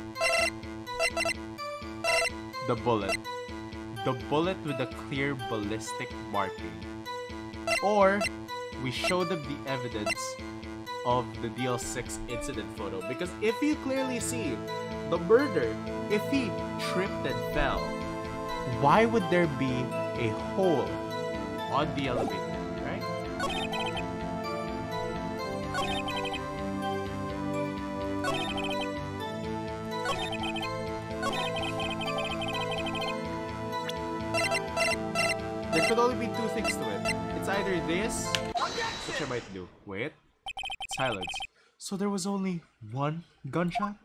A: the bullet. The bullet with a clear ballistic marking. Or we show them the evidence of the DL6 incident photo. Because if you clearly see the murder, if he tripped and fell, why would there be a hole on the elevator, right? There could only be two things to it. It's either this, which I might do. Wait. Silence. So there was only one gunshot?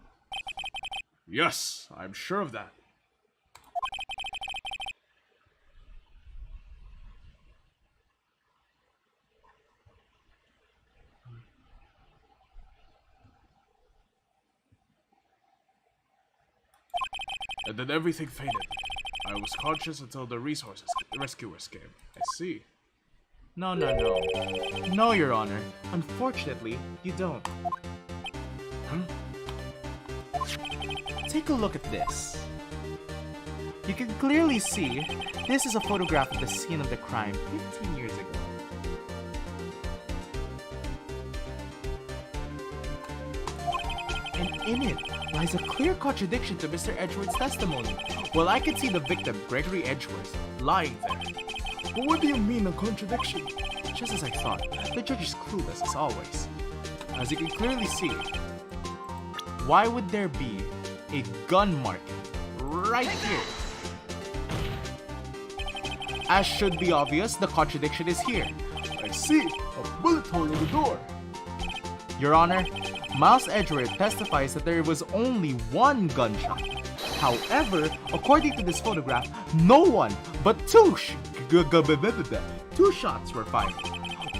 C: Yes, I'm sure of that. And then everything faded. I was conscious until the rescuers came. I see.
A: No. No, Your Honor. Unfortunately, you don't. Take a look at this. You can clearly see this is a photograph of the scene of the crime 15 years ago. And in it lies a clear contradiction to Mr. Edgeworth's testimony. Well, I can see the victim, Gregory Edgeworth, lying there.
D: But what do you mean, a contradiction?
A: Just as I thought, the judge is clueless as always. As you can clearly see, why would there be a gun marking right here? As should be obvious, the contradiction is here.
D: I see, a bullet hole in the door.
A: Your Honor, Miles Edgeworth testifies that there was only one gunshot. However, according to this photograph, no one but two shots were fired.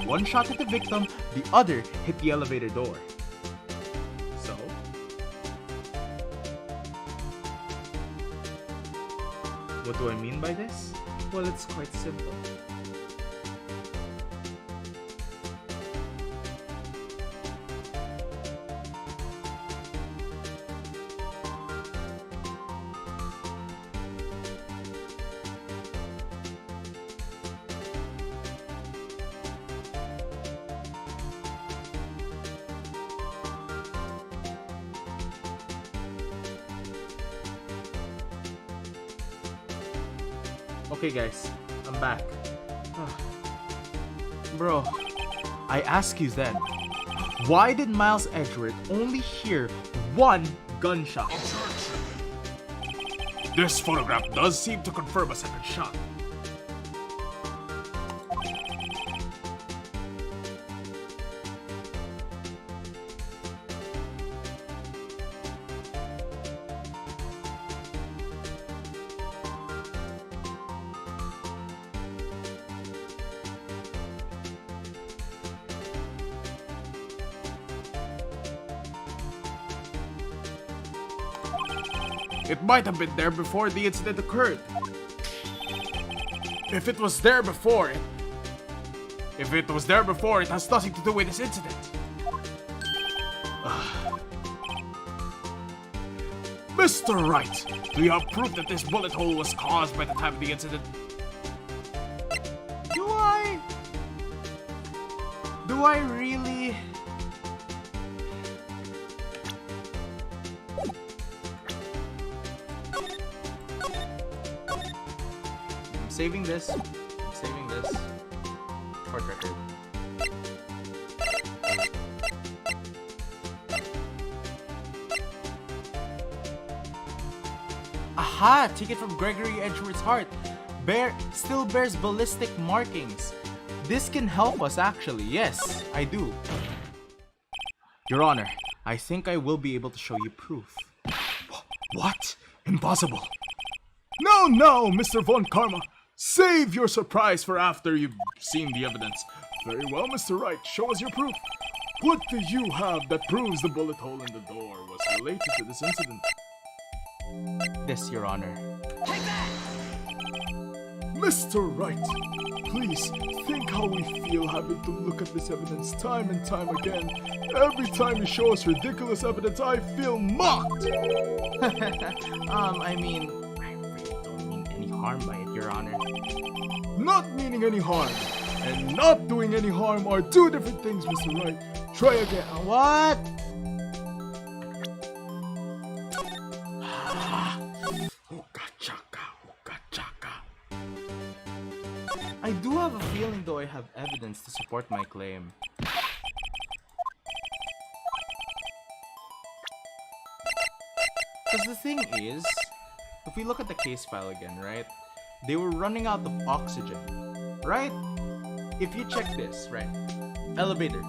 A: One shot hit the victim, the other hit the elevator door. So? What do I mean by this? Well, it's quite simple. Okay guys, I'm back. Bro, I ask you then, why did Miles Edgeworth only hear one gunshot?
C: This photograph does seem to confirm a second shot. It might have been there before the incident occurred. If it was there before, it has nothing to do with this incident. Mr. Wright, do you have proof that this bullet hole was caused by the time of the incident?
A: Do I really? I'm saving this. Court record. Aha! Ticket from Gregory Edgeworth's heart. Still bears ballistic markings. This can help us actually. Yes, I do. Your Honor, I think I will be able to show you proof.
C: What? Impossible.
D: No, Mr. Von Karma. Save your surprise for after you've seen the evidence. Very well, Mr. Wright. Show us your proof. What do you have that proves the bullet hole in the door was related to this incident?
A: This, Your Honor.
D: Mr. Wright, please think how we feel having to look at this evidence time and time again. Every time you show us ridiculous evidence, I feel mocked!
A: I mean, I really don't mean any harm by it, Your Honor.
D: Not meaning any harm and not doing any harm are two different things, Mr. Wright. Try again.
A: What? I do have a feeling though I have evidence to support my claim. Because the thing is, if we look at the case file again, right? They were running out of oxygen, right? If you check this, right? Elevator.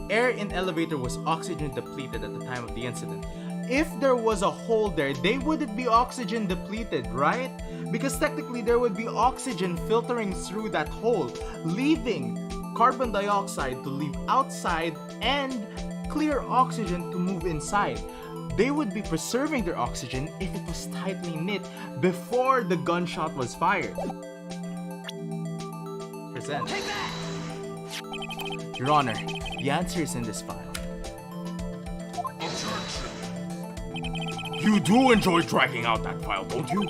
A: Air in elevator was oxygen depleted at the time of the incident. If there was a hole there, they wouldn't be oxygen depleted, right? Because technically there would be oxygen filtering through that hole, leaving carbon dioxide to leave outside and clear oxygen to move inside. They would be preserving their oxygen if it was tightly knit before the gunshot was fired. Present. Your Honor, the answer is in this file.
C: You do enjoy dragging out that file, don't you?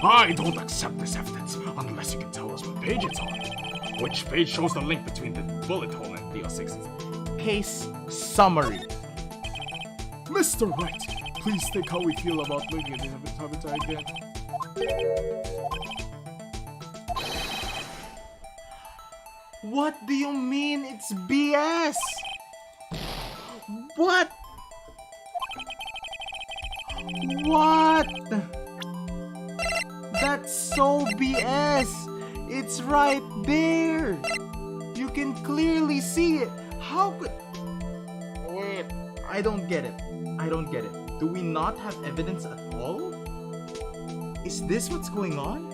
C: I don't accept this evidence unless you can tell us what page it's on. Which page shows the link between the bullet hole and DL6's
A: Case summary.
D: Mr. Wright, please think how we feel about looking at this evidence again.
A: What do you mean it's BS? What? What? That's so BS. It's right there. You can clearly see it. How could... Wait, I don't get it. I don't get it. Do we not have evidence at all? Is this what's going on?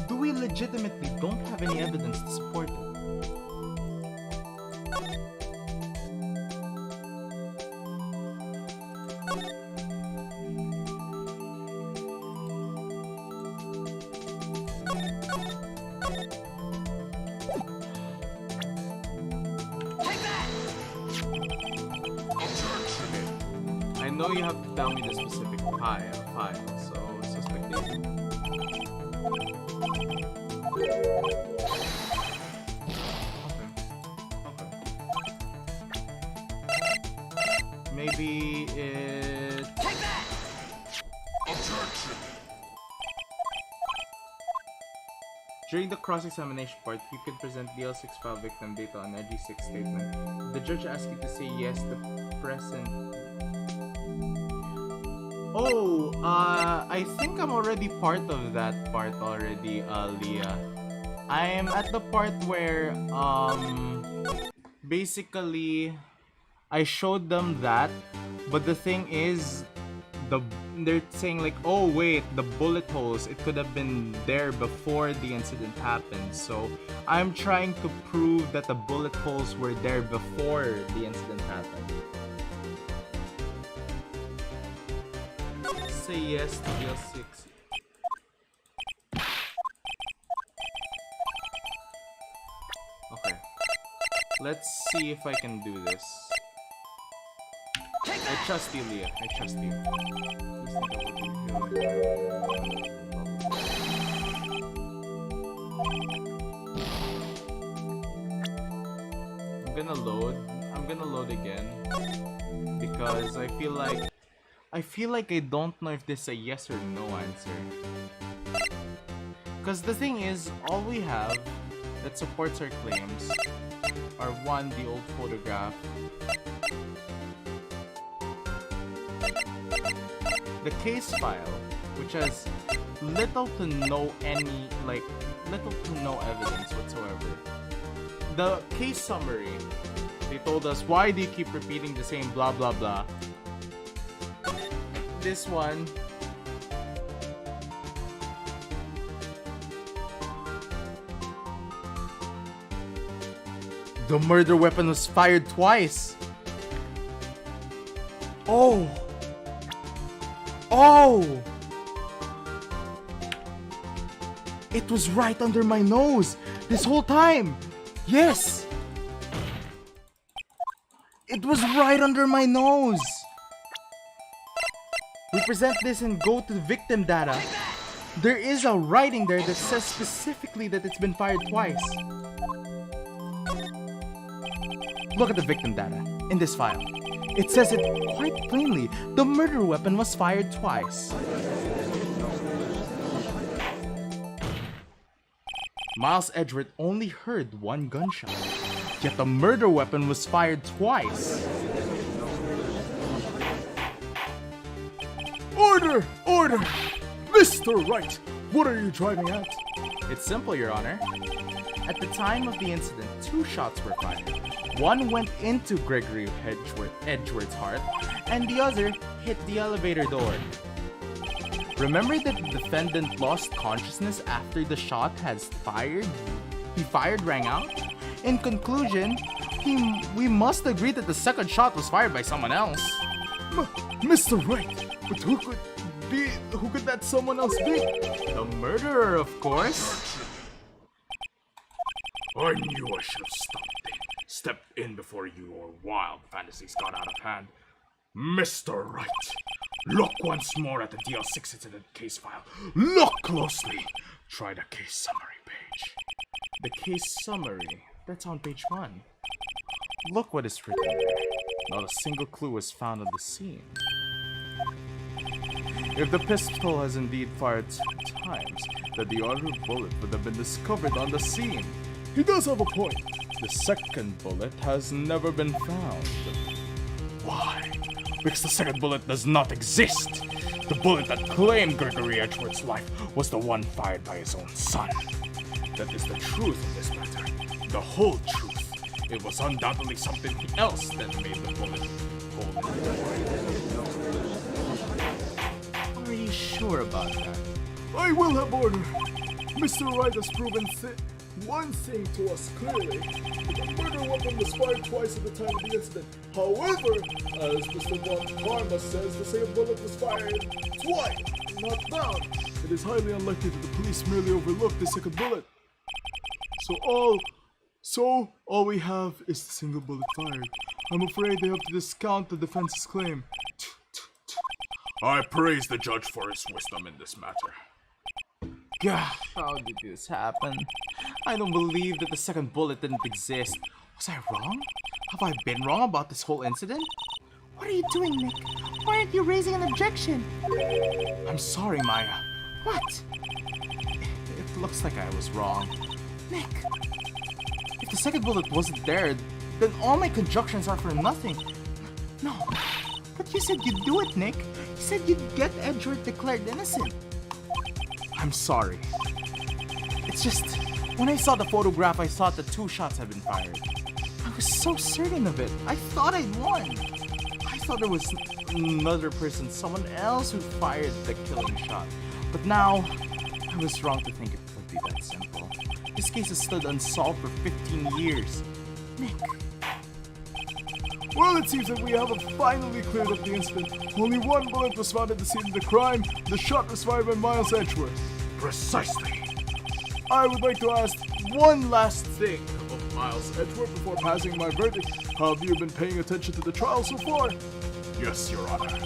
A: Do we legitimately don't have any evidence to support it? I know you have to tell me the specific file, so suspect data. Maybe it... Take that! Objection! During the cross-examination part, you can present DL6 file victim data on a G6 statement. The judge asks you to say yes, the present... Oh, I think I'm already part of that part already, Leah. I am at the part where, basically, I showed them that, but the thing is, they're saying like, oh wait, the bullet holes, it could have been there before the incident happened. So I'm trying to prove that the bullet holes were there before the incident happened. Say yes to DL6. Okay. Let's see if I can do this. I trust you, Leah. I trust you. I'm gonna load again because I feel like I don't know if this is a yes or no answer. Because the thing is, all we have that supports our claims are one, the old photograph, the case file, which has little to no evidence whatsoever. The case summary, they told us, why do you keep repeating the same blah blah blah? This one, the murder weapon was fired twice. Oh! It was right under my nose this whole time. Yes! It was right under my nose. We present this and go to the victim data. There is a writing there that says specifically that it's been fired twice. Look at the victim data in this file. It says it quite plainly. The murder weapon was fired twice. Miles Edgeworth only heard one gunshot, yet the murder weapon was fired twice.
D: Order! Order! Mr. Wright, what are you driving at?
A: It's simple, Your Honor. At the time of the incident, 2 shots were fired. One went into Gregory Edgeworth's heart, and the other hit the elevator door. Remember that the defendant lost consciousness after the shot rang out? In conclusion, we must agree that the second shot was fired by someone else.
D: Mr. Wright, but who could that someone else be?
A: The murderer, of course.
C: I knew I should have stepped in before your wild fantasies got out of hand. Mr. Wright, look once more at the DL6 incident case file. Look closely. Try the case summary page.
A: The case summary, that's on page 1. Look what is written there. Not a single clue was found on the scene. If the pistol has indeed fired 2 times, then the other bullet would have been discovered on the scene.
D: He does have a point.
A: The second bullet has never been found.
C: Why? Because the second bullet does not exist. The bullet that claimed Gregory Edgeworth's life was the one fired by his own son. That is the truth of this matter. The whole truth. It was undoubtedly something else that made the bullet hold in the door.
A: Are you sure about that?
D: I will have order. Mr. Wright has proven one thing to us clearly. The murder weapon was fired twice at the time of the incident. However, as Mr. Von Karma says, the same bullet was fired twice, not found. It is highly unlikely that the police merely overlooked the second bullet. So all we have is the single bullet fired. I'm afraid they have to discount the defense's claim.
C: I praise the judge for his wisdom in this matter.
A: God, how did this happen? I don't believe that the second bullet didn't exist. Was I wrong? Have I been wrong about this whole incident?
E: What are you doing, Nick? Why aren't you raising an objection?
A: I'm sorry, Maya.
E: What?
A: It looks like I was wrong.
E: Nick.
A: If the second bullet wasn't there, then all my conjectures are for nothing.
E: No. But you said you'd do it, Nick. You said you'd get Edgeworth declared innocent.
A: I'm sorry. It's just, when I saw the photograph, I thought that 2 shots had been fired. I was so certain of it. I thought I'd won. I thought there was another person, someone else who fired the killing shot. But now, I was wrong to think it could be that simple. This case has stood unsolved for 15 years.
E: Nick.
D: Well, it seems that we have finally cleared up the incident. Only 1 bullet was found at the scene of the crime. The shot was fired by Miles Edgeworth.
C: Precisely.
D: I would like to ask one last thing of Miles Edgeworth before passing my verdict. How have you been paying attention to the trial so far?
C: Yes, Your Honor.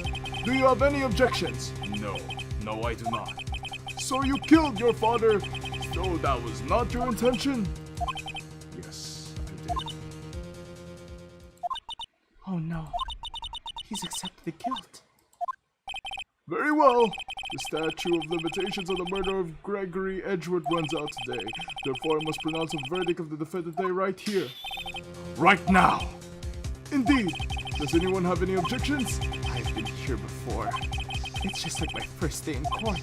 D: Do you have any objections?
C: No, I do not.
D: So you killed your father, though that was not your intention?
C: Yes, I did.
A: Oh no. He's accepted the guilt.
D: Very well. The statute of limitations on the murder of Gregory Edgeworth runs out today. Therefore, I must pronounce a verdict of the defendant right here.
C: Right now!
D: Indeed. Does anyone have any objections?
A: I've been here before.
C: It's just like my first day in court.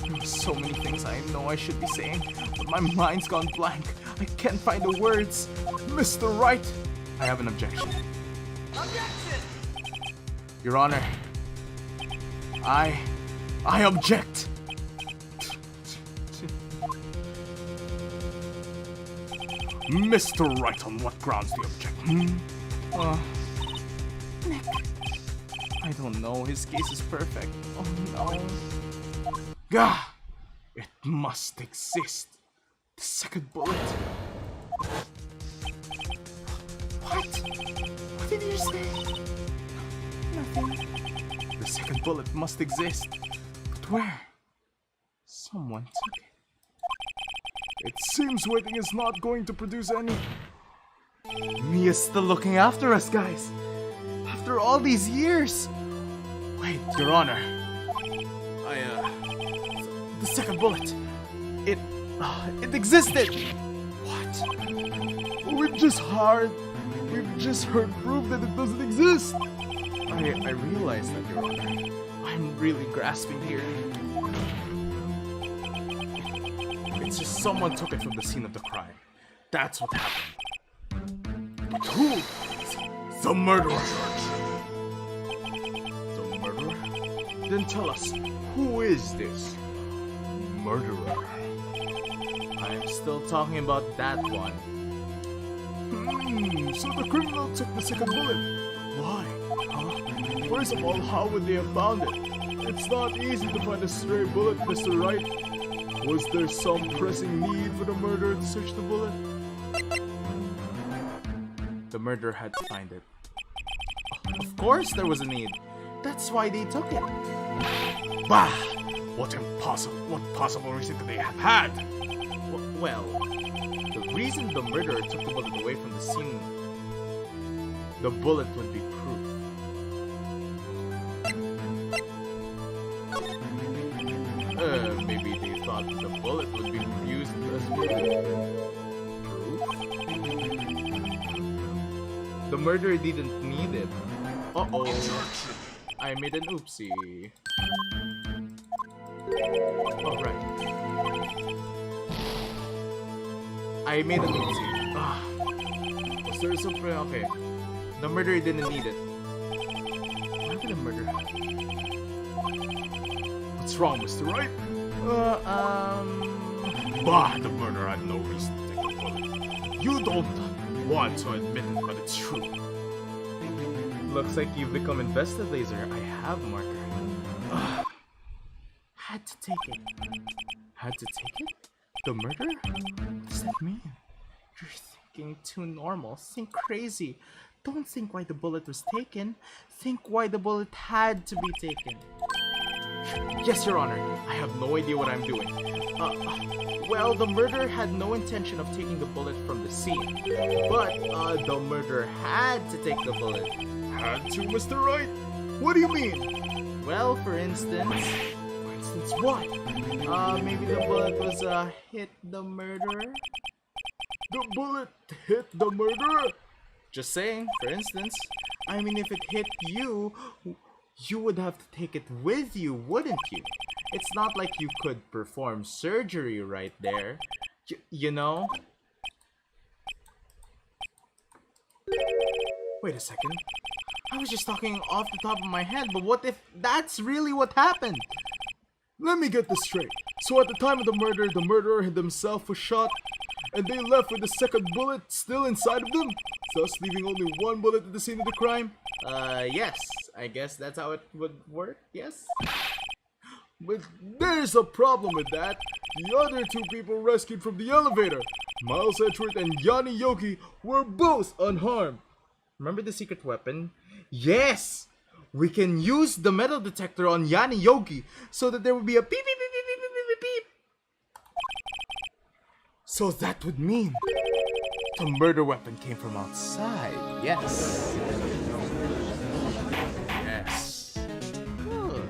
C: There are so many things I know I should be saying, but my mind's gone blank. I can't find the words. Mr. Wright, I have an objection. Objection! Your Honor, I object. Mr. Wright, on what grounds do you object?
B: Nick.
C: I don't know. His case is perfect. Oh no. Gah! It must exist. The second bullet.
B: What? What did you say? Nothing.
C: The second bullet must exist. But where? Someone took it. It seems waiting is not going to produce any.
A: Mia's still looking after us, guys. After all these years.
C: Wait, Your Honor. The second bullet. It existed. What?
D: We've just heard proof that it doesn't exist.
C: I realize that, Your Honor. I'm really grasping here. It's just someone took it from the scene of the crime. That's what happened. But who? The murderer. The murderer? Then tell us, who is this murderer?
A: I'm still talking about that one.
D: So the criminal took the second bullet.
C: Why?
D: Huh? First of all, how would they have found it? It's not easy to find a stray bullet, Mr. Wright. Was there some pressing need for the murderer to search the bullet?
A: The murderer had to find it. Of course there was a need. That's why they took it.
C: Bah! What possible reason could they have had?
A: Well, the reason the murderer took the bullet away from the scene, the bullet would be proof. Maybe they thought the bullet would be used as proof. The murderer didn't need it. Uh-oh. I made an oopsie. Alright. I made an oopsie. Was there something? Okay. The murderer didn't need it. Why would a murderer?
C: What's wrong, Mr. Wright? Bah! The murderer had no reason to take the bullet. You don't want to admit it, but it's true.
A: Looks like you've become invested, Lazer. I have marker. Had to take it. Had to take it? The murder? What does that mean? You're thinking too normal. Think crazy. Don't think why the bullet was taken. Think why the bullet had to be taken. Yes, Your Honor. I have no idea what I'm doing. Well, the murderer had no intention of taking the bullet from the scene. But, the murderer had to take the bullet.
C: Had to, Mr. Wright? What do you mean?
A: Well, for instance...
C: For instance, what?
A: Maybe the bullet was, hit the murderer?
D: The bullet hit the murderer?
A: Just saying, for instance. I mean, if it hit you, you would have to take it with you, wouldn't you? It's not like you could perform surgery right there. You know? Wait a second. I was just talking off the top of my head, but what if that's really what happened?
D: Let me get this straight. So at the time of the murderer himself was shot, and they left with the second bullet still inside of them, thus leaving only one bullet at the scene of the crime?
A: Yes. I guess that's how it would work, yes?
D: But there's a problem with that. The other two people rescued from the elevator, Miles Edgeworth and Yanni Yogi, were both unharmed.
A: Remember the secret weapon? Yes! We can use the metal detector on Yanni Yogi so that there will be a beep beep beep beep beep beep beep beep. So that would mean the murder weapon came from outside. Yes. Yes. Good.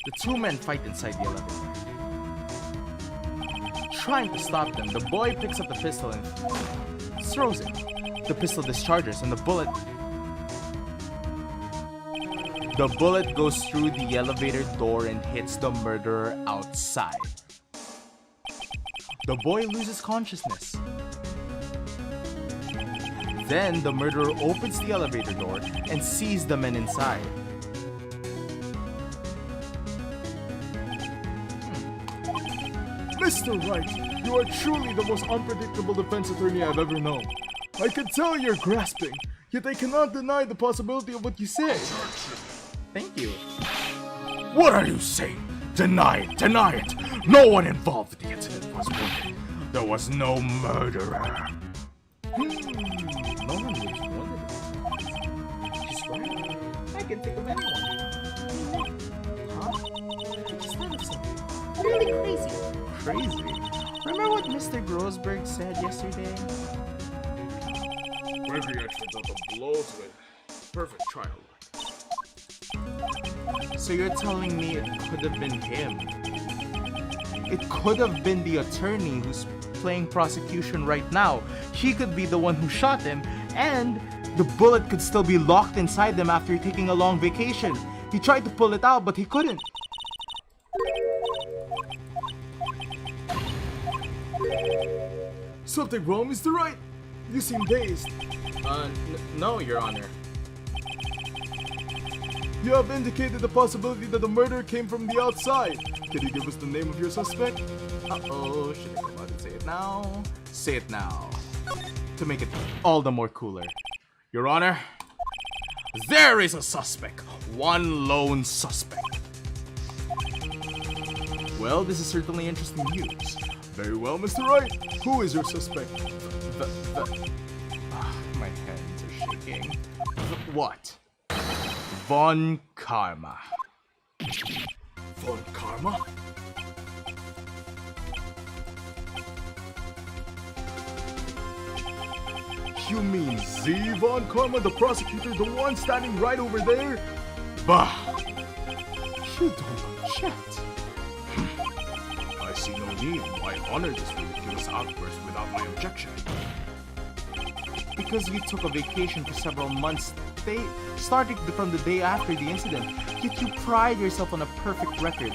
A: The two men fight inside the elevator. Trying to stop them, the boy picks up the pistol and throws it. The pistol discharges and the bullet The bullet goes through the elevator door and hits the murderer outside. The boy loses consciousness. Then the murderer opens the elevator door and sees the men inside.
D: Mr. Wright, you are truly the most unpredictable defense attorney I've ever known. I can tell you're grasping, yet I cannot deny the possibility of what you say.
A: Thank you.
C: What are you saying? Deny it, deny it! No one involved in the incident was wounded. There was no murderer.
A: No one was wounded. She's right. I can think of anyone. Huh? I just thought of something
E: Really crazy.
A: crazy. Remember what Mr. Grossberg said yesterday?
C: Gregory actually got the blows with perfect trial.
A: So you're telling me it could have been him? It could have been the attorney who's playing prosecution right now. He could be the one who shot him, and the bullet could still be locked inside them after taking a long vacation. He tried to pull it out, but he couldn't.
D: Something wrong, Mr. Wright? You seem dazed.
A: No, Your Honor.
D: You have indicated the possibility that the murder came from the outside. Can you give us the name of your suspect?
A: Uh-oh, should I come out and say it now? Say it now. To make it all the more cooler.
C: Your Honor, there is a suspect. One lone suspect.
A: Well, this is certainly interesting news.
D: Very well, Mr. Wright. Who is your suspect?
A: My hands are shaking. What? Von Karma.
C: Von Karma?
D: You mean Z Von Karma, the prosecutor, the one standing right over there?
C: Bah!
D: You don't object.
C: I see no need. Why honor this ridiculous outburst without my objection?
A: Because you took a vacation for several months, starting from the day after the incident, yet you pride yourself on a perfect record.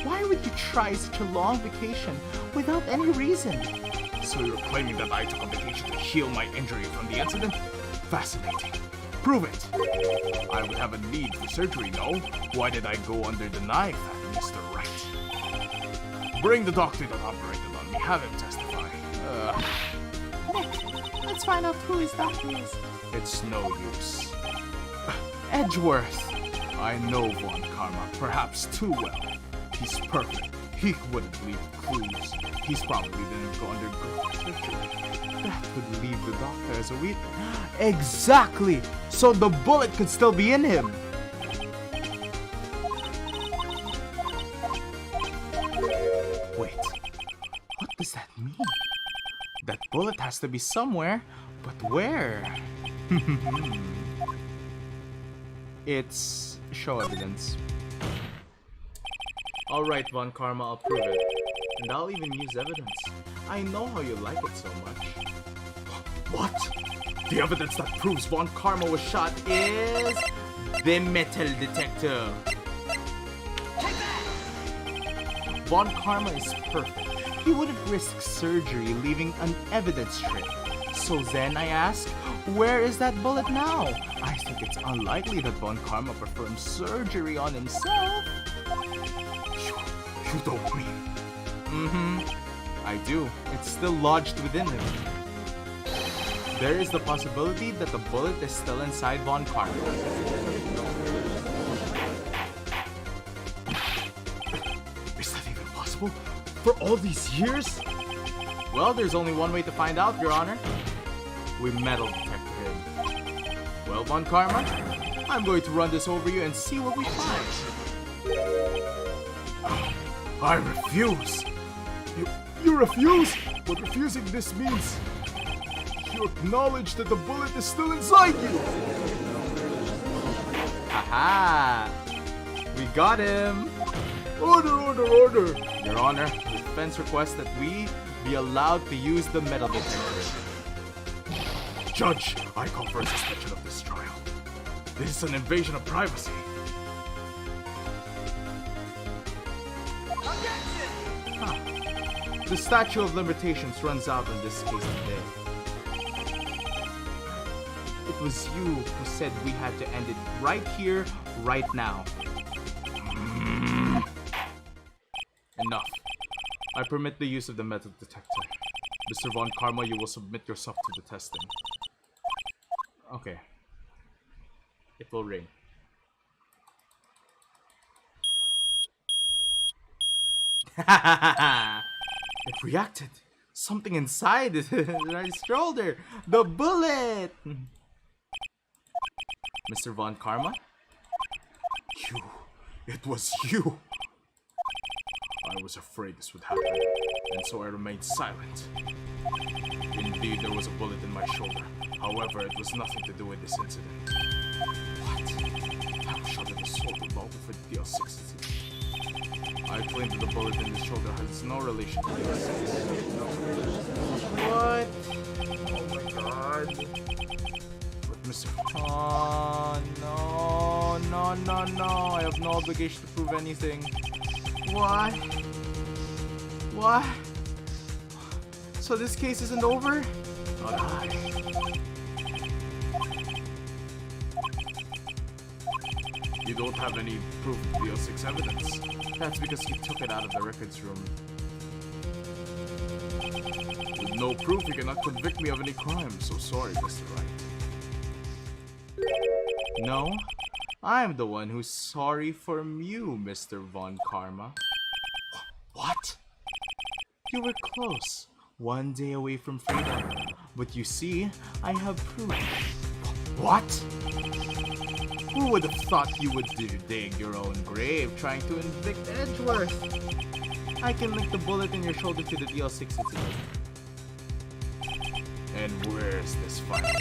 A: Why would you try such a long vacation without any reason?
C: So you're claiming that I took a vacation to heal my injury from the incident? Fascinating. Prove it. I would have a need for surgery, no? Why did I go under the knife at Mr. Wright? Bring the doctor that operated on me. Have him testify.
E: Let's find out who his doctor is.
C: It's no use.
A: Edgeworth!
C: I know Von Karma perhaps too well. He's perfect. He wouldn't leave clues. He's probably didn't go undergo surgery.
A: That would leave the doctor as a weakling. Exactly! So the bullet could still be in him! Wait, what does that mean? That bullet has to be somewhere, but where? It's show evidence. Alright, Von Karma, I'll prove it. And I'll even use evidence. I know how you like it so much.
C: What? The evidence that proves Von Karma was shot
A: Is the metal detector. Von Karma is perfect. He wouldn't risk surgery leaving an evidence trail. So then I ask, where is that bullet now? I think it's unlikely that Von Karma performed surgery on himself.
C: You don't mean...
A: I do. It's still lodged within him. There is the possibility that the bullet is still inside Von Karma.
C: Is that even possible? For all these years?
A: Well, there's only one way to find out, Your Honor. We metal detect him. Well, Von Karma, I'm going to run this over you and see what we find.
C: I refuse.
D: You refuse? What refusing this means? You acknowledge that the bullet is still inside you!
A: Haha! We got him!
D: Order, order, order!
A: Your Honor, the defense requests that we be allowed to use the metal detector.
C: Judge, I call for a suspension of this trial. This is an invasion of privacy.
A: The statute of limitations runs out in this case today. It was you who said we had to end it right here, right now. Enough. I permit the use of the metal detector. Mr. Von Karma, you will submit yourself to the testing. Okay. It will ring. It reacted. Something inside his right shoulder. The bullet! Mr. Von Karma?
C: You. It was you. I was afraid this would happen, and so I remained silent. Indeed, there was a bullet in my shoulder. However, it was nothing to do with this incident. What? I was shot in the shoulder revolver for the DL6 incident. I claim that the bullet in the shoulder has no relation to DL6.
A: What?
C: Oh my god. But Mr.
A: Oh, no. I have no obligation to prove anything. What? What? So this case isn't over?
C: Not I. You don't have any proof of DL6 evidence.
A: That's because you took it out of the records room.
C: With no proof, you cannot convict me of any crime. So sorry, Mr. Wright.
A: No, I'm the one who's sorry for you, Mr. Von Karma.
C: What?
A: You were close, one day away from freedom. But you see, I have proof.
C: What?
A: Who would have thought you would dig your own grave trying to evict Edgeworth? I can link the bullet in your shoulder to the DL6 incident.
C: And where's this file?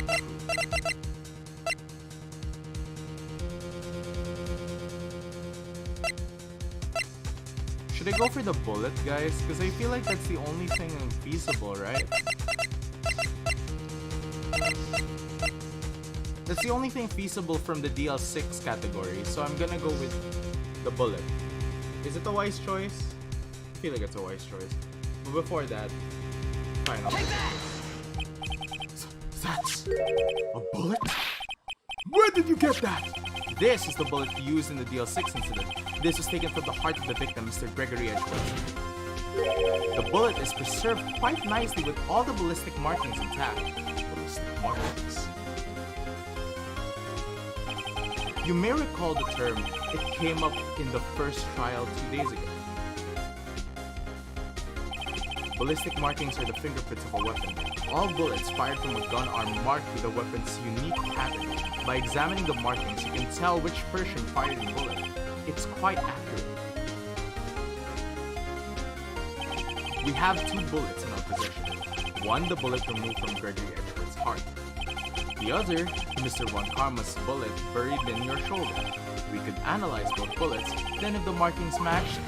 A: Should I go for the bullet, guys? Because I feel like that's the only thing feasible, right? That's the only thing feasible from the DL6 category, so I'm gonna go with the bullet. Is it a wise choice? I feel like it's a wise choice. But before that, fine.
C: That's a bullet? Where did you get that?
A: This is the bullet used in the DL6 incident. This was taken from the heart of the victim, Mr. Gregory Edgeworth. The bullet is preserved quite nicely with all the ballistic markings intact.
C: Ballistic markings.
A: You may recall the term, it came up in the first trial 2 days ago. Ballistic markings are the fingerprints of a weapon. All bullets fired from a gun are marked with the weapon's unique pattern. By examining the markings, you can tell which person fired the bullet. It's quite accurate. We have 2 bullets in our possession. One, the bullet removed from Gregory Edgeworth's heart. The other, Mr. Von Karma's bullet buried in your shoulder. We could analyze both bullets, then if the markings matched,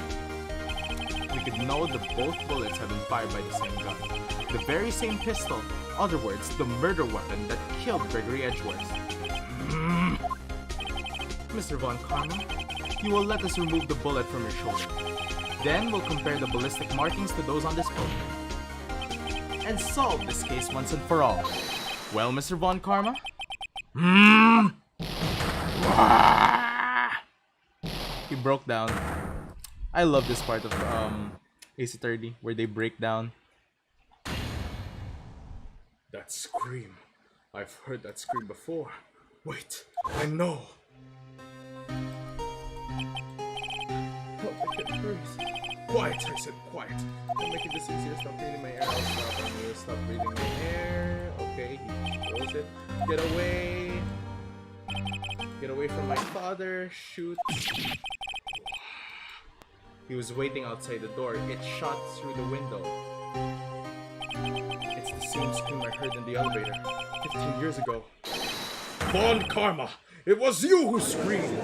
A: we could know that both bullets have been fired by the same gun. The very same pistol, other words, the murder weapon that killed Gregory Edgeworth. Mr. Von Karma, you will let us remove the bullet from your shoulder. Then we'll compare the ballistic markings to those on this book. And solve this case once and for all. Well, Mr. Von Karma? He broke down. I love this part of Ace Attorney where they break down.
C: That scream. I've heard that scream before. Wait, I know.
A: Oh, I can't breathe.
C: Quiet, I said quiet.
A: I'm making this easier. Stop breathing my air. I'll stop. I'm gonna stop breathing my air. Okay, he throws it. Get away. Get away from my father. Shoot. He was waiting outside the door. It shot through the window. It's the same scream I heard in the elevator 15 years ago.
C: Von Karma! It was you who screamed!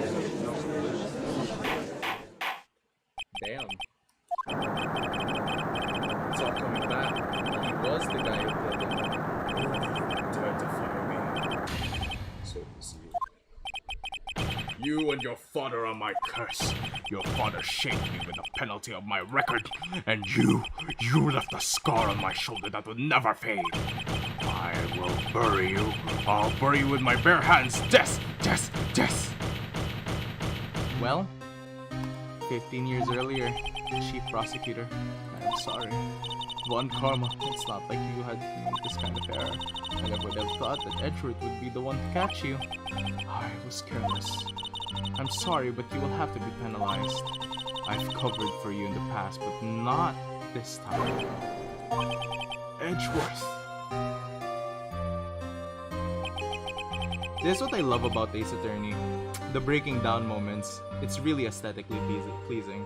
A: Damn. It's all coming back. He was the guy who killed him.
C: Tried to fire me. So it was you. You and your father are my curse. Your father shamed me with the penalty of my record, and you left a scar on my shoulder that would never fade. I will bury you. I'll bury you with my bare hands. Death.
A: Well, 15 years earlier, chief prosecutor, I'm sorry. Von Karma, it's not like you had this kind of error. I never would have thought that Edgeworth would be the one to catch you. I was careless. I'm sorry, but you will have to be penalized. I've covered for you in the past, but not this time. Edgeworth. This is what I love about Ace Attorney. The breaking down moments, it's really aesthetically pleasing.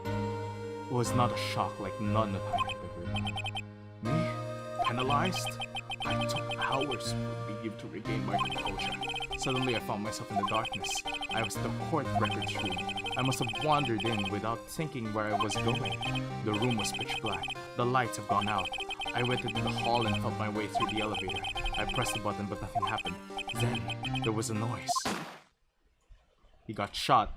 A: It was not a shock like none of I have ever heard.
C: Me? Penalized? I took hours for me to regain my composure. Suddenly I found myself in the darkness. I was in the court records room. I must have wandered in without thinking where I was going. The room was pitch black. The lights have gone out. I went into the hall and felt my way through the elevator. I pressed the button but nothing happened. Then, there was a noise. He got shot.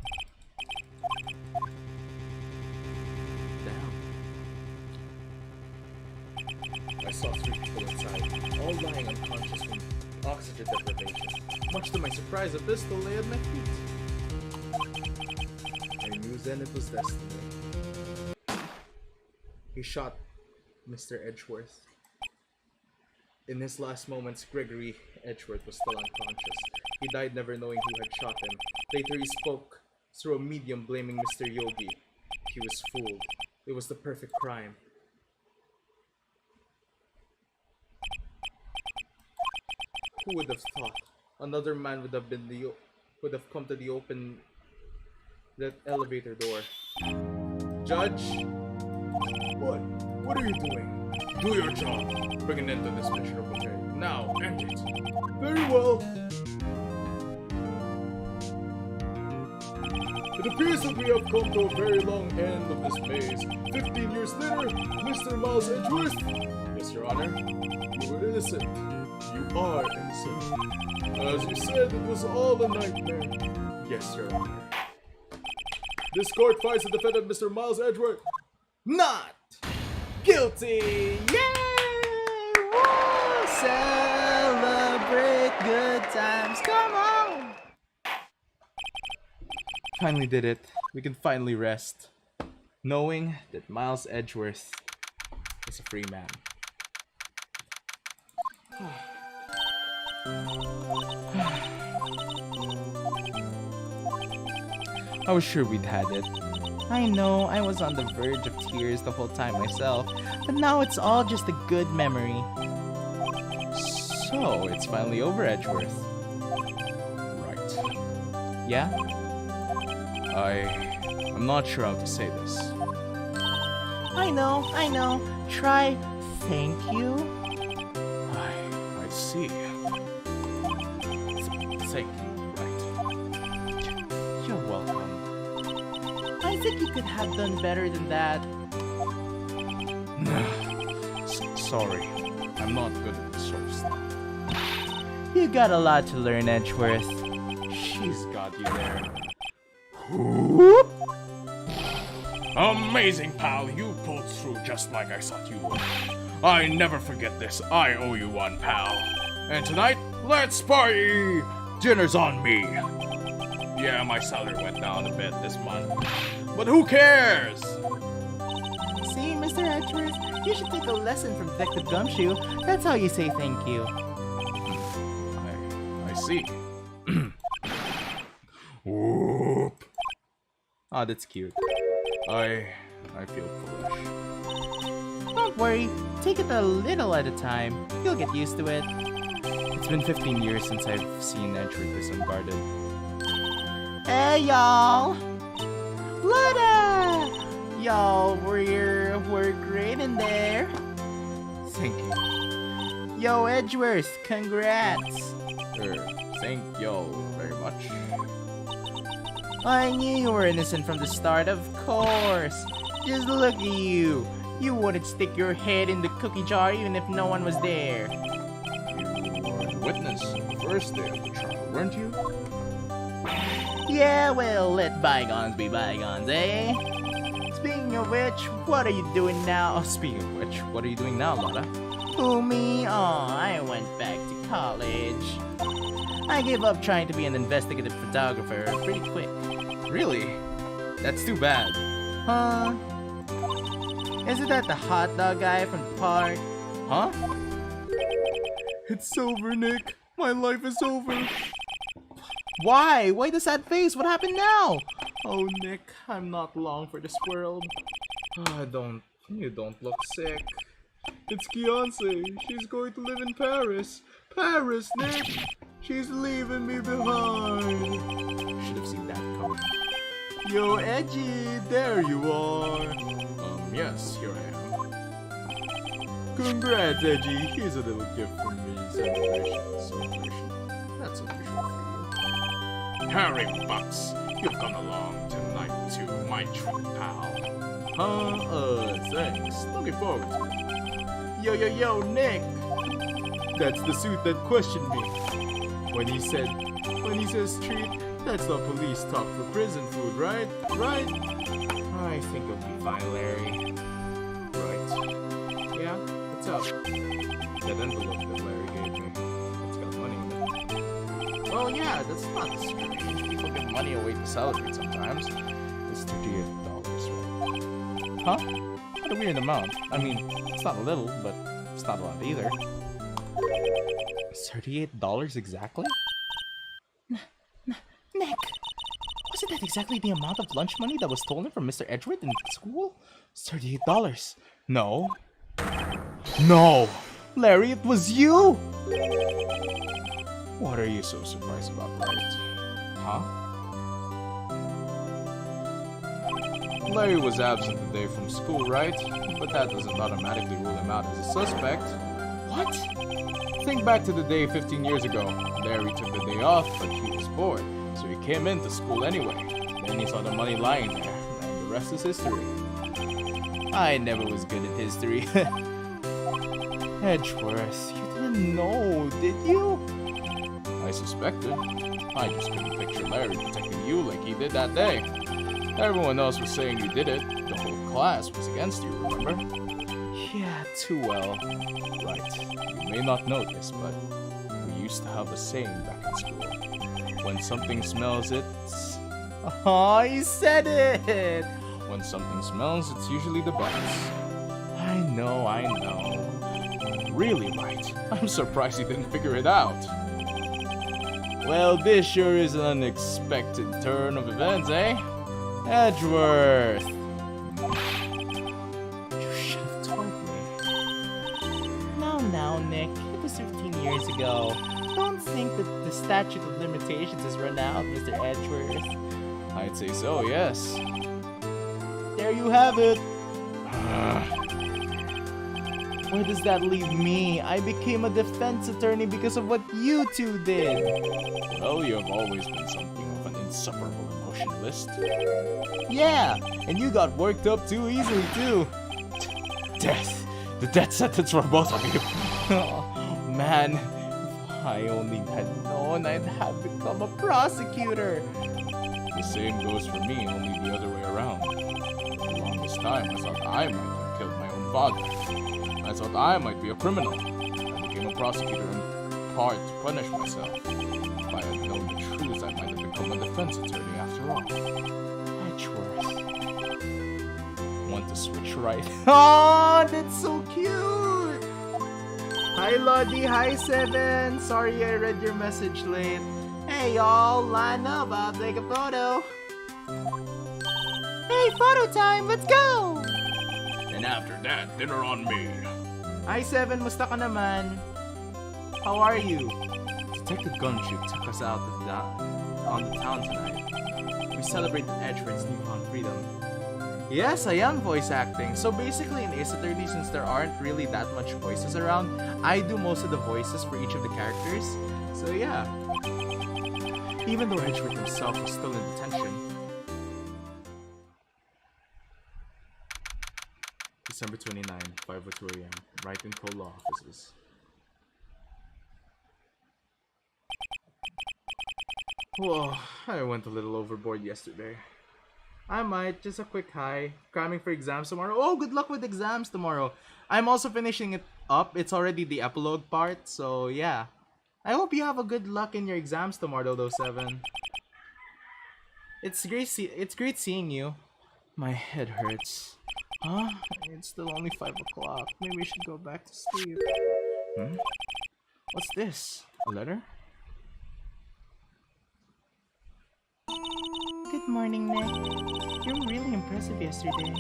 C: I saw 3 people inside, all lying unconscious from oxygen deprivation. Much to my surprise, a pistol lay at my feet. I knew then it was destiny. He shot Mr. Edgeworth. In his last moments, Gregory Edgeworth was still unconscious. He died never knowing who had shot him. Later he spoke through a medium blaming Mr. Yogi. He was fooled. It was the perfect crime. Who would have thought another man would have come to the open elevator door? Judge? What are you doing? Do your job. Bring an end to this miserable day. Now, end it.
D: Very well. It appears that we have come to a very long end of this maze. 15 years later, Mr. Miles Edgeworth.
C: Yes, Your Honor.
D: You were innocent. You are innocent. As you said, it was all a nightmare.
C: Yes, Your Honor.
D: This court finds the defendant, Mr. Miles Edgeworth,
A: Not guilty! Yay! Woo! Celebrate good times, come on! Finally did it. We can finally rest, knowing that Miles Edgeworth is a free man. I was sure we'd had it. I know, I was on the verge of tears the whole time myself, but now it's all just a good memory. So, it's finally over, Edgeworth.
C: Right.
A: Yeah?
C: I'm not sure how to say this.
B: I know. Try thank you.
C: I see. Thank you, right.
A: You're welcome.
B: I think you could have done better than that.
C: Sorry. I'm not good at this sort of stuff.
B: You got a lot to learn, Edgeworth.
A: She's got you there.
B: Whoop!
C: Amazing, pal. You pulled through just like I thought you would. I never forget this. I owe you one, pal. And tonight, let's party! Dinner's on me. Yeah, my salary went down a bit this month. But who cares?
B: See, Mr. Edgeworth, you should take a lesson from Detective Gumshoe. That's how you say thank you.
C: I see. Whoop.
A: Oh, that's cute.
C: I feel foolish.
B: Don't worry, take it a little at a time. You'll get used to it.
A: It's been 15 years since I've seen Edgeworth this unguarded.
B: Hey, y'all! Lada! Y'all, we're great in there.
A: Thank you.
B: Yo, Edgeworth, congrats!
A: Thank y'all very much.
B: I knew you were innocent from the start, of course. Just look at you. You wouldn't stick your head in the cookie jar even if no one was there.
C: You were a witness on the first day of the trial, weren't you?
B: Yeah, well, let bygones be bygones, eh? Speaking of which, what are you doing now?
A: Oh, speaking of which, what are you doing now, Lotta?
B: Who, me? Oh, I went back to college. I gave up trying to be an investigative photographer pretty quick.
A: Really? That's too bad.
B: Huh? Isn't that the hot dog guy from the park?
A: Huh? It's over, Nick. My life is over.
B: Why? Why the sad face? What happened now?
A: Oh, Nick, I'm not long for this world. You don't look sick. It's Beyonce. She's going to live in Paris. Paris, Nick. She's leaving me behind. Should have seen that coming. Yo, Edgy, there you are. Yes, here I am. Congrats, Edgy. Here's a little gift from me. Celebration. That's unusual for you.
C: Harry Bucks, you've come along tonight to my trip, pal.
A: Thanks. Looking forward to it. Yo, Nick. That's the suit that questioned me. When he says treat, that's not police talk for prison food, right? Right? I think it'll be fine, Larry. Right. Yeah? What's up? That envelope that Larry gave me. It's got money in it. Well, yeah, that's not strange. People give money away to celebrate sometimes. It's $38, right? Huh? What a weird amount. I mean, it's not a little, but it's not a lot either. $38 exactly?
B: Nick, wasn't that exactly the amount of lunch money that was stolen from Mr. Edgeworth in school?
A: $38. No. No! Larry, it was you! What are you so surprised about, right? Huh? Larry was absent today from school, right? But that doesn't automatically rule him out as a suspect. What? Think back to the day 15 years ago. Larry took the day off, but he was bored, so he came into school anyway. Then he saw the money lying there, and the rest is history. I never was good at history. Edgeworth, you didn't know, did you? I suspected. I just couldn't picture Larry protecting you like he did that day. Everyone else was saying you did it. The whole class was against you, remember? Yeah, too well. Right. You may not know this, but we used to have a saying back in school. When something smells, it's... Oh, you said it! When something smells, it's usually the bats. I know. Really right. I'm surprised you didn't figure it out. Well, this sure is an unexpected turn of events, eh? Edgeworth! You should have told me.
B: Now, Nick. It was 15 years ago. Don't think that the statute of limitations has run out, Mr. Edgeworth.
A: I'd say so, yes.
B: There you have it. Where does that leave me? I became a defense attorney because of what you two did.
A: Well, you have always been something of an insufferable emotionalist.
B: Yeah, and you got worked up too easily, too.
A: Death! The death sentence for both of you!
B: Oh, man, if I only had known, I'd have become a prosecutor.
A: The same goes for me, only the other way around. For the longest time, I thought I might have killed my own father. I thought I might be a criminal. I became a prosecutor in part to punish myself. If I had known the truth, I might have become a defense attorney after all.
B: Edgeworth.
A: Want to switch right?
B: Oh, that's so cute! Hi, Lodi. Hi, Seven. Sorry I read your message late. Hey, y'all. Line up. I'll take a photo. Hey, photo time. Let's go!
C: And after that, dinner on me.
B: Hi, Seven. Musta ka naman? How are you?
A: Detective Gunship took us out on the town tonight. We celebrated Edgeworth's newfound freedom. Yes, I am voice acting. So basically in Ace Attorney, since there aren't really that much voices around, I do most of the voices for each of the characters. So yeah. Even though Edgeworth himself was still in detention. December 29, 5:02 a.m. Right in Cola offices. Whoa, I went a little overboard yesterday. I might, just a quick hi. Cramming for exams tomorrow. Oh, good luck with exams tomorrow. I'm also finishing it up. It's already the epilogue part, so yeah. I hope you have a good luck in your exams tomorrow, though, Seven. It's great seeing you. My head hurts. Huh? It's still only 5 o'clock. Maybe we should go back to sleep. Hmm? What's this? A letter?
B: Good morning, Nick. You were really impressive yesterday.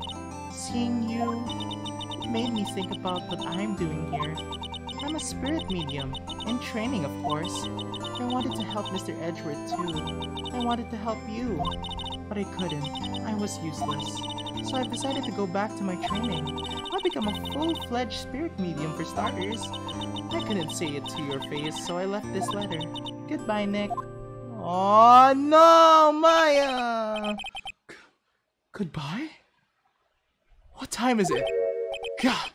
B: Seeing you made me think about what I'm doing here. I'm a spirit medium, in training of course. I wanted to help Mr. Edgeworth too. I wanted to help you, but I couldn't. I was useless. So I've decided to go back to my training. I'll become a full-fledged spirit medium for starters. I couldn't say it to your face, so I left this letter. Goodbye, Nick.
A: Oh no, Maya! Goodbye? What time is it? God,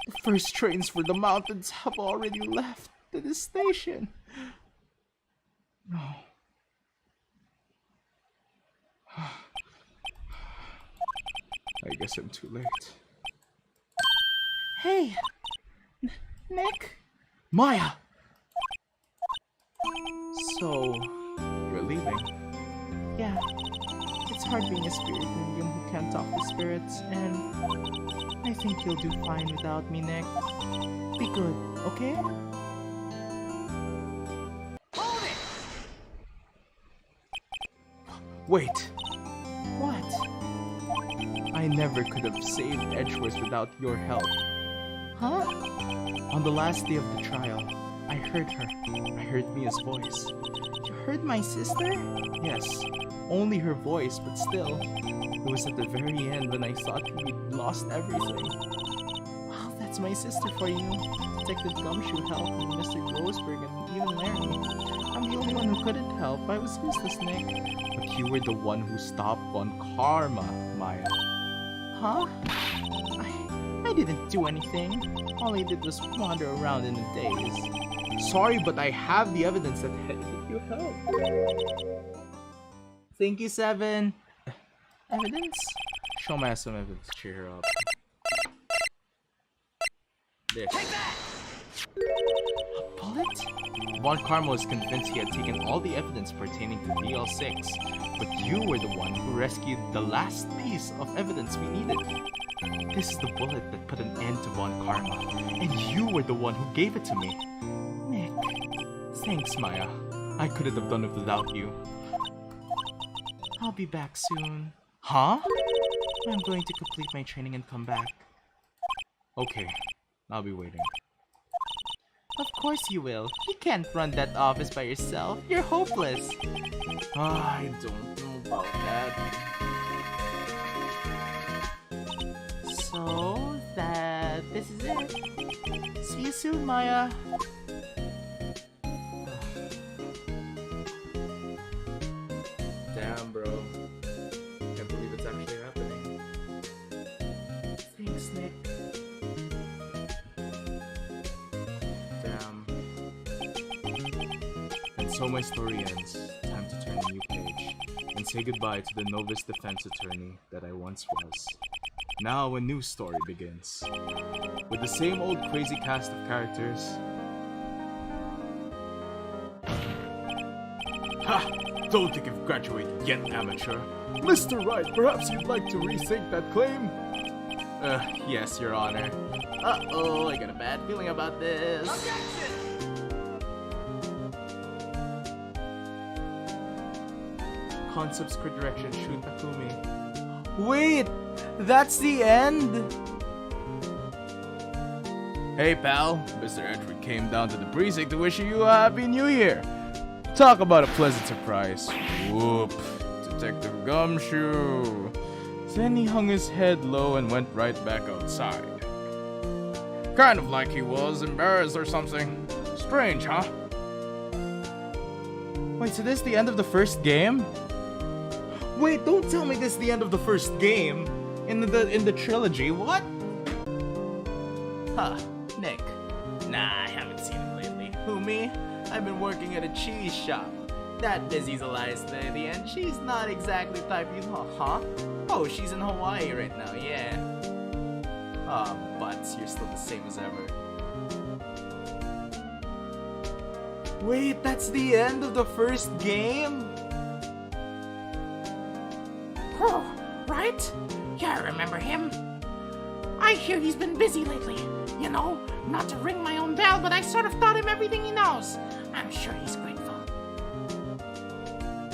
A: the first trains for the mountains have already left the station. No. I guess I'm too late.
B: Hey! Nick?
A: Maya! So, you're leaving?
B: Yeah. It's hard being a spirit medium who can't talk to spirits, and I think you'll do fine without me, Nick. Be good, okay?
A: Wait,
B: What?
A: I never could have saved Edgeworth without your help.
B: Huh?
A: On the last day of the trial, I heard her. I heard Mia's voice.
B: You heard my sister?
A: Yes, only her voice, but still. It was at the very end when I thought we'd lost everything.
B: Wow, that's my sister for you. Detective Gumshoe helped me, Mr. Grossberg, and even Larry. I'm the only one who couldn't help. I was useless, Nick.
A: But you were the one who stopped Von Karma, Maya.
B: Huh? I didn't do anything. All I did was wander around in the daze.
A: Sorry, but I have the evidence that you helped. Thank you, Seven.
B: Evidence?
A: Show Maya some evidence. Cheer her up. There.
B: A bullet?
A: Von Karma was convinced he had taken all the evidence pertaining to DL6, but you were the one who rescued the last piece of evidence we needed. This is the bullet that put an end to Von Karma, and you were the one who gave it to me.
B: Nick.
A: Thanks, Maya. I couldn't have done it without you.
B: I'll be back soon.
A: Huh?
B: I'm going to complete my training and come back.
A: Okay, I'll be waiting.
B: Of course you will. You can't run that office by yourself. You're hopeless.
A: I don't know about that.
B: So, this is it. See you soon, Maya.
A: Damn, bro. Can't believe it's actually happening.
B: Thanks, Nick.
A: Damn. And so my story ends. Time to turn a new page and say goodbye to the novice defense attorney that I once was. Now a new story begins. With the same old crazy cast of characters. Ha! Don't think you've graduated yet, amateur.
D: Mr. Wright, perhaps you'd like to rethink that claim?
A: Yes, Your Honor.
B: Uh-oh, I got a bad feeling about this.
A: Concepts for direction, Shun Takumi. Wait! That's the end? Hey pal, Mr. Edward came down to the precinct to wish you a happy new year. Talk about a pleasant surprise. Whoop. Detective Gumshoe. Then he hung his head low and went right back outside. Kind of like he was embarrassed or something. Strange, huh? Wait, so this is the end of the first game? Wait, don't tell me this is the end of the first game in the trilogy. What?
B: Huh, Nick. Nah, I haven't seen him lately. Who, me? I've been working at a cheese shop. That Busy's a lice lady, and she's not exactly the type you know, huh? Oh, she's in Hawaii right now, yeah. Ah, butts, you're still the same as ever. Wait, that's the end of the first game?
E: Oh, right? Yeah, I remember him. I hear he's been busy lately. You know, not to ring my own bell, but I sort of taught him everything he knows. I'm sure he's grateful.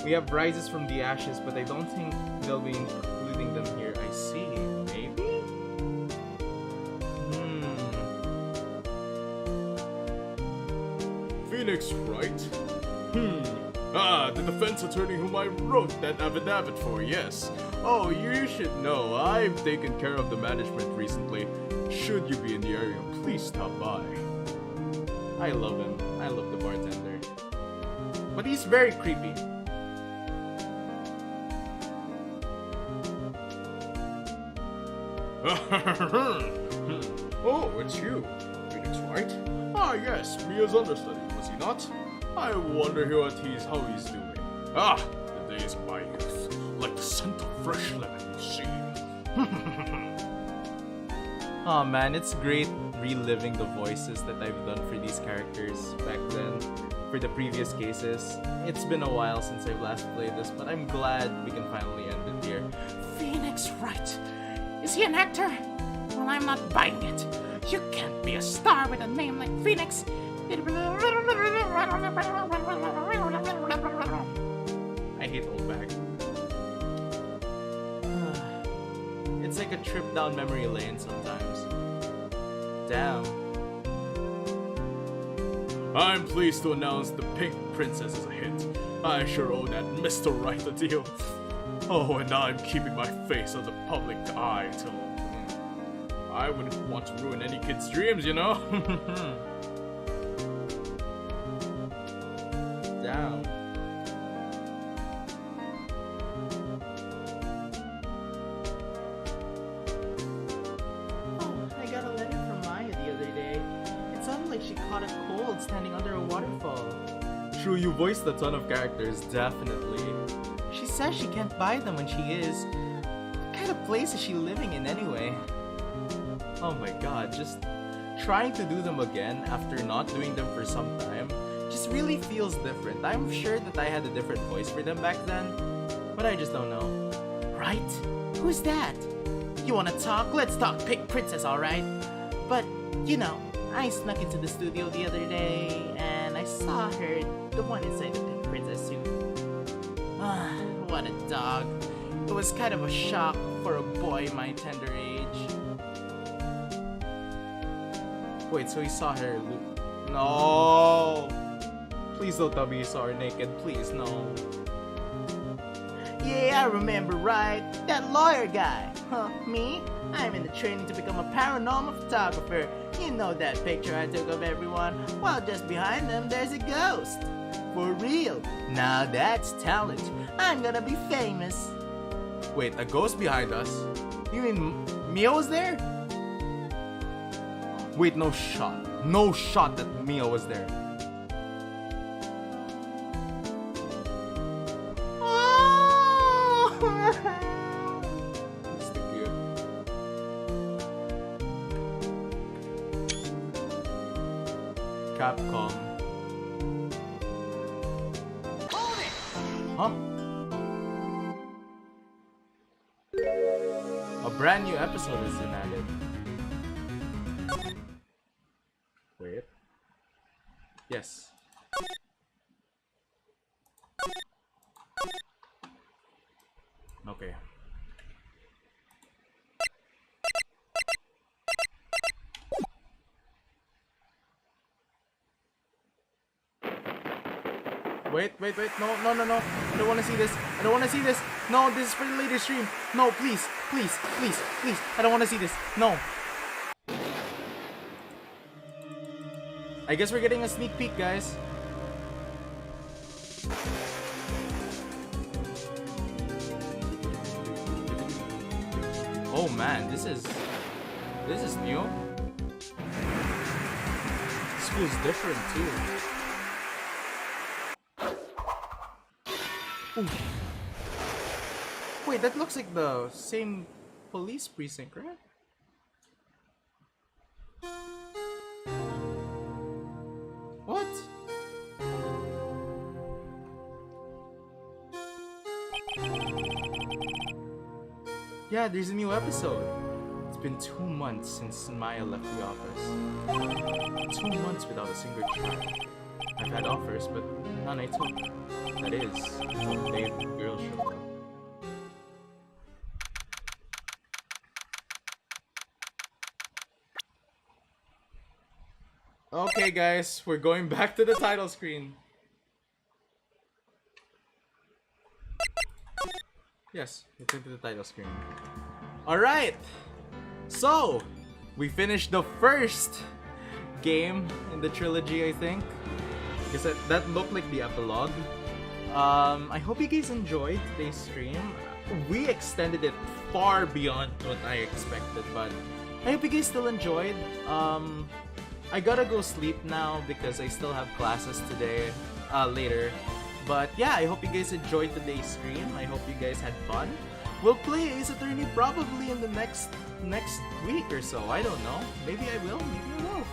A: We have rises from the ashes, but I don't think they'll be including them here. I see. Maybe?
C: Phoenix, right? Ah, the defense attorney whom I wrote that affidavit for, yes. Oh, you should know, I've taken care of the management recently. Should you be in the area, please stop by.
A: I love him. I love the bartender. But he's very creepy.
C: Oh, it's you. Phoenix, right? Ah, yes, Mia's understudy, was he not? I wonder how he's doing. Ah, the days of my youth. Like the scent of fresh lemon, you see.
A: Oh man, it's great reliving the voices that I've done for these characters back then, for the previous cases. It's been a while since I've last played this, but I'm glad we can finally end it here.
E: Phoenix, right? Is he an actor? Well, I'm not buying it. You can't be a star with a name like Phoenix.
A: I hate old bag. It's like a trip down memory lane sometimes. Damn.
C: I'm pleased to announce the Pink Princess is a hit. I sure owe that Mr. Right a deal. Oh, and now I'm keeping my face on the public eye till... I wouldn't want to ruin any kid's dreams, you know?
A: Damn.
B: Oh, I got a letter from Maya the other day. It sounded like she caught a cold standing under a waterfall.
A: True, you voiced a ton of characters, definitely.
B: She says she can't buy them when she is. What kind of place is she living in anyway?
A: Oh my god, just trying to do them again after not doing them for some time just really feels different. I'm sure that I had a different voice for them back then, but I just don't know.
B: Right? Who's that? You wanna talk? Let's talk Pink Princess, alright? But, you know, I snuck into the studio the other day and I saw her, the one inside the Pink Princess suit. Ah, what a dog. It was kind of a shock for a boy my tender age.
A: Wait, so he saw her No! Please don't tell me you saw her naked, please, no.
B: Yeah, I remember, right? That lawyer guy. Huh, me? I'm in the training to become a paranormal photographer. You know that picture I took of everyone? Well, just behind them, there's a ghost. For real. Now that's talent. I'm gonna be famous.
A: Wait, a ghost behind us? You mean Mia was there? Wait, no shot. No shot that Mia was there.
B: Oh!
A: That's the cute. Capcom. Huh? A brand new episode has been added. Wait. Yes. Okay. Wait. No. I don't want to see this. No, this is for the later stream. No, please. I don't want to see this. No. I guess we're getting a sneak peek, guys. Oh man, this is new. This feels different too. Wait, that looks like the same police precinct, right? What? Yeah, there's a new episode. It's been 2 months since Maya left the office. 2 months without a single try. I've had offers, but none I took. That is, until the day the girl showed up. Okay guys, we're going back to the title screen. Yes, return to the title screen. Alright! So, we finished the first game in the trilogy, I think. Because that looked like the epilogue. I hope you guys enjoyed today's stream. We extended it far beyond what I expected, but I hope you guys still enjoyed. I gotta go sleep now because I still have classes today, later. But yeah, I hope you guys enjoyed today's stream. I hope you guys had fun. We'll play Ace Attorney probably in the next week or so. I don't know. Maybe I will, maybe I won't.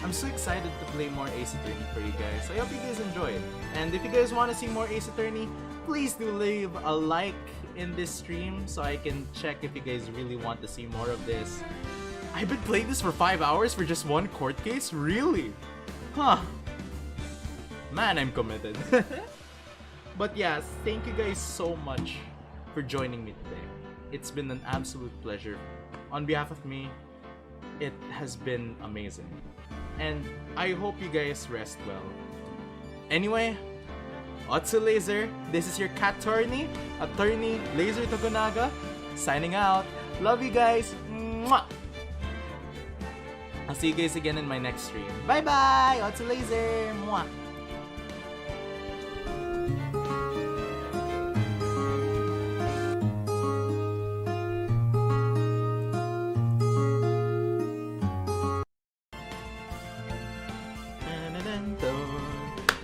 A: I'm so excited to play more Ace Attorney for you guys. I hope you guys enjoyed. And if you guys want to see more Ace Attorney, please do leave a like in this stream so I can check if you guys really want to see more of this. I've been playing this for 5 hours for just one court case? Really? Huh. Man, I'm committed. But yeah, thank you guys so much for joining me today. It's been an absolute pleasure. On behalf of me, it has been amazing. And I hope you guys rest well. Anyway, Otsu Lazer, this is your Cattorney, Attorney Lazer Tokunaga, signing out. Love you guys. Mwah! I'll see you guys again in my next stream. Bye bye! Otsu Lazer! Mwah!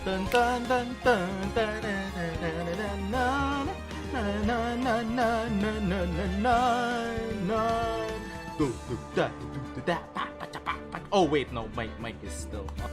A: Dun dun dun dun dun dun. Oh wait, no, mic is still up.